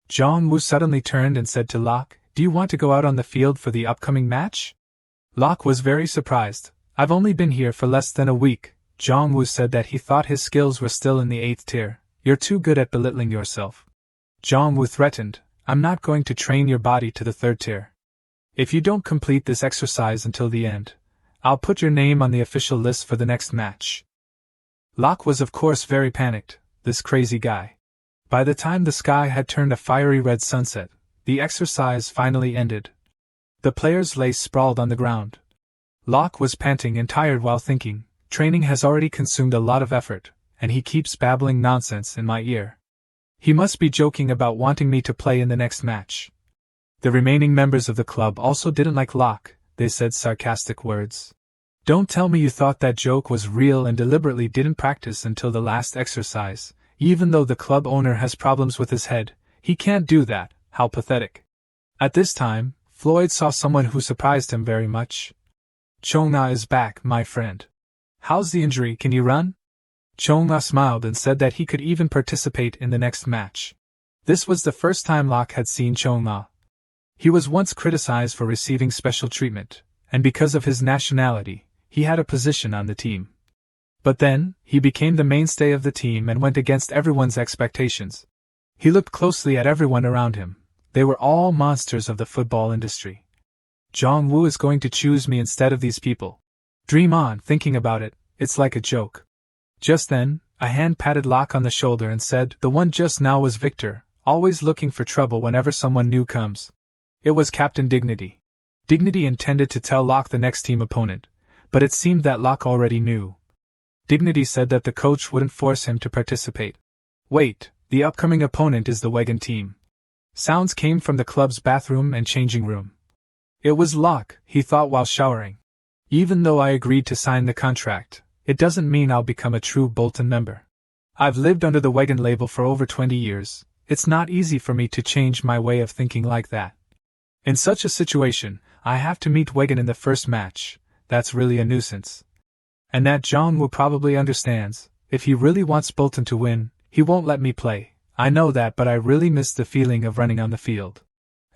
Jong-woo suddenly turned and said to Locke, Do you want to go out on the field for the upcoming match? Locke was very surprised. I've only been here for less than a week. Jong-woo said that he thought his skills were still in the 8th tier. You're too good at belittling yourself. Jong-woo threatened, I'm not going to train your body to the 3rd tier. If you don't complete this exercise until the end, I'll put your name on the official list for the next match. Locke was of course very panicked, this crazy guy. By the time the sky had turned a fiery red sunset, the exercise finally ended. The players lay sprawled on the ground. Locke was panting and tired while thinking, training has already consumed a lot of effort, and he keeps babbling nonsense in my ear. He must be joking about wanting me to play in the next match. The remaining members of the club also didn't like Locke. They said sarcastic words. Don't tell me you thought that joke was real and deliberately didn't practice until the last exercise. Even though the club owner has problems with his head, he can't do that. How pathetic. At this time, Floyd saw someone who surprised him very much. Chong-na is back, my friend. How's the injury, can you run? Chong-na smiled and said that he could even participate in the next match. This was the first time Locke had seen Chong-na. He was once criticized for receiving special treatment, and because of his nationality, he had a position on the team. But then, he became the mainstay of the team and went against everyone's expectations. He looked closely at everyone around him. They were all monsters of the football industry. Jong-woo is going to choose me instead of these people. Dream on, thinking about it, it's like a joke. Just then, a hand patted Locke on the shoulder and said, the one just now was Victor, always looking for trouble whenever someone new comes. It was Captain Dignity. Dignity intended to tell Locke the next team opponent, but it seemed that Locke already knew. Dignity said that the coach wouldn't force him to participate. Wait, the upcoming opponent is the Wigan team. Sounds came from the club's bathroom and changing room. It was Locke, he thought while showering. Even though I agreed to sign the contract, it doesn't mean I'll become a true Bolton member. I've lived under the Wigan label for over 20 years. It's not easy for me to change my way of thinking like that. In such a situation, I have to meet Wigan in the first match. That's really a nuisance. And that Jong-woo probably understands. If he really wants Bolton to win, he won't let me play. I know that, but I really miss the feeling of running on the field.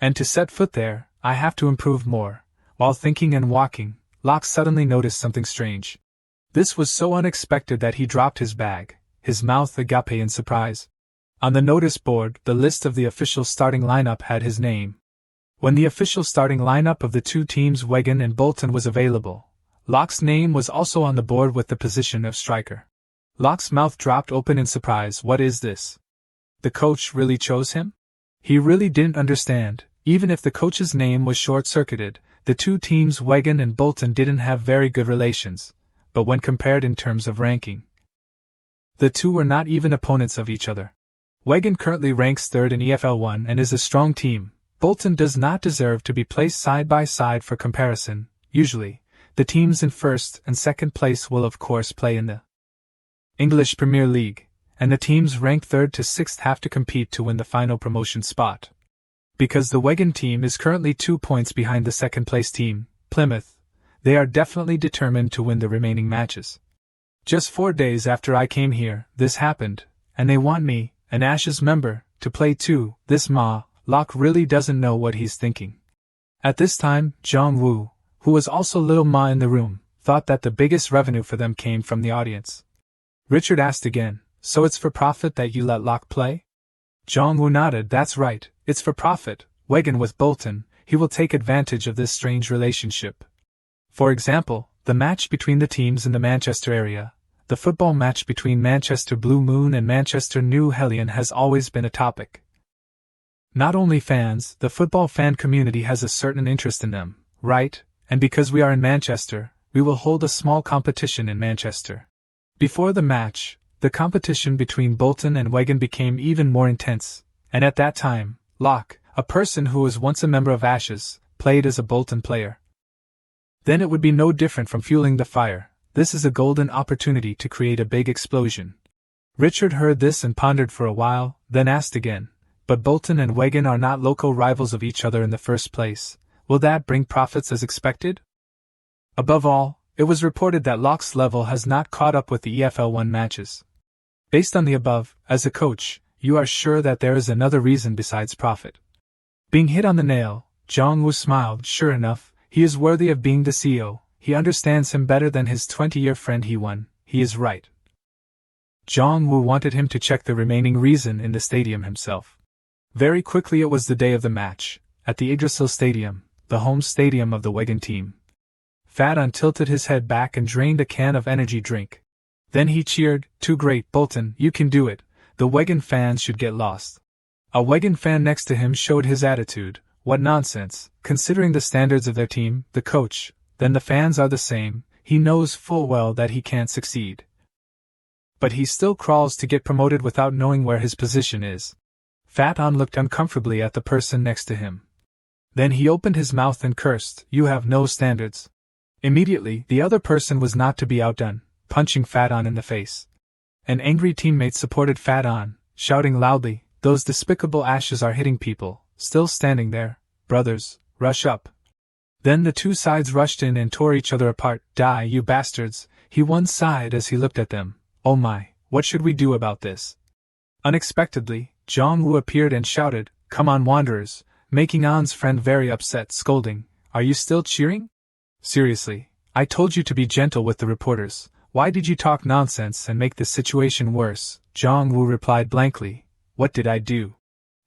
And to set foot there, I have to improve more. While thinking and walking, Locke suddenly noticed something strange. This was so unexpected that he dropped his bag, his mouth agape in surprise. On the notice board, the list of the official starting lineup had his name. When the official starting lineup of the two teams Wigan and Bolton was available, Locke's name was also on the board with the position of striker. Locke's mouth dropped open in surprise. What is this? The coach really chose him? He really didn't understand. Even if the coach's name was short-circuited, the two teams Wigan and Bolton didn't have very good relations, but when compared in terms of ranking, the two were not even opponents of each other. Wigan currently ranks 3rd in EFL1 and is a strong team. Bolton does not deserve to be placed side by side for comparison. Usually, the teams in 1st and 2nd place will of course play in the English Premier League, and the teams ranked 3rd to 6th have to compete to win the final promotion spot. Because the Wigan team is currently 2 points behind the 2nd place team, Plymouth, they are definitely determined to win the remaining matches. Just 4 days after I came here, this happened, and they want me, an Ashes member, to play too. This Locke really doesn't know what he's thinking. At this time, Jong-woo, who was also little Ma in the room, thought that the biggest revenue for them came from the audience. Richard asked again, so it's for profit that you let Locke play? Jong-woo nodded. That's right, it's for profit. Wigan with Bolton, he will take advantage of this strange relationship. For example, the match between the teams in the Manchester area, the football match between Manchester Blue Moon and Manchester New Hellion has always been a topic. Not only fans, the football fan community has a certain interest in them, right? And because we are in Manchester, we will hold a small competition in Manchester. Before the match, the competition between Bolton and Wigan became even more intense, and at that time, Locke, a person who was once a member of Ashes, played as a Bolton player. Then it would be no different from fueling the fire. This is a golden opportunity to create a big explosion. Richard heard this and pondered for a while, then asked again, but Bolton and Wigan are not local rivals of each other in the first place. Will that bring profits as expected? Above all, it was reported that Locke's level has not caught up with the EFL1 matches. Based on the above, as a coach, you are sure that there is another reason besides profit. Being hit on the nail, Jong-woo smiled. Sure enough, he is worthy of being the CEO. He understands him better than his 20-year friend Hee-won. He is right. Jong-woo wanted him to check the remaining reason in the stadium himself. Very quickly it was the day of the match, at the Yggdrasil Stadium, the home stadium of the Wigan team. Fadon tilted his head back and drained a can of energy drink. Then he cheered, "Too great, Bolton, you can do it. The Wigan fans should get lost." A Wigan fan next to him showed his attitude. What nonsense, considering the standards of their team, the coach, then the fans are the same. He knows full well that he can't succeed. But he still crawls to get promoted without knowing where his position is. Fadon looked uncomfortably at the person next to him. Then he opened his mouth and cursed, "You have no standards." Immediately, the other person was not to be outdone, punching Fadon in the face. An angry teammate supported Fadon, shouting loudly, "Those despicable ashes are hitting people, still standing there. Brothers, rush up." Then the two sides rushed in and tore each other apart. "Die, you bastards," Hee-won sighed as he looked at them. "Oh my, what should we do about this?" Unexpectedly, Jong-woo appeared and shouted, "Come on, Wanderers," making An's friend very upset, scolding, "Are you still cheering? Seriously, I told you to be gentle with the reporters. Why did you talk nonsense and make this situation worse?" Jong-woo replied blankly, "What did I do?"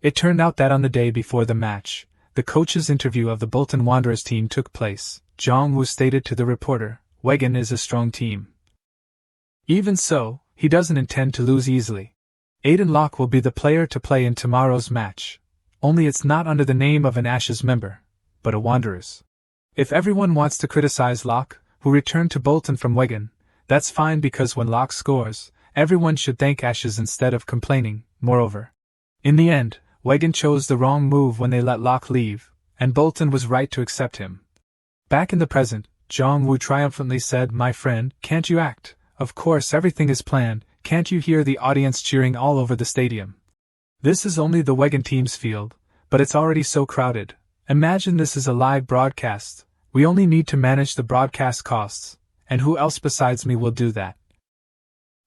It turned out that on the day before the match, the coach's interview of the Bolton Wanderers team took place. Jong-woo stated to the reporter, "Wigan is a strong team. Even so, he doesn't intend to lose easily. Aidan Locke will be the player to play in tomorrow's match. Only it's not under the name of an Ashes member, but a Wanderers. If everyone wants to criticize Locke, who returned to Bolton from Wigan, that's fine, because when Locke scores, everyone should thank Ashes instead of complaining. Moreover, in the end, Wigan chose the wrong move when they let Locke leave, and Bolton was right to accept him." Back in the present, Jong-woo triumphantly said, "My friend, can't you act? Of course everything is planned. Can't you hear the audience cheering all over the stadium? This is only the Wigan team's field, but it's already so crowded. Imagine this is a live broadcast. We only need to manage the broadcast costs, and who else besides me will do that?"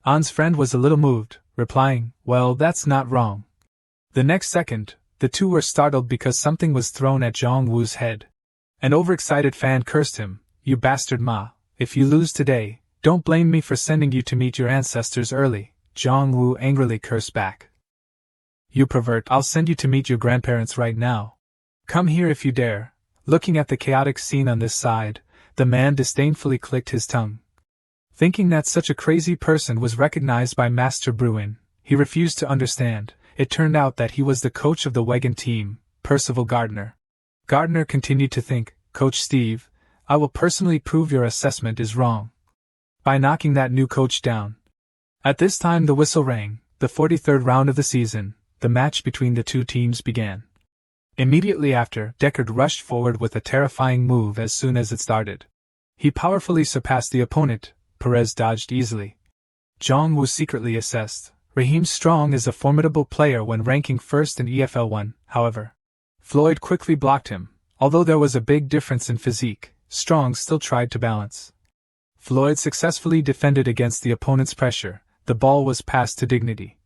An's friend was a little moved, replying, "Well, that's not wrong." The next second, the two were startled because something was thrown at Jong-woo's head. An overexcited fan cursed him, "You bastard Ma, if you lose today, don't blame me for sending you to meet your ancestors early." Jong-woo angrily cursed back, "You pervert, I'll send you to meet your grandparents right now. Come here if you dare." Looking at the chaotic scene on this side, the man disdainfully clicked his tongue. Thinking that such a crazy person was recognized by Master Bruin, he refused to understand. It turned out that he was the coach of the Wigan team, Percival Gardner. Gardner continued to think, "Coach Steve, I will personally prove your assessment is wrong by knocking that new coach down." At this time the whistle rang, the 43rd round of the season, the match between the two teams began. Immediately after, Deckard rushed forward with a terrifying move as soon as it started. He powerfully surpassed the opponent. Perez dodged easily. Jong-woo secretly assessed, "Raheem Strong is a formidable player when ranking first in EFL 1, however." Floyd quickly blocked him. Although there was a big difference in physique, Strong still tried to balance. Floyd successfully defended against the opponent's pressure. The ball was passed to Dignity.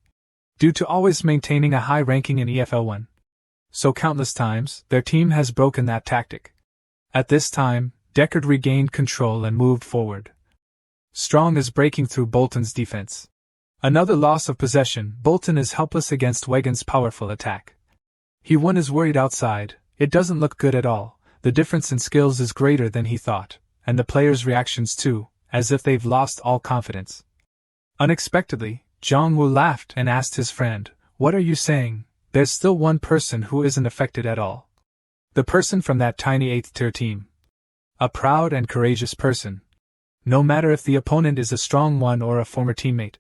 Due to always maintaining a high ranking in EFL 1, so countless times, their team has broken that tactic. At this time, Deckard regained control and moved forward. Strong is breaking through Bolton's defense. Another loss of possession. Bolton is helpless against Wigan's powerful attack. Hee-won is worried outside. It doesn't look good at all. The difference in skills is greater than he thought, and the players' reactions too, as if they've lost all confidence. Unexpectedly, Jong-woo laughed and asked his friend, "What are you saying? There's still one person who isn't affected at all. The person from that tiny 8th-tier team. A proud and courageous person. No matter if the opponent is a strong one or a former teammate."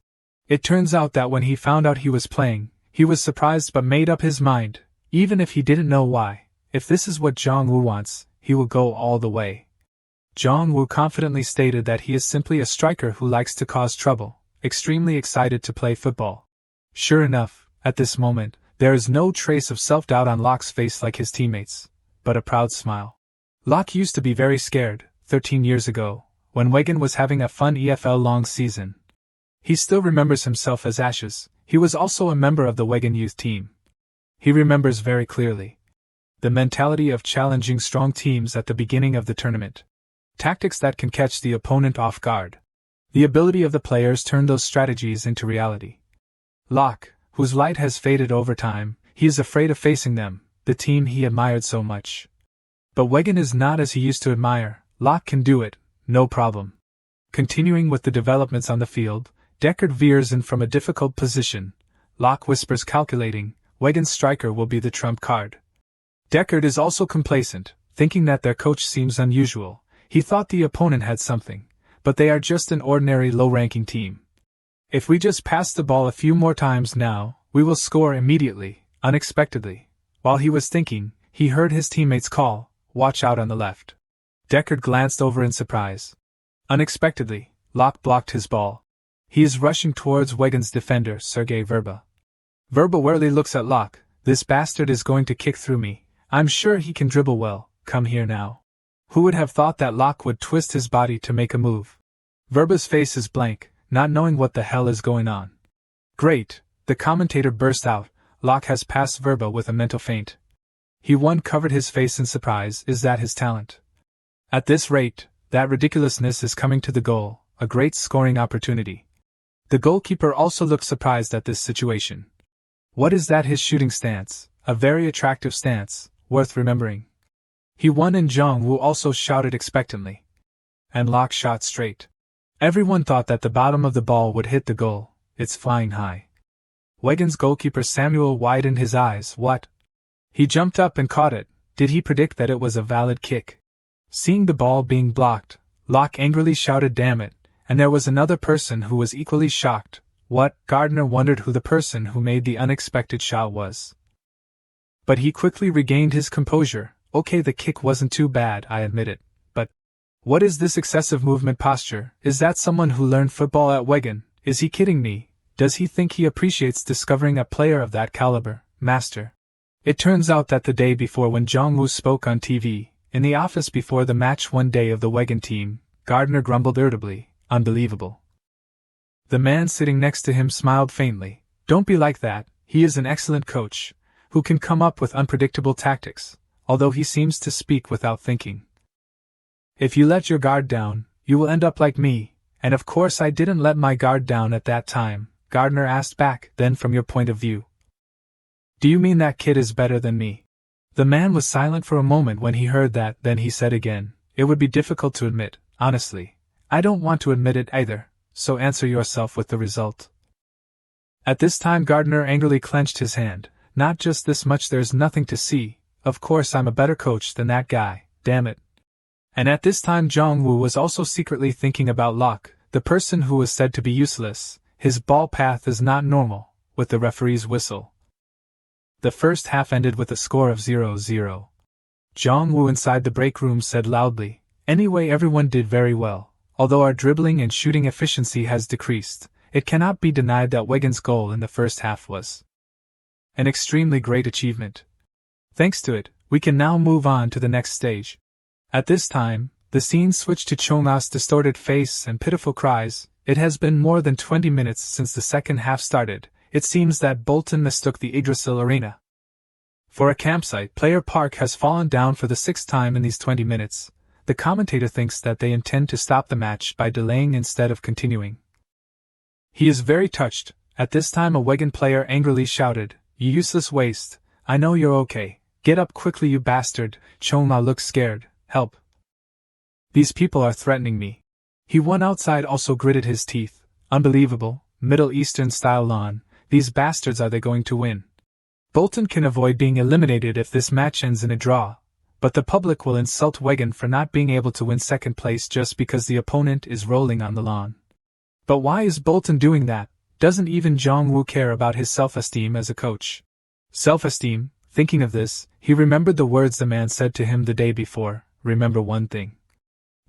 It turns out that when he found out he was playing, he was surprised but made up his mind, even if he didn't know why. If this is what Jong-woo wants, he will go all the way. Jong-woo confidently stated that he is simply a striker who likes to cause trouble, extremely excited to play football. Sure enough, at this moment, there is no trace of self-doubt on Locke's face like his teammates, but a proud smile. Locke used to be very scared, 13 years ago, when Wigan was having a fun EFL long season. He still remembers himself as Ashes. He was also a member of the Wigan youth team. He remembers very clearly. The mentality of challenging strong teams at the beginning of the tournament. Tactics that can catch the opponent off guard. The ability of the players turn those strategies into reality. Locke, whose light has faded over time, he is afraid of facing them, the team he admired so much. But Wigan is not as he used to admire. Locke can do it, no problem. Continuing with the developments on the field, Deckard veers in from a difficult position. Locke whispers calculating, Wigan's striker will be the trump card. Deckard is also complacent, thinking that their coach seems unusual. He thought the opponent had something, but they are just an ordinary low-ranking team. If we just pass the ball a few more times now, we will score immediately, unexpectedly. While he was thinking, he heard his teammates call, watch out on the left. Deckard glanced over in surprise. Unexpectedly, Locke blocked his ball. He is rushing towards Wigan's defender, Sergei Verba. Verba warily looks at Locke. This bastard is going to kick through me. I'm sure he can dribble well, come here now. Who would have thought that Locke would twist his body to make a move? Verba's face is blank, not knowing what the hell is going on. Great, the commentator burst out, Locke has passed Verba with a mental feint. He covered his face in surprise. Is that his talent? At this rate, that ridiculousness is coming to the goal, a great scoring opportunity. The goalkeeper also looked surprised at this situation. What is that? His shooting stance, a very attractive stance, worth remembering. He won, and Jong-woo also shouted expectantly. And Locke shot straight. Everyone thought that the bottom of the ball would hit the goal. It's flying high. Wigan's goalkeeper Samuel widened his eyes. What? He jumped up and caught it. Did he predict that it was a valid kick? Seeing the ball being blocked, Locke angrily shouted, damn it, and there was another person who was equally shocked. What? Gardner wondered who the person who made the unexpected shot was. But he quickly regained his composure. Okay, the kick wasn't too bad, I admit it, but what is this excessive movement posture? Is that someone who learned football at Wigan? Is he kidding me? Does he think he appreciates discovering a player of that caliber, master? It turns out that the day before, when Jong-woo spoke on TV, in the office before the match one day of the Wigan team, Gardner grumbled irritably, unbelievable. The man sitting next to him smiled faintly. Don't be like that, he is an excellent coach, who can come up with unpredictable tactics, although he seems to speak without thinking. If you let your guard down, you will end up like me, and of course I didn't let my guard down at that time, Gardner asked back. Then from your point of view, do you mean that kid is better than me? The man was silent for a moment when he heard that, then he said again, it would be difficult to admit, honestly. I don't want to admit it either, so answer yourself with the result. At this time Gardner angrily clenched his hand. Not just this much, there's nothing to see. Of course I'm a better coach than that guy, damn it. And at this time Jong-woo was also secretly thinking about Locke, the person who was said to be useless. His ball path is not normal, with the referee's whistle. The first half ended with a score of 0-0. Jong-woo inside the break room said loudly, anyway, everyone did very well. Although our dribbling and shooting efficiency has decreased, it cannot be denied that Wigan's goal in the first half was an extremely great achievement. Thanks to it, we can now move on to the next stage. At this time, the scene switched to Chong-a's distorted face and pitiful cries. It has been more than 20 minutes since the second half started. It seems that Bolton mistook the Yggdrasil Arena for a campsite. Player Park has fallen down for the 6th time in these 20 minutes. The commentator thinks that they intend to stop the match by delaying instead of continuing. He is very touched. At this time a Wigan player angrily shouted, you useless waste, I know you're okay. Get up quickly, you bastard. Chong-a looks scared. Help. These people are threatening me. He won outside also gritted his teeth. Unbelievable, Middle Eastern style lawn. These bastards, are they going to win? Bolton can avoid being eliminated if this match ends in a draw, but the public will insult Wigan for not being able to win second place just because the opponent is rolling on the lawn. But why is Bolton doing that? Doesn't even Jong-woo care about his self-esteem as a coach? Self-esteem? Thinking of this, he remembered the words the man said to him the day before. Remember one thing.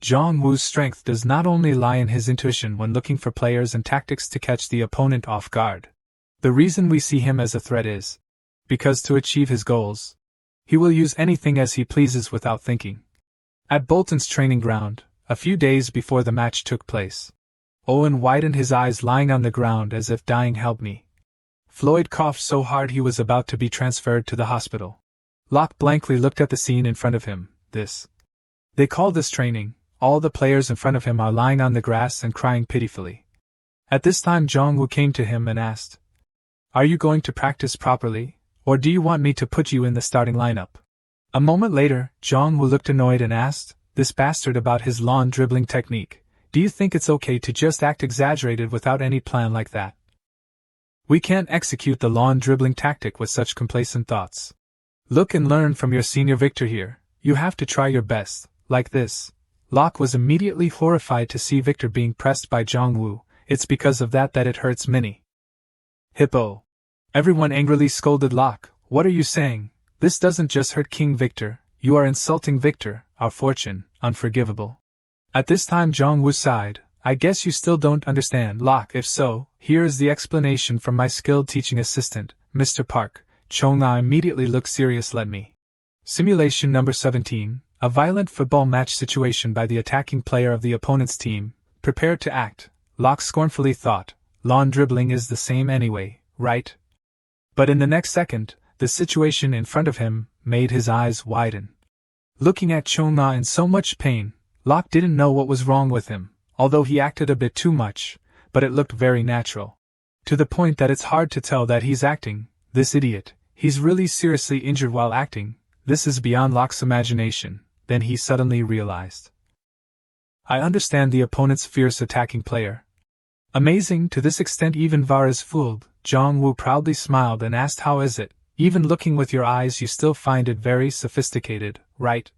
Jong-woo's strength does not only lie in his intuition when looking for players and tactics to catch the opponent off guard. The reason we see him as a threat is because to achieve his goals, he will use anything as he pleases without thinking. At Bolton's training ground, a few days before the match took place, Owen widened his eyes lying on the ground as if dying. Help me. Floyd coughed so hard he was about to be transferred to the hospital. Locke blankly looked at the scene in front of him. They call this training. All the players in front of him are lying on the grass and crying pitifully. At this time Jong-woo came to him and asked, "Are you going to practice properly, or do you want me to put you in the starting lineup?" A moment later, Jong-woo looked annoyed and asked, "This bastard about his lawn dribbling technique. Do you think it's okay to just act exaggerated without any plan like that? We can't execute the lawn dribbling tactic with such complacent thoughts. Look and learn from your senior Victor here. You have to try your best, like this." Locke was immediately horrified to see Victor being pressed by Jong-woo. "It's because of that it hurts Minnie." "Hippo!" Everyone angrily scolded Locke. "What are you saying? This doesn't just hurt King Victor, you are insulting Victor, our fortune, unforgivable." At this time Jong-woo sighed. "I guess you still don't understand, Locke. If so, here is the explanation from my skilled teaching assistant, Mr. Park." Chong-na immediately looked serious. "Let me." Simulation number 17, a violent football match situation by the attacking player of the opponent's team, prepared to act. Locke scornfully thought, lawn dribbling is the same anyway, right? But in the next second, the situation in front of him made his eyes widen. Looking at Chong-na in so much pain, Locke didn't know what was wrong with him, although he acted a bit too much, but it looked very natural. To the point that it's hard to tell that he's acting. This idiot, he's really seriously injured while acting. This is beyond Locke's imagination. Then he suddenly realized. I understand the opponent's fierce attacking player. Amazing, to this extent even VAR is fooled. Jong-woo proudly smiled and asked, "How is it? Even looking with your eyes you still find it very sophisticated, right?"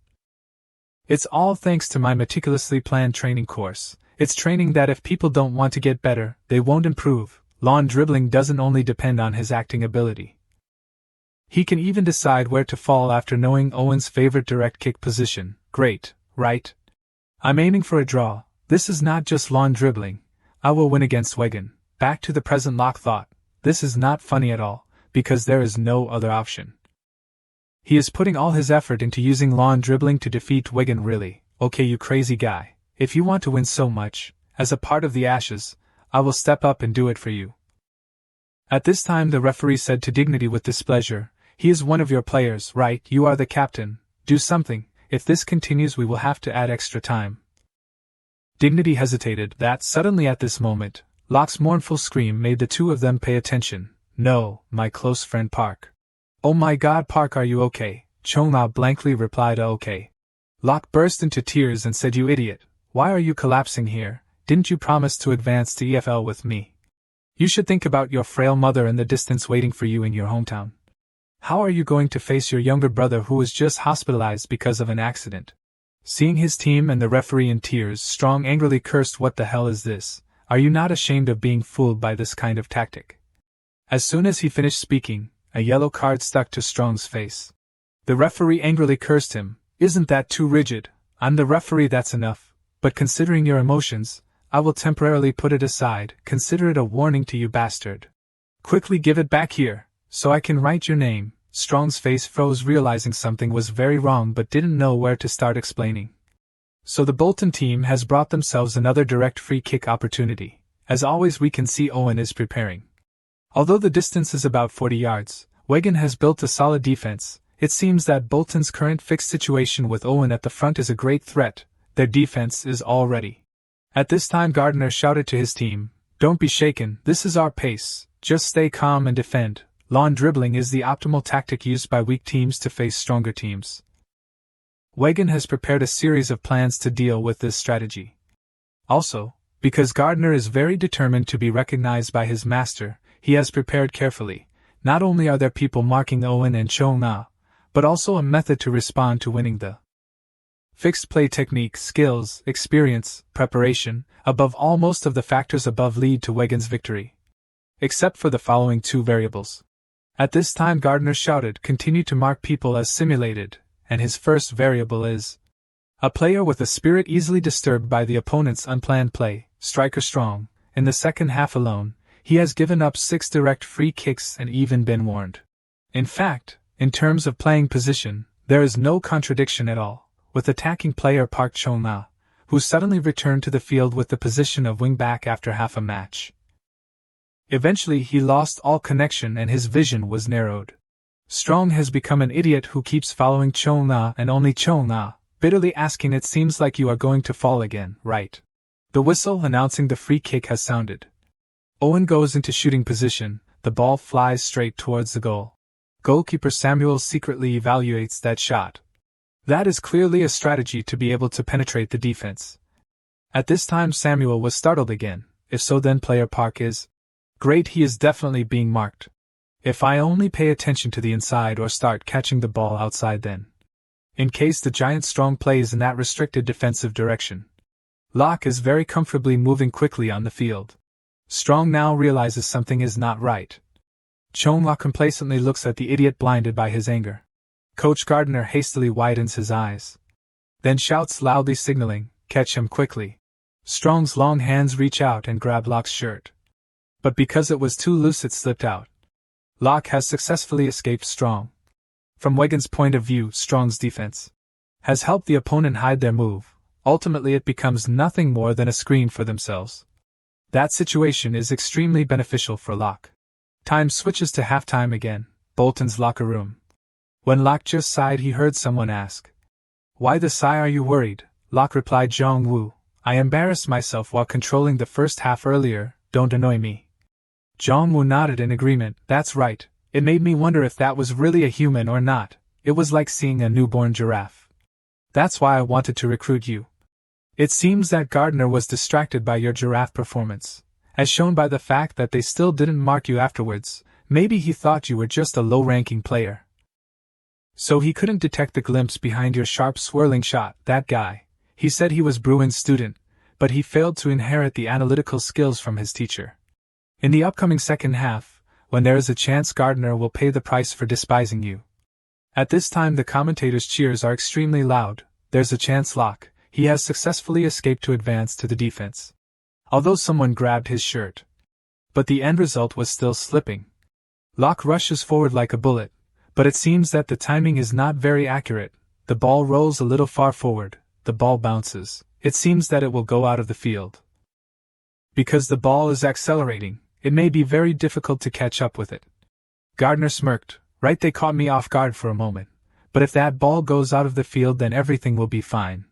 "It's all thanks to my meticulously planned training course. It's training that if people don't want to get better, they won't improve. Lawn dribbling doesn't only depend on his acting ability. He can even decide where to fall after knowing Owen's favorite direct kick position. Great, right? I'm aiming for a draw. This is not just lawn dribbling. I will win against Wigan." Back to the present, Locke thought. This is not funny at all, because there is no other option. He is putting all his effort into using lawn dribbling to defeat Wigan. Really? Okay, you crazy guy. If you want to win so much, as a part of the Ashes, I will step up and do it for you. At this time the referee said to Dignity with displeasure, "He is one of your players, right? You are the captain. Do something. If this continues we will have to add extra time." Dignity hesitated. That suddenly at this moment, Locke's mournful scream made the two of them pay attention. "No, my close friend Park." "Oh my God, Park, are you okay?" Chong-na blankly replied, "Okay." Locke burst into tears and said, "You idiot, why are you collapsing here? Didn't you promise to advance to EFL with me? You should think about your frail mother and the distance waiting for you in your hometown. How are you going to face your younger brother who was just hospitalized because of an accident?" Seeing his team and the referee in tears, Strong angrily cursed, "What the hell is this? Are you not ashamed of being fooled by this kind of tactic?" As soon as he finished speaking, a yellow card stuck to Strong's face. The referee angrily cursed him. "Isn't that too rigid? I'm the referee, that's enough. But considering your emotions, I will temporarily put it aside. Consider it a warning to you, bastard. Quickly give it back here, so I can write your name." Strong's face froze, realizing something was very wrong but didn't know where to start explaining. So the Bolton team has brought themselves another direct free kick opportunity. As always we can see Owen is preparing. Although the distance is about 40 yards, Wigan has built a solid defense. It seems that Bolton's current fixed situation with Owen at the front is a great threat. Their defense is all ready. At this time Gardner shouted to his team, "Don't be shaken, this is our pace, just stay calm and defend. Lawn dribbling is the optimal tactic used by weak teams to face stronger teams." Wigan has prepared a series of plans to deal with this strategy. Also, because Gardner is very determined to be recognized by his master, he has prepared carefully. Not only are there people marking Owen and Chong-na, but also a method to respond to winning the fixed play technique, skills, experience, preparation. Above all, most of the factors above lead to Wigan's victory. Except for the following two variables. At this time Gardner shouted, "Continue to mark people as simulated," and his first variable is a player with a spirit easily disturbed by the opponent's unplanned play, striker Strong. In the second half alone, he has given up 6 direct free kicks and even been warned. In fact, in terms of playing position, there is no contradiction at all, with attacking player Park Chong-na, who suddenly returned to the field with the position of wing-back after half a match. Eventually he lost all connection and his vision was narrowed. Strong has become an idiot who keeps following Chong-na and only Chong-na, bitterly asking, it seems like you are going to fall again, right? The whistle announcing the free kick has sounded. Owen goes into shooting position, the ball flies straight towards the goal. Goalkeeper Samuel secretly evaluates that shot. That is clearly a strategy to be able to penetrate the defense. At this time Samuel was startled again. If so, then player Park is great, he is definitely being marked. If I only pay attention to the inside or start catching the ball outside, then. In case the giant Strong plays in that restricted defensive direction. Locke is very comfortably moving quickly on the field. Strong now realizes something is not right. Chong-la complacently looks at the idiot, blinded by his anger. Coach Gardner hastily widens his eyes. Then shouts loudly, signaling, catch him quickly. Strong's long hands reach out and grab Locke's shirt. But because it was too loose, it slipped out. Locke has successfully escaped Strong. From Wigan's point of view, Strong's defense has helped the opponent hide their move. Ultimately it becomes nothing more than a screen for themselves. That situation is extremely beneficial for Locke. Time switches to halftime again, Bolton's locker room. When Locke just sighed, he heard someone ask, "Why the sigh, are you worried?" Locke replied, "Jong-woo, I embarrassed myself while controlling the first half earlier, don't annoy me." Jong-woo nodded in agreement. "That's right, it made me wonder if that was really a human or not. It was like seeing a newborn giraffe. That's why I wanted to recruit you." It seems that Gardner was distracted by your giraffe performance, as shown by the fact that they still didn't mark you afterwards. Maybe he thought you were just a low-ranking player, so he couldn't detect the glimpse behind your sharp swirling shot. That guy, he said he was Bruin's student, but he failed to inherit the analytical skills from his teacher. In the upcoming second half, when there is a chance, Gardner will pay the price for despising you. At this time the commentators' cheers are extremely loud. There's a chance Locke, he has successfully escaped to advance to the defense. Although someone grabbed his shirt. But the end result was still slipping. Locke rushes forward like a bullet, but it seems that the timing is not very accurate. The ball rolls a little far forward, the ball bounces. It seems that it will go out of the field. Because the ball is accelerating, it may be very difficult to catch up with it. Gardner smirked. Right, they caught me off guard for a moment, but if that ball goes out of the field, then everything will be fine.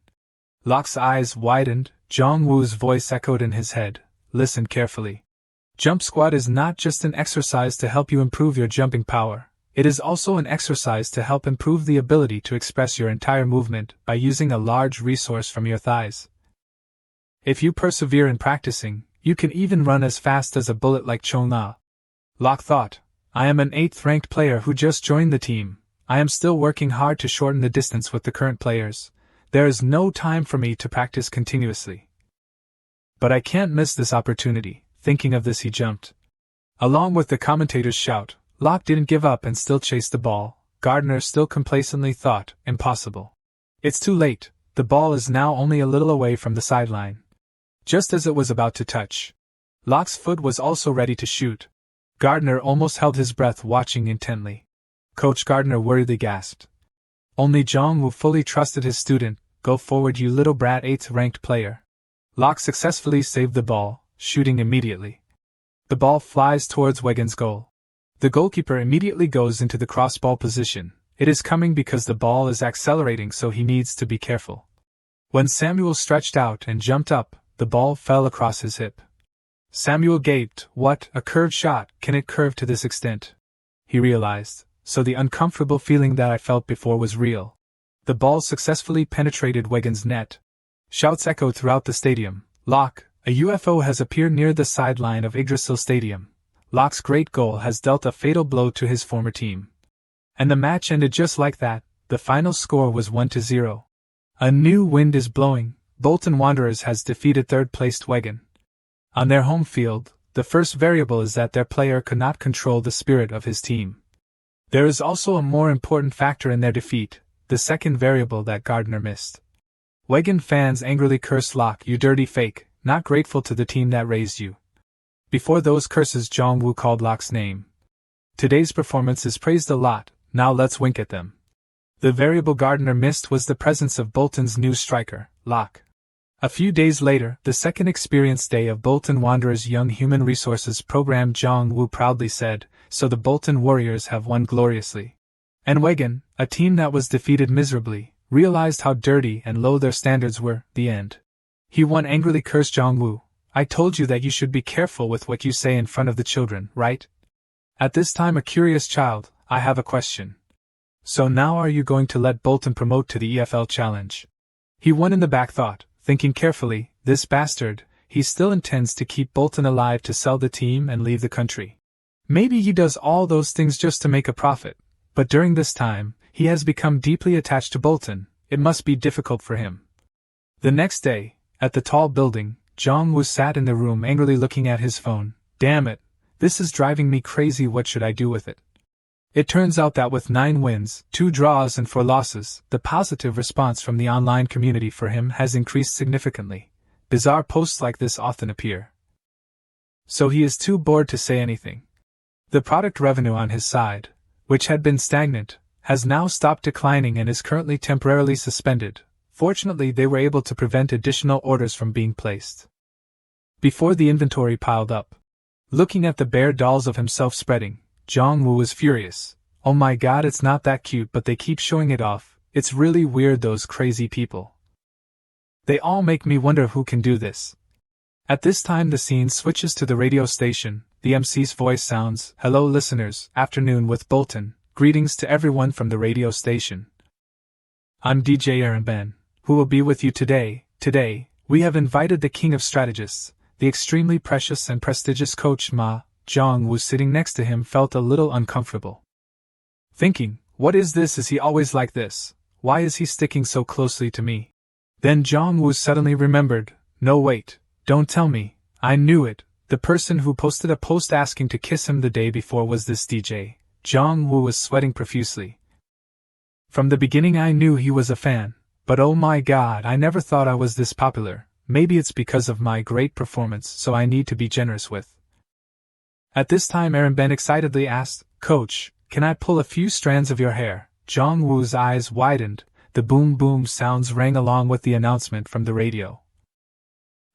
Locke's eyes widened. Jong-woo's voice echoed in his head. Listen carefully. Jump squat is not just an exercise to help you improve your jumping power. It is also an exercise to help improve the ability to express your entire movement by using a large resource from your thighs. If you persevere in practicing, you can even run as fast as a bullet like Chong-na. Locke thought, I am an 8th-ranked player who just joined the team. I am still working hard to shorten the distance with the current players. There is no time for me to practice continuously. But I can't miss this opportunity. Thinking of this, he jumped. Along with the commentator's shout, Locke didn't give up and still chased the ball. Gardner still complacently thought, impossible. It's too late. The ball is now only a little away from the sideline. Just as it was about to touch, Locke's foot was also ready to shoot. Gardner almost held his breath, watching intently. Coach Gardner worriedly gasped. Only Jong-woo fully trusted his student. Go forward, you little brat, 8th-ranked player. Locke successfully saved the ball, shooting immediately. The ball flies towards Wigan's goal. The goalkeeper immediately goes into the crossball position. It is coming because the ball is accelerating, so he needs to be careful. When Samuel stretched out and jumped up, the ball fell across his hip. Samuel gaped. What, a curved shot? Can it curve to this extent? He realized, so the uncomfortable feeling that I felt before was real. The ball successfully penetrated Wigan's net. Shouts echoed throughout the stadium. Locke, a UFO has appeared near the sideline of Yggdrasil Stadium. Locke's great goal has dealt a fatal blow to his former team. And the match ended just like that. The final score was 1-0. A new wind is blowing. Bolton Wanderers has defeated third-placed Wigan. On their home field, the first variable is that their player could not control the spirit of his team. There is also a more important factor in their defeat, the second variable that Gardner missed. Wigan fans angrily cursed Locke, you dirty fake, not grateful to the team that raised you. Before those curses, Jong-woo called Locke's name. Today's performance is praised a lot, now let's wink at them. The variable Gardner missed was the presence of Bolton's new striker, Locke. A few days later, the second experience day of Bolton Wanderers' Young Human Resources program, Jong-woo proudly said, so the Bolton Warriors have won gloriously. And Wigan, a team that was defeated miserably, realized how dirty and low their standards were. The end. He one angrily cursed Jong-woo. I told you that you should be careful with what you say in front of the children, right? At this time a curious child, I have a question. So now are you going to let Bolton promote to the EFL Challenge? He one in the back thought, thinking carefully, this bastard, he still intends to keep Bolton alive to sell the team and leave the country. Maybe he does all those things just to make a profit, but during this time, he has become deeply attached to Bolton. It must be difficult for him. The next day, at the tall building, Jong-woo sat in the room angrily looking at his phone. Damn it, this is driving me crazy, what should I do with it? It turns out that with 9 wins, 2 draws and 4 losses, the positive response from the online community for him has increased significantly. Bizarre posts like this often appear. So he is too bored to say anything. The product revenue on his side, which had been stagnant, has now stopped declining and is currently temporarily suspended. Fortunately, they were able to prevent additional orders from being placed before the inventory piled up. Looking at the bare dolls of himself spreading, Jong-woo was furious. Oh my god, it's not that cute, but they keep showing it off. It's really weird, those crazy people. They all make me wonder who can do this. At this time the scene switches to the radio station. The MC's voice sounds, hello listeners, afternoon with Bolton, greetings to everyone from the radio station. I'm DJ Aaron Ben, who will be with you today. Today, we have invited the king of strategists, the extremely precious and prestigious coach Ma. Jong-woo sitting next to him felt a little uncomfortable. Thinking, what is this? Is he always like this? Why is he sticking so closely to me? Then Jong-woo suddenly remembered, no wait, don't tell me, I knew it, the person who posted a post asking to kiss him the day before was this DJ. Jong-woo was sweating profusely. From the beginning I knew he was a fan, but oh my god, I never thought I was this popular. Maybe it's because of my great performance, so I need to be generous with. At this time Aaron Ben excitedly asked, Coach, can I pull a few strands of your hair? Jong-woo's eyes widened, the boom boom sounds rang along with the announcement from the radio.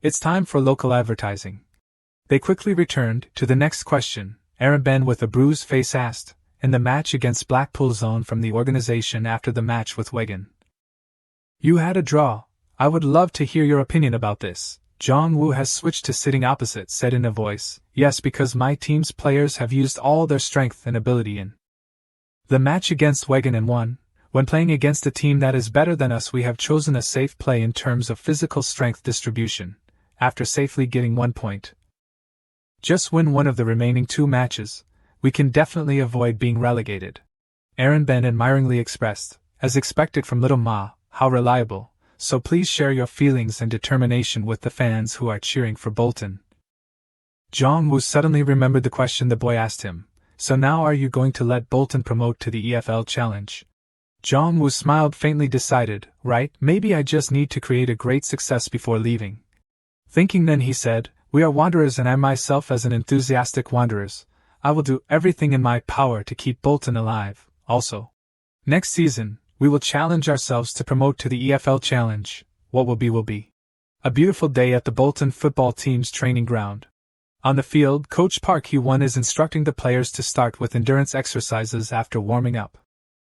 It's time for local advertising. They quickly returned to the next question. Aaron Ben with a bruised face asked, in the match against Blackpool Zone from the organization after the match with Wigan. You had a draw. I would love to hear your opinion about this. Jong-woo has switched to sitting opposite, said in a voice, yes, because my team's players have used all their strength and ability in the match against Wigan and won. When playing against a team that is better than us, we have chosen a safe play in terms of physical strength distribution. After safely getting 1 point, just win one of the remaining 2 matches, we can definitely avoid being relegated. Aaron Ben admiringly expressed, as expected from Little Ma, how reliable. So please share your feelings and determination with the fans who are cheering for Bolton. Jong-woo suddenly remembered the question the boy asked him. So now are you going to let Bolton promote to the EFL Challenge? Jong-woo smiled faintly, decided, right, maybe I just need to create a great success before leaving. Thinking then he said, we are wanderers and I myself as an enthusiastic wanderers, I will do everything in my power to keep Bolton alive. Also, next season, we will challenge ourselves to promote to the EFL Challenge. What will be will be. A beautiful day at the Bolton football team's training ground. On the field, Coach Park Hee-won is instructing the players to start with endurance exercises after warming up.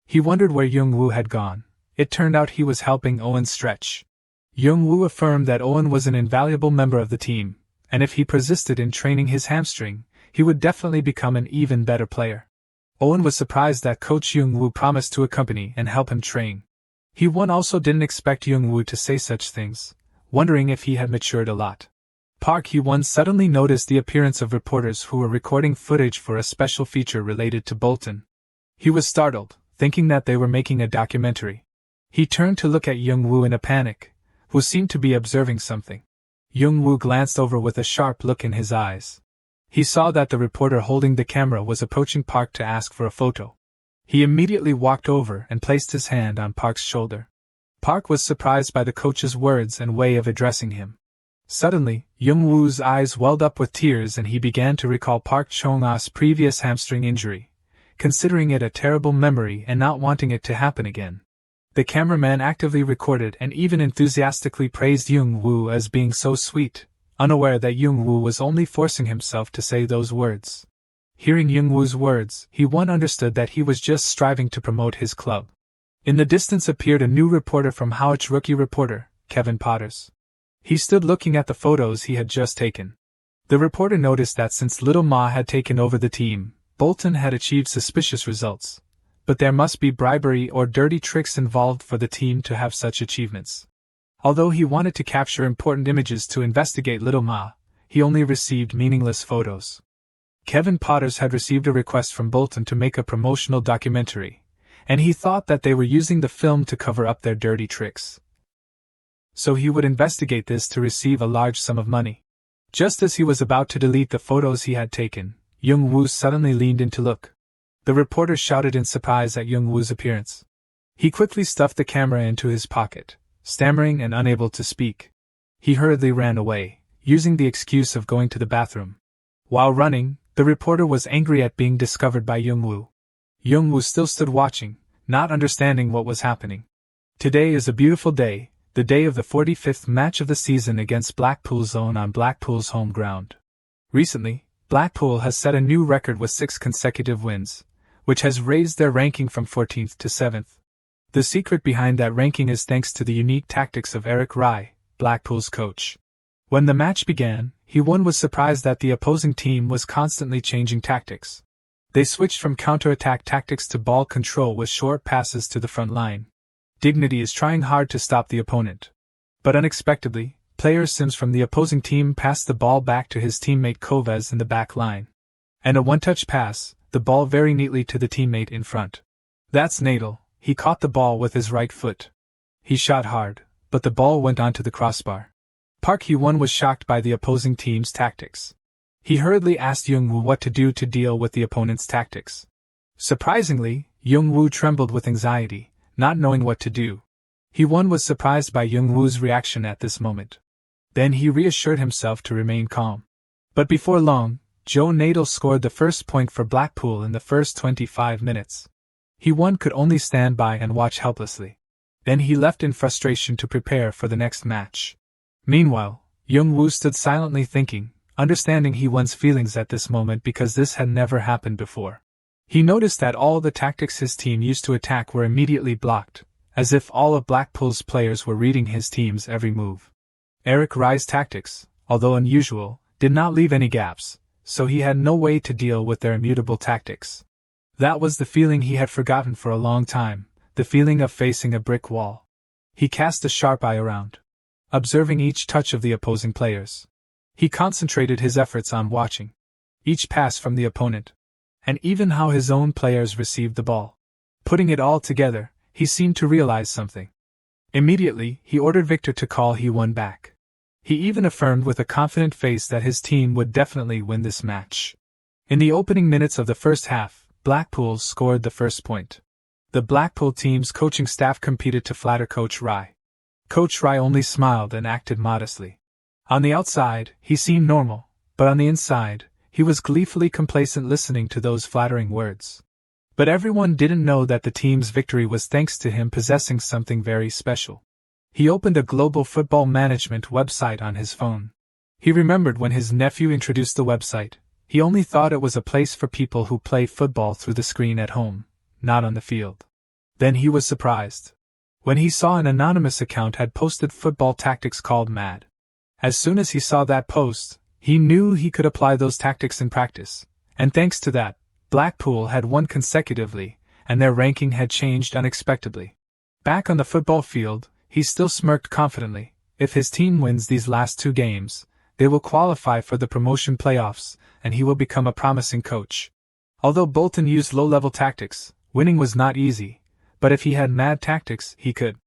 He wondered where Jung-woo had gone. It turned out he was helping Owen stretch. Jung-woo affirmed that Owen was an invaluable member of the team, and if he persisted in training his hamstring, he would definitely become an even better player. Owen was surprised that Coach Jung-woo promised to accompany and help him train. He-won also didn't expect Jung-woo to say such things, wondering if he had matured a lot. Park Hee-won suddenly noticed the appearance of reporters who were recording footage for a special feature related to Bolton. He was startled, thinking that they were making a documentary. He turned to look at Jung-woo in a panic, who seemed to be observing something. Jung-woo glanced over with a sharp look in his eyes. He saw that the reporter holding the camera was approaching Park to ask for a photo. He immediately walked over and placed his hand on Park's shoulder. Park was surprised by the coach's words and way of addressing him. Suddenly, Jung-woo's eyes welled up with tears and he began to recall Park Chung-ah's previous hamstring injury, considering it a terrible memory and not wanting it to happen again. The cameraman actively recorded and even enthusiastically praised Jung-woo as being so sweet, unaware that Jung-woo was only forcing himself to say those words. Hearing Young-woo's words, Hee-won understood that he was just striving to promote his club. In the distance appeared a new reporter from Howard's rookie reporter, Kevin Potters. He stood looking at the photos he had just taken. The reporter noticed that since Little Ma had taken over the team, Bolton had achieved suspicious results. But there must be bribery or dirty tricks involved for the team to have such achievements. Although he wanted to capture important images to investigate Little Ma, he only received meaningless photos. Kevin Potters had received a request from Bolton to make a promotional documentary, and he thought that they were using the film to cover up their dirty tricks. So he would investigate this to receive a large sum of money. Just as he was about to delete the photos he had taken, Young-woo suddenly leaned in to look. The reporter shouted in surprise at Young-woo's appearance. He quickly stuffed the camera into his pocket, stammering and unable to speak. He hurriedly ran away, using the excuse of going to the bathroom. While running, the reporter was angry at being discovered by Young-woo. Young-woo still stood watching, not understanding what was happening. Today is a beautiful day, the day of the 45th match of the season against Blackpool's own on Blackpool's home ground. Recently, Blackpool has set a new record with 6 consecutive wins, which has raised their ranking from 14th to 7th. The secret behind that ranking is thanks to the unique tactics of Eric Rye, Blackpool's coach. When the match began, Hee-won was surprised that the opposing team was constantly changing tactics. They switched from counter-attack tactics to ball control with short passes to the front line. Dignity is trying hard to stop the opponent. But unexpectedly, player Sims from the opposing team passed the ball back to his teammate Koves in the back line. And a one-touch pass, the ball very neatly to the teammate in front. That's Nadal, he caught the ball with his right foot. He shot hard, but the ball went onto the crossbar. Park Hee-won was shocked by the opposing team's tactics. He hurriedly asked Young-woo what to do to deal with the opponent's tactics. Surprisingly, Young-woo trembled with anxiety, not knowing what to do. Hee-won was surprised by Young-woo's reaction at this moment. Then he reassured himself to remain calm. But before long, Joe Nadal scored the first point for Blackpool in the first 25 minutes. Hee-won could only stand by and watch helplessly. Then he left in frustration to prepare for the next match. Meanwhile, Young-woo stood silently thinking, understanding Hee-won's feelings at this moment because this had never happened before. He noticed that all the tactics his team used to attack were immediately blocked, as if all of Blackpool's players were reading his team's every move. Eric Rye's tactics, although unusual, did not leave any gaps, so he had no way to deal with their immutable tactics. That was the feeling he had forgotten for a long time, the feeling of facing a brick wall. He cast a sharp eye around, observing each touch of the opposing players. He concentrated his efforts on watching each pass from the opponent, and even how his own players received the ball. Putting it all together, he seemed to realize something. Immediately, he ordered Victor to call Hee-won back. He even affirmed with a confident face that his team would definitely win this match. In the opening minutes of the first half, Blackpool scored the first point. The Blackpool team's coaching staff competed to flatter Coach Rye. Coach Rye only smiled and acted modestly. On the outside, he seemed normal, but on the inside, he was gleefully complacent listening to those flattering words. But everyone didn't know that the team's victory was thanks to him possessing something very special. He opened a global football management website on his phone. He remembered when his nephew introduced the website, he only thought it was a place for people who play football through the screen at home, not on the field. Then he was surprised when he saw an anonymous account had posted football tactics called Mad. As soon as he saw that post, he knew he could apply those tactics in practice, and thanks to that, Blackpool had won consecutively, and their ranking had changed unexpectedly. Back on the football field, he still smirked confidently. If his team wins these last 2 games, they will qualify for the promotion playoffs, and he will become a promising coach. Although Bolton used low-level tactics, winning was not easy, but if he had mad tactics, he could.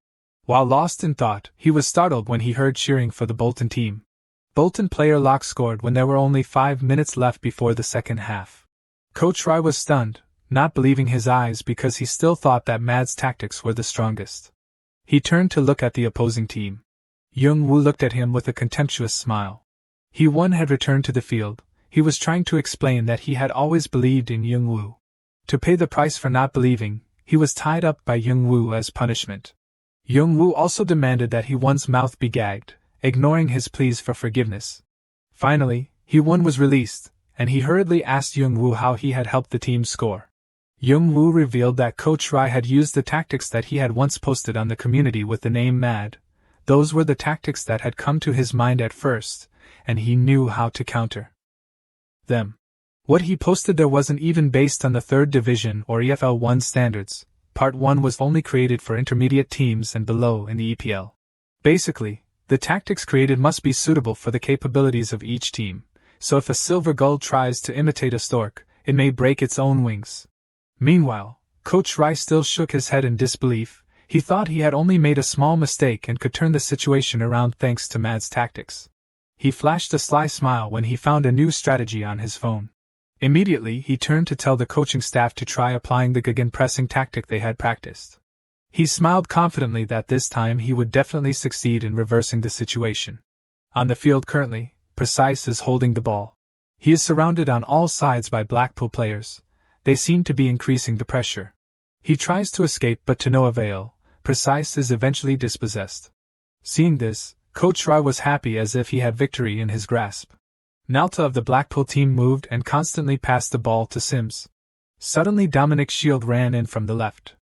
While lost in thought, he was startled when he heard cheering for the Bolton team. Bolton player Locke scored when there were only 5 minutes left before the second half. Coach Rye was stunned, not believing his eyes because he still thought that Mad's tactics were the strongest. He turned to look at the opposing team. Young-woo looked at him with a contemptuous smile. Hee-won had returned to the field. He was trying to explain that he had always believed in Young-woo. To pay the price for not believing, he was tied up by Young-woo as punishment. Young-woo also demanded that Hee-won's mouth be gagged, ignoring his pleas for forgiveness. Finally, Hee-won was released, and he hurriedly asked Young-woo how he had helped the team score. Young-woo revealed that Coach Rai had used the tactics that he had once posted on the community with the name MAD. Those were the tactics that had come to his mind at first, and he knew how to counter them. What he posted there wasn't even based on the 3rd Division or EFL 1 standards. Part 1 was only created for intermediate teams and below in the EPL. Basically, the tactics created must be suitable for the capabilities of each team, so if a silver gull tries to imitate a stork, it may break its own wings. Meanwhile, Coach Rai still shook his head in disbelief. He thought he had only made a small mistake and could turn the situation around thanks to Mad's tactics. He flashed a sly smile when he found a new strategy on his phone. Immediately, he turned to tell the coaching staff to try applying the gegenpressing tactic they had practiced. He smiled confidently that this time he would definitely succeed in reversing the situation. On the field currently, Precise is holding the ball. He is surrounded on all sides by Blackpool players. They seem to be increasing the pressure. He tries to escape but to no avail. Precise is eventually dispossessed. Seeing this, Coach Rai was happy as if he had victory in his grasp. Nalta of the Blackpool team moved and constantly passed the ball to Sims. Suddenly Dominic Shield ran in from the left.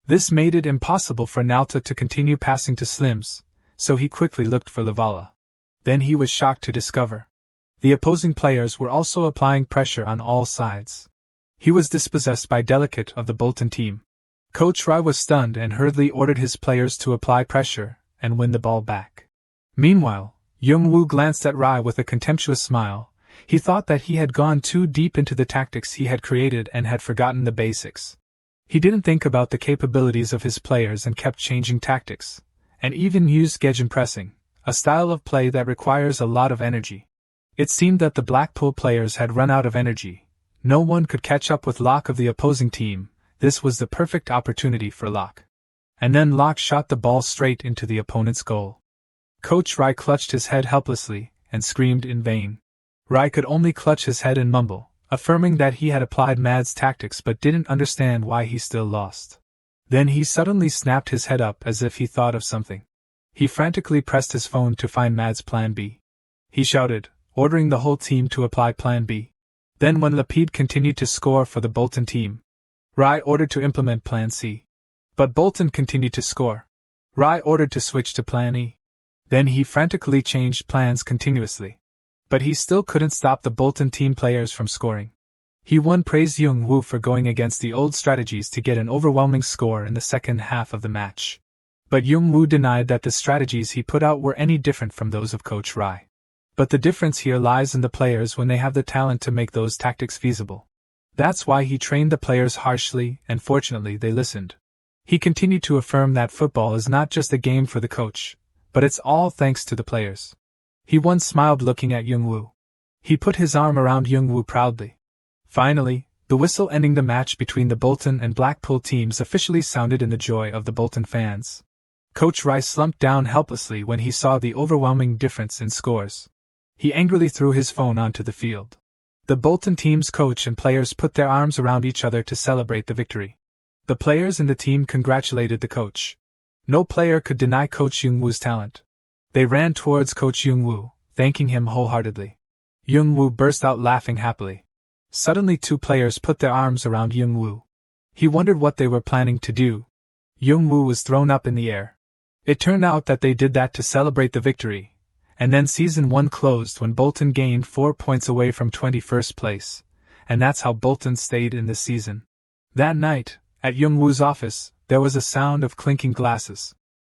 This made it impossible for Nalta to continue passing to Slims, so he quickly looked for Lavala. Then he was shocked to discover the opposing players were also applying pressure on all sides. He was dispossessed by Delicate of the Bolton team. Coach Rai was stunned and hurriedly ordered his players to apply pressure and win the ball back. Meanwhile, Young-woo glanced at Rai with a contemptuous smile. He thought that he had gone too deep into the tactics he had created and had forgotten the basics. He didn't think about the capabilities of his players and kept changing tactics, and even used gegenpressing, a style of play that requires a lot of energy. It seemed that the Blackpool players had run out of energy. No one could catch up with Locke of the opposing team. This was the perfect opportunity for Locke. And then Locke shot the ball straight into the opponent's goal. Coach Rai clutched his head helplessly and screamed in vain. Rai could only clutch his head and mumble, affirming that he had applied Mad's tactics but didn't understand why he still lost. Then he suddenly snapped his head up as if he thought of something. He frantically pressed his phone to find Mad's Plan B. He shouted, ordering the whole team to apply Plan B. Then when Lapid continued to score for the Bolton team, Rai ordered to implement Plan C. But Bolton continued to score. Rai ordered to switch to Plan E. Then he frantically changed plans continuously. But he still couldn't stop the Bolton team players from scoring. He praised Young-woo for going against the old strategies to get an overwhelming score in the second half of the match. But Young-woo denied that the strategies he put out were any different from those of Coach Rai. But the difference here lies in the players when they have the talent to make those tactics feasible. That's why he trained the players harshly, and fortunately they listened. He continued to affirm that football is not just a game for the coach, but it's all thanks to the players. He once smiled looking at Young-woo. He put his arm around Young-woo proudly. Finally, the whistle ending the match between the Bolton and Blackpool teams officially sounded in the joy of the Bolton fans. Coach Rai slumped down helplessly when he saw the overwhelming difference in scores. He angrily threw his phone onto the field. The Bolton team's coach and players put their arms around each other to celebrate the victory. The players in the team congratulated the coach. No player could deny Coach Young-woo's talent. They ran towards Coach Young-woo, thanking him wholeheartedly. Young-woo burst out laughing happily. Suddenly 2 players put their arms around Young-woo. He wondered what they were planning to do. Young-woo was thrown up in the air. It turned out that they did that to celebrate the victory, and then Season 1 closed when Bolton gained 4 points away from 21st place, and that's how Bolton stayed in this season. That night, at Young-woo's office, there was a sound of clinking glasses.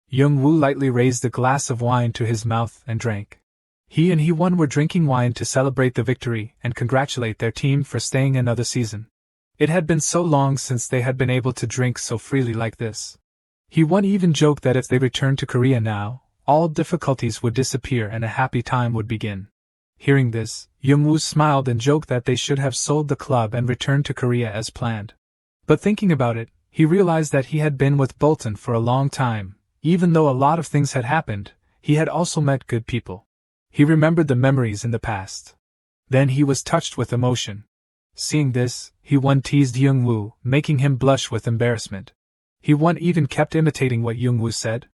Young-woo lightly raised a glass of wine to his mouth and drank. He and Hee-won were drinking wine to celebrate the victory and congratulate their team for staying another season. It had been so long since they had been able to drink so freely like this. Hee-won even joked that if they returned to Korea now, all difficulties would disappear and a happy time would begin. Hearing this, Young-woo smiled and joked that they should have sold the club and returned to Korea as planned. But thinking about it, he realized that he had been with Bolton for a long time. Even though a lot of things had happened, he had also met good people. He remembered the memories in the past. Then he was touched with emotion. Seeing this, Hee-won teased Young-woo, making him blush with embarrassment. Hee-won even kept imitating what Young-woo said.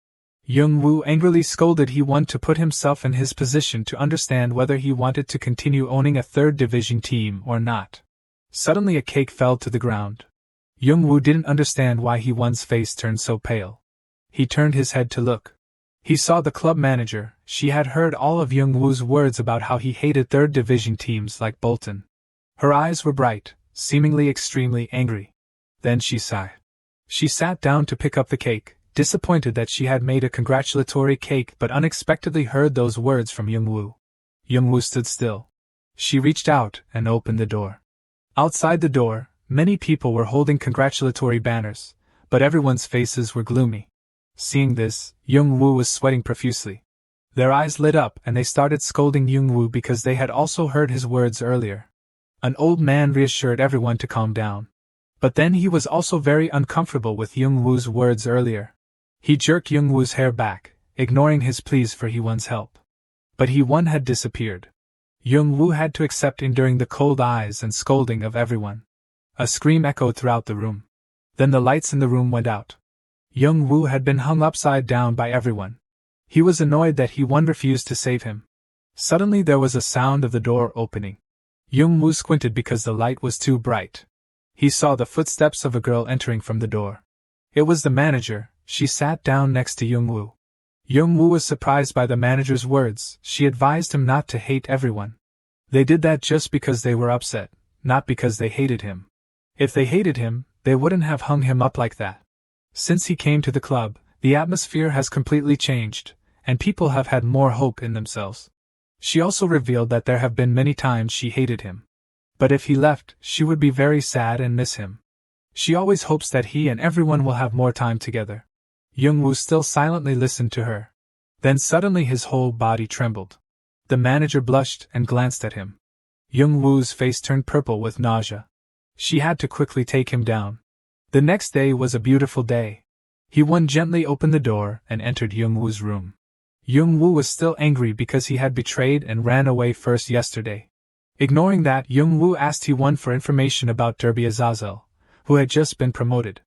Young-woo angrily scolded Hee-won to put himself in his position to understand whether he wanted to continue owning a third division team or not. Suddenly a cake fell to the ground. Young-woo didn't understand why Hee-won's face turned so pale. He turned his head to look. He saw the club manager. She had heard all of Young-woo's words about how he hated third division teams like Bolton. Her eyes were bright, seemingly extremely angry. Then she sighed. She sat down to pick up the cake, disappointed that she had made a congratulatory cake but unexpectedly heard those words from Young-woo. Young-woo stood still. She reached out and opened the door. Outside the door, many people were holding congratulatory banners, but everyone's faces were gloomy. Seeing this, Young-woo was sweating profusely. Their eyes lit up and they started scolding Young-woo because they had also heard his words earlier. An old man reassured everyone to calm down. But then he was also very uncomfortable with Young-woo's words earlier. He jerked Young-woo's hair back, ignoring his pleas for Hee-won's help. But Hee-won had disappeared. Young-woo had to accept enduring the cold eyes and scolding of everyone. A scream echoed throughout the room. Then the lights in the room went out. Young-woo had been hung upside down by everyone. He was annoyed that Hee-won refused to save him. Suddenly there was a sound of the door opening. Young-woo squinted because the light was too bright. He saw the footsteps of a girl entering from the door. It was the manager. She sat down next to Young-woo. Young-woo was surprised by the manager's words. She advised him not to hate everyone. They did that just because they were upset, not because they hated him. If they hated him, they wouldn't have hung him up like that. Since he came to the club, the atmosphere has completely changed, and people have had more hope in themselves. She also revealed that there have been many times she hated him. But if he left, she would be very sad and miss him. She always hopes that he and everyone will have more time together. Young-woo still silently listened to her. Then suddenly his whole body trembled. The manager blushed and glanced at him. Young-woo's face turned purple with nausea. She had to quickly take him down. The next day was a beautiful day. Hee-won gently opened the door and entered Young-woo's room. Young-woo was still angry because he had betrayed and ran away first yesterday. Ignoring that, Young-woo asked Hee-won for information about Derby Azazel, who had just been promoted.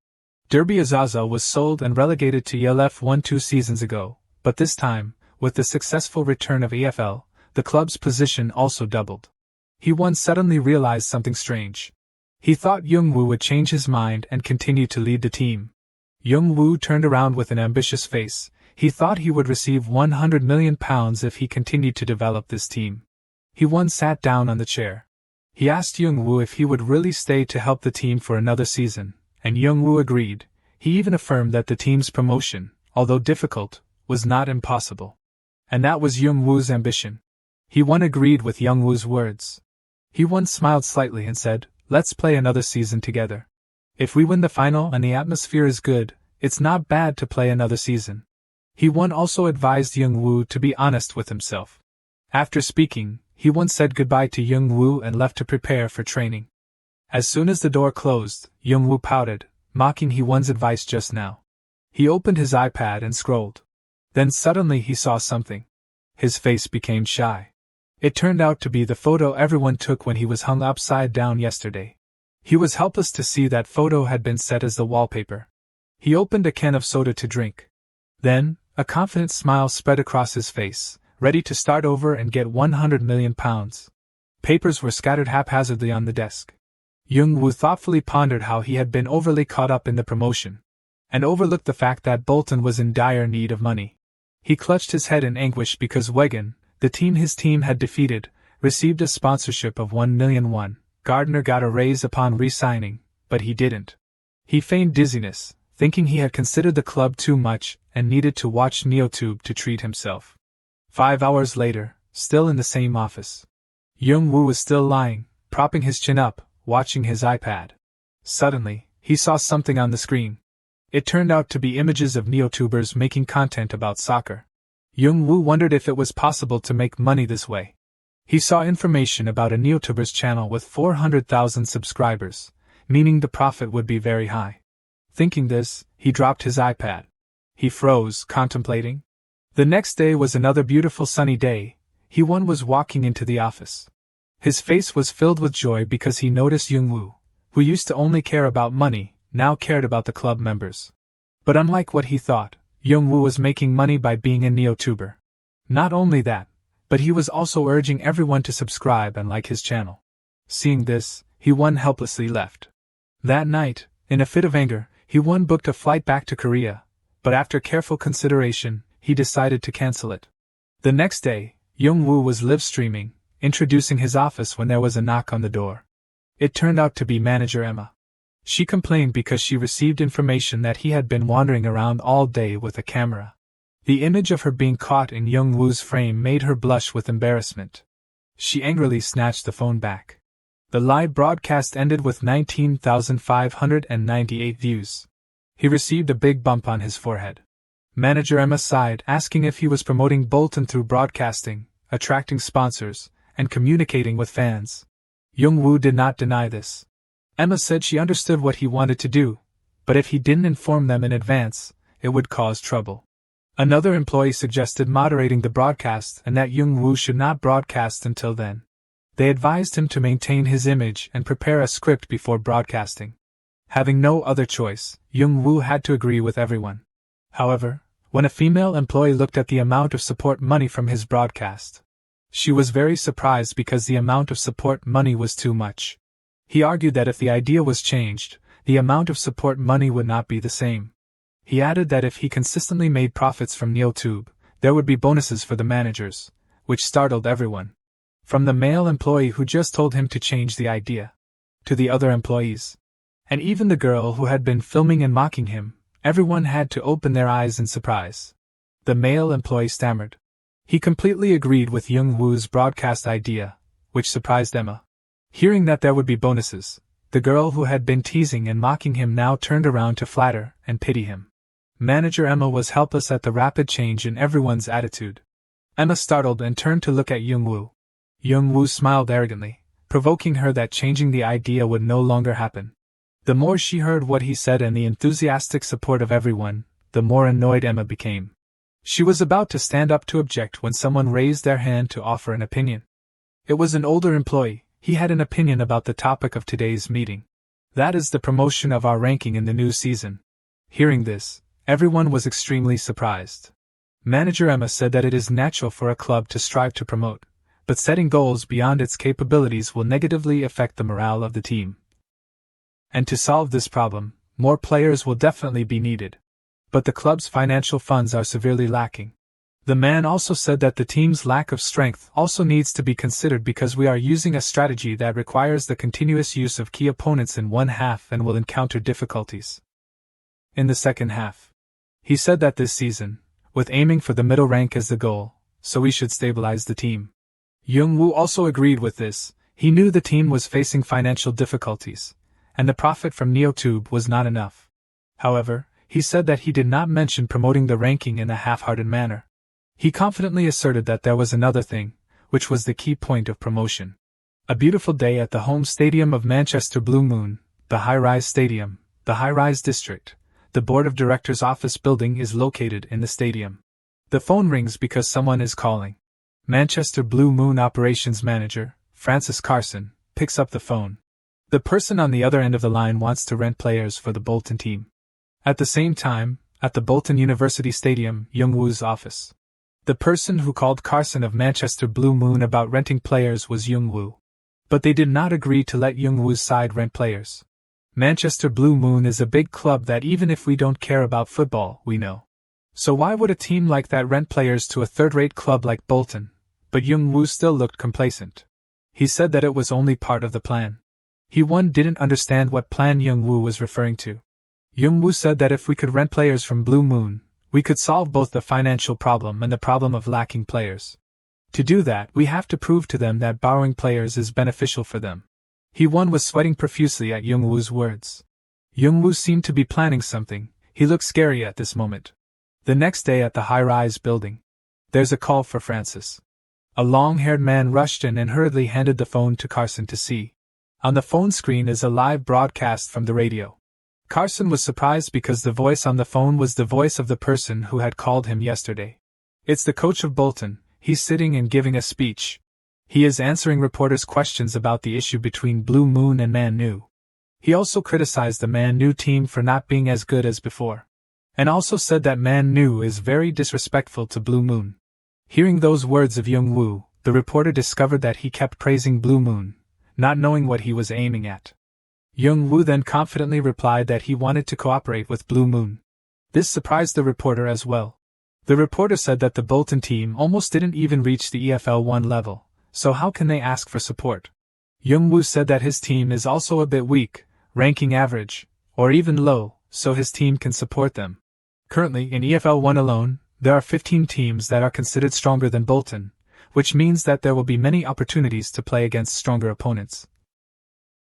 Derby Azazel was sold and relegated to ELF 1 2 seasons ago, but this time, with the successful return of EFL, the club's position also doubled. Hee-won suddenly realized something strange. He thought Young-woo would change his mind and continue to lead the team. Young-woo turned around with an ambitious face. He thought he would receive £100 million if he continued to develop this team. Hee-won sat down on the chair. He asked Young-woo if he would really stay to help the team for another season, and Young-woo agreed. He even affirmed that the team's promotion, although difficult, was not impossible. And that was Young-woo's ambition. Hee-won agreed with Young-woo's words. Hee-won smiled slightly and said, "Let's play another season together. If we win the final and the atmosphere is good, it's not bad to play another season." Hee-won also advised Young-woo to be honest with himself. After speaking, Hee-won said goodbye to Young-woo and left to prepare for training. As soon as the door closed, Young-woo pouted, mocking Hee-won's advice just now. He opened his iPad and scrolled. Then suddenly he saw something. His face became shy. It turned out to be the photo everyone took when he was hung upside down yesterday. He was helpless to see that photo had been set as the wallpaper. He opened a can of soda to drink. Then, a confident smile spread across his face, ready to start over and get £100 million. Papers were scattered haphazardly on the desk. Young-woo thoughtfully pondered how he had been overly caught up in the promotion, and overlooked the fact that Bolton was in dire need of money. He clutched his head in anguish because Wigan, the team his team had defeated, received a sponsorship of £1 million. Gardner got a raise upon re-signing, but he didn't. He feigned dizziness, thinking he had considered the club too much and needed to watch NeoTube to treat himself. 5 hours later, still in the same office. Young-woo was still lying, propping his chin up, watching his iPad. Suddenly, he saw something on the screen. It turned out to be images of NeoTubers making content about soccer. Young-woo wondered if it was possible to make money this way. He saw information about a NeoTubers channel with 400,000 subscribers, meaning the profit would be very high. Thinking this, he dropped his iPad. He froze, contemplating. The next day was another beautiful sunny day. Hee-won was walking into the office. His face was filled with joy because he noticed Young-woo, who used to only care about money, now cared about the club members. But unlike what he thought, Young-woo was making money by being a neo-tuber. Not only that, but he was also urging everyone to subscribe and like his channel. Seeing this, Hee-won helplessly left. That night, in a fit of anger, Hee-won booked a flight back to Korea, but after careful consideration, he decided to cancel it. The next day, Young-woo was live-streaming, introducing his office when there was a knock on the door. It turned out to be manager Emma. She complained because she received information that he had been wandering around all day with a camera. The image of her being caught in Young-woo's frame made her blush with embarrassment. She angrily snatched the phone back. The live broadcast ended with 19,598 views. He received a big bump on his forehead. Manager Emma sighed, asking if he was promoting Bolton through broadcasting, attracting sponsors, and communicating with fans. Young-woo did not deny this. Emma said she understood what he wanted to do, but if he didn't inform them in advance, it would cause trouble. Another employee suggested moderating the broadcast and that Young-woo should not broadcast until then. They advised him to maintain his image and prepare a script before broadcasting. Having no other choice, Young-woo had to agree with everyone. However, when a female employee looked at the amount of support money from his broadcast, she was very surprised because the amount of support money was too much. He argued that if the idea was changed, the amount of support money would not be the same. He added that if he consistently made profits from NeoTube, there would be bonuses for the managers, which startled everyone. From the male employee who just told him to change the idea, to the other employees, and even the girl who had been filming and mocking him, everyone had to open their eyes in surprise. The male employee stammered. He completely agreed with Young-woo's broadcast idea, which surprised Emma. Hearing that there would be bonuses, the girl who had been teasing and mocking him now turned around to flatter and pity him. Manager Emma was helpless at the rapid change in everyone's attitude. Emma startled and turned to look at Young-woo. Young-woo smiled arrogantly, provoking her that changing the idea would no longer happen. The more she heard what he said and the enthusiastic support of everyone, the more annoyed Emma became. She was about to stand up to object when someone raised their hand to offer an opinion. It was an older employee. He had an opinion about the topic of today's meeting. That is the promotion of our ranking in the new season. Hearing this, everyone was extremely surprised. Manager Emma said that it is natural for a club to strive to promote, but setting goals beyond its capabilities will negatively affect the morale of the team. And to solve this problem, more players will definitely be needed. But the club's financial funds are severely lacking. The man also said that the team's lack of strength also needs to be considered because we are using a strategy that requires the continuous use of key opponents in one half and will encounter difficulties in the second half. He said that this season, with aiming for the middle rank as the goal, so we should stabilize the team. Young-woo also agreed with this. He knew the team was facing financial difficulties, and the profit from NeoTube was not enough. However, he said that he did not mention promoting the ranking in a half-hearted manner. He confidently asserted that there was another thing, which was the key point of promotion. A beautiful day at the home stadium of Manchester Blue Moon, the high-rise stadium, the high-rise district. The board of directors' office building is located in the stadium. The phone rings because someone is calling. Manchester Blue Moon operations manager, Francis Carson, picks up the phone. The person on the other end of the line wants to rent players for the Bolton team. At the same time, at the Bolton University Stadium, Young-woo's office. The person who called Carson of Manchester Blue Moon about renting players was Young-woo. But they did not agree to let Young-woo's side rent players. Manchester Blue Moon is a big club that even if we don't care about football, we know. So why would a team like that rent players to a third-rate club like Bolton? But Young-woo still looked complacent. He said that it was only part of the plan. Hee-won didn't understand what plan Young-woo was referring to. Young-woo said that if we could rent players from Blue Moon, we could solve both the financial problem and the problem of lacking players. To do that, we have to prove to them that borrowing players is beneficial for them. Hee-won was sweating profusely at Young-woo's words. Young-woo seemed to be planning something. He looked scary at this moment. The next day at the high-rise building, there's a call for Francis. A long-haired man rushed in and hurriedly handed the phone to Carson to see. On the phone screen is a live broadcast from the radio. Carson was surprised because the voice on the phone was the voice of the person who had called him yesterday. It's the coach of Bolton. He's sitting and giving a speech. He is answering reporters' questions about the issue between Blue Moon and Man Nu. He also criticized the Man Nu team for not being as good as before. And also said that Man Nu is very disrespectful to Blue Moon. Hearing those words of Young Woo, the reporter discovered that he kept praising Blue Moon, not knowing what he was aiming at. Young Woo then confidently replied that he wanted to cooperate with Blue Moon. This surprised the reporter as well. The reporter said that the Bolton team almost didn't even reach the EFL 1 level, so how can they ask for support? Young Woo said that his team is also a bit weak, ranking average, or even low, so his team can support them. Currently, in EFL 1 alone, there are 15 teams that are considered stronger than Bolton, which means that there will be many opportunities to play against stronger opponents.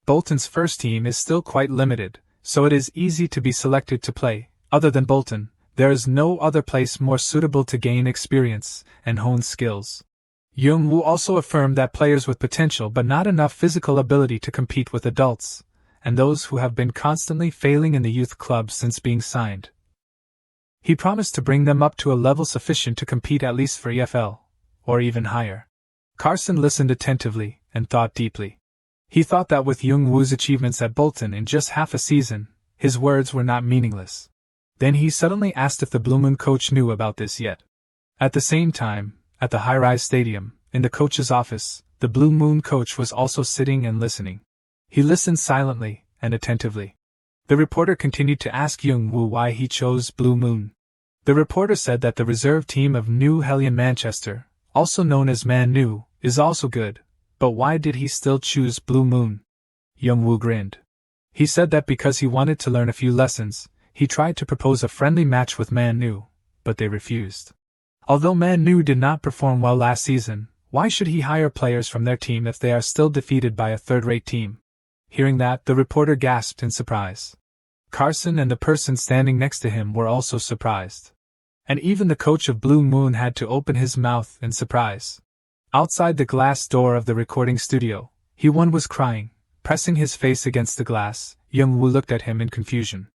Bolton's first team is still quite limited, so it is easy to be selected to play. Other than Bolton, there is no other place more suitable to gain experience and hone skills. Young Woo also affirmed that players with potential but not enough physical ability to compete with adults, and those who have been constantly failing in the youth club since being signed. He promised to bring them up to a level sufficient to compete at least for EFL, or even higher. Carson listened attentively and thought deeply. He thought that with Young Woo's achievements at Bolton in just half a season, his words were not meaningless. Then he suddenly asked if the Blue Moon coach knew about this yet. At the same time, at the high-rise stadium, in the coach's office, the Blue Moon coach was also sitting and listening. He listened silently and attentively. The reporter continued to ask Young Woo why he chose Blue Moon. The reporter said that the reserve team of New Hellion Manchester, also known as Man Nu, is also good, but why did he still choose Blue Moon? Young Woo grinned. He said that because he wanted to learn a few lessons, he tried to propose a friendly match with Man Nu, but they refused. Although Man Nu did not perform well last season, why should he hire players from their team if they are still defeated by a third-rate team? Hearing that, the reporter gasped in surprise. Carson and the person standing next to him were also surprised. And even the coach of Blue Moon had to open his mouth in surprise. Outside the glass door of the recording studio, Hee-won was crying, pressing his face against the glass. Young Woo looked at him in confusion.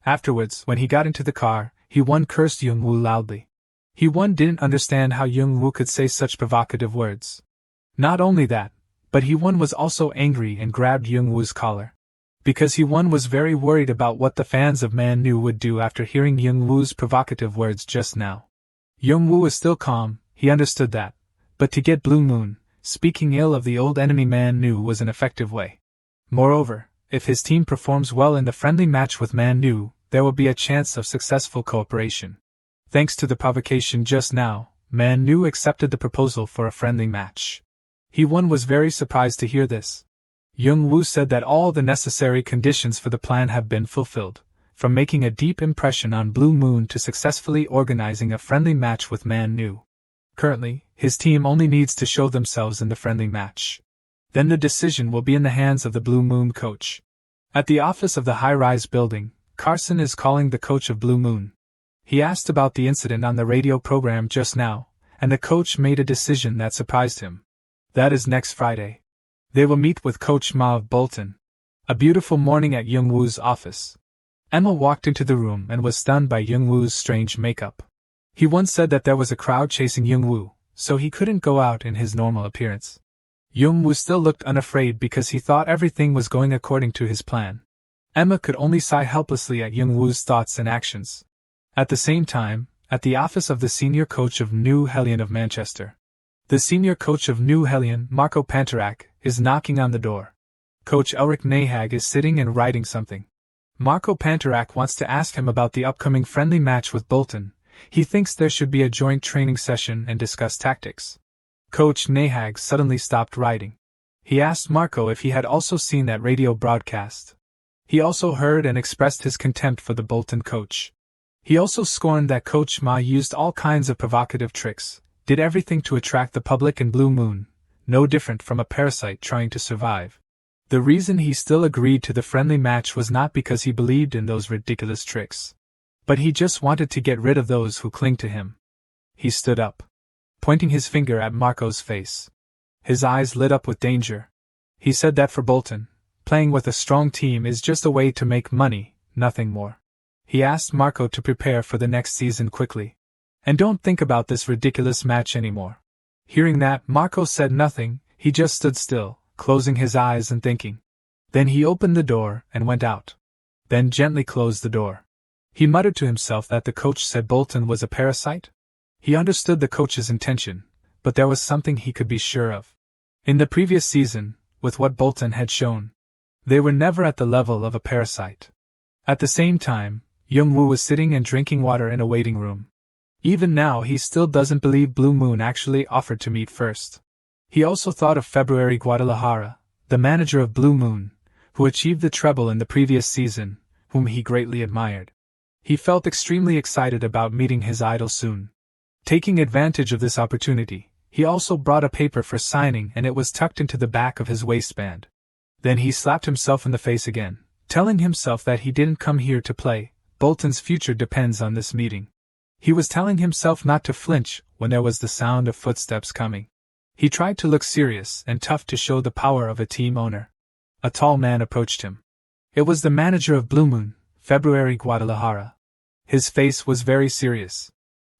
Afterwards, when he got into the car, Hee-won cursed Young Woo loudly. Hee-won didn't understand how Young Woo could say such provocative words. Not only that, but Hee-won was also angry and grabbed Young Woo's collar. Because Hee-won was very worried about what the fans of Man Nu would do after hearing Young Woo's provocative words just now. Young Woo was still calm, he understood that. But to get Blue Moon, speaking ill of the old enemy Man Nu was an effective way. Moreover, if his team performs well in the friendly match with Man Nu, there will be a chance of successful cooperation. Thanks to the provocation just now, Man Nu accepted the proposal for a friendly match. Hee-won was very surprised to hear this. Young Woo said that all the necessary conditions for the plan have been fulfilled, from making a deep impression on Blue Moon to successfully organizing a friendly match with Man Nu. Currently, his team only needs to show themselves in the friendly match. Then the decision will be in the hands of the Blue Moon coach. At the office of the high-rise building, Carson is calling the coach of Blue Moon. He asked about the incident on the radio program just now, and the coach made a decision that surprised him. That is next Friday. They will meet with Coach Ma of Bolton. A beautiful morning at Young Woo's office. Emma walked into the room and was stunned by Young Woo's strange makeup. He once said that there was a crowd chasing Young Woo, so he couldn't go out in his normal appearance. Young Woo still looked unafraid because he thought everything was going according to his plan. Emma could only sigh helplessly at Young Woo's thoughts and actions. At the same time, at the office of the senior coach of New Hellion of Manchester. The senior coach of New Hellion, Marco Pantarak, is knocking on the door. Coach Elric Nahag is sitting and writing something. Marco Pantarak wants to ask him about the upcoming friendly match with Bolton. He thinks there should be a joint training session and discuss tactics. Coach Nahag suddenly stopped writing. He asked Marco if he had also seen that radio broadcast. He also heard and expressed his contempt for the Bolton coach. He also scorned that Coach Ma used all kinds of provocative tricks, did everything to attract the public in Blue Moon, no different from a parasite trying to survive. The reason he still agreed to the friendly match was not because he believed in those ridiculous tricks. But he just wanted to get rid of those who cling to him. He stood up, pointing his finger at Marco's face. His eyes lit up with danger. He said that for Bolton, playing with a strong team is just a way to make money, nothing more. He asked Marco to prepare for the next season quickly. And don't think about this ridiculous match anymore. Hearing that, Marco said nothing, he just stood still, closing his eyes and thinking. Then he opened the door and went out. Then gently closed the door. He muttered to himself that the coach said Bolton was a parasite. He understood the coach's intention, but there was something he could be sure of. In the previous season, with what Bolton had shown, they were never at the level of a parasite. At the same time, Young-woo was sitting and drinking water in a waiting room. Even now he still doesn't believe Blue Moon actually offered to meet first. He also thought of February Guadalajara, the manager of Blue Moon, who achieved the treble in the previous season, whom he greatly admired. He felt extremely excited about meeting his idol soon. Taking advantage of this opportunity, he also brought a paper for signing and it was tucked into the back of his waistband. Then he slapped himself in the face again, telling himself that he didn't come here to play. Bolton's future depends on this meeting. He was telling himself not to flinch when there was the sound of footsteps coming. He tried to look serious and tough to show the power of a team owner. A tall man approached him. It was the manager of Blue Moon, February Guadalajara. His face was very serious.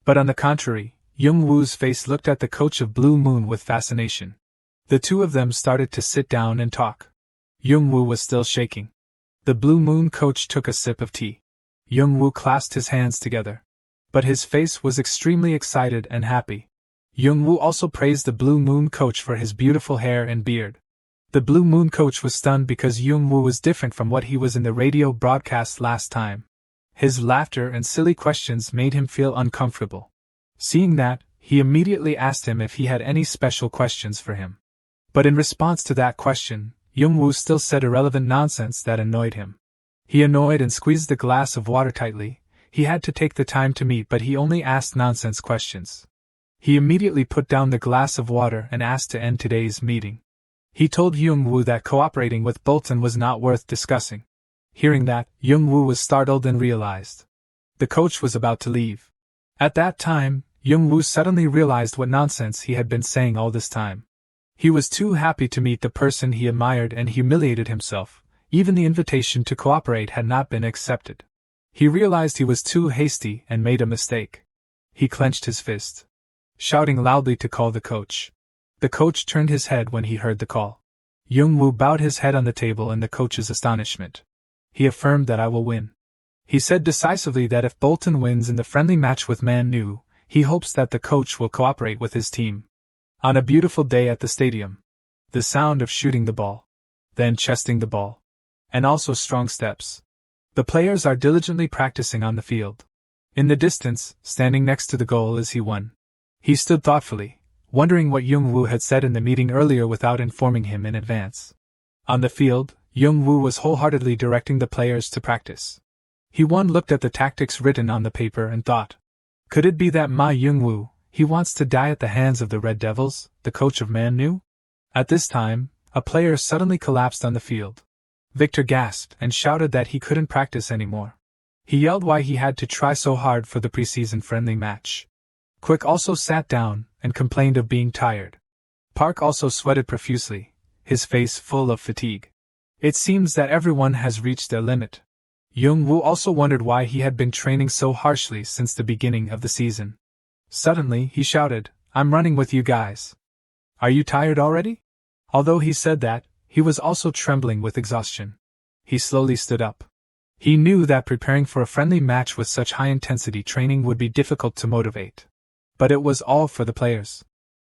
But on the contrary, Young-woo's face looked at the coach of Blue Moon with fascination. The two of them started to sit down and talk. Young-woo was still shaking. The Blue Moon coach took a sip of tea. Young-woo clasped his hands together. But his face was extremely excited and happy. Young-woo also praised the Blue Moon coach for his beautiful hair and beard. The Blue Moon coach was stunned because Young-woo was different from what he was in the radio broadcast last time. His laughter and silly questions made him feel uncomfortable. Seeing that, he immediately asked him if he had any special questions for him. But in response to that question, Young-woo still said irrelevant nonsense that annoyed him. He annoyed and squeezed the glass of water tightly. He had to take the time to meet, but he only asked nonsense questions. He immediately put down the glass of water and asked to end today's meeting. He told Young-woo that cooperating with Bolton was not worth discussing. Hearing that, Young-woo was startled and realized the coach was about to leave. At that time, Young-woo suddenly realized what nonsense he had been saying all this time. He was too happy to meet the person he admired and humiliated himself. Even the invitation to cooperate had not been accepted. He realized he was too hasty and made a mistake. He clenched his fist, shouting loudly to call the coach. The coach turned his head when he heard the call. Young-woo bowed his head on the table in the coach's astonishment. He affirmed that I will win. He said decisively that if Bolton wins in the friendly match with Man-woo, he hopes that the coach will cooperate with his team. On a beautiful day at the stadium, the sound of shooting the ball, then chesting the ball, and also strong steps. The players are diligently practicing on the field. In the distance, standing next to the goal is He-won. He stood thoughtfully, wondering what Young-woo had said in the meeting earlier without informing him in advance. On the field, Young-woo was wholeheartedly directing the players to practice. He-won looked at the tactics written on the paper and thought, could it be that Ma Young-woo, he wants to die at the hands of the Red Devils, the coach of Man-woo? At this time, a player suddenly collapsed on the field. Victor gasped and shouted that he couldn't practice anymore. He yelled why he had to try so hard for the preseason friendly match. Quick also sat down and complained of being tired. Park also sweated profusely, his face full of fatigue. It seems that everyone has reached their limit. Young-woo also wondered why he had been training so harshly since the beginning of the season. Suddenly, he shouted, I'm running with you guys. Are you tired already? Although he said that, he was also trembling with exhaustion. He slowly stood up. He knew that preparing for a friendly match with such high-intensity training would be difficult to motivate. But it was all for the players.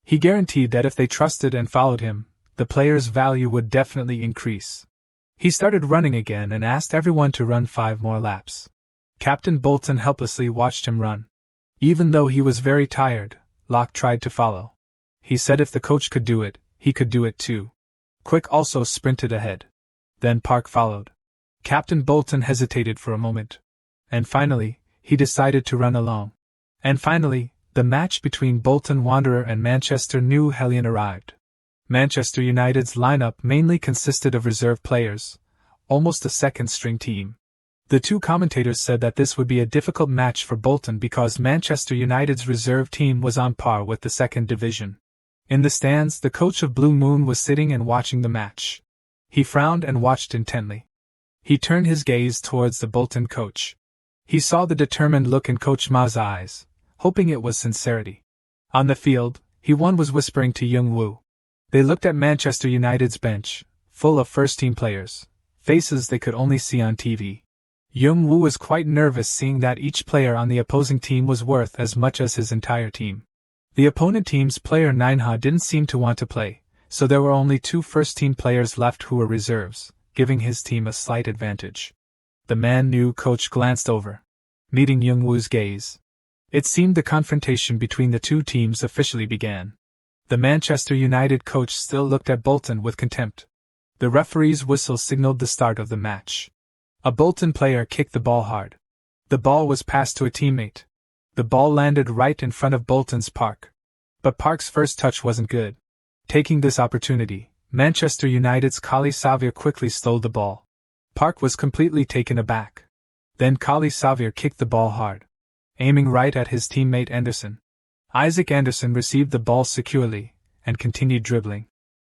He guaranteed that if they trusted and followed him, the players' value would definitely increase. He started running again and asked everyone to run 5 more laps. Captain Bolton helplessly watched him run. Even though he was very tired, Locke tried to follow. He said if the coach could do it, he could do it too. Quick also sprinted ahead. Then Park followed. Captain Bolton hesitated for a moment. And finally, he decided to run along. And finally, the match between Bolton Wanderer and Manchester New Hellion arrived. Manchester United's lineup mainly consisted of reserve players, almost a second-string team. The two commentators said that this would be a difficult match for Bolton because Manchester United's reserve team was on par with the second division. In the stands, the coach of Blue Moon was sitting and watching the match. He frowned and watched intently. He turned his gaze towards the Bolton coach. He saw the determined look in Coach Ma's eyes, hoping it was sincerity. On the field, He-won was whispering to Young-woo. They looked at Manchester United's bench, full of first-team players, faces they could only see on TV. Jung Woo was quite nervous seeing that each player on the opposing team was worth as much as his entire team. The opponent team's player Manhwa didn't seem to want to play, so there were only 2 first-team players left who were reserves, giving his team a slight advantage. The Man-Nu coach glanced over, meeting Jung Woo's gaze. It seemed the confrontation between the 2 teams officially began. The Manchester United coach still looked at Bolton with contempt. The referee's whistle signaled the start of the match. A Bolton player kicked the ball hard. The ball was passed to a teammate. The ball landed right in front of Bolton's Park. But Park's first touch wasn't good. Taking this opportunity, Manchester United's Kali Xavier quickly stole the ball. Park was completely taken aback. Then Kali Xavier kicked the ball hard, aiming right at his teammate Anderson. Isaac Anderson received the ball securely, and continued dribbling.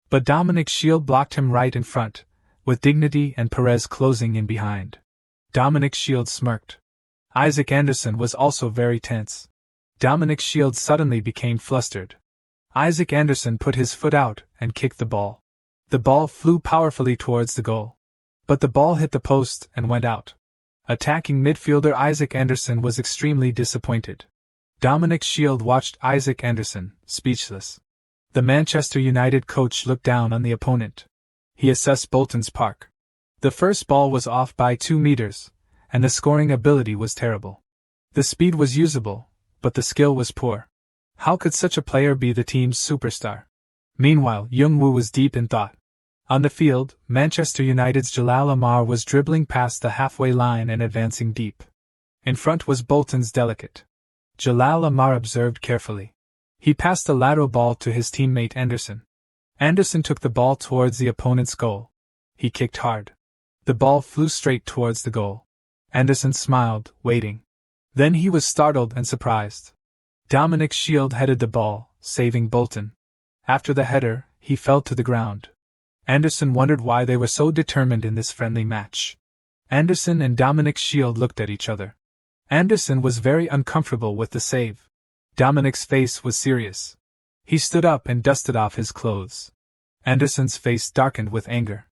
But Dominic Shield blocked him right in front, with Dignity and Perez closing in behind. Dominic Shield smirked. Isaac Anderson was also very tense. Dominic Shield suddenly became flustered. Isaac Anderson put his foot out and kicked the ball. The ball flew powerfully towards the goal. But the ball hit the post and went out. Attacking midfielder Isaac Anderson was extremely disappointed. Dominic Shield watched Isaac Anderson, speechless. The Manchester United coach looked down on the opponent. He assessed Bolton's Park. The first ball was off by 2 meters, and the scoring ability was terrible. The speed was usable, but the skill was poor. How could such a player be the team's superstar? Meanwhile, Jung Woo was deep in thought. On the field, Manchester United's Jalal Amar was dribbling past the halfway line and advancing deep. In front was Bolton's Delicate. Jalal Amar observed carefully. He passed the lateral ball to his teammate Anderson. Anderson took the ball towards the opponent's goal. He kicked hard. The ball flew straight towards the goal. Anderson smiled, waiting. Then he was startled and surprised. Dominic Shield headed the ball, saving Bolton. After the header, he fell to the ground. Anderson wondered why they were so determined in this friendly match. Anderson and Dominic Shield looked at each other. Anderson was very uncomfortable with the save. Dominic's face was serious. He stood up and dusted off his clothes. Anderson's face darkened with anger.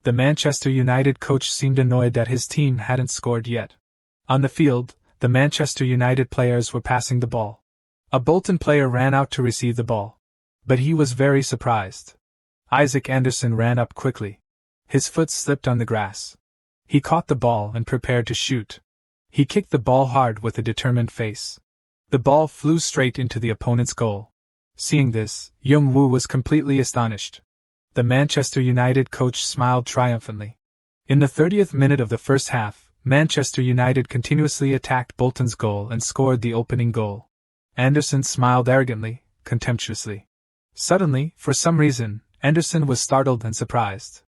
The Manchester United coach seemed annoyed that his team hadn't scored yet. On the field, the Manchester United players were passing the ball. A Bolton player ran out to receive the ball. But he was very surprised. Isaac Anderson ran up quickly. His foot slipped on the grass. He caught the ball and prepared to shoot. He kicked the ball hard with a determined face. The ball flew straight into the opponent's goal. Seeing this, Jung Woo was completely astonished. The Manchester United coach smiled triumphantly. In the 30th minute of the first half, Manchester United continuously attacked Bolton's goal and scored the opening goal. Anderson smiled arrogantly, contemptuously. Suddenly, for some reason, Anderson was startled and surprised.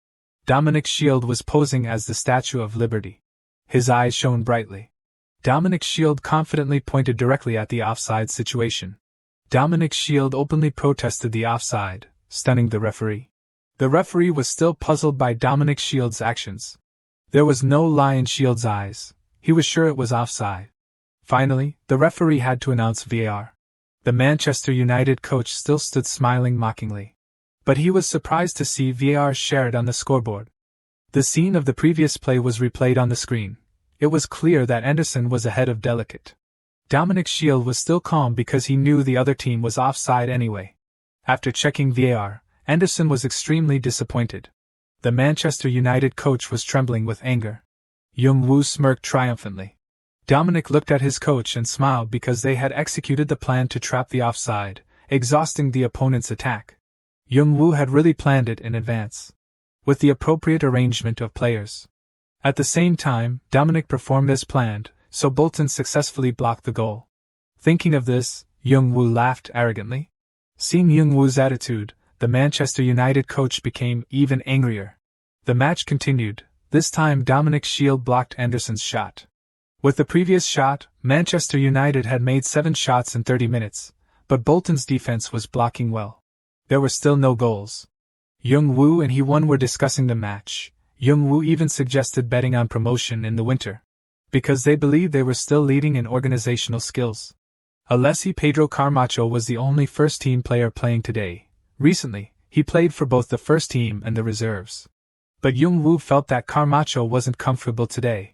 Dominic Shield was posing as the Statue of Liberty. His eyes shone brightly. Dominic Shield confidently pointed directly at the offside situation. Dominic Shield openly protested the offside, stunning the referee. The referee was still puzzled by Dominic Shield's actions. There was no lie in Shield's eyes. He was sure it was offside. Finally, the referee had to announce VAR. The Manchester United coach still stood smiling mockingly. But he was surprised to see VAR shared on the scoreboard. The scene of the previous play was replayed on the screen. It was clear that Anderson was ahead of Delicate. Dominic Shield was still calm because he knew the other team was offside anyway. After checking VAR, Anderson was extremely disappointed. The Manchester United coach was trembling with anger. Jung Woo smirked triumphantly. Dominic looked at his coach and smiled because they had executed the plan to trap the offside, exhausting the opponent's attack. Jung Woo had really planned it in advance, with the appropriate arrangement of players. At the same time, Dominic performed as planned, so Bolton successfully blocked the goal. Thinking of this, Jung Woo laughed arrogantly. Seeing Jung Woo's attitude, the Manchester United coach became even angrier. The match continued. This time Dominic Shield blocked Anderson's shot. With the previous shot, Manchester United had made 7 shots in 30 minutes, but Bolton's defense was blocking well. There were still no goals. Jung Woo and Hee-won were discussing the match. Jung Woo even suggested betting on promotion in the winter, because they believed they were still leading in organizational skills. Alessi Pedro Carmacho was the only first-team player playing today. Recently, he played for both the first team and the reserves. But Jung Woo felt that Carmacho wasn't comfortable today.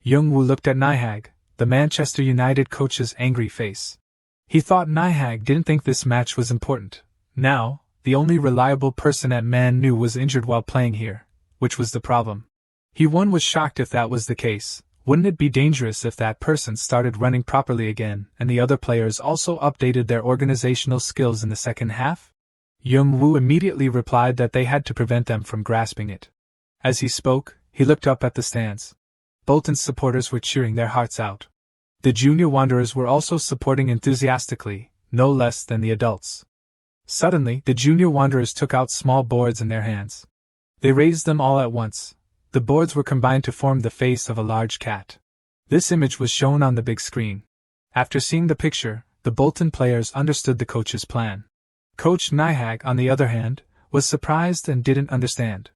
Young-woo looked at Nihag, the Manchester United coach's angry face. He thought Nihag didn't think this match was important. Now, the only reliable person at Man-nu was injured while playing here, which was the problem. He-won was shocked if that was the case. Wouldn't it be dangerous if that person started running properly again and the other players also updated their organizational skills in the second half? Young-woo immediately replied that they had to prevent them from grasping it. As he spoke, he looked up at the stands. Bolton's supporters were cheering their hearts out. The junior wanderers were also supporting enthusiastically, no less than the adults. Suddenly, the junior wanderers took out small boards in their hands. They raised them all at once. The boards were combined to form the face of a large cat. This image was shown on the big screen. After seeing the picture, the Bolton players understood the coach's plan. Coach Nihag, on the other hand, was surprised and didn't understand.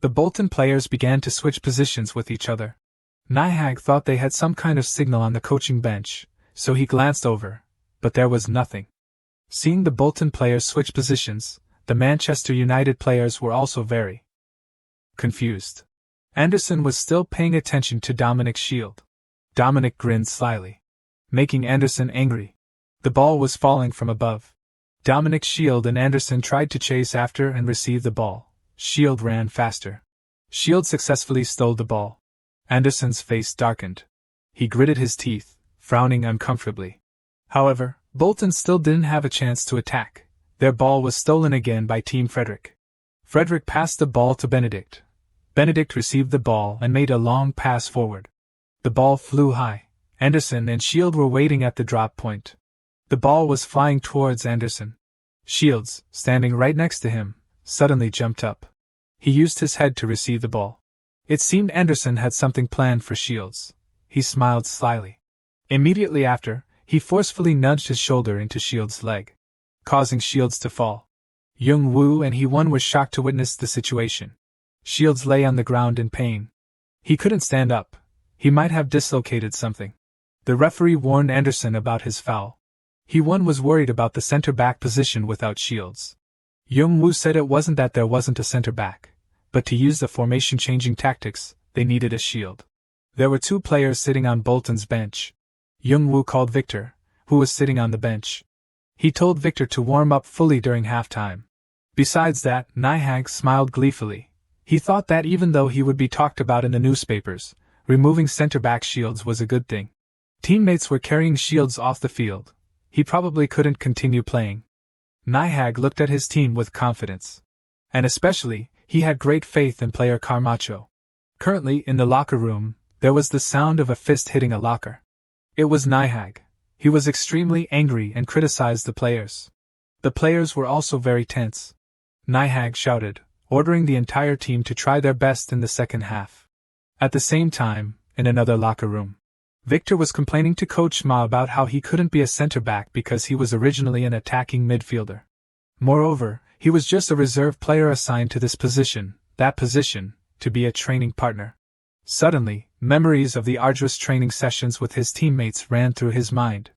The Bolton players began to switch positions with each other. Nihag thought they had some kind of signal on the coaching bench, so he glanced over, but there was nothing. Seeing the Bolton players switch positions, the Manchester United players were also very confused. Anderson was still paying attention to Dominic's shield. Dominic grinned slyly, making Anderson angry. The ball was falling from above. Dominic's shield and Anderson tried to chase after and receive the ball. Shield ran faster. Shield successfully stole the ball. Anderson's face darkened. He gritted his teeth, frowning uncomfortably. However, Bolton still didn't have a chance to attack. Their ball was stolen again by Team Frederick. Frederick passed the ball to Benedict. Benedict received the ball and made a long pass forward. The ball flew high. Anderson and Shield were waiting at the drop point. The ball was flying towards Anderson. Shields, standing right next to him, suddenly jumped up. He used his head to receive the ball. It seemed Anderson had something planned for Shields. He smiled slyly. Immediately after, he forcefully nudged his shoulder into Shields' leg, causing Shields to fall. Young-woo and Hee-won were shocked to witness the situation. Shields lay on the ground in pain. He couldn't stand up. He might have dislocated something. The referee warned Anderson about his foul. Hee-won was worried about the center-back position without Shields. Young-woo said it wasn't that there wasn't a center-back, but to use the formation-changing tactics, they needed a shield. There were two players sitting on Bolton's bench. Young-woo called Victor, who was sitting on the bench. He told Victor to warm up fully during halftime. Besides that, Nihag smiled gleefully. He thought that even though he would be talked about in the newspapers, removing center-back Shields was a good thing. Teammates were carrying Shields off the field. He probably couldn't continue playing. Nihag looked at his team with confidence. And especially, he had great faith in player Camacho. Currently, in the locker room, there was the sound of a fist hitting a locker. It was Nihag. He was extremely angry and criticized the players. The players were also very tense. Nihag shouted, ordering the entire team to try their best in the second half. At the same time, in another locker room, Victor was complaining to Coach Ma about how he couldn't be a center-back because he was originally an attacking midfielder. Moreover, he was just a reserve player assigned to this position, to be a training partner. Suddenly, memories of the arduous training sessions with his teammates ran through his mind.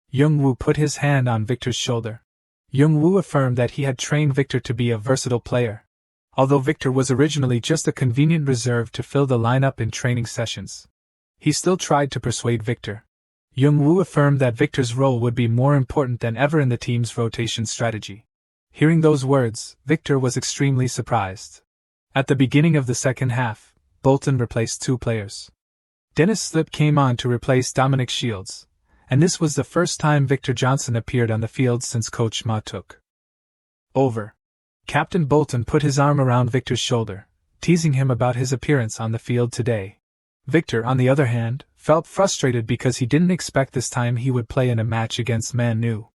Young-woo put his hand on Victor's shoulder. Young-woo affirmed that he had trained Victor to be a versatile player. Although Victor was originally just a convenient reserve to fill the lineup in training sessions, he still tried to persuade Victor. Young-woo affirmed that Victor's role would be more important than ever in the team's rotation strategy. Hearing those words, Victor was extremely surprised. At the beginning of the second half, Bolton replaced two players. Dennis Slip came on to replace Dominic Shields, and this was the first time Victor Johnson appeared on the field since Coach Ma took over. Captain Bolton put his arm around Victor's shoulder, teasing him about his appearance on the field today. Victor, on the other hand, felt frustrated because he didn't expect this time he would play in a match against Man-nu.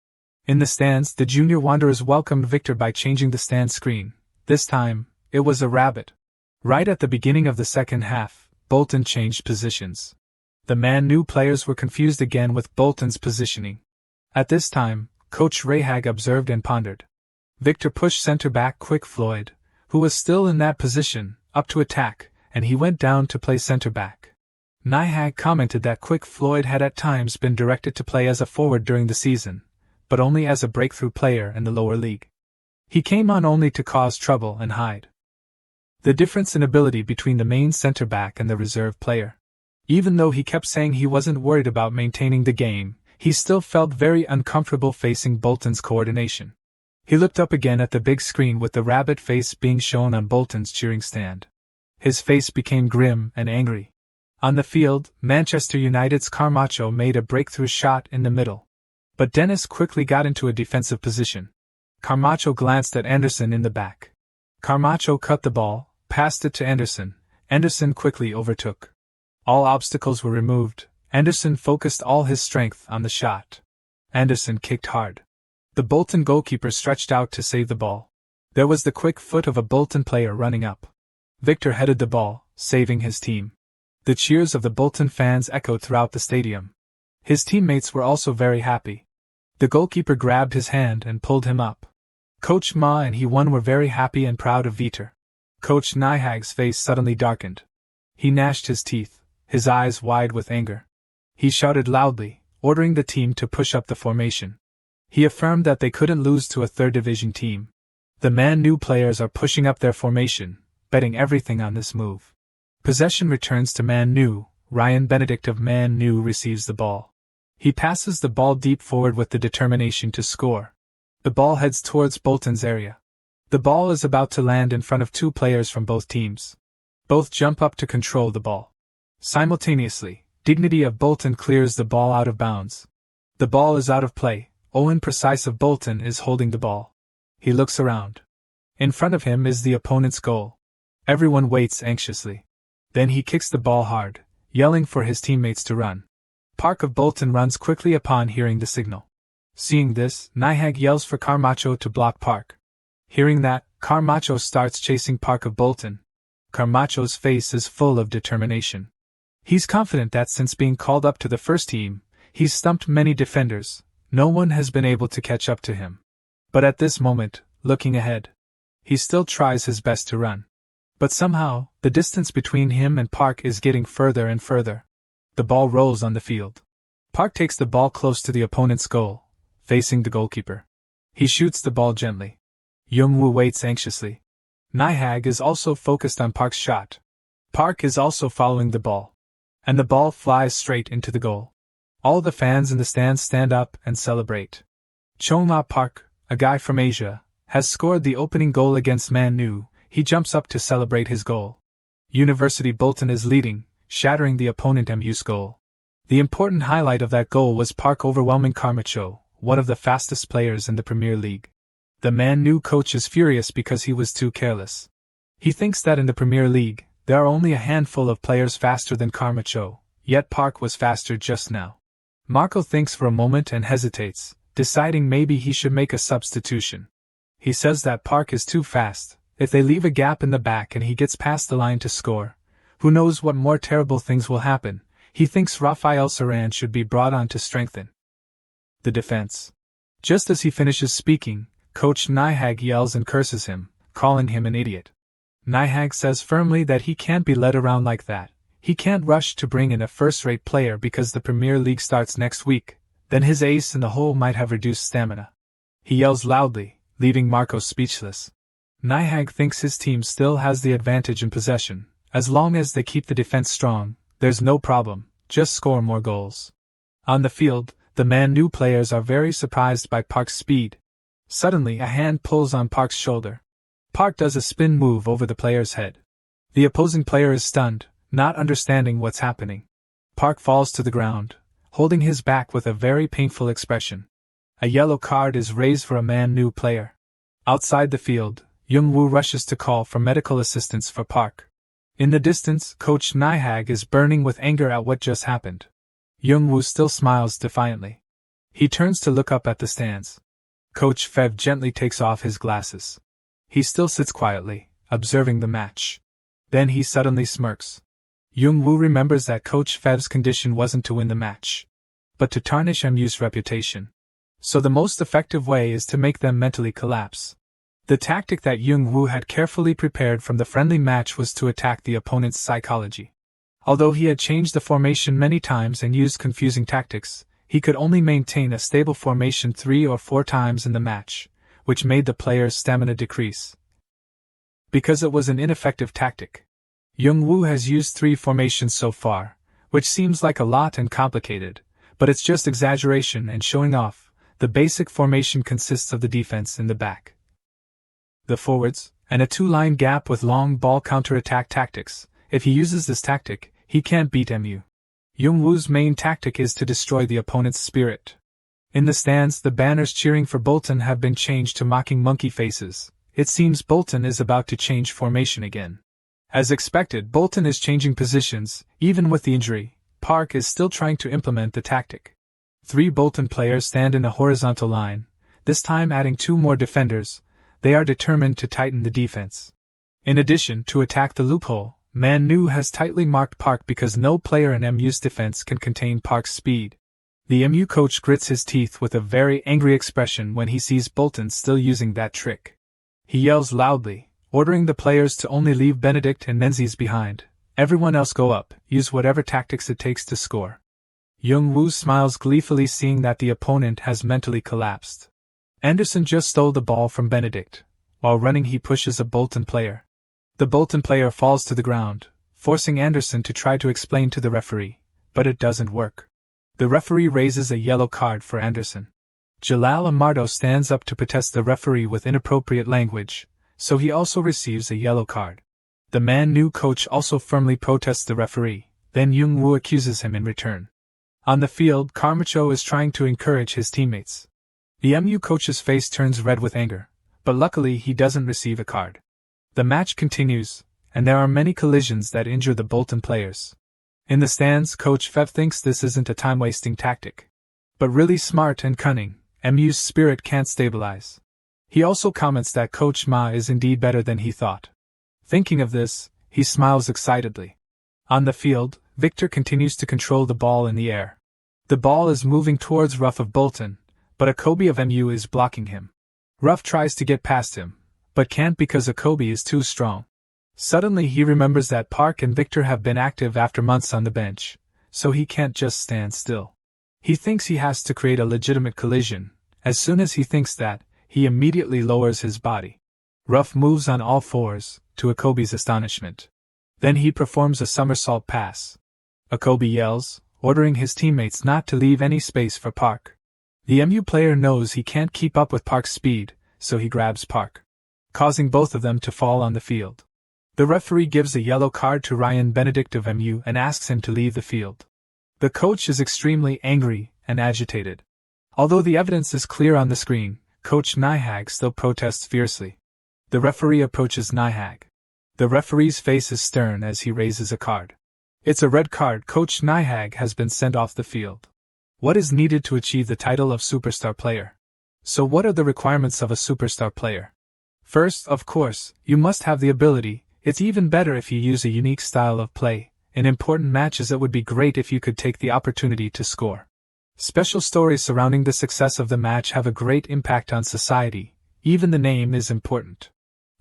In the stands, the junior wanderers welcomed Victor by changing the stand screen. This time, it was a rabbit. Right at the beginning of the second half, Bolton changed positions. The Man-nu players were confused again with Bolton's positioning. At this time, Coach Rahag observed and pondered. Victor pushed center-back Quick Floyd, who was still in that position, up to attack, and he went down to play center-back. Nihag commented that Quick Floyd had at times been directed to play as a forward during the season, but only as a breakthrough player in the lower league. He came on only to cause trouble and hide the difference in ability between the main center-back and the reserve player. Even though he kept saying he wasn't worried about maintaining the game, he still felt very uncomfortable facing Bolton's coordination. He looked up again at the big screen with the rabbit face being shown on Bolton's cheering stand. His face became grim and angry. On the field, Manchester United's Carmacho made a breakthrough shot in the middle. But Dennis quickly got into a defensive position. Carmacho glanced at Anderson in the back. Carmacho cut the ball, passed it to Anderson. Anderson quickly overtook. All obstacles were removed. Anderson focused all his strength on the shot. Anderson kicked hard. The Bolton goalkeeper stretched out to save the ball. There was the quick foot of a Bolton player running up. Victor headed the ball, saving his team. The cheers of the Bolton fans echoed throughout the stadium. His teammates were also very happy. The goalkeeper grabbed his hand and pulled him up. Coach Ma and he were very happy and proud of Victor. Coach Nyhag's face suddenly darkened. He gnashed his teeth, his eyes wide with anger. He shouted loudly, ordering the team to push up the formation. He affirmed that they couldn't lose to a third division team. The Man U players are pushing up their formation, betting everything on this move. Possession returns to Man U. Ryan Benedict of Man U receives the ball. He passes the ball deep forward with the determination to score. The ball heads towards Bolton's area. The ball is about to land in front of two players from both teams. Both jump up to control the ball. Simultaneously, Dignity of Bolton clears the ball out of bounds. The ball is out of play. Owen Precise of Bolton is holding the ball. He looks around. In front of him is the opponent's goal. Everyone waits anxiously. Then he kicks the ball hard, yelling for his teammates to run. Park of Bolton runs quickly upon hearing the signal. Seeing this, Nyhag yells for Carmacho to block Park. Hearing that, Carmacho starts chasing Park of Bolton. Carmacho's face is full of determination. He's confident that since being called up to the first team, he's stumped many defenders. No one has been able to catch up to him. But at this moment, looking ahead, he still tries his best to run. But somehow, the distance between him and Park is getting further and further. The ball rolls on the field. Park takes the ball close to the opponent's goal, facing the goalkeeper. He shoots the ball gently. Jung-woo waits anxiously. Nyhag is also focused on Park's shot. Park is also following the ball. And the ball flies straight into the goal. All the fans in the stands stand up and celebrate. Chong-ma Park, a guy from Asia, has scored the opening goal against Man U. He jumps up to celebrate his goal. University Bolton is leading, shattering the opponent MU's goal. The important highlight of that goal was Park overwhelming Carmacho, one of the fastest players in the Premier League. The Man U coach is furious because he was too careless. He thinks that in the Premier League, there are only a handful of players faster than Carmacho, yet Park was faster just now. Marco thinks for a moment and hesitates, deciding maybe he should make a substitution. He says that Park is too fast. If they leave a gap in the back and he gets past the line to score, who knows what more terrible things will happen. He thinks Rafael Saran should be brought on to strengthen the defense. Just as he finishes speaking, Coach Nyhag yells and curses him, calling him an idiot. Nyhag says firmly that he can't be led around like that. He can't rush to bring in a first-rate player because the Premier League starts next week, then his ace in the hole might have reduced stamina. He yells loudly, leaving Marco speechless. Nyhag thinks his team still has the advantage in possession. As long as they keep the defense strong, there's no problem, just score more goals. On the field, the Man U players are very surprised by Park's speed. Suddenly a hand pulls on Park's shoulder. Park does a spin move over the player's head. The opposing player is stunned, not understanding what's happening. Park falls to the ground, holding his back with a very painful expression. A yellow card is raised for a Man U player. Outside the field, Jung-woo rushes to call for medical assistance for Park. In the distance, Coach Nyhag is burning with anger at what just happened. Jung-woo still smiles defiantly. He turns to look up at the stands. Coach Fev gently takes off his glasses. He still sits quietly, observing the match. Then he suddenly smirks. Jung-woo remembers that Coach Fev's condition wasn't to win the match, but to tarnish MU's reputation. So the most effective way is to make them mentally collapse. The tactic that Jung-woo had carefully prepared from the friendly match was to attack the opponent's psychology. Although he had changed the formation many times and used confusing tactics, he could only maintain a stable formation 3 or 4 times in the match, which made the players' stamina decrease. Because it was an ineffective tactic. Jung-woo has used 3 formations so far, which seems like a lot and complicated, but it's just exaggeration and showing off. The basic formation consists of the defense in the back, the forwards, and a two-line gap with long ball counter-attack tactics. If he uses this tactic, he can't beat MU. Young-woo's main tactic is to destroy the opponent's spirit. In the stands, the banners cheering for Bolton have been changed to mocking monkey faces. It seems Bolton is about to change formation again. As expected, Bolton is changing positions. Even with the injury, Park is still trying to implement the tactic. 3 Bolton players stand in a horizontal line, this time adding 2 more defenders. They are determined to tighten the defense. In addition, to attack the loophole, Manhwa has tightly marked Park because no player in MU's defense can contain Park's speed. The MU coach grits his teeth with a very angry expression when he sees Bolton still using that trick. He yells loudly, ordering the players to only leave Benedict and Menzies behind. Everyone else go up, use whatever tactics it takes to score. Young-woo smiles gleefully seeing that the opponent has mentally collapsed. Anderson just stole the ball from Benedict. While running, he pushes a Bolton player. The Bolton player falls to the ground, forcing Anderson to try to explain to the referee, but it doesn't work. The referee raises a yellow card for Anderson. Jalal Amardo stands up to protest the referee with inappropriate language, so he also receives a yellow card. The Manhwa coach also firmly protests the referee, then Young-woo accuses him in return. On the field, Carmichael is trying to encourage his teammates. The MU coach's face turns red with anger, but luckily he doesn't receive a card. The match continues, and there are many collisions that injure the Bolton players. In the stands, Coach Fev thinks this isn't a time-wasting tactic, but really smart and cunning. MU's spirit can't stabilize. He also comments that Coach Ma is indeed better than he thought. Thinking of this, he smiles excitedly. On the field, Victor continues to control the ball in the air. The ball is moving towards Ruff of Bolton, but Akobe of MU is blocking him. Ruff tries to get past him, but can't because Akobe is too strong. Suddenly he remembers that Park and Victor have been active after months on the bench, so he can't just stand still. He thinks he has to create a legitimate collision. As soon as he thinks that, he immediately lowers his body. Ruff moves on all fours, to Akobe's astonishment. Then he performs a somersault pass. Akobe yells, ordering his teammates not to leave any space for Park. The MU player knows he can't keep up with Park's speed, so he grabs Park, causing both of them to fall on the field. The referee gives a yellow card to Ryan Benedict of MU and asks him to leave the field. The coach is extremely angry and agitated. Although the evidence is clear on the screen, Coach Nihag still protests fiercely. The referee approaches Nihag. The referee's face is stern as he raises a card. It's a red card. Coach Nihag has been sent off the field. What is needed to achieve the title of superstar player? So what are the requirements of a superstar player? First, of course, you must have the ability. It's even better if you use a unique style of play. In important matches it would be great if you could take the opportunity to score. Special stories surrounding the success of the match have a great impact on society. Even the name is important.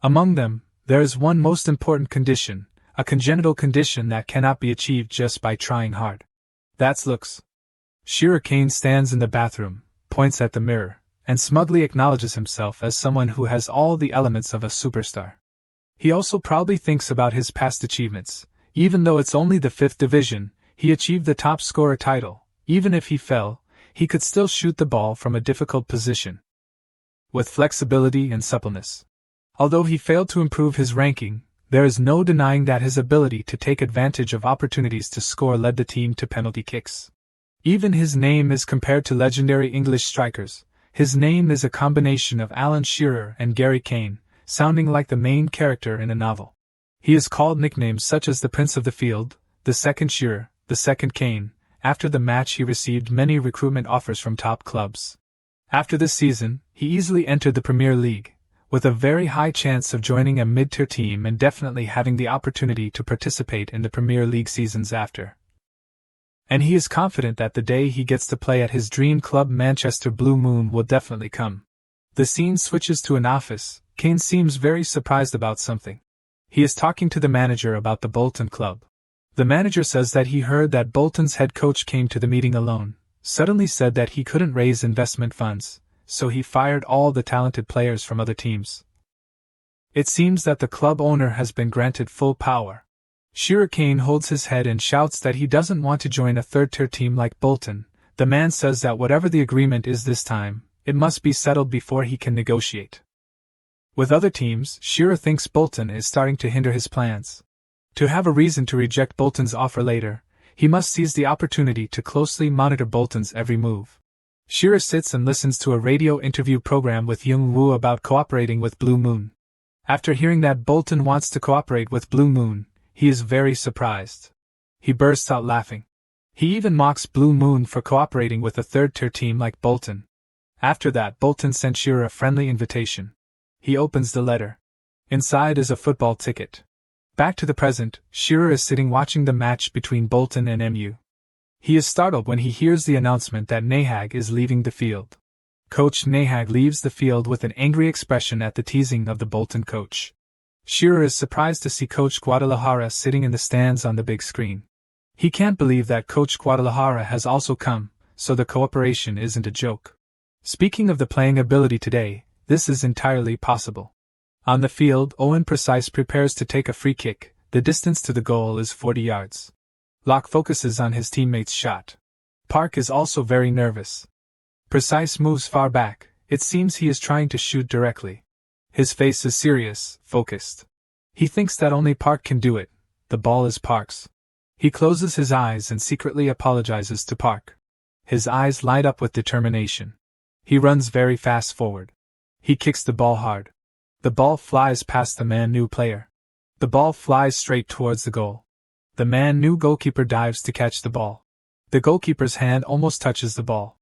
Among them, there is one most important condition, a congenital condition that cannot be achieved just by trying hard. That's looks. Shearer Kane stands in the bathroom, points at the mirror, and smugly acknowledges himself as someone who has all the elements of a superstar. He also proudly thinks about his past achievements. Even though it's only the 5th division, he achieved the top scorer title. Even if he fell, he could still shoot the ball from a difficult position with flexibility and suppleness. Although he failed to improve his ranking, there is no denying that his ability to take advantage of opportunities to score led the team to penalty kicks. Even his name is compared to legendary English strikers. His name is a combination of Alan Shearer and Gary Kane, sounding like the main character in a novel. He is called nicknames such as the Prince of the Field, the Second Shearer, the Second Kane. After the match he received many recruitment offers from top clubs. After this season, he easily entered the Premier League, with a very high chance of joining a mid-tier team and definitely having the opportunity to participate in the Premier League seasons after. And he is confident that the day he gets to play at his dream club Manchester Blue Moon will definitely come. The scene switches to an office. Kane seems very surprised about something. He is talking to the manager about the Bolton club. The manager says that he heard that Bolton's head coach came to the meeting alone, suddenly said that he couldn't raise investment funds, so he fired all the talented players from other teams. It seems that the club owner has been granted full power. Shearer Kane holds his head and shouts that he doesn't want to join a third-tier team like Bolton. The man says that whatever the agreement is this time, it must be settled before he can negotiate. With other teams, Shearer thinks Bolton is starting to hinder his plans. To have a reason to reject Bolton's offer later, he must seize the opportunity to closely monitor Bolton's every move. Shearer sits and listens to a radio interview program with Young-woo about cooperating with Blue Moon. After hearing that Bolton wants to cooperate with Blue Moon, he is very surprised. He bursts out laughing. He even mocks Blue Moon for cooperating with a third-tier team like Bolton. After that, Bolton sent Shearer a friendly invitation. He opens the letter. Inside is a football ticket. Back to the present, Shearer is sitting watching the match between Bolton and MU. He is startled when he hears the announcement that Nahag is leaving the field. Coach Nahag leaves the field with an angry expression at the teasing of the Bolton coach. Shearer is surprised to see Coach Guadalajara sitting in the stands on the big screen. He can't believe that Coach Guadalajara has also come, so the cooperation isn't a joke. Speaking of the playing ability today, this is entirely possible. On the field, Owen Precise prepares to take a free kick. The distance to the goal is 40 yards. Locke focuses on his teammate's shot. Park is also very nervous. Precise moves far back. It seems he is trying to shoot directly. His face is serious, focused. He thinks that only Park can do it. The ball is Park's. He closes his eyes and secretly apologizes to Park. His eyes light up with determination. He runs very fast forward. He kicks the ball hard. The ball flies past the Man-Nu player. The ball flies straight towards the goal. The Man-Nu goalkeeper dives to catch the ball. The goalkeeper's hand almost touches the ball.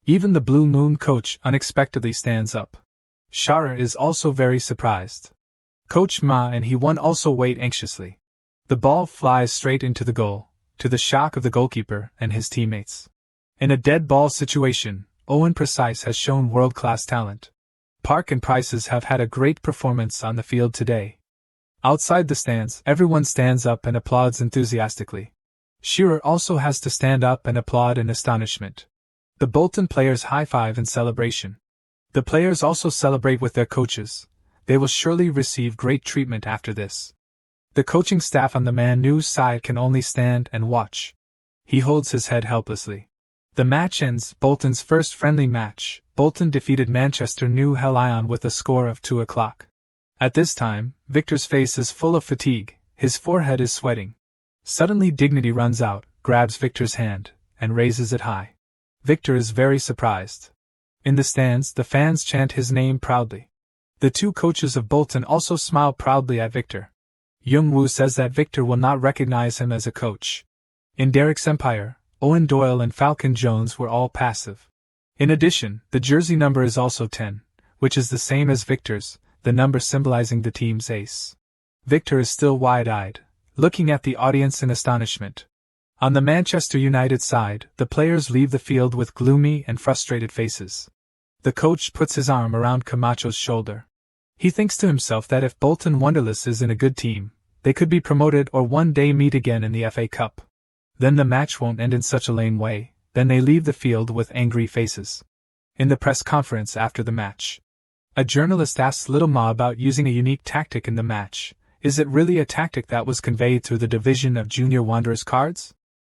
Even the Blue Moon coach unexpectedly stands up. Shearer is also very surprised. Coach Ma and He-won also wait anxiously. The ball flies straight into the goal, to the shock of the goalkeeper and his teammates. In a dead ball situation, Owen Precise has shown world-class talent. Park and Prices have had a great performance on the field today. Outside the stands, everyone stands up and applauds enthusiastically. Shearer also has to stand up and applaud in astonishment. The Bolton players high-five in celebration. The players also celebrate with their coaches. They will surely receive great treatment after this. The coaching staff on the Man-Nu side can only stand and watch. He holds his head helplessly. The match ends. Bolton's first friendly match. Bolton defeated Manchester New Hell Ion with a score of 2-0. At this time, Victor's face is full of fatigue, his forehead is sweating. Suddenly Dignity runs out, grabs Victor's hand, and raises it high. Victor is very surprised. In the stands, the fans chant his name proudly. The two coaches of Bolton also smile proudly at Victor. Young-woo says that Victor will not recognize him as a coach. In Derek's Empire, Owen Doyle and Falcon Jones were all passive. In addition, the jersey number is also 10, which is the same as Victor's, the number symbolizing the team's ace. Victor is still wide-eyed, looking at the audience in astonishment. On the Manchester United side, the players leave the field with gloomy and frustrated faces. The coach puts his arm around Camacho's shoulder. He thinks to himself that if Bolton Wanderlust is in a good team, they could be promoted or one day meet again in the FA Cup. Then the match won't end in such a lame way. Then they leave the field with angry faces. In the press conference after the match, a journalist asks Little Ma about using a unique tactic in the match. Is it really a tactic that was conveyed through the division of Junior Wanderers cards?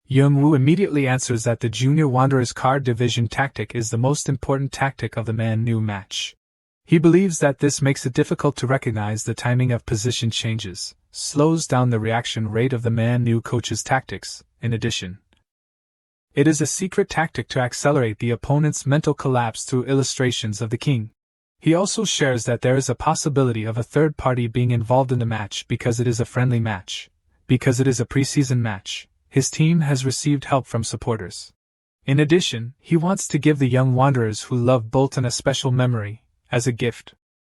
Young-woo immediately answers that the Junior Wanderers card division tactic is the most important tactic of the Man-Nu match. He believes that this makes it difficult to recognize the timing of position changes, slows down the reaction rate of the Man-Nu coach's tactics. In addition, it is a secret tactic to accelerate the opponent's mental collapse through illustrations of the king. He also shares that there is a possibility of a third party being involved in the match because it is a friendly match. Because it is a preseason match, his team has received help from supporters. In addition, he wants to give the young wanderers who love Bolton a special memory, as a gift.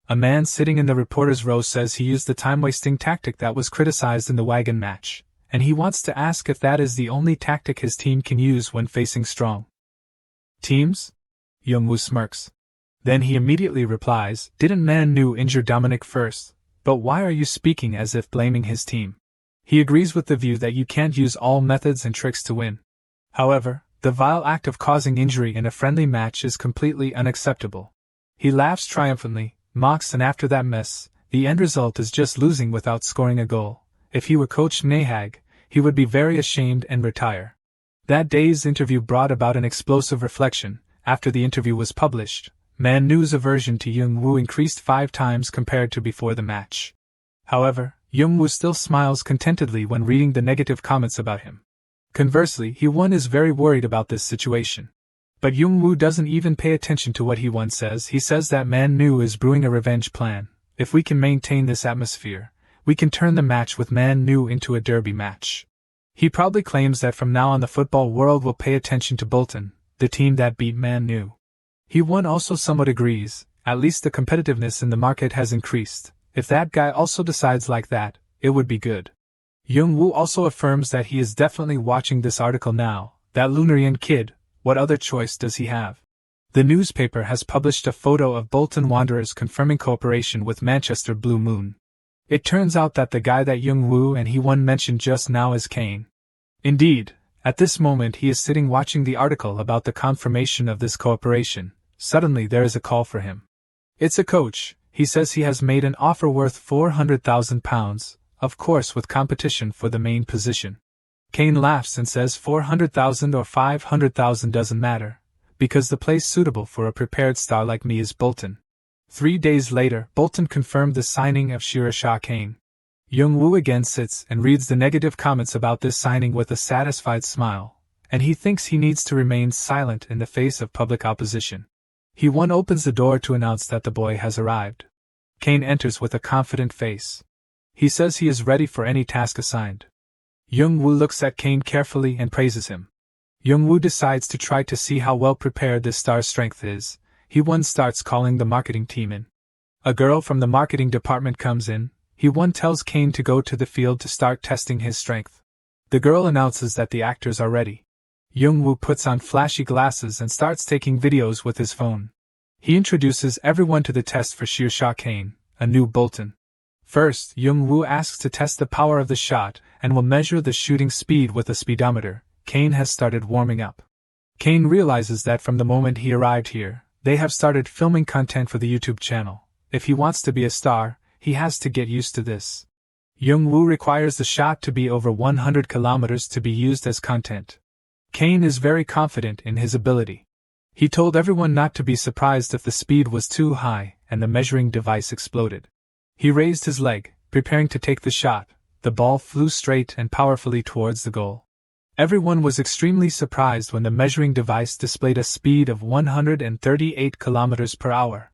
A man sitting in the reporter's row says he used the time-wasting tactic that was criticized in the wagon match, and he wants to ask if that is the only tactic his team can use when facing strong teams? Young-woo smirks. Then he immediately replies, "Didn't Man-Nu injure Dominic first? But why are you speaking as if blaming his team?" He agrees with the view that you can't use all methods and tricks to win. However, the vile act of causing injury in a friendly match is completely unacceptable. He laughs triumphantly, mocks, and after that mess, the end result is just losing without scoring a goal. If he were Coach Nahag, he would be very ashamed and retire. That day's interview brought about an explosive reflection. After the interview was published, Man Nu's aversion to Young-woo increased 5 times compared to before the match. However, Young-woo still smiles contentedly when reading the negative comments about him. Conversely, Hee-won is very worried about this situation. But Young-woo doesn't even pay attention to what Hee-won says. He says that Man Nu is brewing a revenge plan. If we can maintain this atmosphere, we can turn the match with Man Nu into a derby match. He probably claims that from now on the football world will pay attention to Bolton, the team that beat Man Nu. Hee-won also somewhat agrees. At least the competitiveness in the market has increased. If that guy also decides like that, it would be good. Young-woo also affirms that he is definitely watching this article now. That Lunarian kid, what other choice does he have? The newspaper has published a photo of Bolton Wanderers confirming cooperation with Manchester Blue Moon. It turns out that the guy that Young-woo and Hee-won mentioned just now is Kane. Indeed, at this moment he is sitting watching the article about the confirmation of this cooperation. Suddenly there is a call for him. It's a coach. He says he has made an offer worth £400,000, of course with competition for the main position. Kane laughs and says 400,000 or 500,000 doesn't matter, because the place suitable for a prepared star like me is Bolton. 3 days later, Bolton confirmed the signing of Shirasha Kane. Young-woo again sits and reads the negative comments about this signing with a satisfied smile, and he thinks he needs to remain silent in the face of public opposition. Hee-won opens the door to announce that the boy has arrived. Kane enters with a confident face. He says he is ready for any task assigned. Young-woo looks at Kane carefully and praises him. Young-woo decides to try to see how well prepared this star's strength is. Hee-won starts calling the marketing team in. A girl from the marketing department comes in. Hee-won tells Kane to go to the field to start testing his strength. The girl announces that the actors are ready. Young-woo puts on flashy glasses and starts taking videos with his phone. He introduces everyone to the test for Shirasha Kane, a new Bolton. First, Young-woo asks to test the power of the shot and will measure the shooting speed with a speedometer. Kane has started warming up. Kane realizes that from the moment he arrived here, they have started filming content for the YouTube channel. If he wants to be a star, he has to get used to this. Young-woo requires the shot to be over 100 kilometers to be used as content. Kane is very confident in his ability. He told everyone not to be surprised if the speed was too high and the measuring device exploded. He raised his leg, preparing to take the shot. The ball flew straight and powerfully towards the goal. Everyone was extremely surprised when the measuring device displayed a speed of 138 kilometers per hour.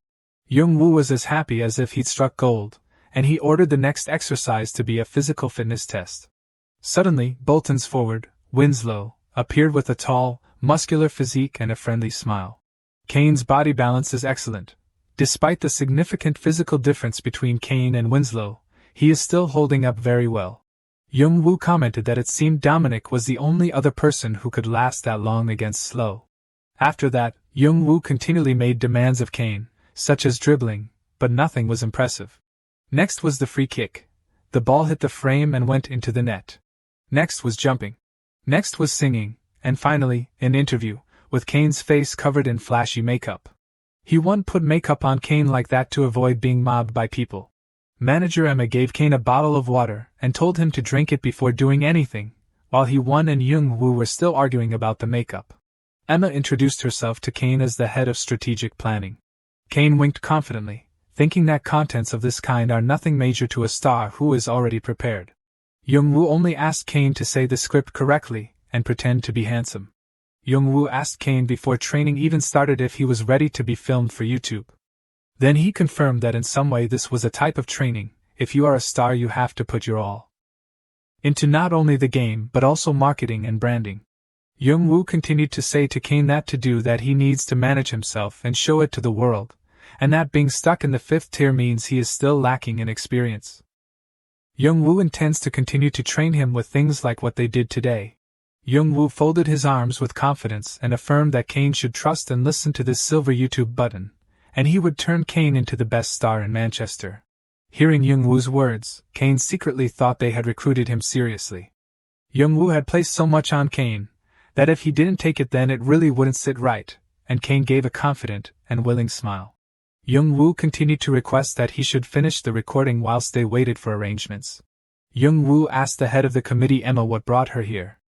Young-woo was as happy as if he'd struck gold, and he ordered the next exercise to be a physical fitness test. Suddenly, Bolton's forward, Winslow, appeared with a tall, muscular physique and a friendly smile. Kane's body balance is excellent. Despite the significant physical difference between Kane and Winslow, he is still holding up very well. Young-woo commented that it seemed Dominic was the only other person who could last that long against Slow. After that, Young-woo continually made demands of Kane, such as dribbling, but nothing was impressive. Next was the free kick. The ball hit the frame and went into the net. Next was jumping. Next was singing, and finally, an interview, with Kane's face covered in flashy makeup. Hee-won put makeup on Kane like that to avoid being mobbed by people. Manager Emma gave Kane a bottle of water and told him to drink it before doing anything, while Hee-won and Young-woo were still arguing about the makeup. Emma introduced herself to Kane as the head of strategic planning. Kane winked confidently, thinking that contents of this kind are nothing major to a star who is already prepared. Young-woo only asked Kane to say the script correctly and pretend to be handsome. Young-woo asked Kane before training even started if he was ready to be filmed for YouTube. Then he confirmed that in some way this was a type of training. If you are a star, you have to put your all into not only the game but also marketing and branding. Young-woo continued to say to Kane that to do that he needs to manage himself and show it to the world, and that being stuck in the 5th tier means he is still lacking in experience. Young-woo intends to continue to train him with things like what they did today. Young-woo folded his arms with confidence and affirmed that Kane should trust and listen to this silver YouTube button, and he would turn Kane into the best star in Manchester. Hearing Young-woo's words, Kane secretly thought they had recruited him seriously. Young-woo had placed so much on Kane, that if he didn't take it then it really wouldn't sit right, and Kane gave a confident and willing smile. Young-woo continued to request that he should finish the recording whilst they waited for arrangements. Young-woo asked the head of the committee Emma what brought her here.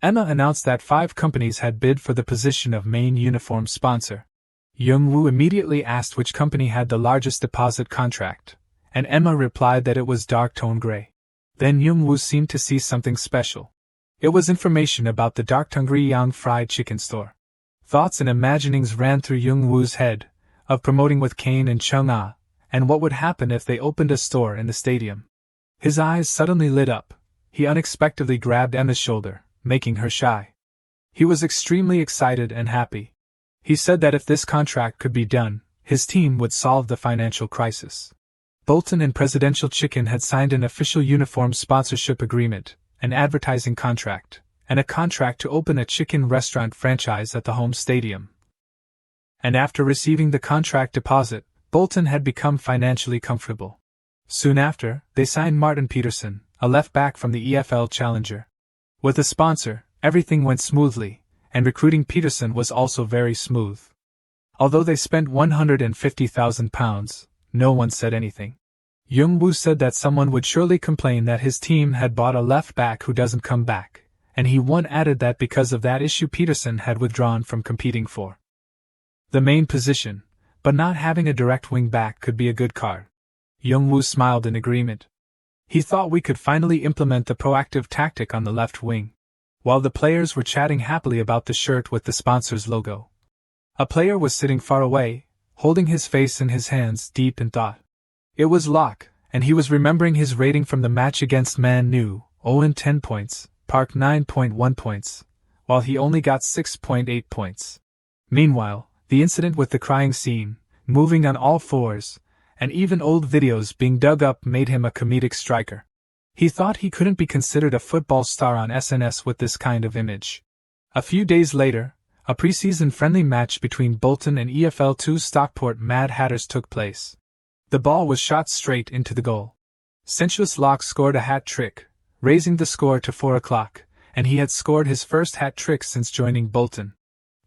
Emma announced that 5 companies had bid for the position of main uniform sponsor. Young-woo immediately asked which company had the largest deposit contract, and Emma replied that it was dark tone gray. Then Young-woo seemed to see something special. It was information about the dark tone Yang fried chicken store. Thoughts and imaginings ran through Young-woo's head, of promoting with Kane and Chung-ah, and what would happen if they opened a store in the stadium. His eyes suddenly lit up. He unexpectedly grabbed Emma's shoulder, making her shy. He was extremely excited and happy. He said that if this contract could be done, his team would solve the financial crisis. Bolton and Presidential Chicken had signed an official uniform sponsorship agreement, an advertising contract, and a contract to open a chicken restaurant franchise at the home stadium. And after receiving the contract deposit, Bolton had become financially comfortable. Soon after, they signed Martin Peterson, a left-back from the EFL Challenger. With a sponsor, everything went smoothly, and recruiting Peterson was also very smooth. Although they spent £150,000, no one said anything. Young-woo said that someone would surely complain that his team had bought a left-back who doesn't come back, and he added that because of that issue Peterson had withdrawn from competing for the main position, but not having a direct wing-back could be a good card. Young-woo smiled in agreement. He thought we could finally implement the proactive tactic on the left wing. While the players were chatting happily about the shirt with the sponsor's logo, a player was sitting far away, holding his face in his hands, deep in thought. It was Locke, and he was remembering his rating from the match against Man U, Owen 10 points, Park 9.1 points, while he only got 6.8 points. Meanwhile, the incident with the crying scene, moving on all fours, and even old videos being dug up made him a comedic striker. He thought he couldn't be considered a football star on SNS with this kind of image. A few days later, a preseason friendly match between Bolton and EFL 2 Stockport Mad Hatters took place. The ball was shot straight into the goal. Sensuous Locke scored a hat-trick, raising the score to 4 o'clock, and he had scored his first hat-trick since joining Bolton.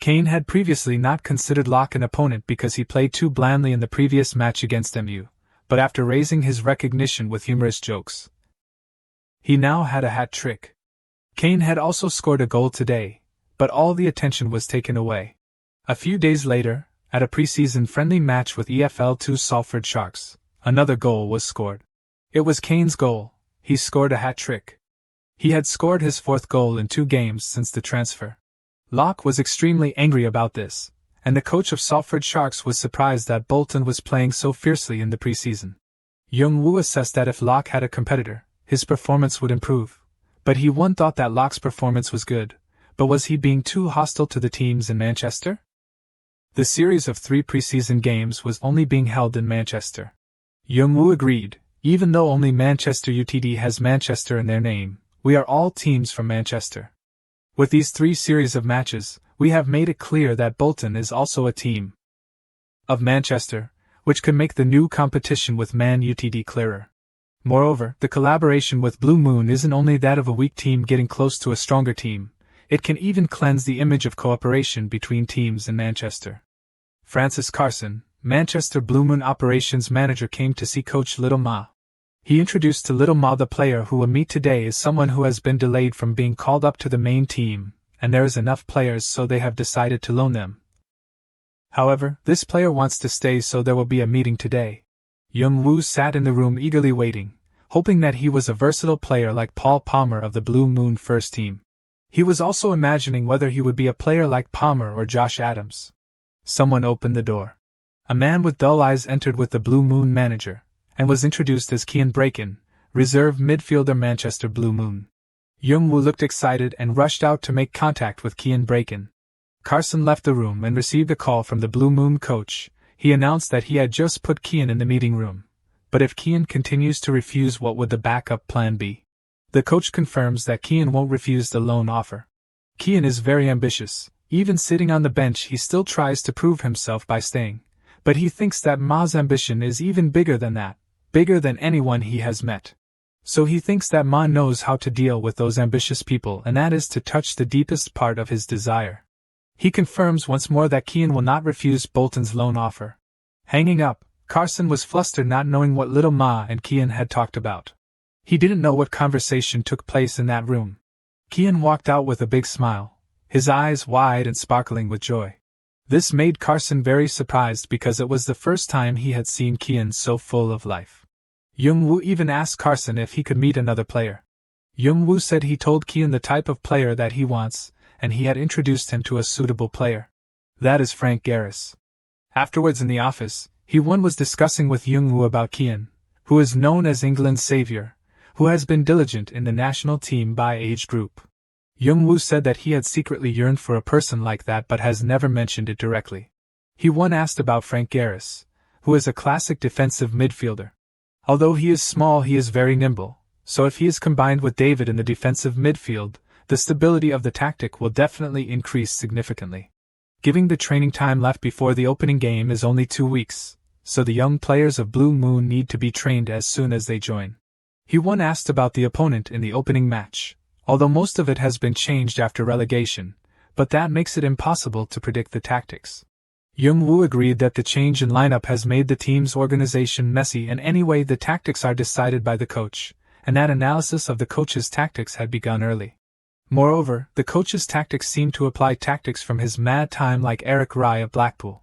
Kane had previously not considered Locke an opponent because he played too blandly in the previous match against MU, but after raising his recognition with humorous jokes, he now had a hat-trick. Kane had also scored a goal today, but all the attention was taken away. A few days later, at a preseason friendly match with EFL 2 Salford Sharks, another goal was scored. It was Kane's goal. He scored a hat-trick. He had scored his 4th goal in 2 games since the transfer. Locke was extremely angry about this, and the coach of Salford Sharks was surprised that Bolton was playing so fiercely in the preseason. Young-woo assessed that if Locke had a competitor, his performance would improve, but he thought that Locke's performance was good, but was he being too hostile to the teams in Manchester? The series of 3 preseason games was only being held in Manchester. Young-woo agreed, even though only Manchester United has Manchester in their name, we are all teams from Manchester. With these 3 series of matches, we have made it clear that Bolton is also a team of Manchester, which could make the new competition with Man United clearer. Moreover, the collaboration with Blue Moon isn't only that of a weak team getting close to a stronger team, it can even cleanse the image of cooperation between teams in Manchester. Francis Carson, Manchester Blue Moon operations manager, came to see coach Little Ma. He introduced to Little Ma the player who will meet today is someone who has been delayed from being called up to the main team, and there is enough players so they have decided to loan them. However, this player wants to stay, so there will be a meeting today. Young-woo sat in the room eagerly waiting, hoping that he was a versatile player like Paul Palmer of the Blue Moon first team. He was also imagining whether he would be a player like Palmer or Josh Adams. Someone opened the door. A man with dull eyes entered with the Blue Moon manager, and was introduced as Kian Braken, reserve midfielder Manchester Blue Moon. Young-woo looked excited and rushed out to make contact with Kian Braken. Carson left the room and received a call from the Blue Moon coach. He announced that he had just put Kian in the meeting room. But if Kian continues to refuse, what would the backup plan be? The coach confirms that Kian won't refuse the loan offer. Kian is very ambitious. Even sitting on the bench, he still tries to prove himself by staying. But he thinks that Ma's ambition is even bigger than that, bigger than anyone he has met. So he thinks that Ma knows how to deal with those ambitious people, and that is to touch the deepest part of his desire. He confirms once more that Kian will not refuse Bolton's loan offer. Hanging up, Carson was flustered, not knowing what Little Ma and Kian had talked about. He didn't know what conversation took place in that room. Kian walked out with a big smile, his eyes wide and sparkling with joy. This made Carson very surprised because it was the first time he had seen Kian so full of life. Young-woo even asked Carson if he could meet another player. Young-woo said he told Kian the type of player that he wants, and he had introduced him to a suitable player. That is Frank Garris. Afterwards in the office, Hee-won was discussing with Young-woo about Kian, who is known as England's savior, who has been diligent in the national team by age group. Young-woo said that he had secretly yearned for a person like that but has never mentioned it directly. Hee-won asked about Frank Garris, who is a classic defensive midfielder. Although he is small, he is very nimble, so if he is combined with David in the defensive midfield, the stability of the tactic will definitely increase significantly. Giving the training time left before the opening game is only 2 weeks, so the young players of Blue Moon need to be trained as soon as they join. Hee-won asked about the opponent in the opening match, although most of it has been changed after relegation, but that makes it impossible to predict the tactics. Young-woo agreed that the change in lineup has made the team's organization messy, and anyway the tactics are decided by the coach, and that analysis of the coach's tactics had begun early. Moreover, the coach's tactics seem to apply tactics from his mad time like Eric Rye of Blackpool.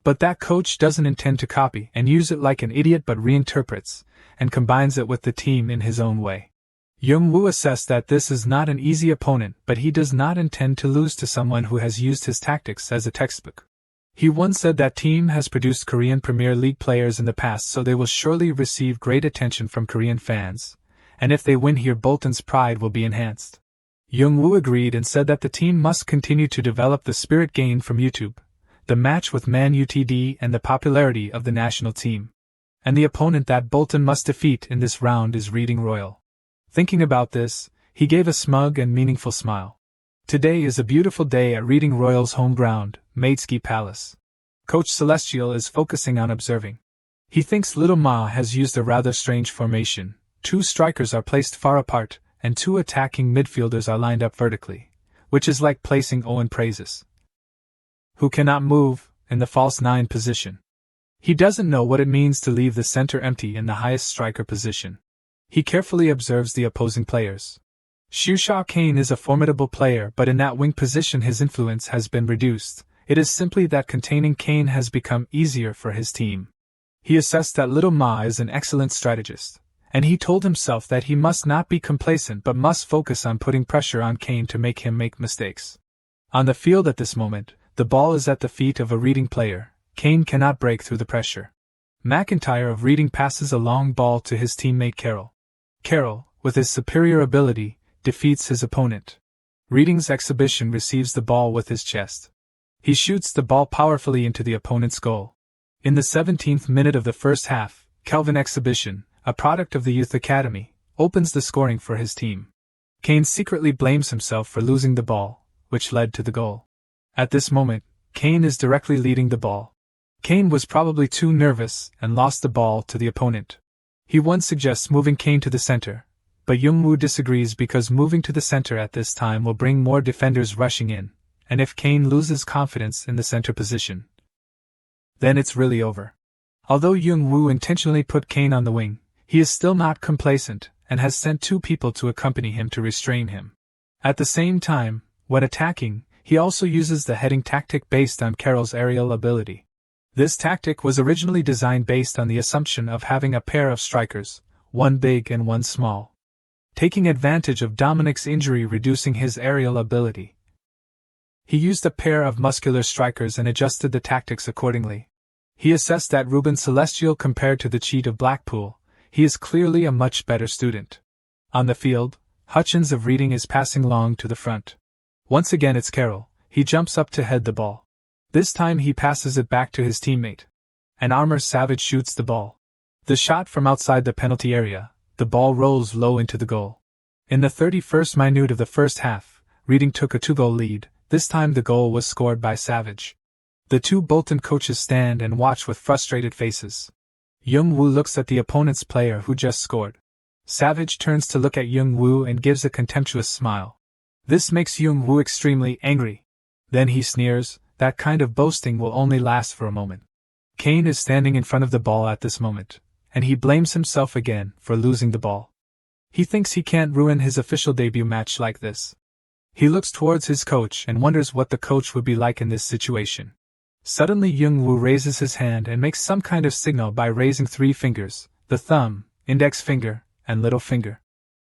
But that coach doesn't intend to copy and use it like an idiot but reinterprets, and combines it with the team in his own way. Young-woo assessed that this is not an easy opponent, but he does not intend to lose to someone who has used his tactics as a textbook. He once said that team has produced Korean Premier League players in the past, so they will surely receive great attention from Korean fans, and if they win here Bolton's pride will be enhanced. Young-woo agreed and said that the team must continue to develop the spirit gained from YouTube, the match with Man Utd and the popularity of the national team. And the opponent that Bolton must defeat in this round is Reading Royal. Thinking about this, he gave a smug and meaningful smile. Today is a beautiful day at Reading Royal's home ground, Maidski Palace. Coach Celestial is focusing on observing. He thinks Little Ma has used a rather strange formation. 2 strikers are placed far apart, and 2 attacking midfielders are lined up vertically, which is like placing Owen Praises, who cannot move, in the false 9 position. He doesn't know what it means to leave the center empty in the highest striker position. He carefully observes the opposing players. Shu Kane is a formidable player, but in that wing position his influence has been reduced. It is simply that containing Kane has become easier for his team. He assessed that Little Ma is an excellent strategist, and he told himself that he must not be complacent but must focus on putting pressure on Kane to make him make mistakes. On the field at this moment, the ball is at the feet of a Reading player. Kane cannot break through the pressure. McIntyre of Reading passes a long ball to his teammate Carroll. Carroll, with his superior ability, defeats his opponent. Reading's exhibition receives the ball with his chest. He shoots the ball powerfully into the opponent's goal. In the 17th minute of the first half, Kelvin Exhibition, a product of the Youth Academy, opens the scoring for his team. Kane secretly blames himself for losing the ball, which led to the goal. At this moment, Kane is directly leading the ball. Kane was probably too nervous and lost the ball to the opponent. Hee-won suggests moving Kane to the center, but Young-woo disagrees because moving to the center at this time will bring more defenders rushing in, and if Kane loses confidence in the center position, then it's really over. Although Young-woo intentionally put Kane on the wing, he is still not complacent and has sent 2 people to accompany him to restrain him. At the same time, when attacking, he also uses the heading tactic based on Carroll's aerial ability. This tactic was originally designed based on the assumption of having a pair of strikers, one big and one small, taking advantage of Dominic's injury reducing his aerial ability. He used a pair of muscular strikers and adjusted the tactics accordingly. He assessed that Ruben Celestial compared to the cheat of Blackpool, he is clearly a much better student. On the field, Hutchins of Reading is passing long to the front. Once again it's Carroll. He jumps up to head the ball. This time he passes it back to his teammate. An Armour Savage shoots the ball. The shot from outside the penalty area, the ball rolls low into the goal. In the 31st minute of the first half, Reading took a 2-goal lead. This time the goal was scored by Savage. The 2 Bolton coaches stand and watch with frustrated faces. Young-woo looks at the opponent's player who just scored. Savage turns to look at Young-woo and gives a contemptuous smile. This makes Young-woo extremely angry. Then he sneers, that kind of boasting will only last for a moment. Kane is standing in front of the ball at this moment, and he blames himself again for losing the ball. He thinks he can't ruin his official debut match like this. He looks towards his coach and wonders what the coach would be like in this situation. Suddenly Young-woo raises his hand and makes some kind of signal by raising 3 fingers, the thumb, index finger, and little finger.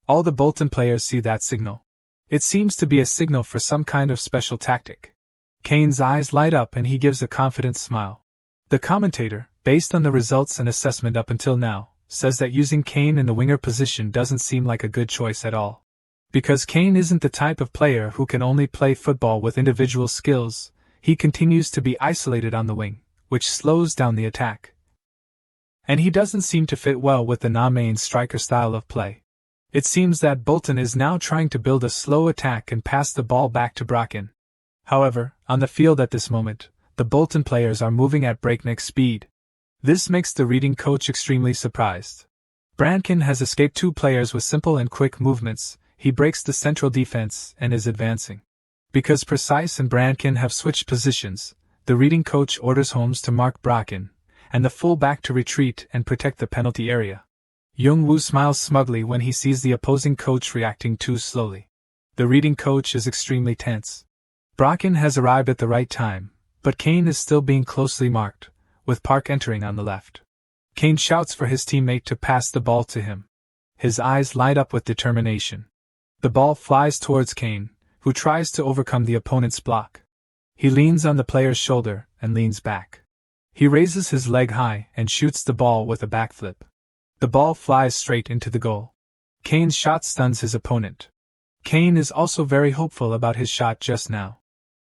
All the Bolton players see that signal. It seems to be a signal for some kind of special tactic. Kane's eyes light up and he gives a confident smile. The commentator, based on the results and assessment up until now, says that using Kane in the winger position doesn't seem like a good choice at all. Because Kane isn't the type of player who can only play football with individual skills, he continues to be isolated on the wing, which slows down the attack. And he doesn't seem to fit well with the main striker style of play. It seems that Bolton is now trying to build a slow attack and pass the ball back to Bracken. However, on the field at this moment, the Bolton players are moving at breakneck speed. This makes the reading coach extremely surprised. Bracken has escaped 2 players with simple and quick movements. He breaks the central defense and is advancing. Because Precise and Bracken have switched positions, the reading coach orders Holmes to mark Bracken, and the full-back to retreat and protect the penalty area. Young-woo smiles smugly when he sees the opposing coach reacting too slowly. The reading coach is extremely tense. Bracken has arrived at the right time, but Kane is still being closely marked, with Park entering on the left. Kane shouts for his teammate to pass the ball to him. His eyes light up with determination. The ball flies towards Kane, who tries to overcome the opponent's block. He leans on the player's shoulder and leans back. He raises his leg high and shoots the ball with a backflip. The ball flies straight into the goal. Kane's shot stuns his opponent. Kane is also very hopeful about his shot just now.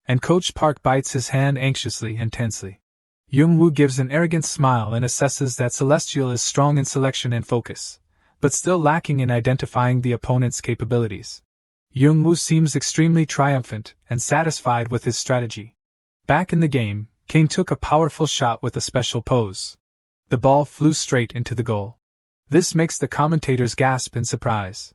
And Coach Park bites his hand anxiously and tensely. Young-woo gives an arrogant smile and assesses that Celestial is strong in selection and focus, but still lacking in identifying the opponent's capabilities. Young-woo seems extremely triumphant and satisfied with his strategy. Back in the game, Kane took a powerful shot with a special pose. The ball flew straight into the goal. This makes the commentators gasp in surprise.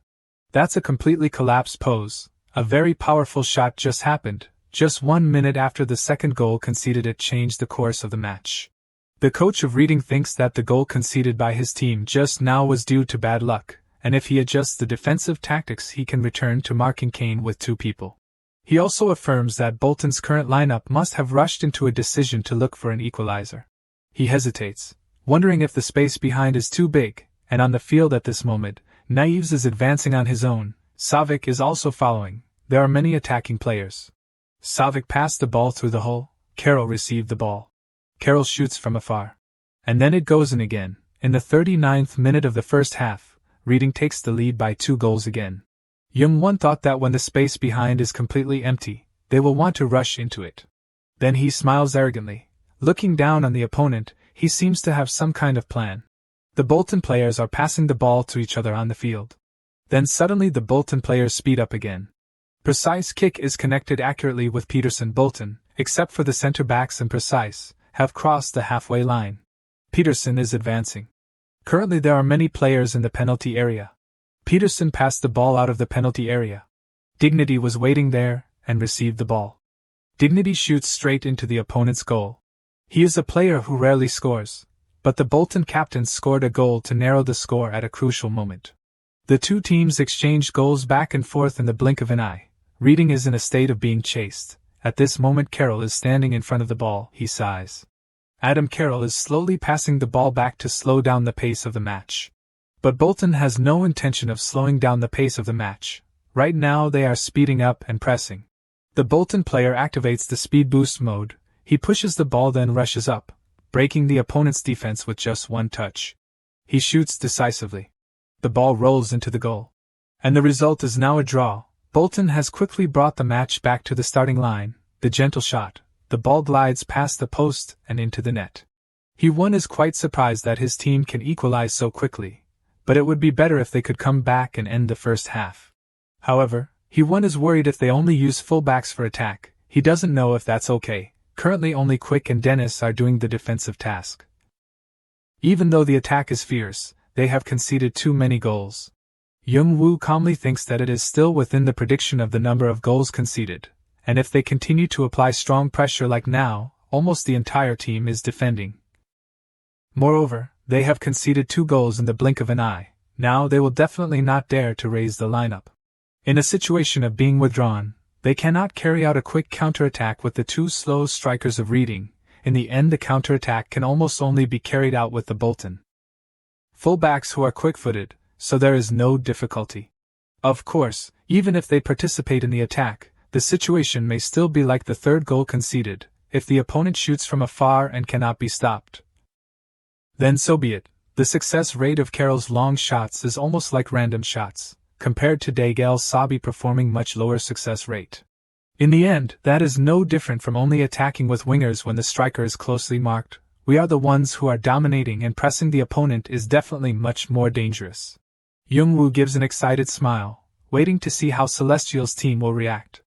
That's a completely collapsed pose. A very powerful shot just happened. Just 1 minute after the second goal conceded, it changed the course of the match. The coach of reading thinks that the goal conceded by his team just now was due to bad luck, and if he adjusts the defensive tactics he can return to marking Kane with 2 people. He also affirms that Bolton's current lineup must have rushed into a decision to look for an equalizer. He hesitates, wondering if the space behind is too big, and on the field at this moment, Naeves is advancing on his own. Savik is also following. There are many attacking players. Savik passed the ball through the hole. Carroll received the ball. Carroll shoots from afar. And then it goes in again. In the 39th minute of the first half, Reading takes the lead by 2 goals again. Young-won thought that when the space behind is completely empty, they will want to rush into it. Then he smiles arrogantly. Looking down on the opponent, he seems to have some kind of plan. The Bolton players are passing the ball to each other on the field. Then suddenly the Bolton players speed up again. Precise kick is connected accurately with Peterson. Bolton, except for the centre-backs and Precise, have crossed the halfway line. Peterson is advancing. Currently there are many players in the penalty area. Peterson passed the ball out of the penalty area. Dignity was waiting there, and received the ball. Dignity shoots straight into the opponent's goal. He is a player who rarely scores, but the Bolton captain scored a goal to narrow the score at a crucial moment. The 2 teams exchanged goals back and forth in the blink of an eye. Reading is in a state of being chased. At this moment Carroll is standing in front of the ball. He sighs. Adam Carroll is slowly passing the ball back to slow down the pace of the match. But Bolton has no intention of slowing down the pace of the match. Right now they are speeding up and pressing. The Bolton player activates the speed boost mode. He pushes the ball then rushes up, breaking the opponent's defense with just 1 touch. He shoots decisively. The ball rolls into the goal. And the result is now a draw. Bolton has quickly brought the match back to the starting line. The gentle shot. The ball glides past the post and into the net. He-won is quite surprised that his team can equalize so quickly, but it would be better if they could come back and end the first half. However, He-won is worried if they only use fullbacks for attack. He doesn't know if that's okay. Currently only Quick and Dennis are doing the defensive task. Even though the attack is fierce, they have conceded too many goals. Young-woo calmly thinks that it is still within the prediction of the number of goals conceded, and if they continue to apply strong pressure like now, almost the entire team is defending. Moreover, they have conceded 2 goals in the blink of an eye, Now they will definitely not dare to raise the lineup. In a situation of being withdrawn, they cannot carry out a quick counterattack with the two slow strikers of Reading. In the end, the counterattack can almost only be carried out with the Bolton fullbacks who are quick-footed, so there is no difficulty. Of course, even if they participate in the attack, the situation may still be like the third goal conceded, if the opponent shoots from afar and cannot be stopped. Then so be it. The success rate of Carroll's long shots is almost like random shots, compared to Daigel's Sabi performing much lower success rate. In the end, that is no different from only attacking with wingers when the striker is closely marked. We are the ones who are dominating, and pressing the opponent is definitely much more dangerous. Young-woo gives an excited smile, waiting to see how Celestial's team will react.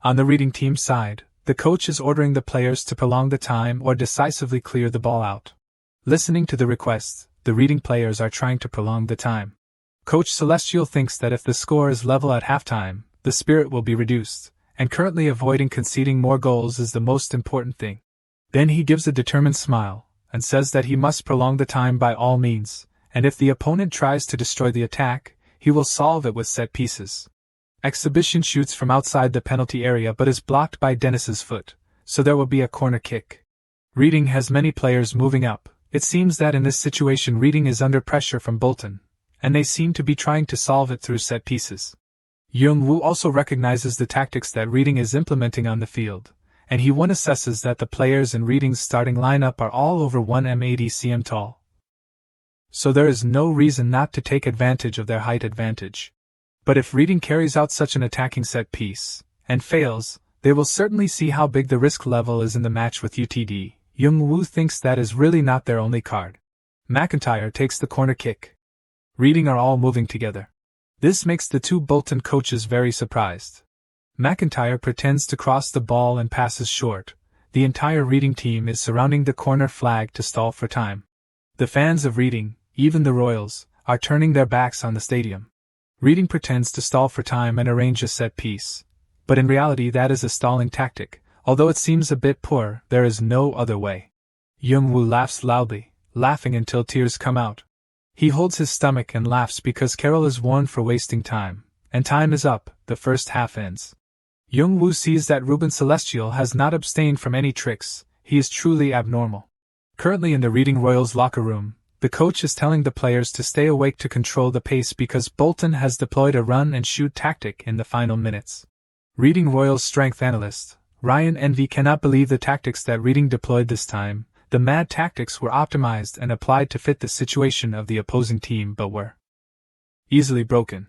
On the Reading team's side, the coach is ordering the players to prolong the time or decisively clear the ball out. Listening to the requests, the Reading players are trying to prolong the time. Coach Celestial thinks that if the score is level at halftime, the spirit will be reduced, and currently avoiding conceding more goals is the most important thing. Then he gives a determined smile, and says that he must prolong the time by all means, and if the opponent tries to destroy the attack, he will solve it with set pieces. Exhibition shoots from outside the penalty area but is blocked by Dennis's foot, so there will be a corner kick. Reading has many players moving up. It seems that in this situation Reading is under pressure from Bolton, and they seem to be trying to solve it through set pieces. Young-woo also recognizes the tactics that Reading is implementing on the field, and he assesses that the players in Reading's starting lineup are all over 1m80 cm tall. So there is no reason not to take advantage of their height advantage. But if Reading carries out such an attacking set piece, and fails, they will certainly see how big the risk level is in the match with UTD. Young-woo thinks that is really not their only card. McIntyre takes the corner kick. Reading are all moving together. This makes the two Bolton coaches very surprised. McIntyre pretends to cross the ball and passes short. The entire Reading team is surrounding the corner flag to stall for time. The fans of Reading, even the Royals, are turning their backs on the stadium. Reading pretends to stall for time and arrange a set piece, but in reality that is a stalling tactic. Although it seems a bit poor, there is no other way. Young-woo laughs loudly, laughing until tears come out. He holds his stomach and laughs because Carroll is warned for wasting time, and time is up. The first half ends. Young-woo sees that Ruben Celestial has not abstained from any tricks. He is truly abnormal. Currently in the Reading Royals locker room, the coach is telling the players to stay awake to control the pace because Bolton has deployed a run-and-shoot tactic in the final minutes. Reading Royals strength analyst Ryan Envy cannot believe the tactics that Reading deployed this time. The mad tactics were optimized and applied to fit the situation of the opposing team but were easily broken.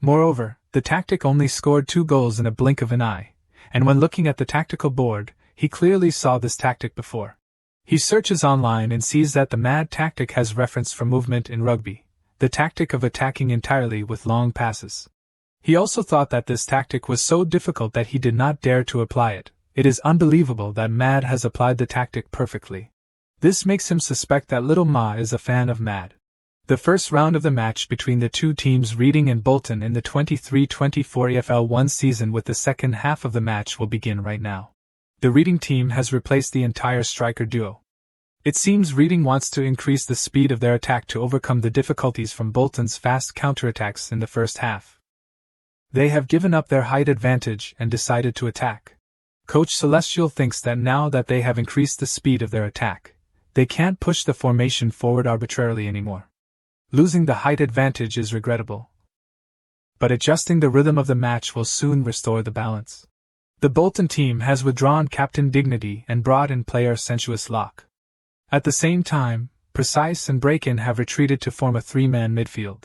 Moreover, the tactic only scored 2 goals in a blink of an eye, and when looking at the tactical board, he clearly saw this tactic before. He searches online and sees that the mad tactic has reference from movement in rugby, the tactic of attacking entirely with long passes. He also thought that this tactic was so difficult that he did not dare to apply it. It is unbelievable that Mad has applied the tactic perfectly. This makes him suspect that Little Ma is a fan of Mad. The first round of the match between the two teams Reading and Bolton in the 23-24 EFL1 season with the second half of the match will begin right now. The Reading team has replaced the entire striker duo. It seems Reading wants to increase the speed of their attack to overcome the difficulties from Bolton's fast counterattacks in the first half. They have given up their height advantage and decided to attack. Coach Celestial thinks that now that they have increased the speed of their attack, they can't push the formation forward arbitrarily anymore. Losing the height advantage is regrettable, but adjusting the rhythm of the match will soon restore the balance. The Bolton team has withdrawn Captain Dignity and brought in player Sensuous Locke. At the same time, Precise and Break-In have retreated to form a 3-man midfield.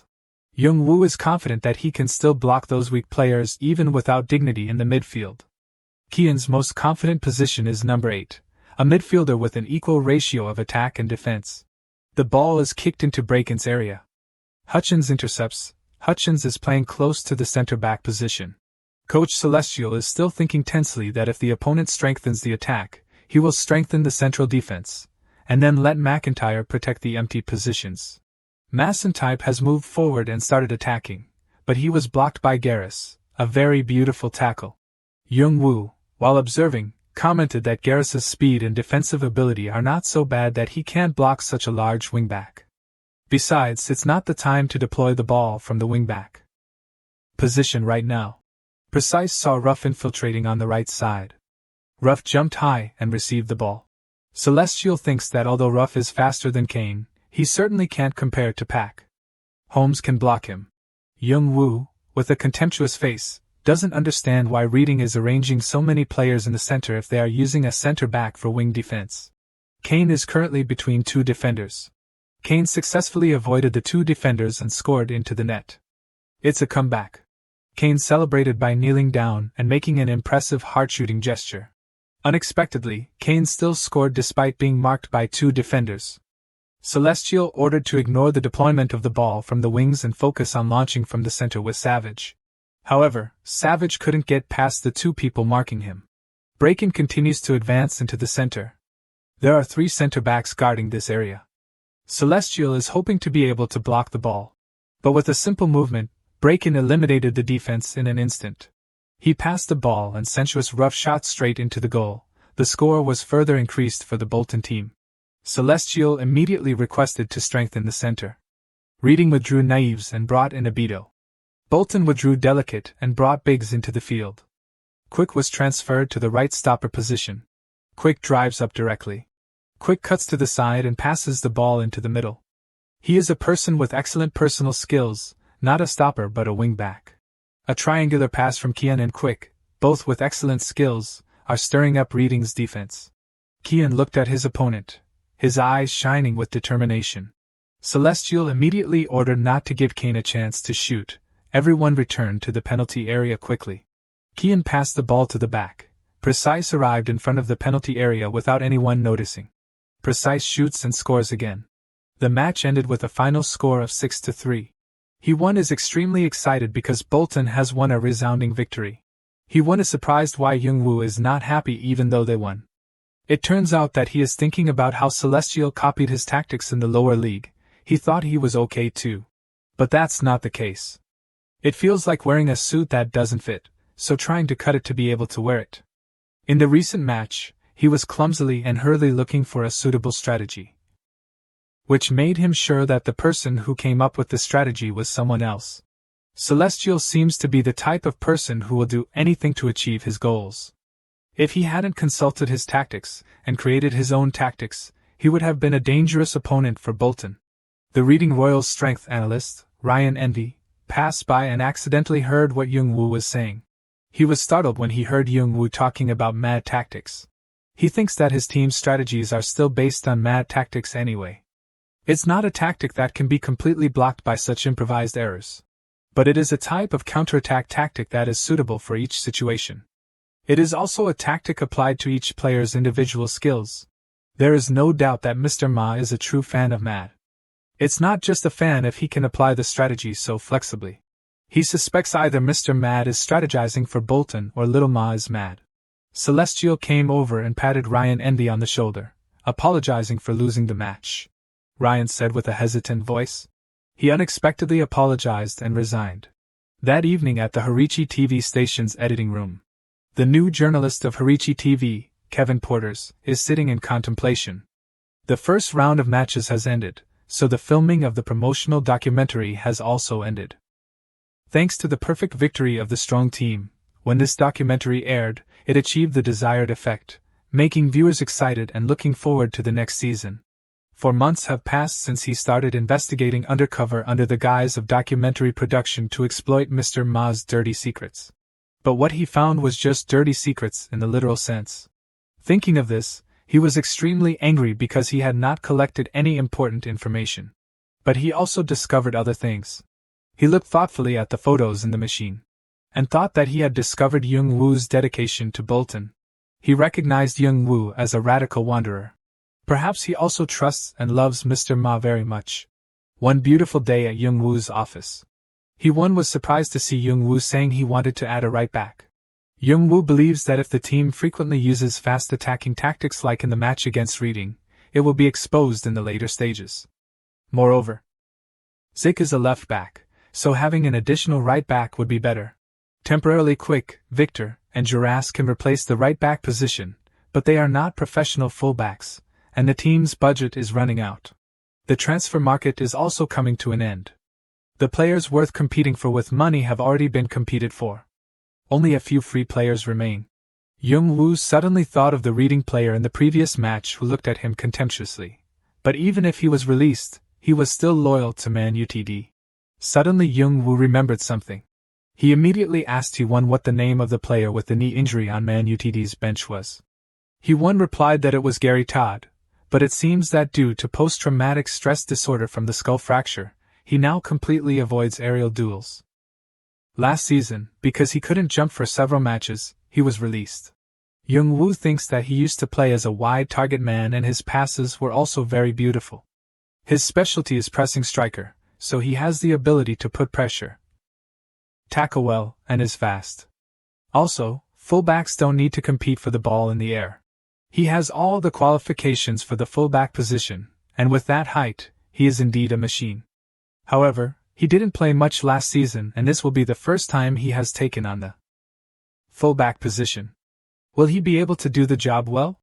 Young-woo is confident that he can still block those weak players even without Dignity in the midfield. Kian's most confident position is number 8, a midfielder with an equal ratio of attack and defense. The ball is kicked into Break-In's area. Hutchins intercepts. Hutchins is playing close to the center-back position. Coach Celestial is still thinking tensely that if the opponent strengthens the attack, he will strengthen the central defense, and then let McIntyre protect the empty positions. Massentype has moved forward and started attacking, but he was blocked by Garrus, a very beautiful tackle. Young-woo, while observing, commented that Garrus's speed and defensive ability are not so bad that he can't block such a large wingback. Besides, it's not the time to deploy the ball from the wingback position right now. Precise saw Ruff infiltrating on the right side. Ruff jumped high and received the ball. Celestial thinks that although Ruff is faster than Kane, he certainly can't compare to Pak. Holmes can block him. Young-woo, with a contemptuous face, doesn't understand why Reading is arranging so many players in the center if they are using a center back for wing defense. Kane is currently between two defenders. Kane successfully avoided the two defenders and scored into the net. It's a comeback. Kane celebrated by kneeling down and making an impressive heart-shooting gesture. Unexpectedly, Kane still scored despite being marked by two defenders. Celestial ordered to ignore the deployment of the ball from the wings and focus on launching from the center with Savage. However, Savage couldn't get past the two people marking him. Braken continues to advance into the center. There are 3 center backs guarding this area. Celestial is hoping to be able to block the ball. But with a simple movement, Braken eliminated the defense in an instant. He passed the ball and Sensuous Ruff shot straight into the goal. The score was further increased for the Bolton team. Celestial immediately requested to strengthen the center. Reading withdrew Naives and brought in Abito. Bolton withdrew Delicate and brought Biggs into the field. Quick was transferred to the right stopper position. Quick drives up directly. Quick cuts to the side and passes the ball into the middle. He is a person with excellent personal skills, not a stopper but a wing-back. A triangular pass from Kian and Quick, both with excellent skills, are stirring up Reading's defense. Kian looked at his opponent, his eyes shining with determination. Celestial immediately ordered not to give Kane a chance to shoot. Everyone returned to the penalty area quickly. Kian passed the ball to the back. Precise arrived in front of the penalty area without anyone noticing. Precise shoots and scores again. The match ended with a final score of 6-3. He is extremely excited because Bolton has won a resounding victory. He is surprised why Young-woo is not happy even though they won. It turns out that he is thinking about how Celestial copied his tactics in the lower league. He thought he was okay too. But that's not the case. It feels like wearing a suit that doesn't fit, so trying to cut it to be able to wear it. In the recent match, he was clumsily and hurriedly looking for a suitable strategy, which made him sure that the person who came up with the strategy was someone else. Celestial seems to be the type of person who will do anything to achieve his goals. If he hadn't consulted his tactics and created his own tactics, he would have been a dangerous opponent for Bolton. The Reading Royals strength analyst, Ryan Envy, passed by and accidentally heard what Young-woo was saying. He was startled when he heard Young-woo talking about mad tactics. He thinks that his team's strategies are still based on mad tactics anyway. It's not a tactic that can be completely blocked by such improvised errors. But it is a type of counterattack tactic that is suitable for each situation. It is also a tactic applied to each player's individual skills. There is no doubt that Mr. Ma is a true fan of mad. It's not just a fan if he can apply the strategy so flexibly. He suspects either Mr. Mad is strategizing for Bolton or Little Ma is mad. Celestial came over and patted Ryan Envy on the shoulder, apologizing for losing the match. Ryan said with a hesitant voice. He unexpectedly apologized and resigned. That evening at the Horichi TV station's editing room, the new journalist of Horichi TV, Kevin Porters, is sitting in contemplation. The first round of matches has ended, so the filming of the promotional documentary has also ended. Thanks to the perfect victory of the strong team, when this documentary aired, it achieved the desired effect, making viewers excited and looking forward to the next season. 4 months have passed since he started investigating undercover under the guise of documentary production to exploit Mr. Ma's dirty secrets. But what he found was just dirty secrets in the literal sense. Thinking of this, he was extremely angry because he had not collected any important information. But he also discovered other things. He looked thoughtfully at the photos in the machine, and thought that he had discovered Young-woo's dedication to Bolton. He recognized Young-woo as a radical wanderer. Perhaps he also trusts and loves Mr. Ma very much. One beautiful day at Young-woo's office, he was surprised to see Young-woo saying he wanted to add a right back. Young-woo believes that if the team frequently uses fast attacking tactics like in the match against Reading, it will be exposed in the later stages. Moreover, Zik is a left back, so having an additional right back would be better. Temporarily Quick, Victor, and Juras can replace the right back position, but they are not professional fullbacks, and the team's budget is running out. The transfer market is also coming to an end. The players worth competing for with money have already been competed for. Only a few free players remain. Jung-woo suddenly thought of the reading player in the previous match who looked at him contemptuously. But even if he was released, he was still loyal to Man Utd. Suddenly Jung-woo remembered something. He immediately asked Hee-won what the name of the player with the knee injury on Man Utd's bench was. Hee-won replied that it was Gary Todd, but it seems that due to post-traumatic stress disorder from the skull fracture, he now completely avoids aerial duels. Last season, because he couldn't jump for several matches, he was released. Jung-woo thinks that he used to play as a wide target man and his passes were also very beautiful. His specialty is pressing striker, so he has the ability to put pressure, tackle well, and is fast. Also, fullbacks don't need to compete for the ball in the air. He has all the qualifications for the fullback position, and with that height, he is indeed a machine. However, he didn't play much last season and this will be the first time he has taken on the fullback position. Will he be able to do the job well?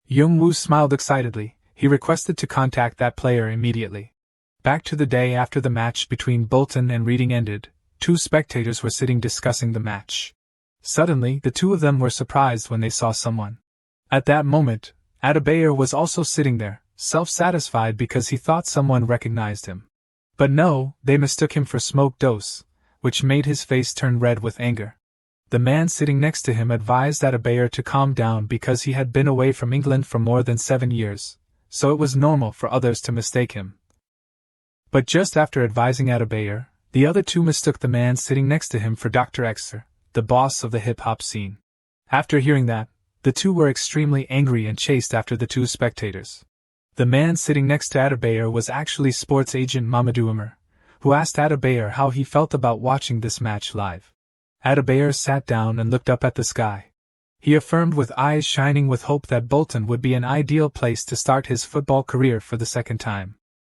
Jung-woo smiled excitedly. He requested to contact that player immediately. Back to the day after the match between Bolton and Reading ended, two spectators were sitting discussing the match. Suddenly, the two of them were surprised when they saw someone. At that moment, Adebayor was also sitting there, self-satisfied because he thought someone recognized him. But no, they mistook him for Smoke Dose, which made his face turn red with anger. The man sitting next to him advised Adebayor to calm down because he had been away from England for more than 7 years, so it was normal for others to mistake him. But just after advising Adebayor, the other two mistook the man sitting next to him for Dr. Exer, the boss of the hip-hop scene. After hearing that, the two were extremely angry and chased after the two spectators. The man sitting next to Adebayor was actually sports agent Mamadou Umar, who asked Adebayor how he felt about watching this match live. Adebayor sat down and looked up at the sky. He affirmed with eyes shining with hope that Bolton would be an ideal place to start his football career for the second time.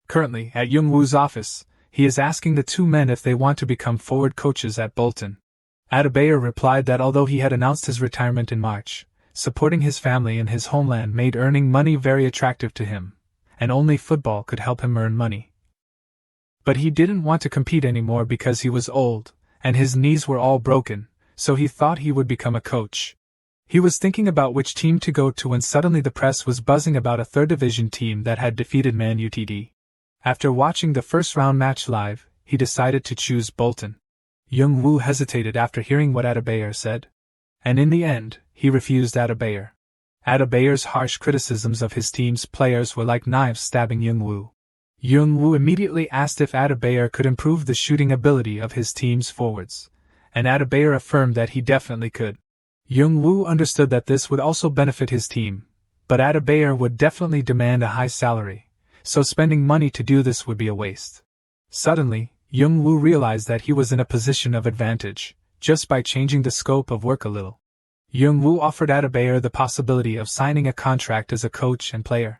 Currently, at Jung-woo's office, he is asking the two men if they want to become forward coaches at Bolton. Adebayor replied that although he had announced his retirement in March, supporting his family in his homeland made earning money very attractive to him, and only football could help him earn money. But he didn't want to compete anymore because he was old, and his knees were all broken, so he thought he would become a coach. He was thinking about which team to go to when suddenly the press was buzzing about a third division team that had defeated Man Utd. After watching the first round match live, he decided to choose Bolton. Jung-woo hesitated after hearing what Adebayor said. And in the end, he refused Adebayor. Adebayor's harsh criticisms of his team's players were like knives stabbing Jung-woo. Jung-woo immediately asked if Adebayor could improve the shooting ability of his team's forwards, and Adebayor affirmed that he definitely could. Jung-woo understood that this would also benefit his team, but Adebayor would definitely demand a high salary, so spending money to do this would be a waste. Suddenly, Jung-woo realized that he was in a position of advantage, just by changing the scope of work a little. Jung-woo offered Adebayor the possibility of signing a contract as a coach and player.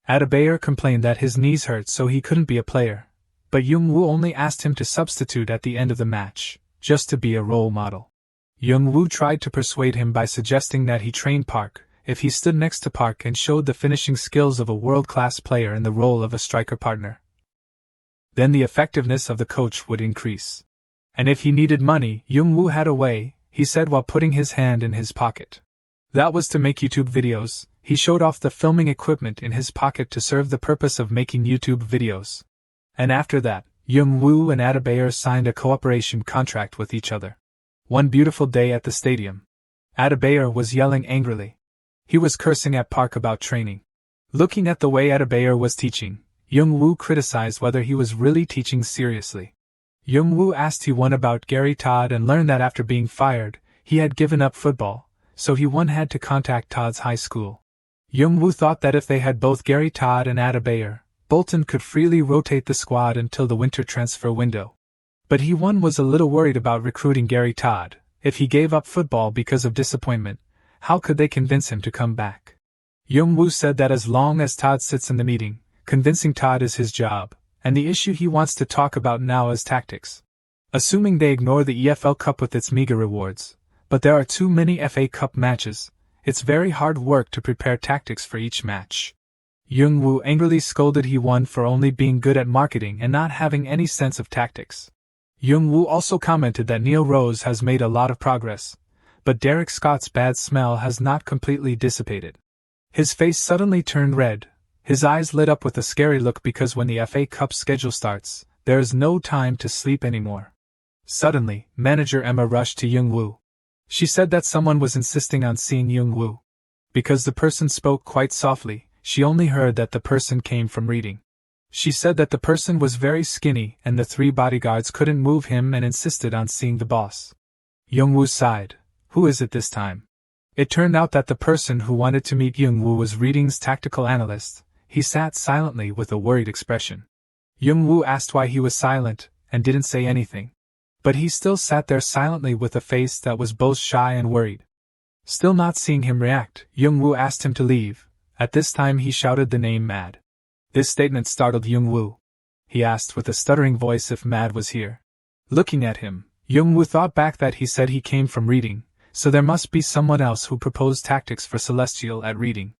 Adebayor complained that his knees hurt so he couldn't be a player, but Jung-woo only asked him to substitute at the end of the match, just to be a role model. Jung-woo tried to persuade him by suggesting that he train Park, if he stood next to Park and showed the finishing skills of a world-class player in the role of a striker partner. Then the effectiveness of the coach would increase. And if he needed money, Jung-woo had a way, he said while putting his hand in his pocket. That was to make YouTube videos. He showed off the filming equipment in his pocket to serve the purpose of making YouTube videos. And after that, Jung-woo and Adebayor signed a cooperation contract with each other. One beautiful day at the stadium, Adebayor was yelling angrily. He was cursing at Park about training. Looking at the way Adebayor was teaching, Jung-woo criticized whether he was really teaching seriously. Jung-woo asked Hee-won about Gary Todd and learned that after being fired, he had given up football, so Hee-won had to contact Todd's high school. Jung-woo thought that if they had both Gary Todd and Adebayor, Bolton could freely rotate the squad until the winter transfer window. But Hee-won was a little worried about recruiting Gary Todd. If he gave up football because of disappointment, how could they convince him to come back? Jung-woo said that as long as Todd sits in the meeting, convincing Todd is his job, and the issue he wants to talk about now is tactics. Assuming they ignore the EFL Cup with its meager rewards, but there are too many FA Cup matches, it's very hard work to prepare tactics for each match. Young-woo angrily scolded Hee-won for only being good at marketing and not having any sense of tactics. Young-woo also commented that Neil Rose has made a lot of progress, but Derek Scott's bad smell has not completely dissipated. His face suddenly turned red, his eyes lit up with a scary look because when the FA Cup schedule starts, there is no time to sleep anymore. Suddenly, manager Emma rushed to Young-woo. She said that someone was insisting on seeing Young-woo. Because the person spoke quite softly, she only heard that the person came from reading. She said that the person was very skinny and the 3 bodyguards couldn't move him and insisted on seeing the boss. Young-woo sighed. Who is it this time? It turned out that the person who wanted to meet Young-woo was Reading's tactical analyst. He sat silently with a worried expression. Young-woo asked why he was silent, and didn't say anything. But he still sat there silently with a face that was both shy and worried. Still not seeing him react, Young-woo asked him to leave. At this time he shouted the name Mad. This statement startled Young-woo. He asked with a stuttering voice if Mad was here. Looking at him, Young-woo thought back that he said he came from Reading, so there must be someone else who proposed tactics for Celestial at Reading.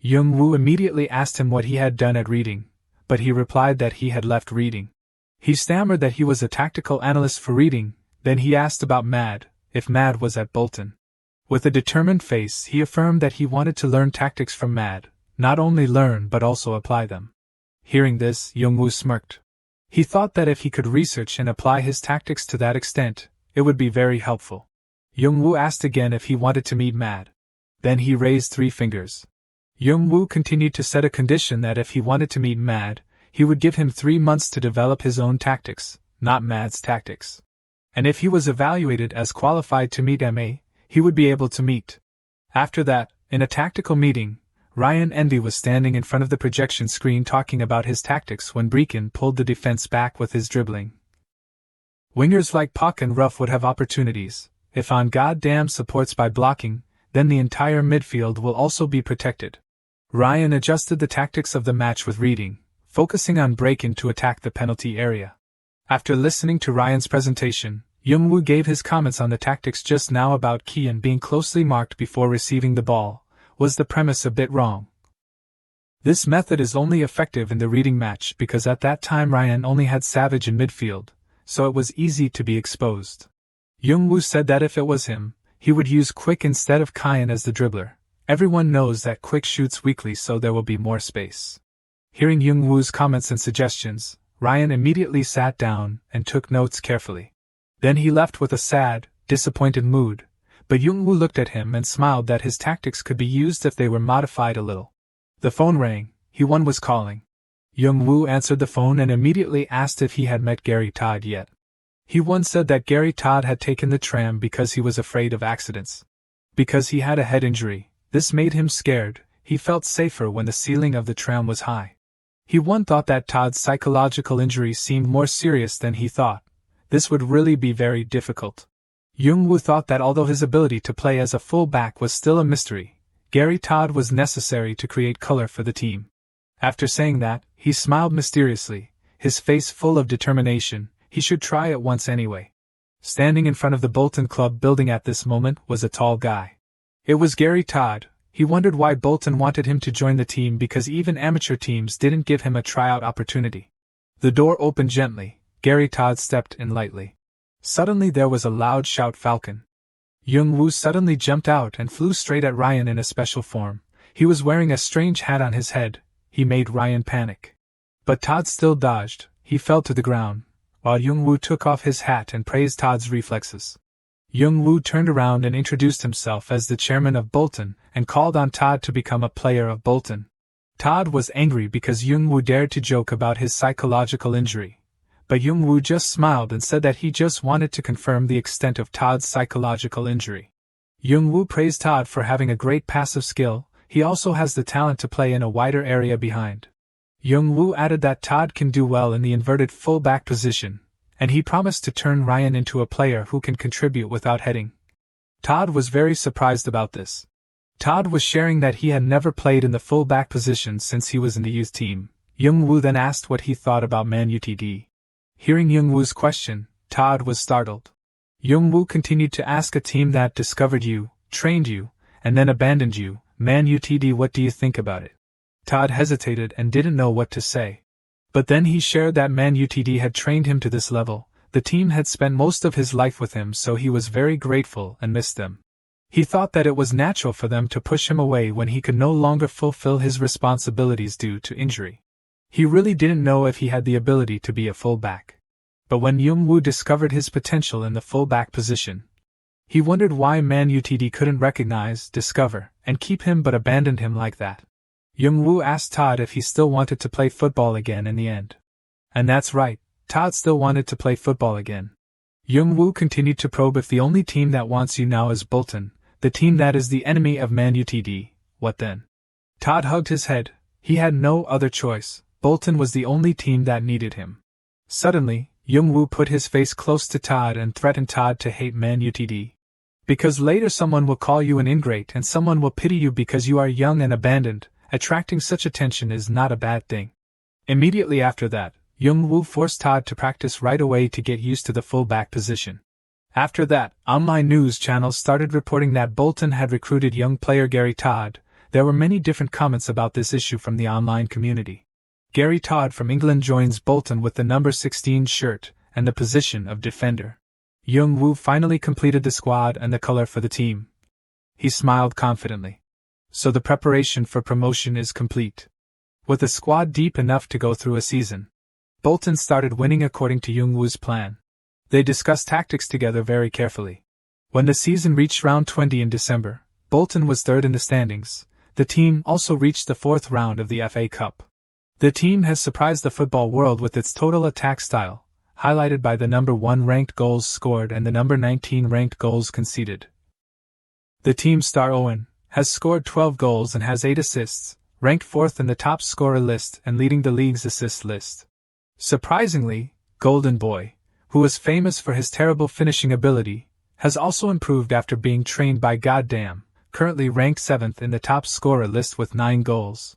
Young-woo immediately asked him what he had done at Reading, but he replied that he had left Reading. He stammered that he was a tactical analyst for Reading, then he asked about Mad, if Mad was at Bolton. With a determined face he affirmed that he wanted to learn tactics from Mad, not only learn but also apply them. Hearing this, Young-woo smirked. He thought that if he could research and apply his tactics to that extent, it would be very helpful. Young-woo asked again if he wanted to meet Mad. Then he raised 3 fingers. Young-woo continued to set a condition that if he wanted to meet Mad, he would give him 3 months to develop his own tactics, not Mad's tactics. And if he was evaluated as qualified to meet MA, he would be able to meet. After that, in a tactical meeting, Ryan Envy was standing in front of the projection screen talking about his tactics when Breakin pulled the defense back with his dribbling. Wingers like Pak and Ruff would have opportunities. If on goddamn supports by blocking, then the entire midfield will also be protected. Ryan adjusted the tactics of the match with Reading, focusing on Breakin to attack the penalty area. After listening to Ryan's presentation, Young-woo gave his comments on the tactics just now about Kian being closely marked before receiving the ball. Was the premise a bit wrong? This method is only effective in the Reading match because at that time Ryan only had Savage in midfield, so it was easy to be exposed. Young-woo said that if it was him, he would use Quick instead of Kian as the dribbler. Everyone knows that Quick shoots weakly, so there will be more space. Hearing Young-woo's comments and suggestions, Ryan immediately sat down and took notes carefully. Then he left with a sad, disappointed mood, but Young-woo looked at him and smiled that his tactics could be used if they were modified a little. The phone rang. Hee-won was calling. Young-woo answered the phone and immediately asked if he had met Gary Todd yet. Hee-won said that Gary Todd had taken the tram because he was afraid of accidents. Because he had a head injury, this made him scared. He felt safer when the ceiling of the tram was high. Hee-won thought that Todd's psychological injury seemed more serious than he thought. This would really be very difficult. Young-woo thought that although his ability to play as a full-back was still a mystery, Gary Todd was necessary to create color for the team. After saying that, he smiled mysteriously, his face full of determination. He should try it once anyway. Standing in front of the Bolton club building at this moment was a tall guy. It was Gary Todd. He wondered why Bolton wanted him to join the team because even amateur teams didn't give him a tryout opportunity. The door opened gently. Gary Todd stepped in lightly. Suddenly there was a loud shout, "Falcon!" Young-woo suddenly jumped out and flew straight at Ryan in a special form. He was wearing a strange hat on his head. He made Ryan panic. But Todd still dodged. He fell to the ground, while Young-woo took off his hat and praised Todd's reflexes. Young-woo turned around and introduced himself as the chairman of Bolton and called on Todd to become a player of Bolton. Todd was angry because Young-woo dared to joke about his psychological injury. But Young-woo just smiled and said that he just wanted to confirm the extent of Todd's psychological injury. Young-woo praised Todd for having a great passive skill. He also has the talent to play in a wider area behind. Young-woo added that Todd can do well in the inverted full-back position, and he promised to turn Ryan into a player who can contribute without heading. Todd was very surprised about this. Todd was sharing that he had never played in the full-back position since he was in the youth team. Young-woo then asked what he thought about Man Utd. Hearing Young-woo's question, Todd was startled. Young-woo continued to ask, a team that discovered you, trained you, and then abandoned you, Man Utd, what do you think about it? Todd hesitated and didn't know what to say. But then he shared that Man Utd had trained him to this level. The team had spent most of his life with him, so he was very grateful and missed them. He thought that it was natural for them to push him away when he could no longer fulfill his responsibilities due to injury. He really didn't know if he had the ability to be a fullback. But when Jung-woo discovered his potential in the fullback position, he wondered why Man Utd couldn't recognize, discover, and keep him but abandoned him like that. Jung-woo asked Todd if he still wanted to play football again in the end. And that's right, Todd still wanted to play football again. Jung-woo continued to probe if the only team that wants you now is Bolton, the team that is the enemy of Man Utd, what then? Todd hugged his head. He had no other choice. Bolton was the only team that needed him. Suddenly, Jung-woo put his face close to Todd and threatened Todd to hate Man Utd. Because later someone will call you an ingrate and someone will pity you because you are young and abandoned. Attracting such attention is not a bad thing. Immediately after that, Jung-woo forced Todd to practice right away to get used to the fullback position. After that, online news channels started reporting that Bolton had recruited young player Gary Todd. There were many different comments about this issue from the online community. Gary Todd from England joins Bolton with the number 16 shirt and the position of defender. Jung-woo finally completed the squad and the color for the team. He smiled confidently. So the preparation for promotion is complete. With the squad deep enough to go through a season, Bolton started winning according to Jung-woo's plan. They discussed tactics together very carefully. When the season reached round 20 in December, Bolton was third in the standings. The team also reached the fourth round of the FA Cup. The team has surprised the football world with its total attack style, highlighted by the number 1 ranked goals scored and the number 19 ranked goals conceded. The team's star Owen has scored 12 goals and has 8 assists, ranked 4th in the top scorer list and leading the league's assist list. Surprisingly, Golden Boy, who was famous for his terrible finishing ability, has also improved after being trained by Goddamn, currently ranked 7th in the top scorer list with 9 goals.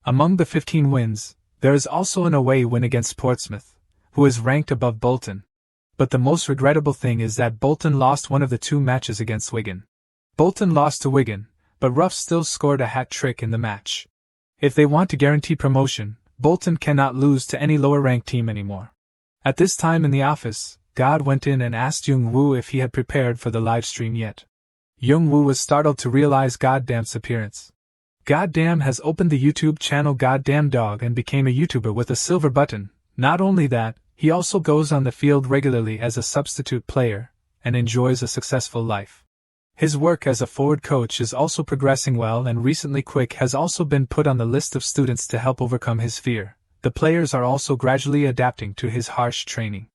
Among the 15 wins, there is also an away win against Portsmouth, who is ranked above Bolton. But the most regrettable thing is that Bolton lost one of the 2 matches against Wigan. Bolton lost to Wigan, but Ruff still scored a hat-trick in the match. If they want to guarantee promotion, Bolton cannot lose to any lower-ranked team anymore. At this time in the office, God went in and asked Jung-woo if he had prepared for the live stream yet. Jung-woo was startled to realize Goddamn's appearance. Goddamn has opened the YouTube channel Goddamn Dog and became a YouTuber with a silver button. Not only that, he also goes on the field regularly as a substitute player, and enjoys a successful life. His work as a forward coach is also progressing well, and recently Quick has also been put on the list of students to help overcome his fear. The players are also gradually adapting to his harsh training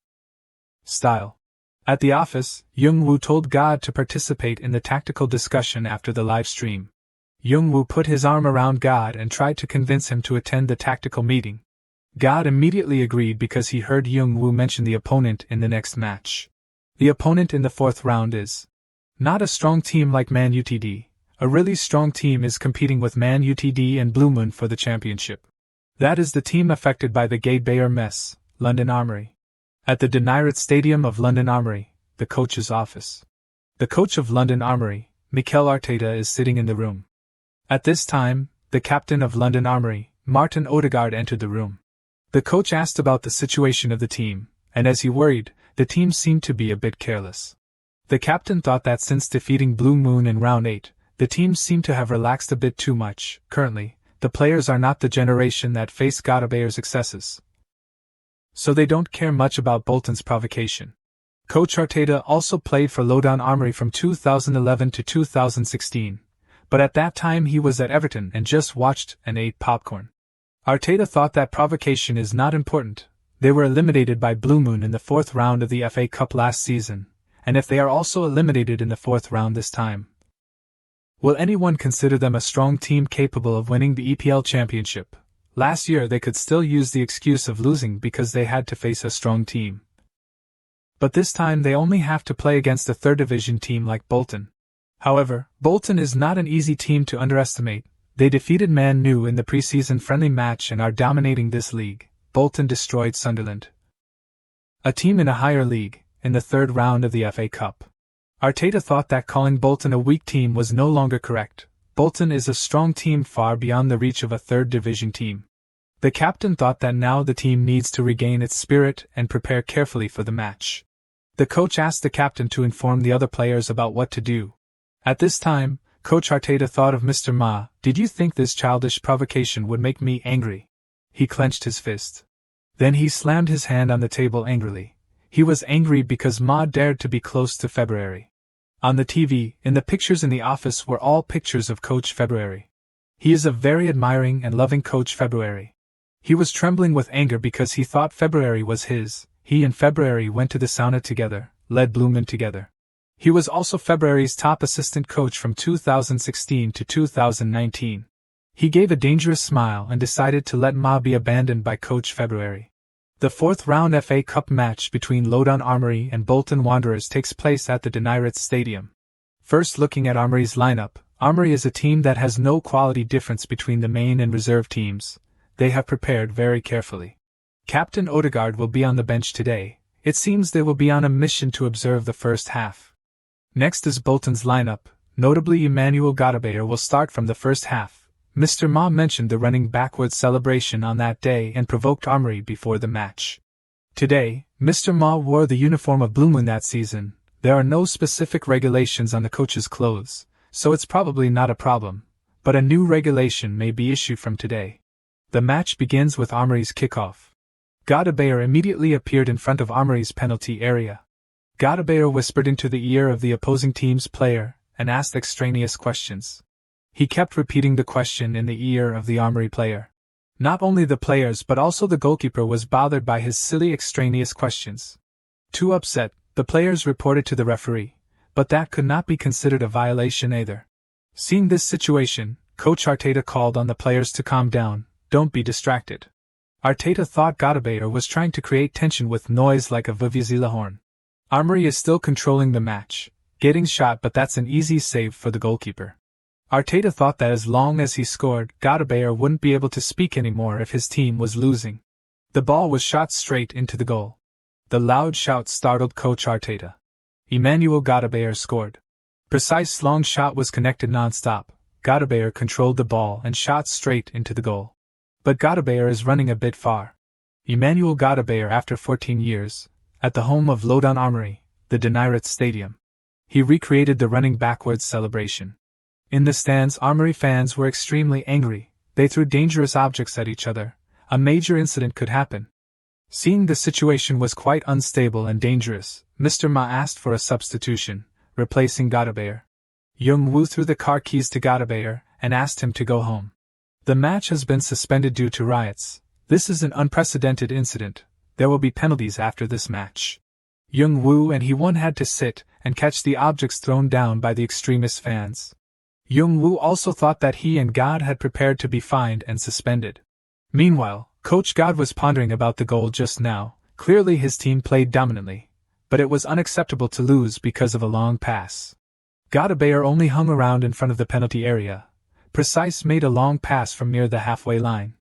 style. At the office, Jung-woo told God to participate in the tactical discussion after the live stream. Jung-woo put his arm around God and tried to convince him to attend the tactical meeting. God immediately agreed because he heard Jung-woo mention the opponent in the next match. The opponent in the 4th round is not a strong team like Man Utd. A really strong team is competing with Man Utd and Blue Moon for the championship. That is the team affected by the Gay Bayer mess, London Armoury. At the Denirat Stadium of London Armoury, the coach's office. The coach of London Armoury, Mikel Arteta, is sitting in the room. At this time, the captain of London Armoury, Martin Odegaard, entered the room. The coach asked about the situation of the team, and as he worried, the team seemed to be a bit careless. The captain thought that since defeating Blue Moon in round 8, the team seemed to have relaxed a bit too much. Currently, the players are not the generation that face Godabayer's excesses, so they don't care much about Bolton's provocation. Coach Arteta also played for London Armoury from 2011 to 2016, but at that time he was at Everton and just watched and ate popcorn. Arteta thought that provocation is not important. They were eliminated by Blue Moon in the 4th round of the FA Cup last season, and if they are also eliminated in the 4th round this time, will anyone consider them a strong team capable of winning the EPL Championship? Last year they could still use the excuse of losing because they had to face a strong team. But this time they only have to play against a 3rd division team like Bolton. However, Bolton is not an easy team to underestimate. They defeated Man U in the pre-season friendly match and are dominating this league. Bolton destroyed Sunderland, a team in a higher league, in the 3rd round of the FA Cup. Arteta thought that calling Bolton a weak team was no longer correct. Bolton is a strong team far beyond the reach of a third division team. The captain thought that now the team needs to regain its spirit and prepare carefully for the match. The coach asked the captain to inform the other players about what to do. At this time, Coach Arteta thought of Mr. Ma. Did you think this childish provocation would make me angry? He clenched his fist. Then he slammed his hand on the table angrily. He was angry because Ma dared to be close to February. On the TV, in the pictures in the office were all pictures of Coach February. He is a very admiring and loving Coach February. He was trembling with anger because he thought February was his. He and February went to the sauna together, led Blooming together. He was also February's top assistant coach from 2016 to 2019. He gave a dangerous smile and decided to let Ma be abandoned by Coach February. The fourth round FA Cup match between Lowdown Armory and Bolton Wanderers takes place at the Emirates Stadium. First, looking at Armory's lineup, Armory is a team that has no quality difference between the main and reserve teams. They have prepared very carefully. Captain Odegaard will be on the bench today. It seems they will be on a mission to observe the first half. Next is Bolton's lineup. Notably, Emmanuel Gadabayer will start from the first half. Mr. Ma mentioned the running backwards celebration on that day and provoked Armory before the match. Today, Mr. Ma wore the uniform of Blue Moon that season. There are no specific regulations on the coach's clothes, so it's probably not a problem, but a new regulation may be issued from today. The match begins with Armory's kickoff. Gadabayer immediately appeared in front of Armory's penalty area. Gadabayer whispered into the ear of the opposing team's player and asked extraneous questions. He kept repeating the question in the ear of the Armory player. Not only the players but also the goalkeeper was bothered by his silly extraneous questions. Too upset, the players reported to the referee, but that could not be considered a violation either. Seeing this situation, Coach Arteta called on the players to calm down, don't be distracted. Arteta thought Gadabayer was trying to create tension with noise like a vuvuzela horn. Armory is still controlling the match, getting shot, but that's an easy save for the goalkeeper. Arteta thought that as long as he scored, Gadabayer wouldn't be able to speak anymore if his team was losing. The ball was shot straight into the goal. The loud shout startled Coach Arteta. Emmanuel Gadabayer scored. Precise long shot was connected non-stop. Gadabayer controlled the ball and shot straight into the goal. But Gadabayer is running a bit far. Emmanuel Gadabayer, after 14 years, at the home of Lowdown Armory, the Emirates Stadium. He recreated the running backwards celebration. In the stands, Armory fans were extremely angry. They threw dangerous objects at each other. A major incident could happen. Seeing the situation was quite unstable and dangerous, Mr. Ma asked for a substitution, replacing Gadabayer. Young Woo threw the car keys to Gadabayer and asked him to go home. The match has been suspended due to riots. This is an unprecedented incident. There will be penalties after this match. Young Woo and Hee-won had to sit and catch the objects thrown down by the extremist fans. Young Woo also thought that he and God had prepared to be fined and suspended. Meanwhile, Coach God was pondering about the goal just now. Clearly his team played dominantly, but it was unacceptable to lose because of a long pass. Gadabayer only hung around in front of the penalty area. Precise made a long pass from near the halfway line.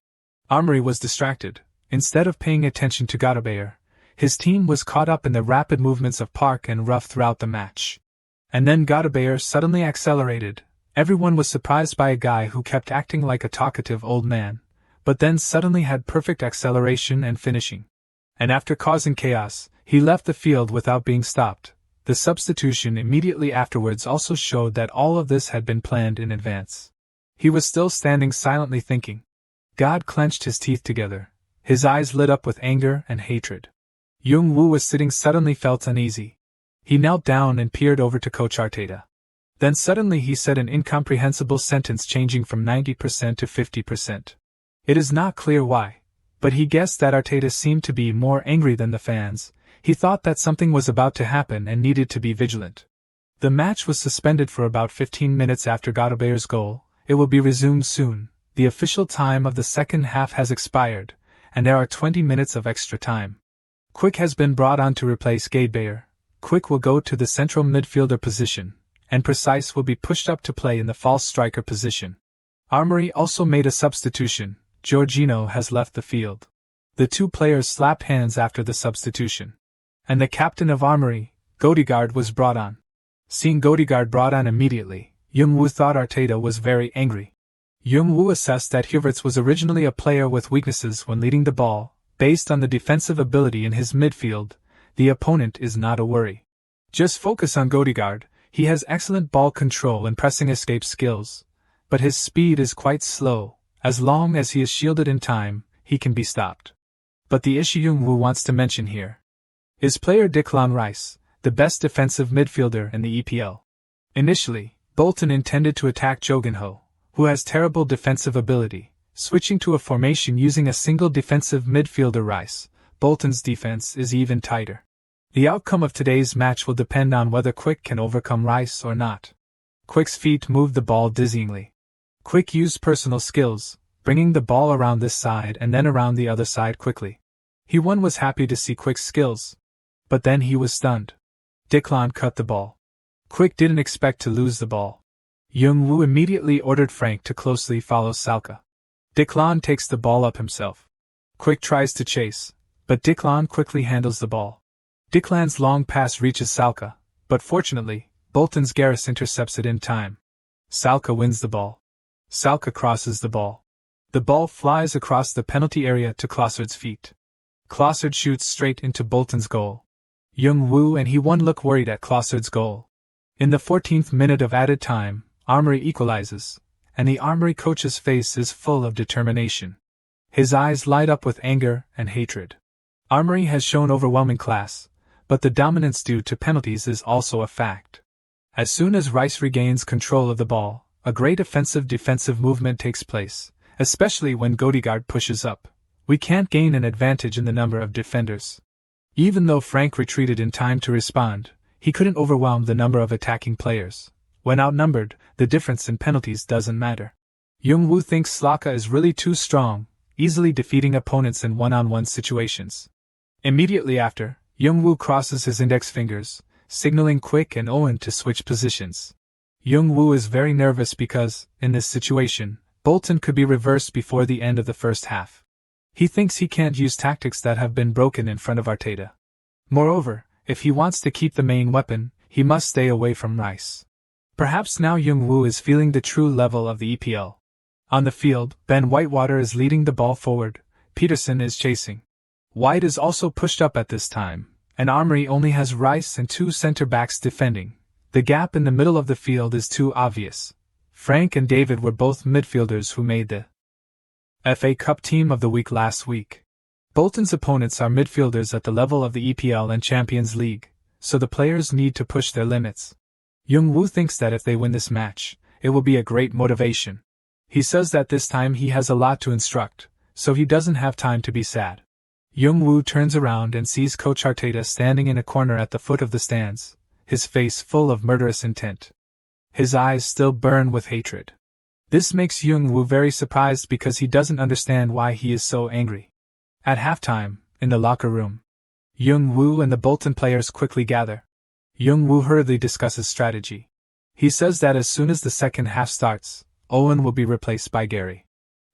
Armory was distracted. Instead of paying attention to Gadabayer, his team was caught up in the rapid movements of Park and Ruff throughout the match. And then Gadabayer suddenly accelerated. Everyone was surprised by a guy who kept acting like a talkative old man, but then suddenly had perfect acceleration and finishing. And after causing chaos, he left the field without being stopped. The substitution immediately afterwards also showed that all of this had been planned in advance. He was still standing silently thinking. God clenched his teeth together. His eyes lit up with anger and hatred. Young Woo was sitting suddenly felt uneasy. He knelt down and peered over to Coach Arteta. Then suddenly he said an incomprehensible sentence changing from 90% to 50%. It is not clear why, but he guessed that Arteta seemed to be more angry than the fans. He thought that something was about to happen and needed to be vigilant. The match was suspended for about 15 minutes after Gadabayer's goal. It will be resumed soon. The official time of the second half has expired, and there are 20 minutes of extra time. Quick has been brought on to replace Gadabayer. Quick will go to the central midfielder position, and Precise will be pushed up to play in the false striker position. Armory also made a substitution. Jorginho has left the field. The two players slapped hands after the substitution. And the captain of Armory, Odegaard, was brought on. Seeing Odegaard brought on immediately, Jung-woo thought Arteta was very angry. Jung-woo assessed that Havertz was originally a player with weaknesses when leading the ball. Based on the defensive ability in his midfield, the opponent is not a worry. Just focus on Odegaard. He has excellent ball control and pressing escape skills, but his speed is quite slow. As long as he is shielded in time, he can be stopped. But the issue Jung-woo wants to mention here is player Declan Rice, the best defensive midfielder in the EPL. Initially, Bolton intended to attack Jogenho, who has terrible defensive ability, switching to a formation using a single defensive midfielder Rice. Bolton's defense is even tighter. The outcome of today's match will depend on whether Quick can overcome Rice or not. Quick's feet moved the ball dizzyingly. Quick used personal skills, bringing the ball around this side and then around the other side quickly. One was happy to see Quick's skills. But then he was stunned. Declan cut the ball. Quick didn't expect to lose the ball. Jung-woo immediately ordered Frank to closely follow Salka. Declan takes the ball up himself. Quick tries to chase, but Declan quickly handles the ball. Declan's long pass reaches Salka, but fortunately, Bolton's Gareth intercepts it in time. Salka wins the ball. Salka crosses the ball. The ball flies across the penalty area to Klossard's feet. Klossard shoots straight into Bolton's goal. Jung-woo and Hee-won look worried at Klossard's goal. In the 14th minute of added time, Armory equalizes, and the Armory coach's face is full of determination. His eyes light up with anger and hatred. Armory has shown overwhelming class, but the dominance due to penalties is also a fact. As soon as Rice regains control of the ball, a great offensive-defensive movement takes place, especially when Odegaard pushes up. We can't gain an advantage in the number of defenders. Even though Frank retreated in time to respond, he couldn't overwhelm the number of attacking players. When outnumbered, the difference in penalties doesn't matter. Jung-woo thinks Salka is really too strong, easily defeating opponents in one-on-one situations. Immediately after, Jung-woo crosses his index fingers, signaling Quick and Owen to switch positions. Jung-woo is very nervous because, in this situation, Bolton could be reversed before the end of the first half. He thinks he can't use tactics that have been broken in front of Arteta. Moreover, if he wants to keep the main weapon, he must stay away from Rice. Perhaps now Jung-woo is feeling the true level of the EPL. On the field, Ben Whitewater is leading the ball forward, Peterson is chasing. White is also pushed up at this time, and Armory only has Rice and two centre-backs defending. The gap in the middle of the field is too obvious. Frank and David were both midfielders who made the FA Cup Team of the Week last week. Bolton's opponents are midfielders at the level of the EPL and Champions League, so the players need to push their limits. Jung-woo thinks that if they win this match, it will be a great motivation. He says that this time he has a lot to instruct, so he doesn't have time to be sad. Jung-woo turns around and sees Coach Arteta standing in a corner at the foot of the stands, his face full of murderous intent. His eyes still burn with hatred. This makes Jung-woo very surprised because he doesn't understand why he is so angry. At halftime, in the locker room, Jung-woo and the Bolton players quickly gather. Jung-woo hurriedly discusses strategy. He says that as soon as the second half starts, Owen will be replaced by Gary.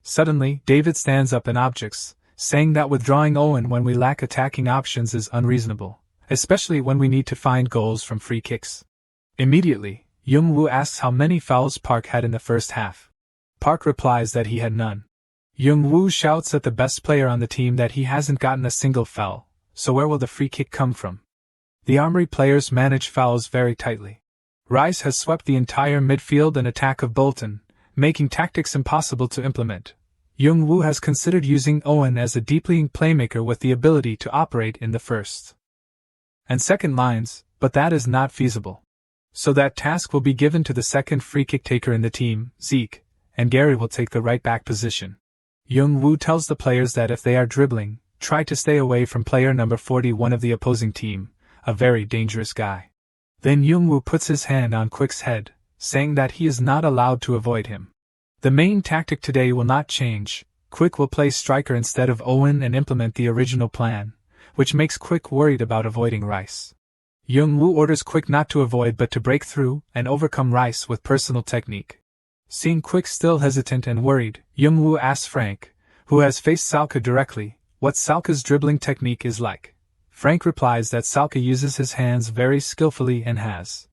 Suddenly, David stands up and objects, saying that withdrawing Owen when we lack attacking options is unreasonable, especially when we need to find goals from free kicks. Immediately, Jung-woo asks how many fouls Park had in the first half. Park replies that he had none. Jung-woo shouts at the best player on the team that he hasn't gotten a single foul, so where will the free kick come from? The Armory players manage fouls very tightly. Rice has swept the entire midfield and attack of Bolton, making tactics impossible to implement. Jung-woo has considered using Owen as a deep-lying playmaker with the ability to operate in the first and second lines, but that is not feasible. So that task will be given to the second free kick taker in the team, Zeke, and Gary will take the right back position. Jung-woo tells the players that if they are dribbling, try to stay away from player number 41 of the opposing team, a very dangerous guy. Then Jung-woo puts his hand on Quick's head, saying that he is not allowed to avoid him. The main tactic today will not change. Quick will play striker instead of Owen and implement the original plan, which makes Quick worried about avoiding Rice. Jung-woo orders Quick not to avoid but to break through and overcome Rice with personal technique. Seeing Quick still hesitant and worried, Jung-woo asks Frank, who has faced Salka directly, what Salka's dribbling technique is like. Frank replies that Salka uses his hands very skillfully and has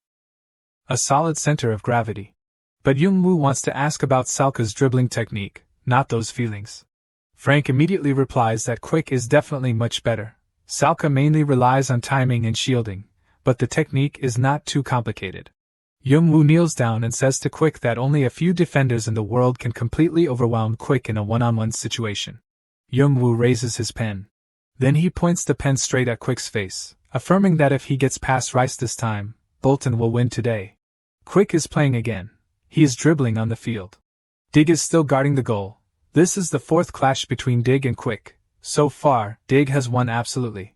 a solid center of gravity. But Jung-woo wants to ask about Salka's dribbling technique, not those feelings. Frank immediately replies that Quick is definitely much better. Salka mainly relies on timing and shielding, but the technique is not too complicated. Jung-woo kneels down and says to Quick that only a few defenders in the world can completely overwhelm Quick in a one-on-one situation. Jung-woo raises his pen. Then he points the pen straight at Quick's face, affirming that if he gets past Rice this time, Bolton will win today. Quick is playing again. He is dribbling on the field. Dig is still guarding the goal. This is the fourth clash between Dig and Quick. So far, Dig has won absolutely.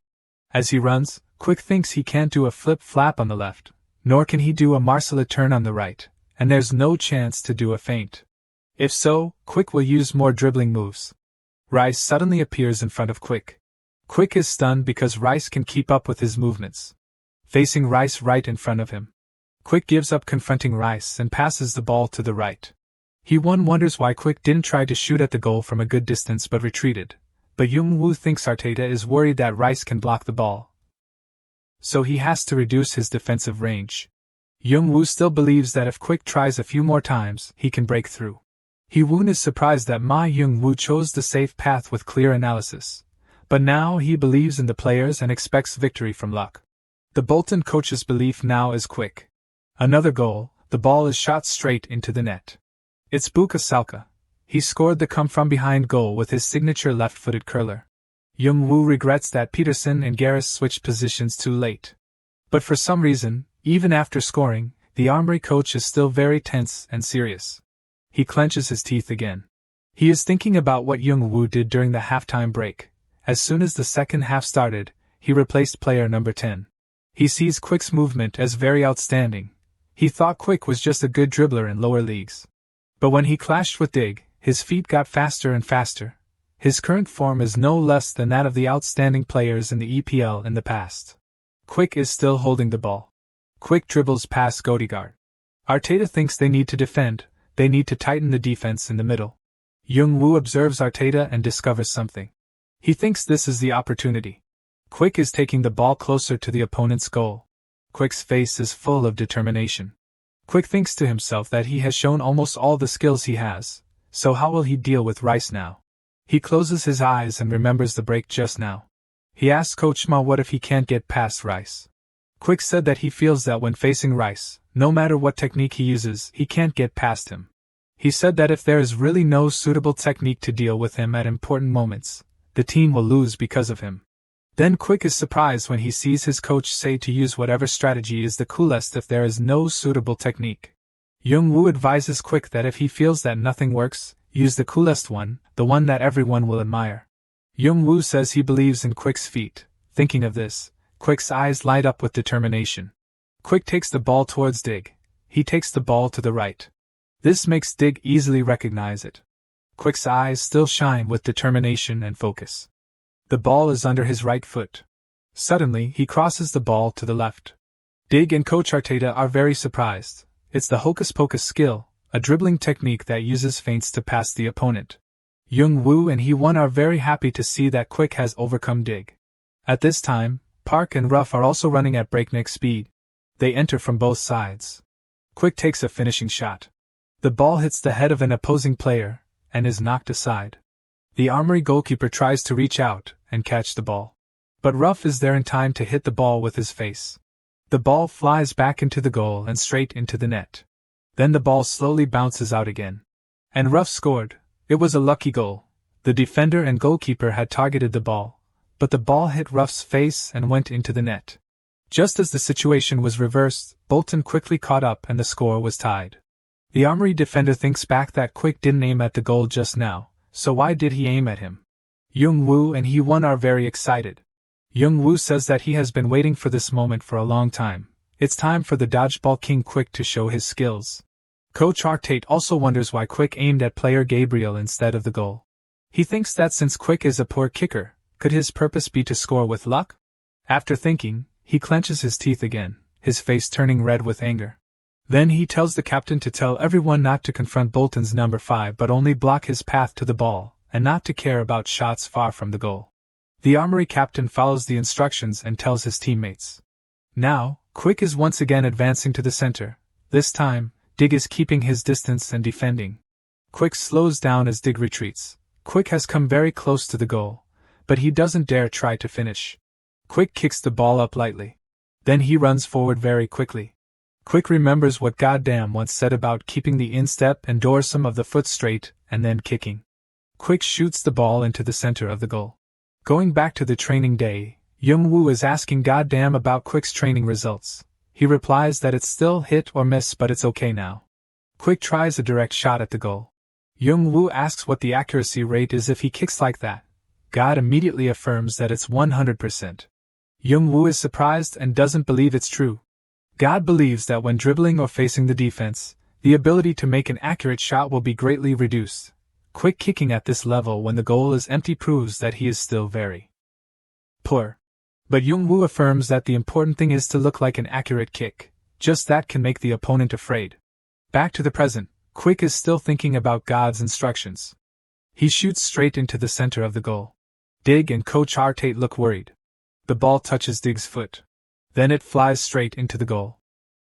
As he runs, Quick thinks he can't do a flip-flap on the left, nor can he do a Marcella turn on the right, and there's no chance to do a feint. If so, Quick will use more dribbling moves. Rice suddenly appears in front of Quick. Quick is stunned because Rice can keep up with his movements. Facing Rice right in front of him, Quick gives up confronting Rice and passes the ball to the right. Wonders why Quick didn't try to shoot at the goal from a good distance but retreated, but Jung-woo thinks Arteta is worried that Rice can block the ball, so he has to reduce his defensive range. Jung-woo still believes that if Quick tries a few more times, he can break through. Hee-woon is surprised that Ma Jung-woo chose the safe path with clear analysis, but now he believes in the players and expects victory from luck. The Bolton coach's belief now is Quick. Another goal, the ball is shot straight into the net. It's Buka Salka. He scored the come-from-behind goal with his signature left-footed curler. Jung-woo regrets that Peterson and Garris switched positions too late. But for some reason, even after scoring, the Armory coach is still very tense and serious. He clenches his teeth again. He is thinking about what Jung-woo did during the halftime break. As soon as the second half started, he replaced player number 10. He sees Quick's movement as very outstanding. He thought Quick was just a good dribbler in lower leagues. But when he clashed with Dig, his feet got faster and faster. His current form is no less than that of the outstanding players in the EPL in the past. Quick is still holding the ball. Quick dribbles past Odegaard. Arteta thinks they need to defend, they need to tighten the defense in the middle. Jung-woo observes Arteta and discovers something. He thinks this is the opportunity. Quick is taking the ball closer to the opponent's goal. Quick's face is full of determination. Quick thinks to himself that he has shown almost all the skills he has, so how will he deal with Rice now? He closes his eyes and remembers the break just now. He asks Coach Ma what if he can't get past Rice. Quick said that he feels that when facing Rice, no matter what technique he uses, he can't get past him. He said that if there is really no suitable technique to deal with him at important moments, the team will lose because of him. Then Quick is surprised when he sees his coach say to use whatever strategy is the coolest if there is no suitable technique. Jung-woo advises Quick that if he feels that nothing works, use the coolest one, the one that everyone will admire. Jung-woo says he believes in Quick's feet. Thinking of this, Quick's eyes light up with determination. Quick takes the ball towards Dig. He takes the ball to the right. This makes Dig easily recognize it. Quick's eyes still shine with determination and focus. The ball is under his right foot. Suddenly, he crosses the ball to the left. Dig and Coach Arteta are very surprised. It's the hocus-pocus skill, a dribbling technique that uses feints to pass the opponent. Jung-woo and Hee-won are very happy to see that Quick has overcome Dig. At this time, Park and Ruff are also running at breakneck speed. They enter from both sides. Quick takes a finishing shot. The ball hits the head of an opposing player, and is knocked aside. The Armory goalkeeper tries to reach out and catch the ball. But Ruff is there in time to hit the ball with his face. The ball flies back into the goal and straight into the net. Then the ball slowly bounces out again. And Ruff scored. It was a lucky goal. The defender and goalkeeper had targeted the ball, but the ball hit Ruff's face and went into the net. Just as the situation was reversed, Bolton quickly caught up and the score was tied. The Armory defender thinks back that Quick didn't aim at the goal just now, so why did he aim at him? Jung-woo and Hee-won are very excited. Jung-woo says that he has been waiting for this moment for a long time. It's time for the dodgeball king Quick to show his skills. Coach Arteta also wonders why Quick aimed at player Gabriel instead of the goal. He thinks that since Quick is a poor kicker, could his purpose be to score with luck? After thinking, he clenches his teeth again, his face turning red with anger. Then he tells the captain to tell everyone not to confront Bolton's number 5 but only block his path to the ball, and not to care about shots far from the goal. The Armory captain follows the instructions and tells his teammates. Now, Quick is once again advancing to the center. This time, Dig is keeping his distance and defending. Quick slows down as Dig retreats. Quick has come very close to the goal, but he doesn't dare try to finish. Quick kicks the ball up lightly. Then he runs forward very quickly. Quick remembers what Goddamn once said about keeping the instep and dorsum of the foot straight and then kicking. Quick shoots the ball into the center of the goal. Going back to the training day, Young-woo is asking Goddamn about Quick's training results. He replies that it's still hit or miss but it's okay now. Quick tries a direct shot at the goal. Young-woo asks what the accuracy rate is if he kicks like that. God immediately affirms that it's 100%. Young-woo is surprised and doesn't believe it's true. God believes that when dribbling or facing the defense, the ability to make an accurate shot will be greatly reduced. Quick kicking at this level when the goal is empty proves that he is still very poor. But Young-woo affirms that the important thing is to look like an accurate kick. Just that can make the opponent afraid. Back to the present, Quick is still thinking about God's instructions. He shoots straight into the center of the goal. Dig and Coach Artate look worried. The ball touches Dig's foot. Then it flies straight into the goal.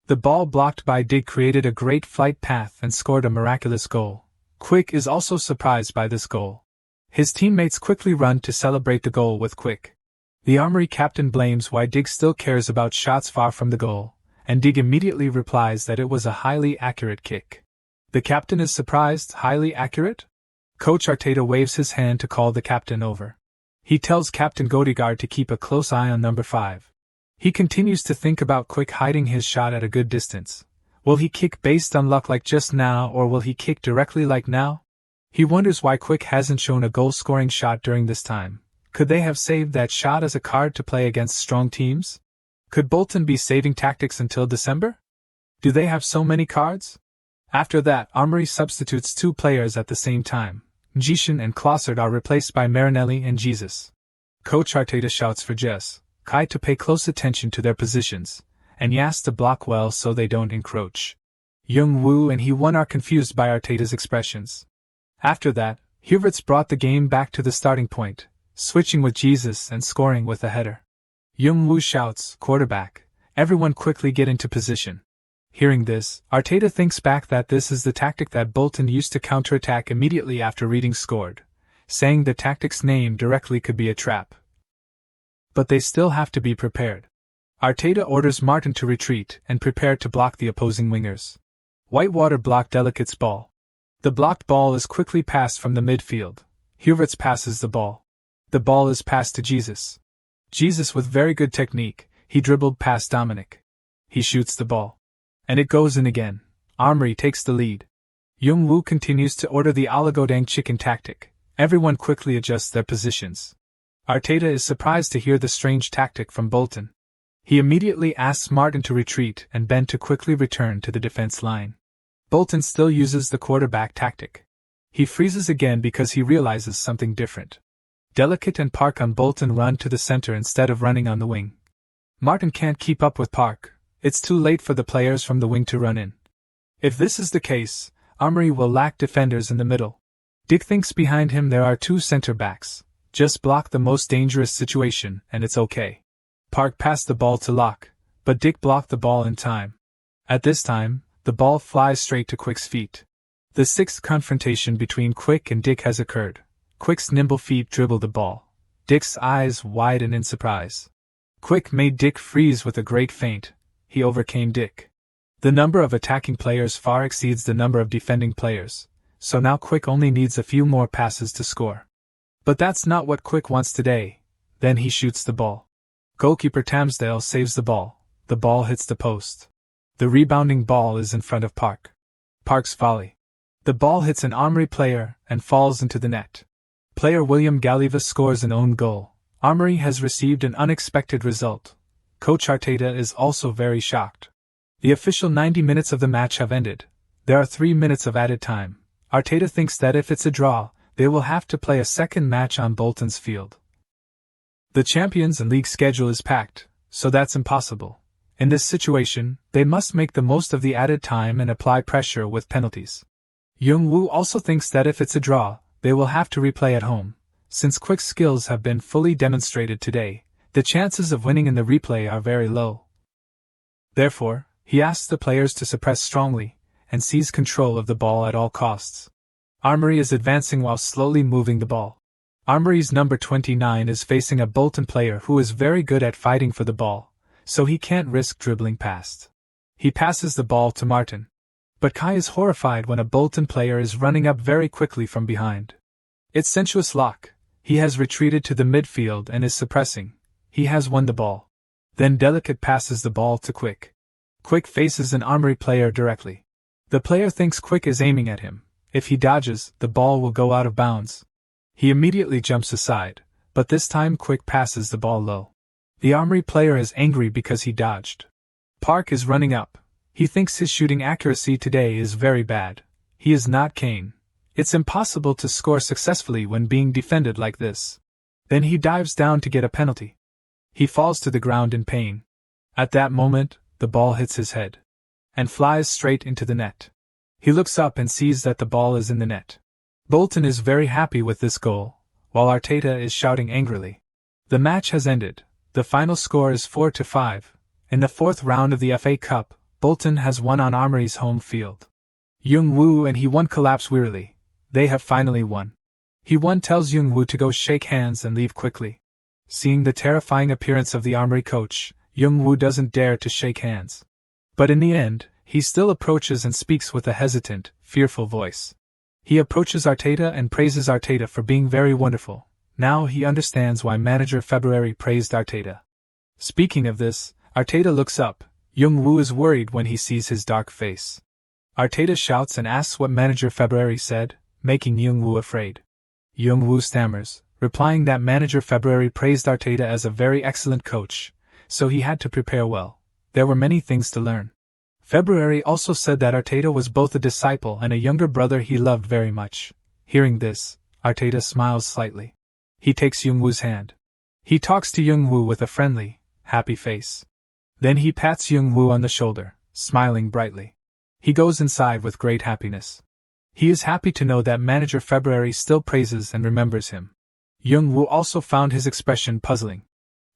The ball blocked by Dig created a great flight path and scored a miraculous goal. Quick is also surprised by this goal. His teammates quickly run to celebrate the goal with Quick. The Armory captain blames why Dig still cares about shots far from the goal, and Dig immediately replies that it was a highly accurate kick. The captain is surprised. Highly accurate? Coach Arteta waves his hand to call the captain over. He tells Captain Godegaard to keep a close eye on number 5. He continues to think about Quick hiding his shot at a good distance. Will he kick based on luck like just now, or will he kick directly like now? He wonders why Quick hasn't shown a goal-scoring shot during this time. Could they have saved that shot as a card to play against strong teams? Could Bolton be saving tactics until December? Do they have so many cards? After that, Armory substitutes 2 players at the same time. Jishin and Clossard are replaced by Marinelli and Jesus. Coach Arteta shouts for Jess, Kai to pay close attention to their positions, and Yas to block well so they don't encroach. Young-woo and Hee-won are confused by Arteta's expressions. After that, Huberts brought the game back to the starting point, switching with Jesus and scoring with a header. Young-woo shouts, quarterback, everyone quickly get into position. Hearing this, Arteta thinks back that this is the tactic that Bolton used to counterattack immediately after Reading scored, saying the tactic's name directly could be a trap. But they still have to be prepared. Arteta orders Martin to retreat and prepare to block the opposing wingers. Whitewater blocked Delicate's ball. The blocked ball is quickly passed from the midfield. Huberts passes the ball. The ball is passed to Jesus. Jesus with very good technique, he dribbled past Dominic. He shoots the ball. And it goes in again. Armory takes the lead. Young-woo continues to order the oligodang chicken tactic. Everyone quickly adjusts their positions. Arteta is surprised to hear the strange tactic from Bolton. He immediately asks Martin to retreat and Ben to quickly return to the defense line. Bolton still uses the quarterback tactic. He freezes again because he realizes something different. Delicate and Park on Bolton run to the center instead of running on the wing. Martin can't keep up with Park. It's too late for the players from the wing to run in. If this is the case, Armory will lack defenders in the middle. Dick thinks behind him there are 2 center backs. Just block the most dangerous situation and it's okay. Park passed the ball to Locke, but Dick blocked the ball in time. At this time, the ball flies straight to Quick's feet. The 6th confrontation between Quick and Dick has occurred. Quick's nimble feet dribble the ball. Dick's eyes widen in surprise. Quick made Dick freeze with a great feint. He overcame Dick. The number of attacking players far exceeds the number of defending players, so now Quick only needs a few more passes to score. But that's not what Quick wants today. Then he shoots the ball. Goalkeeper Tamsdale saves the ball. The ball hits the post. The rebounding ball is in front of Park. Park's volley. The ball hits an Armory player and falls into the net. Player William Galiva scores an own goal. Armory has received an unexpected result. Coach Arteta is also very shocked. The official 90 minutes of the match have ended. There are 3 minutes of added time. Arteta thinks that if it's a draw, they will have to play a second match on Bolton's field. The Champions and League schedule is packed, so that's impossible. In this situation, they must make the most of the added time and apply pressure with penalties. Young-woo also thinks that if it's a draw, they will have to replay at home. Since Quick's skills have been fully demonstrated today, the chances of winning in the replay are very low. Therefore, he asks the players to suppress strongly, and seize control of the ball at all costs. Armory is advancing while slowly moving the ball. Armory's number 29 is facing a Bolton player who is very good at fighting for the ball, so he can't risk dribbling past. He passes the ball to Martin. But Kai is horrified when a Bolton player is running up very quickly from behind. It's sensuous lock. He has retreated to the midfield and is suppressing. He has won the ball. Then Delicate passes the ball to Quick. Quick faces an Armory player directly. The player thinks Quick is aiming at him. If he dodges, the ball will go out of bounds. He immediately jumps aside, but this time Quick passes the ball low. The Armory player is angry because he dodged. Park is running up. He thinks his shooting accuracy today is very bad. He is not Kane. It's impossible to score successfully when being defended like this. Then he dives down to get a penalty. He falls to the ground in pain. At that moment, the ball hits his head and flies straight into the net. He looks up and sees that the ball is in the net. Bolton is very happy with this goal, while Arteta is shouting angrily. The match has ended. The final score is 4-5. In the fourth round of the FA Cup, Bolton has won on Armory's home field. Young-woo and Hee-won collapse wearily. They have finally won. Hee-won tells Young-woo to go shake hands and leave quickly. Seeing the terrifying appearance of the Armory coach, Young-woo doesn't dare to shake hands. But in the end, he still approaches and speaks with a hesitant, fearful voice. He approaches Arteta and praises Arteta for being very wonderful. Now he understands why manager February praised Arteta. Speaking of this, Arteta looks up. Young-woo is worried when he sees his dark face. Arteta shouts and asks what manager February said, making Young-woo afraid. Young-woo stammers, replying that manager February praised Arteta as a very excellent coach, so he had to prepare well. There were many things to learn. February also said that Arteta was both a disciple and a younger brother he loved very much. Hearing this, Arteta smiles slightly. He takes Young-woo's hand. He talks to Young-woo with a friendly, happy face. Then he pats Young-woo on the shoulder, smiling brightly. He goes inside with great happiness. He is happy to know that manager February still praises and remembers him. Young-woo also found his expression puzzling.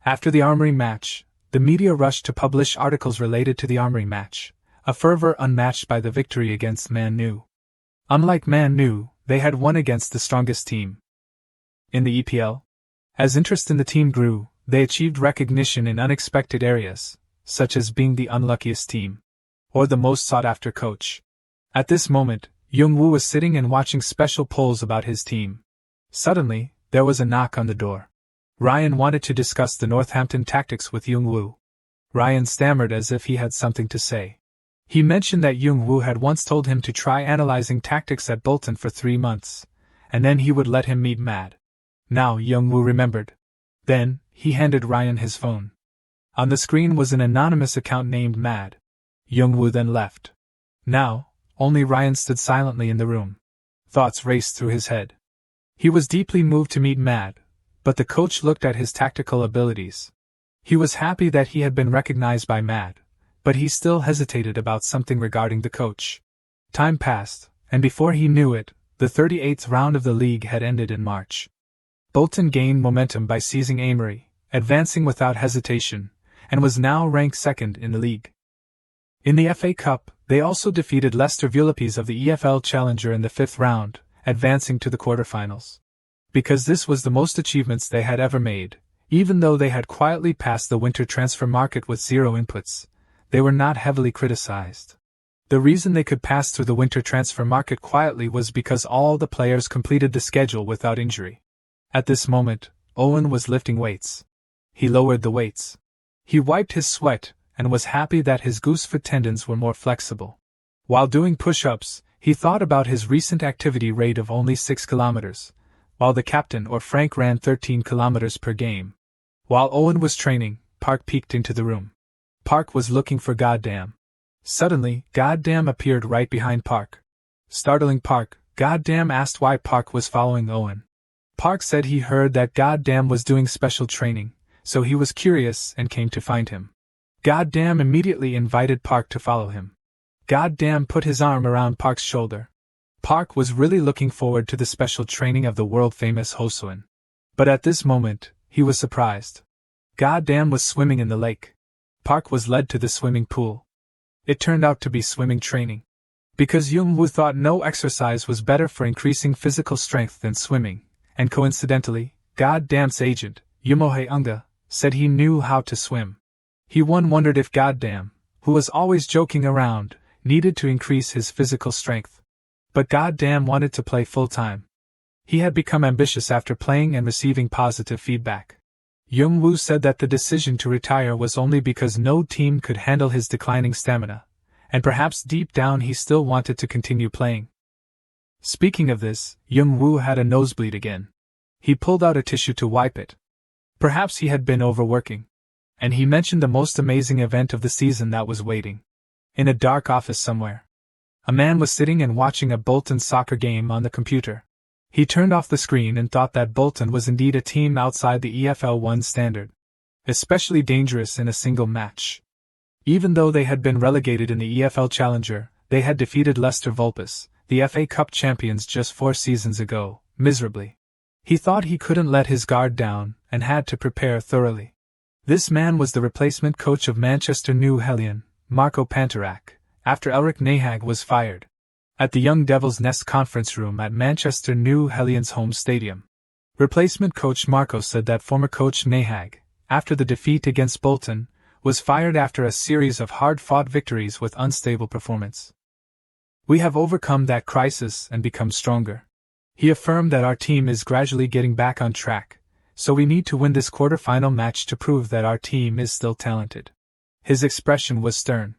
After the Armory match, the media rushed to publish articles related to the Armory match, a fervor unmatched by the victory against Man U. Unlike Man U, they had won against the strongest team in the EPL. As interest in the team grew, they achieved recognition in unexpected areas, such as being the unluckiest team, or the most sought-after coach. At this moment, Young-woo was sitting and watching special polls about his team. Suddenly, there was a knock on the door. Ryan wanted to discuss the Northampton tactics with Young-woo. Ryan stammered as if he had something to say. He mentioned that Young-woo had once told him to try analyzing tactics at Bolton for 3 months, and then he would let him meet Mad. Now Young-woo remembered. Then, he handed Ryan his phone. On the screen was an anonymous account named Mad. Young-woo then left. Now, only Ryan stood silently in the room. Thoughts raced through his head. He was deeply moved to meet Mad, but the coach looked at his tactical abilities. He was happy that he had been recognized by Mad, but he still hesitated about something regarding the coach. Time passed, and before he knew it, the 38th round of the league had ended in March. Bolton gained momentum by seizing Amory, advancing without hesitation, and was now ranked second in the league. In the FA Cup, they also defeated Leicester Violepies of the EFL Challenger in the 5th round, advancing to the quarterfinals. Because this was the most achievements they had ever made, even though they had quietly passed the winter transfer market with 0 inputs, they were not heavily criticized. The reason they could pass through the winter transfer market quietly was because all the players completed the schedule without injury. At this moment, Owen was lifting weights. He lowered the weights. He wiped his sweat, and was happy that his goosefoot tendons were more flexible. While doing push-ups, he thought about his recent activity rate of only 6 kilometers, while the captain or Frank ran 13 kilometers per game. While Owen was training, Park peeked into the room. Park was looking for Goddamn. Suddenly, Goddamn appeared right behind Park. Startling Park, Goddamn asked why Park was following Owen. Park said he heard that Goddamn was doing special training, so he was curious and came to find him. Goddamn immediately invited Park to follow him. Goddamn put his arm around Park's shoulder. Park was really looking forward to the special training of the world-famous Hosoin. But at this moment, he was surprised. Goddamn was swimming in the lake. Park was led to the swimming pool. It turned out to be swimming training. Because Jung-woo thought no exercise was better for increasing physical strength than swimming, and coincidentally, Goddamn's agent, Yumohei Unga, said he knew how to swim. He wondered if Goddamn, who was always joking around, needed to increase his physical strength. But Goddamn wanted to play full-time. He had become ambitious after playing and receiving positive feedback. Jung-woo said that the decision to retire was only because no team could handle his declining stamina, and perhaps deep down he still wanted to continue playing. Speaking of this, Jung-woo had a nosebleed again. He pulled out a tissue to wipe it. Perhaps he had been overworking. And he mentioned the most amazing event of the season that was waiting. In a dark office somewhere, a man was sitting and watching a Bolton soccer game on the computer. He turned off the screen and thought that Bolton was indeed a team outside the EFL 1 standard, especially dangerous in a single match. Even though they had been relegated in the EFL Challenger, they had defeated Leicester Vulpes, the FA Cup champions just 4 seasons ago, miserably. He thought he couldn't let his guard down, and had to prepare thoroughly. This man was the replacement coach of Manchester New Hellion, Marco Pantorak, after Elric Nahag was fired. At the Young Devil's Nest conference room at Manchester New Hellion's home stadium. Replacement coach Marco said that former coach Nahag, after the defeat against Bolton, was fired after a series of hard-fought victories with unstable performance. We have overcome that crisis and become stronger. He affirmed that our team is gradually getting back on track, so we need to win this quarter-final match to prove that our team is still talented. His expression was stern.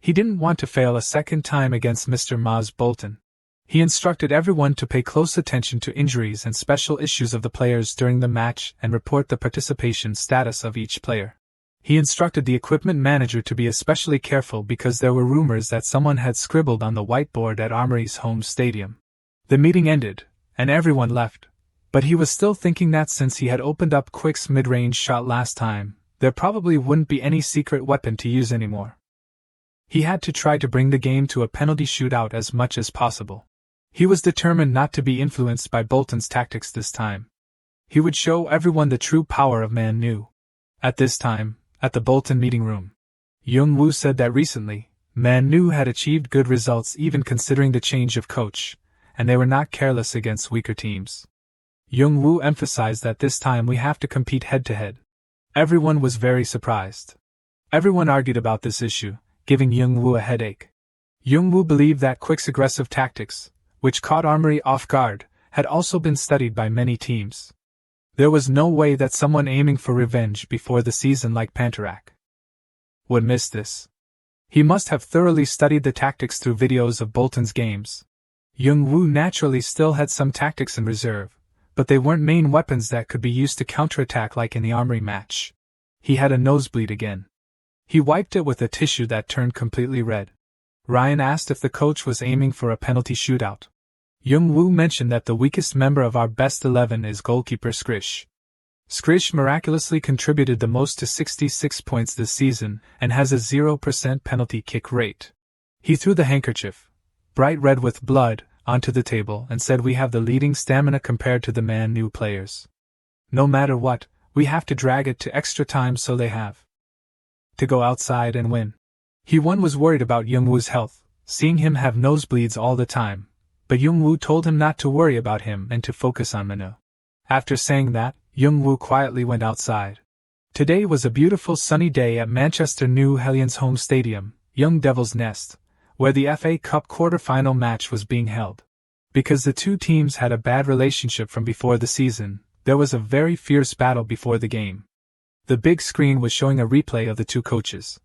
He didn't want to fail a second time against Mr. Maz Bolton. He instructed everyone to pay close attention to injuries and special issues of the players during the match and report the participation status of each player. He instructed the equipment manager to be especially careful because there were rumors that someone had scribbled on the whiteboard at Armory's home stadium. The meeting ended, and everyone left, but he was still thinking that since he had opened up Quick's mid-range shot last time, there probably wouldn't be any secret weapon to use anymore. He had to try to bring the game to a penalty shootout as much as possible. He was determined not to be influenced by Bolton's tactics this time. He would show everyone the true power of Man Nu. At this time, at the Bolton meeting room, Jung-woo said that recently, Man Nu had achieved good results even considering the change of coach, and they were not careless against weaker teams. Jung-woo emphasized that this time we have to compete head-to-head. Everyone was very surprised. Everyone argued about this issue, giving Jung-woo a headache. Jung-woo believed that Quick's aggressive tactics, which caught Armory off guard, had also been studied by many teams. There was no way that someone aiming for revenge before the season like Pantorak would miss this. He must have thoroughly studied the tactics through videos of Bolton's games. Jung-woo naturally still had some tactics in reserve, but they weren't main weapons that could be used to counterattack like in the Armory match. He had a nosebleed again. He wiped it with a tissue that turned completely red. Ryan asked if the coach was aiming for a penalty shootout. Jung-woo mentioned that the weakest member of our best 11 is goalkeeper Skrish. Skrish miraculously contributed the most to 66 points this season and has a 0% penalty kick rate. He threw the handkerchief, bright red with blood, onto the table and said we have the leading stamina compared to the Man Nu players. No matter what, we have to drag it to extra time so they have to go outside and win. He-won was worried about Jung-woo's health, seeing him have nosebleeds all the time, but Jung-woo told him not to worry about him and to focus on Manu. After saying that, Jung-woo quietly went outside. Today was a beautiful sunny day at Manchester New Hellion's home stadium, Young Devil's Nest, where the FA Cup quarter-final match was being held. Because the two teams had a bad relationship from before the season, there was a very fierce battle before the game. The big screen was showing a replay of the two coaches,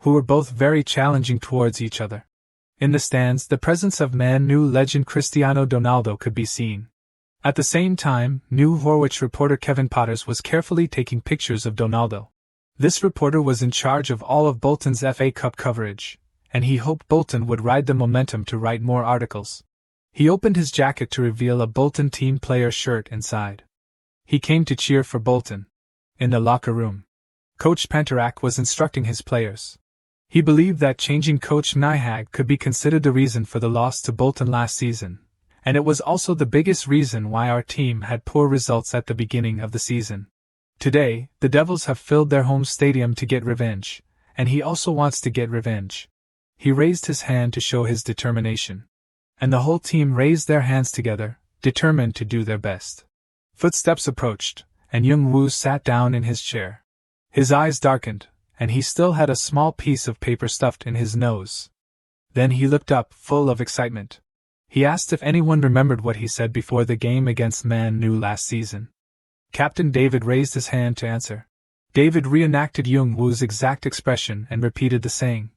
who were both very challenging towards each other. In the stands, the presence of Man Nu legend Cristiano Ronaldo could be seen. At the same time, New Horwich reporter Kevin Potters was carefully taking pictures of Ronaldo. This reporter was in charge of all of Bolton's FA Cup coverage, and he hoped Bolton would ride the momentum to write more articles. He opened his jacket to reveal a Bolton team player shirt inside. He came to cheer for Bolton. In the locker room, Coach Pantorak was instructing his players. He believed that changing coach Nihag could be considered the reason for the loss to Bolton last season, and it was also the biggest reason why our team had poor results at the beginning of the season. Today, the Devils have filled their home stadium to get revenge, and he also wants to get revenge. He raised his hand to show his determination. And the whole team raised their hands together, determined to do their best. Footsteps approached, and Young-woo sat down in his chair. His eyes darkened, and he still had a small piece of paper stuffed in his nose. Then he looked up, full of excitement. He asked if anyone remembered what he said before the game against Man-nu last season. Captain David raised his hand to answer. David reenacted Young-woo's exact expression and repeated the saying.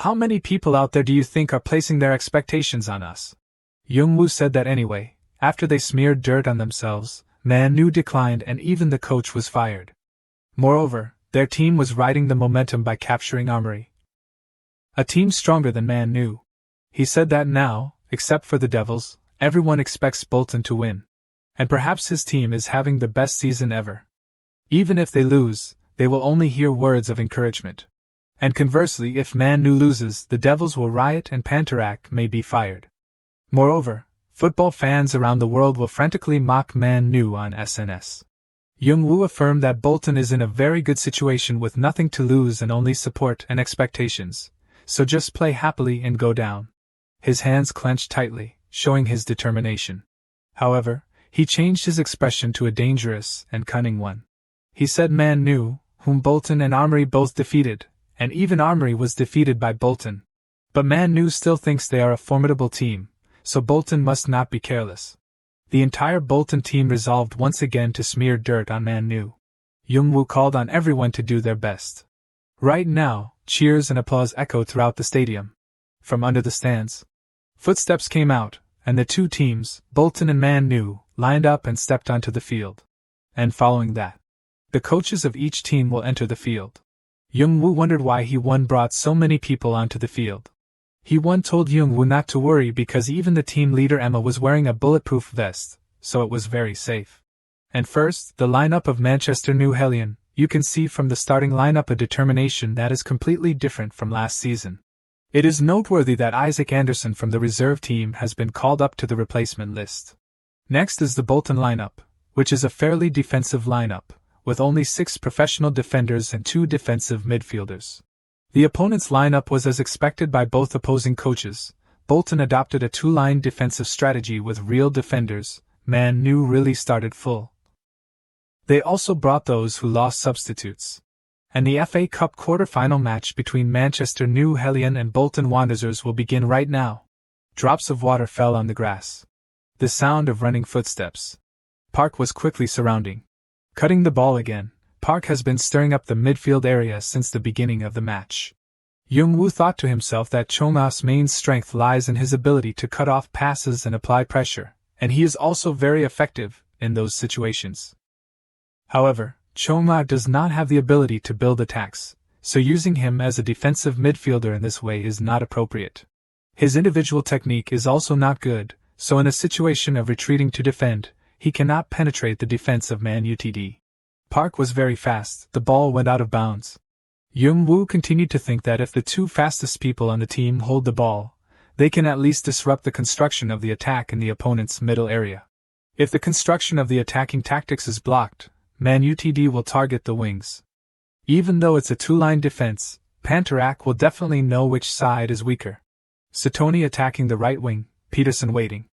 How many people out there do you think are placing their expectations on us? Young-woo said that anyway, after they smeared dirt on themselves, Man-nu declined and even the coach was fired. Moreover, their team was riding the momentum by capturing Armory. A team stronger than Man-nu. He said that now, except for the Devils, everyone expects Bolton to win. And perhaps his team is having the best season ever. Even if they lose, they will only hear words of encouragement. And conversely, if Man-nu loses, the Devils will riot and Panterak may be fired. Moreover, football fans around the world will frantically mock Man-nu on SNS. Young-woo affirmed that Bolton is in a very good situation with nothing to lose and only support and expectations, so just play happily and go down. His hands clenched tightly, showing his determination. However, he changed his expression to a dangerous and cunning one. He said Man-nu, whom Bolton and Armory both defeated, and even Armory was defeated by Bolton. But Man-nu still thinks they are a formidable team, so Bolton must not be careless. The entire Bolton team resolved once again to smear dirt on Man-nu. Young-woo called on everyone to do their best. Right now, cheers and applause echoed throughout the stadium. From under the stands, footsteps came out, and the two teams, Bolton and Man-nu, lined up and stepped onto the field. And following that, the coaches of each team will enter the field. Young-woo wondered why He-won brought so many people onto the field. He-won told Young-woo not to worry because even the team leader Emma was wearing a bulletproof vest, so it was very safe. And first, the lineup of Manchester New Hellion. You can see from the starting lineup a determination that is completely different from last season. It is noteworthy that Isaac Anderson from the reserve team has been called up to the replacement list. Next is the Bolton lineup, which is a fairly defensive lineup, with only 6 professional defenders and 2 defensive midfielders. The opponent's lineup was as expected by both opposing coaches. Bolton adopted a 2-line defensive strategy with real defenders. Man-nu really started full. They also brought those who lost substitutes. And the FA Cup quarter-final match between Manchester New Hellion and Bolton Wanderers will begin right now. Drops of water fell on the grass. The sound of running footsteps. Park was quickly surrounding. Cutting the ball again. Park has been stirring up the midfield area since the beginning of the match. Young-woo thought to himself that Cho-ma's main strength lies in his ability to cut off passes and apply pressure, and he is also very effective in those situations. However, Cho-ma does not have the ability to build attacks, so using him as a defensive midfielder in this way is not appropriate. His individual technique is also not good, so in a situation of retreating to defend, he cannot penetrate the defense of Man Utd. Park was very fast, the ball went out of bounds. Young-woo continued to think that if the 2 fastest people on the team hold the ball, they can at least disrupt the construction of the attack in the opponent's middle area. If the construction of the attacking tactics is blocked, Man Utd will target the wings. Even though it's a 2-line defense, Panterak will definitely know which side is weaker. Satoni attacking the right wing, Peterson waiting.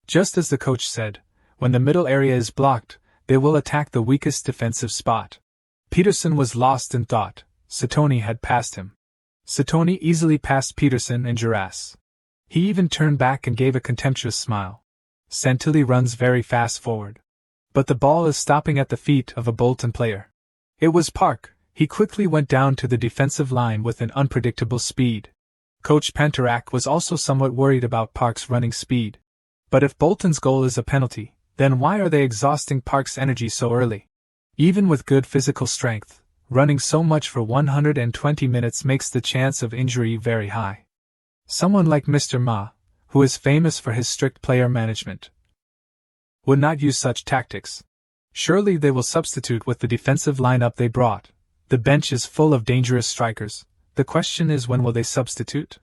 Just as the coach said, when the middle area is blocked, they will attack the weakest defensive spot. Peterson was lost in thought. Satoni had passed him. Satoni easily passed Peterson and Juras. He even turned back and gave a contemptuous smile. Santilli runs very fast forward. But the ball is stopping at the feet of a Bolton player. It was Park. He quickly went down to the defensive line with an unpredictable speed. Coach Panterak was also somewhat worried about Park's running speed. But if Bolton's goal is a penalty, then why are they exhausting Park's energy so early? Even with good physical strength, running so much for 120 minutes makes the chance of injury very high. Someone like Mr. Ma, who is famous for his strict player management, would not use such tactics. Surely they will substitute with the defensive lineup they brought. The bench is full of dangerous strikers. The question is, when will they substitute?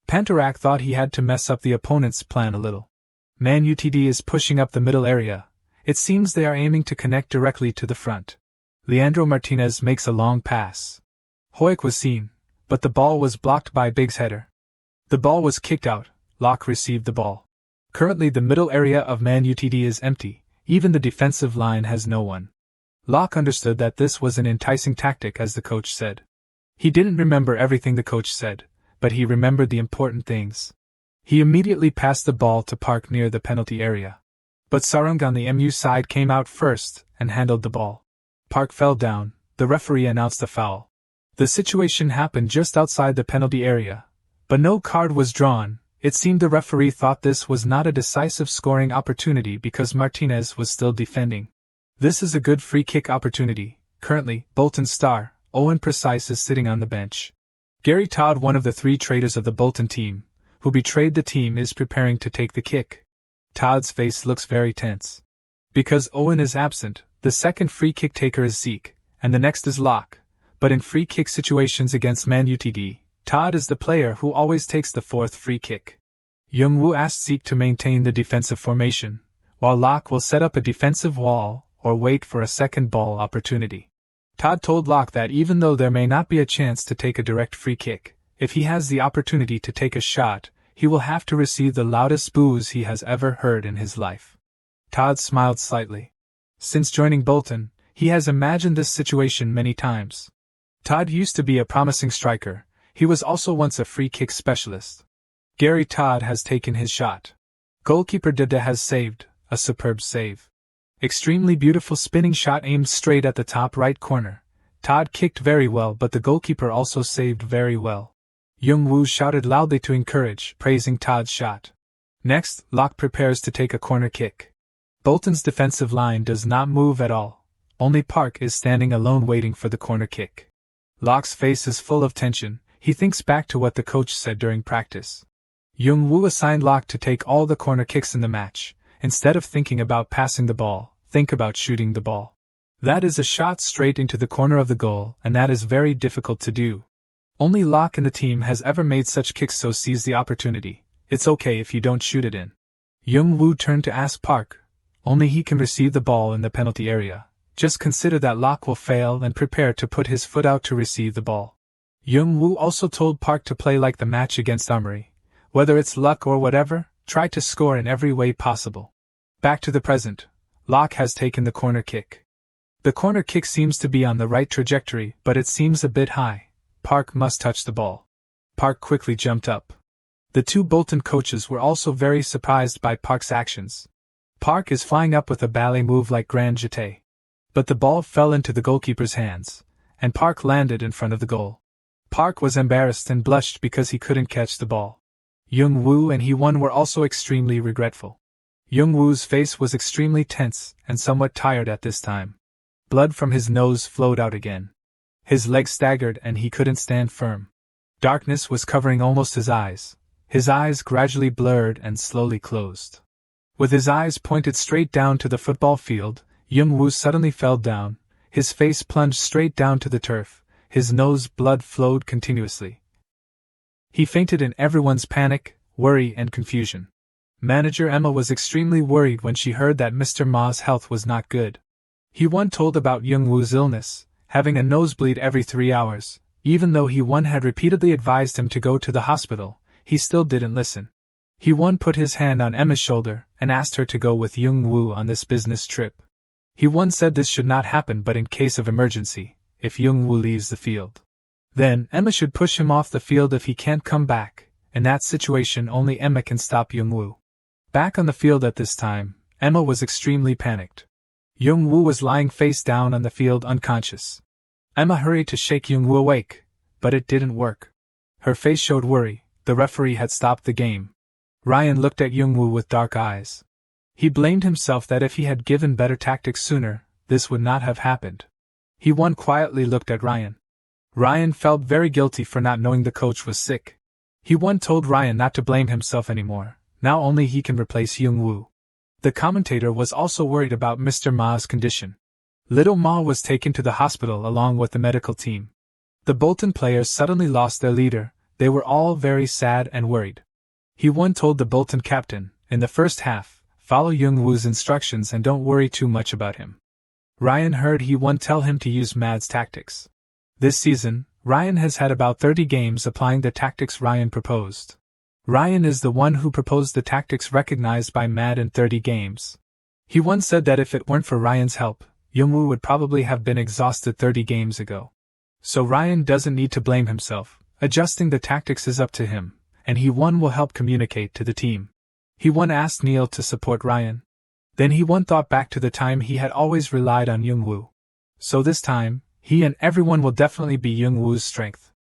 Panterak thought he had to mess up the opponent's plan a little. Man Utd is pushing up the middle area. It seems they are aiming to connect directly to the front. Leandro Martinez makes a long pass. Hoyk was seen, but the ball was blocked by Big's header. The ball was kicked out. Locke received the ball. Currently the middle area of Man Utd is empty, even the defensive line has no one. Locke understood that this was an enticing tactic, as the coach said. He didn't remember everything the coach said, but he remembered the important things. He immediately passed the ball to Park near the penalty area. But Sarung on the MU side came out first and handled the ball. Park fell down. The referee announced a foul. The situation happened just outside the penalty area, but no card was drawn. It seemed the referee thought this was not a decisive scoring opportunity because Martinez was still defending. This is a good free kick opportunity. Currently, Bolton star Owen Precise is sitting on the bench. Gary Todd, one of the 3 traitors of the Bolton team, who betrayed the team, is preparing to take the kick. Todd's face looks very tense. Because Owen is absent, the second free kick taker is Zeke, and the next is Locke. But in free kick situations against Man Utd, Todd is the player who always takes the 4th free kick. Young-woo asked Zeke to maintain the defensive formation, while Locke will set up a defensive wall or wait for a second ball opportunity. Todd told Locke that even though there may not be a chance to take a direct free kick, if he has the opportunity to take a shot, he will have to receive the loudest boos he has ever heard in his life. Todd smiled slightly. Since joining Bolton, he has imagined this situation many times. Todd used to be a promising striker. He was also once a free kick specialist. Gary Todd has taken his shot. Goalkeeper Dida has saved, a superb save. Extremely beautiful spinning shot aimed straight at the top right corner. Todd kicked very well, but the goalkeeper also saved very well. Young-woo shouted loudly to encourage, praising Todd's shot. Next, Locke prepares to take a corner kick. Bolton's defensive line does not move at all. Only Park is standing alone waiting for the corner kick. Locke's face is full of tension. He thinks back to what the coach said during practice. Young-woo assigned Locke to take all the corner kicks in the match. Instead of thinking about passing the ball, think about shooting the ball. That is a shot straight into the corner of the goal, and that is very difficult to do. Only Locke in the team has ever made such kicks, so seize the opportunity. It's okay if you don't shoot it in. Young-woo turned to ask Park. Only he can receive the ball in the penalty area. Just consider that Locke will fail and prepare to put his foot out to receive the ball. Young-woo also told Park to play like the match against Armory. Whether it's luck or whatever, try to score in every way possible. Back to the present. Locke has taken the corner kick. The corner kick seems to be on the right trajectory, but it seems a bit high. Park must touch the ball. Park quickly jumped up. The 2 Bolton coaches were also very surprised by Park's actions. Park is flying up with a ballet move like grand jeté. But the ball fell into the goalkeeper's hands, and Park landed in front of the goal. Park was embarrassed and blushed because he couldn't catch the ball. Young-woo and Hee-won were also extremely regretful. Young-woo's face was extremely tense and somewhat tired at this time. Blood from his nose flowed out again. His legs staggered and he couldn't stand firm. Darkness was covering almost his eyes. His eyes gradually blurred and slowly closed. With his eyes pointed straight down to the football field, Young-woo suddenly fell down. His face plunged straight down to the turf. His nose blood flowed continuously. He fainted in everyone's panic, worry and confusion. Manager Emma was extremely worried when she heard that Mr. Ma's health was not good. Hee-won told about Young-woo's illness, having a nosebleed every 3 hours. Even though Hee-won had repeatedly advised him to go to the hospital, he still didn't listen. Hee-won put his hand on Emma's shoulder and asked her to go with Young-woo on this business trip. Hee-won said this should not happen, but in case of emergency, if Young-woo leaves the field, then Emma should push him off the field if he can't come back. In that situation only Emma can stop Young-woo. Back on the field at this time, Emma was extremely panicked. Young-woo was lying face down on the field unconscious. Emma hurried to shake Young-woo awake, but it didn't work. Her face showed worry. The referee had stopped the game. Ryan looked at Young-woo with dark eyes. He blamed himself that if he had given better tactics sooner, this would not have happened. Hee-won quietly looked at Ryan. Ryan felt very guilty for not knowing the coach was sick. Hee-won told Ryan not to blame himself anymore. Now only he can replace Young-woo. The commentator was also worried about Mr. Ma's condition. Little Ma was taken to the hospital along with the medical team. The Bolton players suddenly lost their leader. They were all very sad and worried. Hee-won told the Bolton captain, in the first half, follow Young-woo's instructions and don't worry too much about him. Ryan heard Hee-won tell him to use Mad's tactics. This season, Ryan has had about 30 games applying the tactics Ryan proposed. Ryan is the one who proposed the tactics recognized by Mad in 30 games. He once said that if it weren't for Ryan's help, Youngwoo would probably have been exhausted 30 games ago. So Ryan doesn't need to blame himself. Adjusting the tactics is up to him, and Hee-won will help communicate to the team. Hee-won asked Neil to support Ryan. Then Hee-won thought back to the time he had always relied on Youngwoo. So this time, he and everyone will definitely be Youngwoo's strength.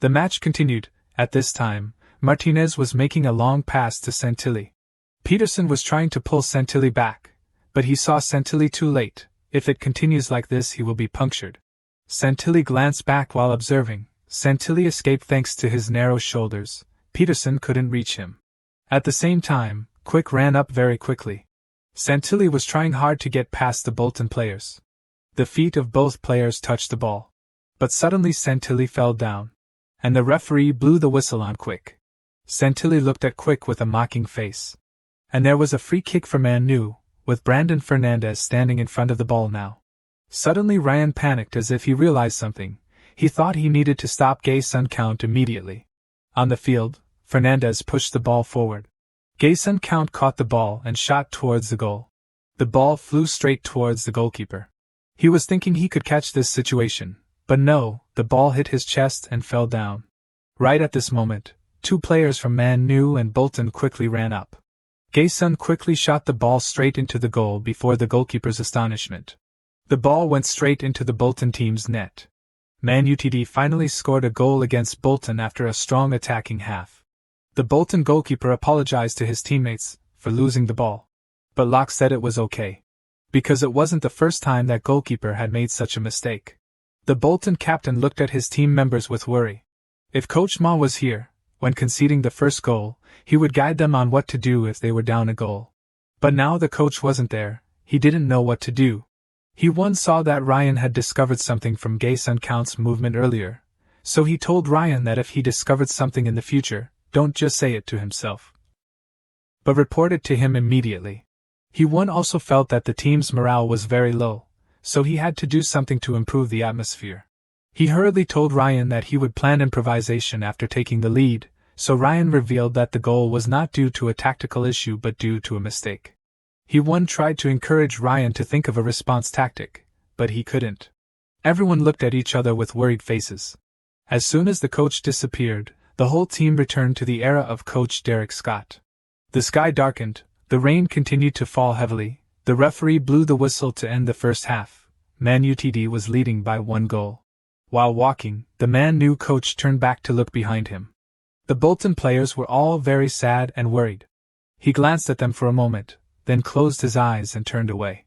The match continued. At this time, Martinez was making a long pass to Santilli. Peterson was trying to pull Santilli back, but he saw Santilli too late. If it continues like this, he will be punctured. Santilli glanced back while observing. Santilli escaped thanks to his narrow shoulders. Peterson couldn't reach him. At the same time, Quick ran up very quickly. Santilli was trying hard to get past the Bolton players. The feet of both players touched the ball. But suddenly Santilli fell down. And the referee blew the whistle on Quick. Santilli looked at Quick with a mocking face. And there was a free kick for Man Nu, with Brandon Fernandez standing in front of the ball now. Suddenly Ryan panicked as if he realized something. He thought he needed to stop Gae-sun Count immediately. On the field, Fernandez pushed the ball forward. Gae-sun Count caught the ball and shot towards the goal. The ball flew straight towards the goalkeeper. He was thinking he could catch this situation, but no, the ball hit his chest and fell down. Right at this moment, two players from Man Nu and Bolton quickly ran up. Gae-sun quickly shot the ball straight into the goal before the goalkeeper's astonishment. The ball went straight into the Bolton team's net. Man Utd finally scored a goal against Bolton after a strong attacking half. The Bolton goalkeeper apologized to his teammates for losing the ball. But Locke said it was okay. Because it wasn't the first time that goalkeeper had made such a mistake. The Bolton captain looked at his team members with worry. If Coach Ma was here, when conceding the first goal, he would guide them on what to do if they were down a goal. But now the coach wasn't there, he didn't know what to do. Hee-won saw that Ryan had discovered something from Gae-sun Count's movement earlier, so he told Ryan that if he discovered something in the future, don't just say it to himself, but report it to him immediately. Hee-won also felt that the team's morale was very low, so he had to do something to improve the atmosphere. He hurriedly told Ryan that he would plan improvisation after taking the lead, so Ryan revealed that the goal was not due to a tactical issue but due to a mistake. Hee-won tried to encourage Ryan to think of a response tactic, but he couldn't. Everyone looked at each other with worried faces. As soon as the coach disappeared, the whole team returned to the era of Coach Derek Scott. The sky darkened, the rain continued to fall heavily, the referee blew the whistle to end the first half. Man Utd was leading by 1 goal. While walking, the Man Nu coach turned back to look behind him. The Bolton players were all very sad and worried. He glanced at them for a moment, then closed his eyes and turned away.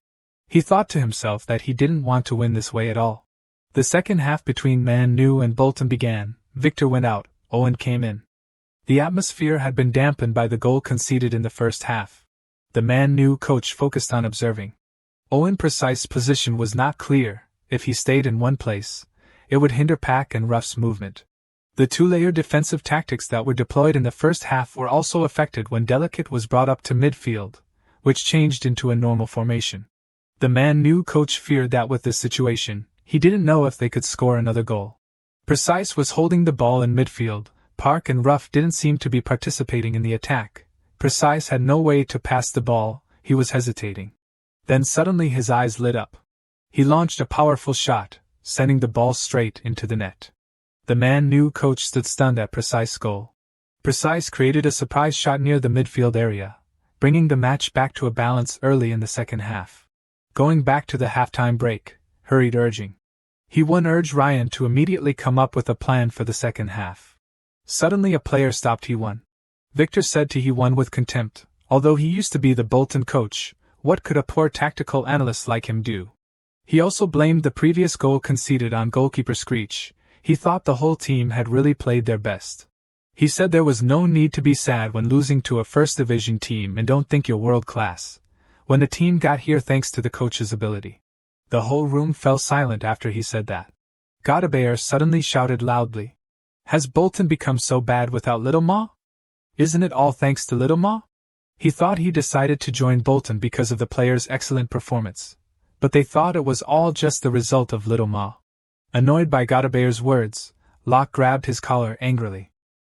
He thought to himself that he didn't want to win this way at all. The second half between Man Nu and Bolton began. Victor went out, Owen came in. The atmosphere had been dampened by the goal conceded in the first half. The Man Nu coach focused on observing. Owen's precise position was not clear. If he stayed in one place, it would hinder Pak and Ruff's movement. The two-layer defensive tactics that were deployed in the first half were also affected when Delicate was brought up to midfield, which changed into a normal formation. The Man Nu coach feared that with this situation, he didn't know if they could score another goal. Precise was holding the ball in midfield. Park and Ruff didn't seem to be participating in the attack. Precise had no way to pass the ball, he was hesitating. Then suddenly his eyes lit up. He launched a powerful shot, sending the ball straight into the net. The Man Nu coach stood stunned at Precise's goal. Precise created a surprise shot near the midfield area, bringing the match back to a balance early in the second half. Going back to the halftime break, hurried urging. Hee-won urged Ryan to immediately come up with a plan for the second half. Suddenly a player stopped Hee-won. Victor said to Hee-won with contempt, although he used to be the Bolton coach, what could a poor tactical analyst like him do? He also blamed the previous goal conceded on goalkeeper Screech. He thought the whole team had really played their best. He said there was no need to be sad when losing to a first division team and don't think you're world class, when the team got here thanks to the coach's ability. The whole room fell silent after he said that. Godabear suddenly shouted loudly. Has Bolton become so bad without Little Ma? Isn't it all thanks to Little Ma? He thought he decided to join Bolton because of the players' excellent performance, but they thought it was all just the result of Little Ma. Annoyed by Godabear's words, Locke grabbed his collar angrily.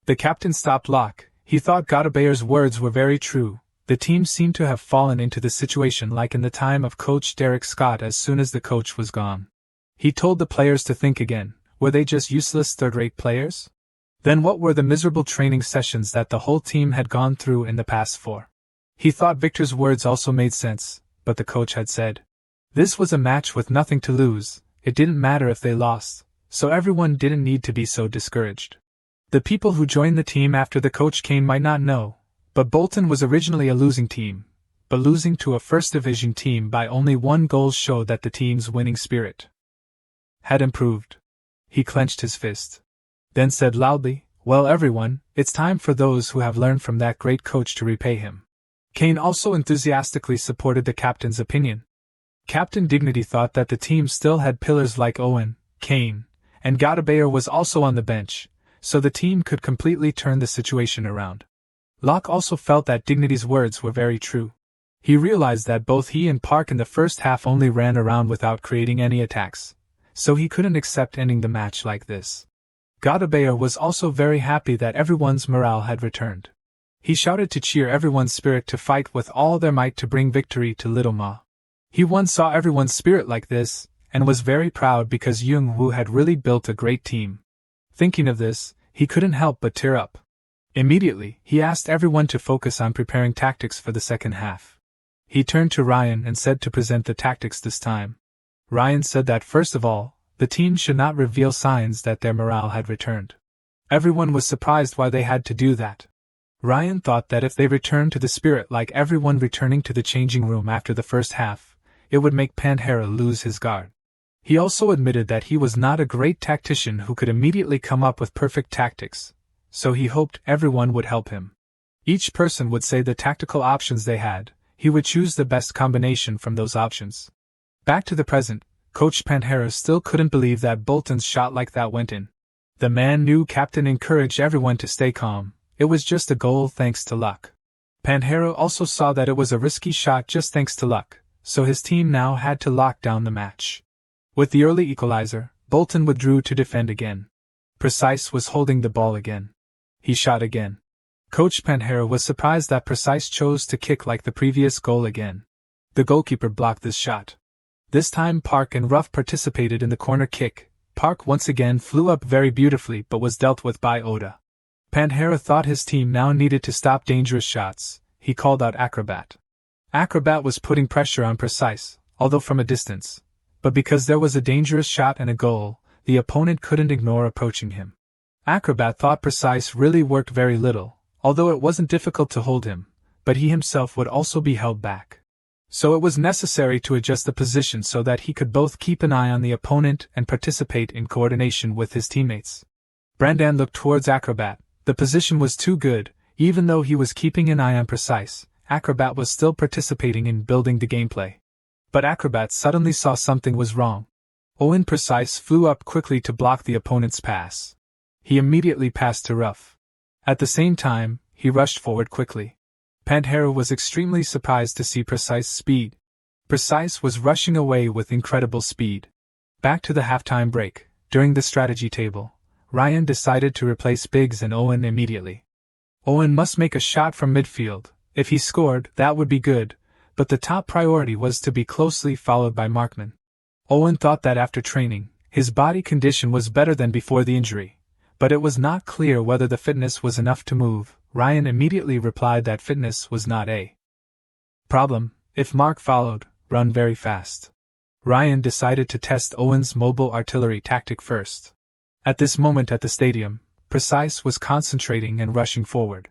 The captain stopped Locke. He thought Godabayer's words were very true. The team seemed to have fallen into this situation like in the time of Coach Derek Scott as soon as the coach was gone. He told the players to think again. Were they just useless third-rate players? Then what were the miserable training sessions that the whole team had gone through in the past 4? He thought Victor's words also made sense, but the coach had said, this was a match with nothing to lose, it didn't matter if they lost, so everyone didn't need to be so discouraged. The people who joined the team after the coach came might not know, but Bolton was originally a losing team, but losing to a first division team by only 1 goal showed that the team's winning spirit had improved. He clenched his fist. Then said loudly, well everyone, it's time for those who have learned from that great coach to repay him. Kane also enthusiastically supported the captain's opinion. Captain Dignity thought that the team still had pillars like Owen, Kane, and Godabayer was also on the bench, so the team could completely turn the situation around. Locke also felt that Dignity's words were very true. He realized that both he and Park in the first half only ran around without creating any attacks, so he couldn't accept ending the match like this. Godabayer was also very happy that everyone's morale had returned. He shouted to cheer everyone's spirit to fight with all their might to bring victory to Little Ma. He once saw everyone's spirit like this, and was very proud because Young-woo had really built a great team. Thinking of this, he couldn't help but tear up. Immediately, he asked everyone to focus on preparing tactics for the second half. He turned to Ryan and said to present the tactics this time. Ryan said that first of all, the team should not reveal signs that their morale had returned. Everyone was surprised why they had to do that. Ryan thought that if they returned to the spirit like everyone returning to the changing room after the first half, it would make Panhera lose his guard. He also admitted that he was not a great tactician who could immediately come up with perfect tactics, so he hoped everyone would help him. Each person would say the tactical options they had, he would choose the best combination from those options. Back to the present, Coach Panhera still couldn't believe that Bolton's shot like that went in. The new captain encouraged everyone to stay calm, it was just a goal thanks to luck. Panhera also saw that it was a risky shot just thanks to luck, so his team now had to lock down the match. With the early equalizer, Bolton withdrew to defend again. Precise was holding the ball again. He shot again. Coach Panhera was surprised that Precise chose to kick like the previous goal again. The goalkeeper blocked this shot. This time Park and Ruff participated in the corner kick. Park once again flew up very beautifully but was dealt with by Oda. Panhera thought his team now needed to stop dangerous shots. He called out Acrobat. Acrobat was putting pressure on Precise, although from a distance. But because there was a dangerous shot and a goal, the opponent couldn't ignore approaching him. Acrobat thought Precise really worked very little, although it wasn't difficult to hold him, but he himself would also be held back. So it was necessary to adjust the position so that he could both keep an eye on the opponent and participate in coordination with his teammates. Brandan looked towards Acrobat. The position was too good, even though he was keeping an eye on Precise, Acrobat was still participating in building the gameplay. But Acrobat suddenly saw something was wrong. Owen Precise flew up quickly to block the opponent's pass. He immediately passed to Ruff. At the same time, he rushed forward quickly. Panhera was extremely surprised to see Precise's speed. Precise was rushing away with incredible speed. Back to the halftime break. During the strategy table, Ryan decided to replace Biggs and Owen immediately. Owen must make a shot from midfield. If he scored, that would be good, but the top priority was to be closely followed by markmen. Owen thought that after training, his body condition was better than before the injury, but it was not clear whether the fitness was enough to move. Ryan immediately replied that fitness was not a problem. If Mark followed, run very fast. Ryan decided to test Owen's mobile artillery tactic first. At this moment at the stadium, Precise was concentrating and rushing forward.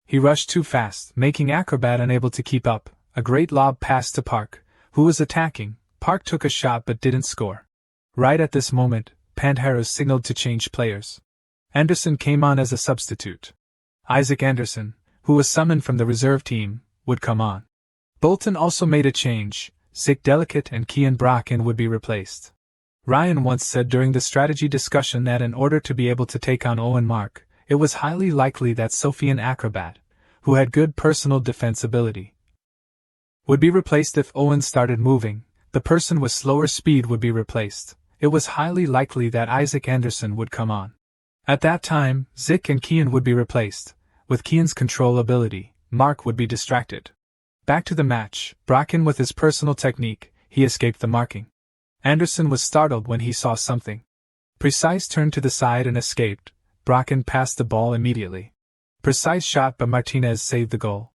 He rushed too fast, making Acrobat unable to keep up. A great lob pass to Park, who was attacking. Park took a shot but didn't score. Right at this moment, Panhera signaled to change players. Anderson came on as a substitute. Isaac Anderson, who was summoned from the reserve team, would come on. Bolton also made a change. Sick Delicate and Kian Bracken would be replaced. Ryan once said during the strategy discussion that in order to be able to take on Owen Mark, it was highly likely that Sofian Acrobat, who had good personal defense ability, would be replaced if Owen started moving. The person with slower speed would be replaced. It was highly likely that Isaac Anderson would come on. At that time, Zick and Kian would be replaced, With Kian's control ability, Mark would be distracted. Back to the match, Bracken with his personal technique, he escaped the marking. Anderson was startled when he saw something. Precise turned to the side and escaped. Bracken passed the ball immediately. Precise shot but Martinez saved the goal.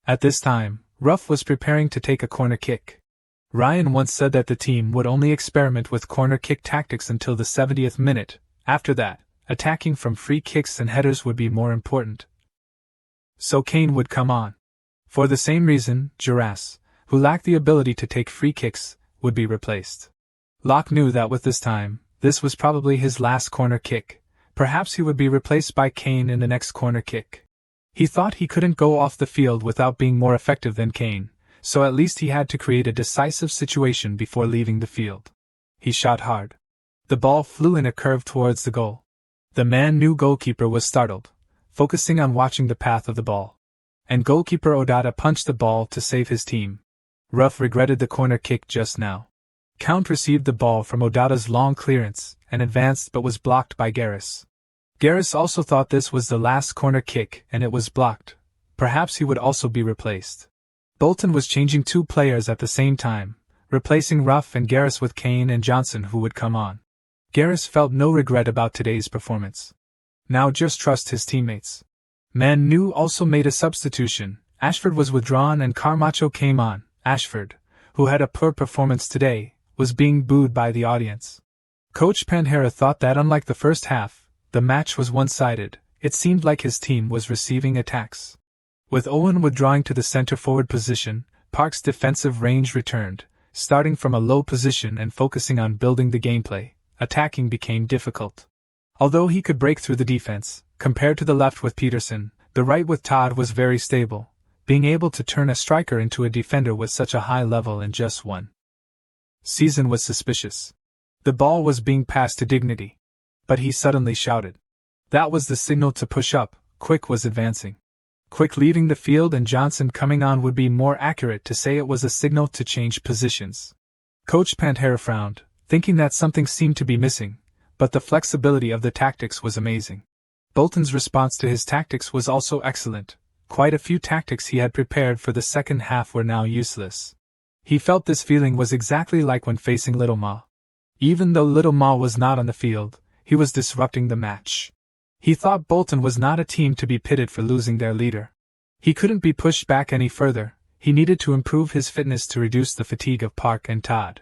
At this time, Ruff was preparing to take a corner kick. Ryan once said that the team would only experiment with corner kick tactics until the 70th minute. After that, attacking from free kicks and headers would be more important. So Kane would come on. For the same reason, Giras, who lacked the ability to take free kicks, would be replaced. Locke knew that with this was probably his last corner kick. Perhaps he would be replaced by Kane in the next corner kick. He thought he couldn't go off the field without being more effective than Kane, so at least he had to create a decisive situation before leaving the field. He shot hard. The ball flew in a curve towards the goal. The Man Nu goalkeeper was startled, focusing on watching the path of the ball. And goalkeeper Odata punched the ball to save his team. Ruff regretted the corner kick just now. Count received the ball from Odata's long clearance and advanced but was blocked by Garris. Garris also thought this was the last corner kick and it was blocked. Perhaps he would also be replaced. Bolton was changing two players at the same time, replacing Ruff and Garris with Kane and Johnson who would come on. Garris felt no regret about today's performance. Now just trust his teammates. Man Nu also made a substitution. Ashford was withdrawn and Carmacho came on. Ashford, who had a poor performance today, was being booed by the audience. Coach Panhera thought that unlike the first half, the match was one-sided. It seemed like his team was receiving attacks. With Owen withdrawing to the center-forward position, Park's defensive range returned. Starting from a low position and focusing on building the gameplay, attacking became difficult. Although he could break through the defense, compared to the left with Peterson, the right with Todd was very stable, being able to turn a striker into a defender with such a high level in just one season was suspicious. The ball was being passed to Dignity. But he suddenly shouted. That was the signal to push up. Quick was advancing. Quick leaving the field and Johnson coming on would be more accurate to say it was a signal to change positions. Coach Panthera frowned, thinking that something seemed to be missing, but the flexibility of the tactics was amazing. Bolton's response to his tactics was also excellent. Quite a few tactics he had prepared for the second half were now useless. He felt this feeling was exactly like when facing Little Ma. Even though Little Ma was not on the field, he was disrupting the match. He thought Bolton was not a team to be pitted for losing their leader. He couldn't be pushed back any further. He needed to improve his fitness to reduce the fatigue of Park and Todd.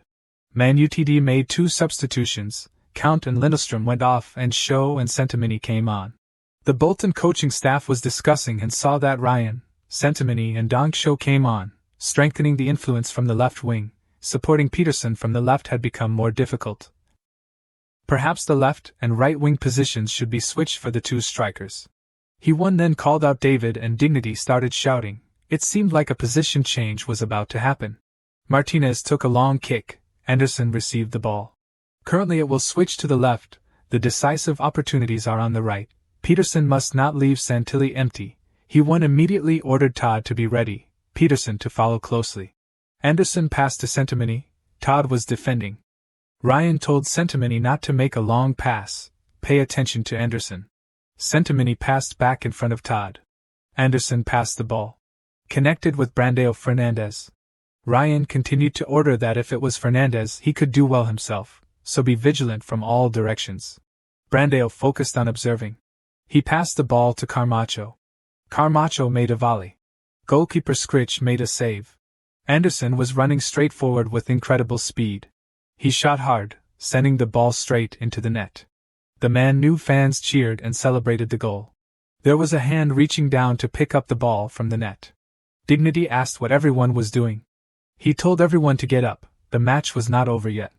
Man UTD made two substitutions. Count and Lindstrom went off and Shaw and Sentimini came on. The Bolton coaching staff was discussing and saw that Ryan, Sentimini and Dong Shaw came on, strengthening the influence from the left wing. Supporting Peterson from the left had become more difficult. Perhaps the left and right wing positions should be switched for the two strikers. He then called out David and Dignity started shouting. It seemed like a position change was about to happen. Martinez took a long kick. Anderson received the ball. Currently it will switch to the left. The decisive opportunities are on the right. Peterson must not leave Santilli empty. He immediately ordered Todd to be ready, Peterson to follow closely. Anderson passed to Sentimini. Todd was defending. Ryan told Sentimini not to make a long pass. Pay attention to Anderson. Sentimini passed back in front of Todd. Anderson passed the ball. Connected with Brandao Fernandez. Ryan continued to order that if it was Fernandez he could do well himself, so be vigilant from all directions. Brandao focused on observing. He passed the ball to Carmacho. Carmacho made a volley. Goalkeeper Scritch made a save. Anderson was running straight forward with incredible speed. He shot hard, sending the ball straight into the net. The Man Nu fans cheered and celebrated the goal. There was a hand reaching down to pick up the ball from the net. Dignity asked what everyone was doing. He told everyone to get up. The match was not over yet.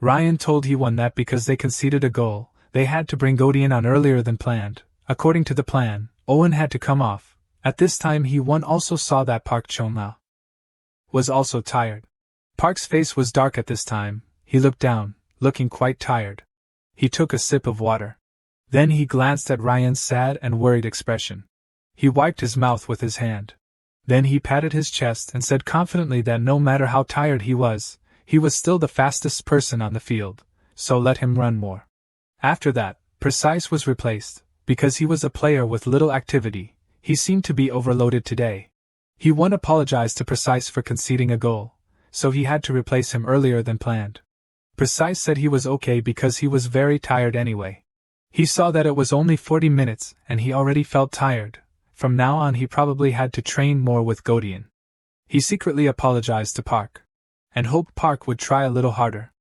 Ryan told he won that because they conceded a goal. They had to bring Godin on earlier than planned. According to the plan, Owen had to come off. At this time he also saw that Park Chung-la was also tired. Park's face was dark at this time. He looked down, looking quite tired. He took a sip of water. Then he glanced at Ryan's sad and worried expression. He wiped his mouth with his hand. Then he patted his chest and said confidently that no matter how tired he was still the fastest person on the field, so let him run more. After that, Precise was replaced. Because he was a player with little activity, He seemed to be overloaded today. He once apologized to Precise for conceding a goal, so he had to replace him earlier than planned. Precise said he was okay because he was very tired anyway. He saw that it was only 40 minutes and he already felt tired. From now on he probably had to train more with Godian. He secretly apologized to Park, and hoped Park would try a little harder.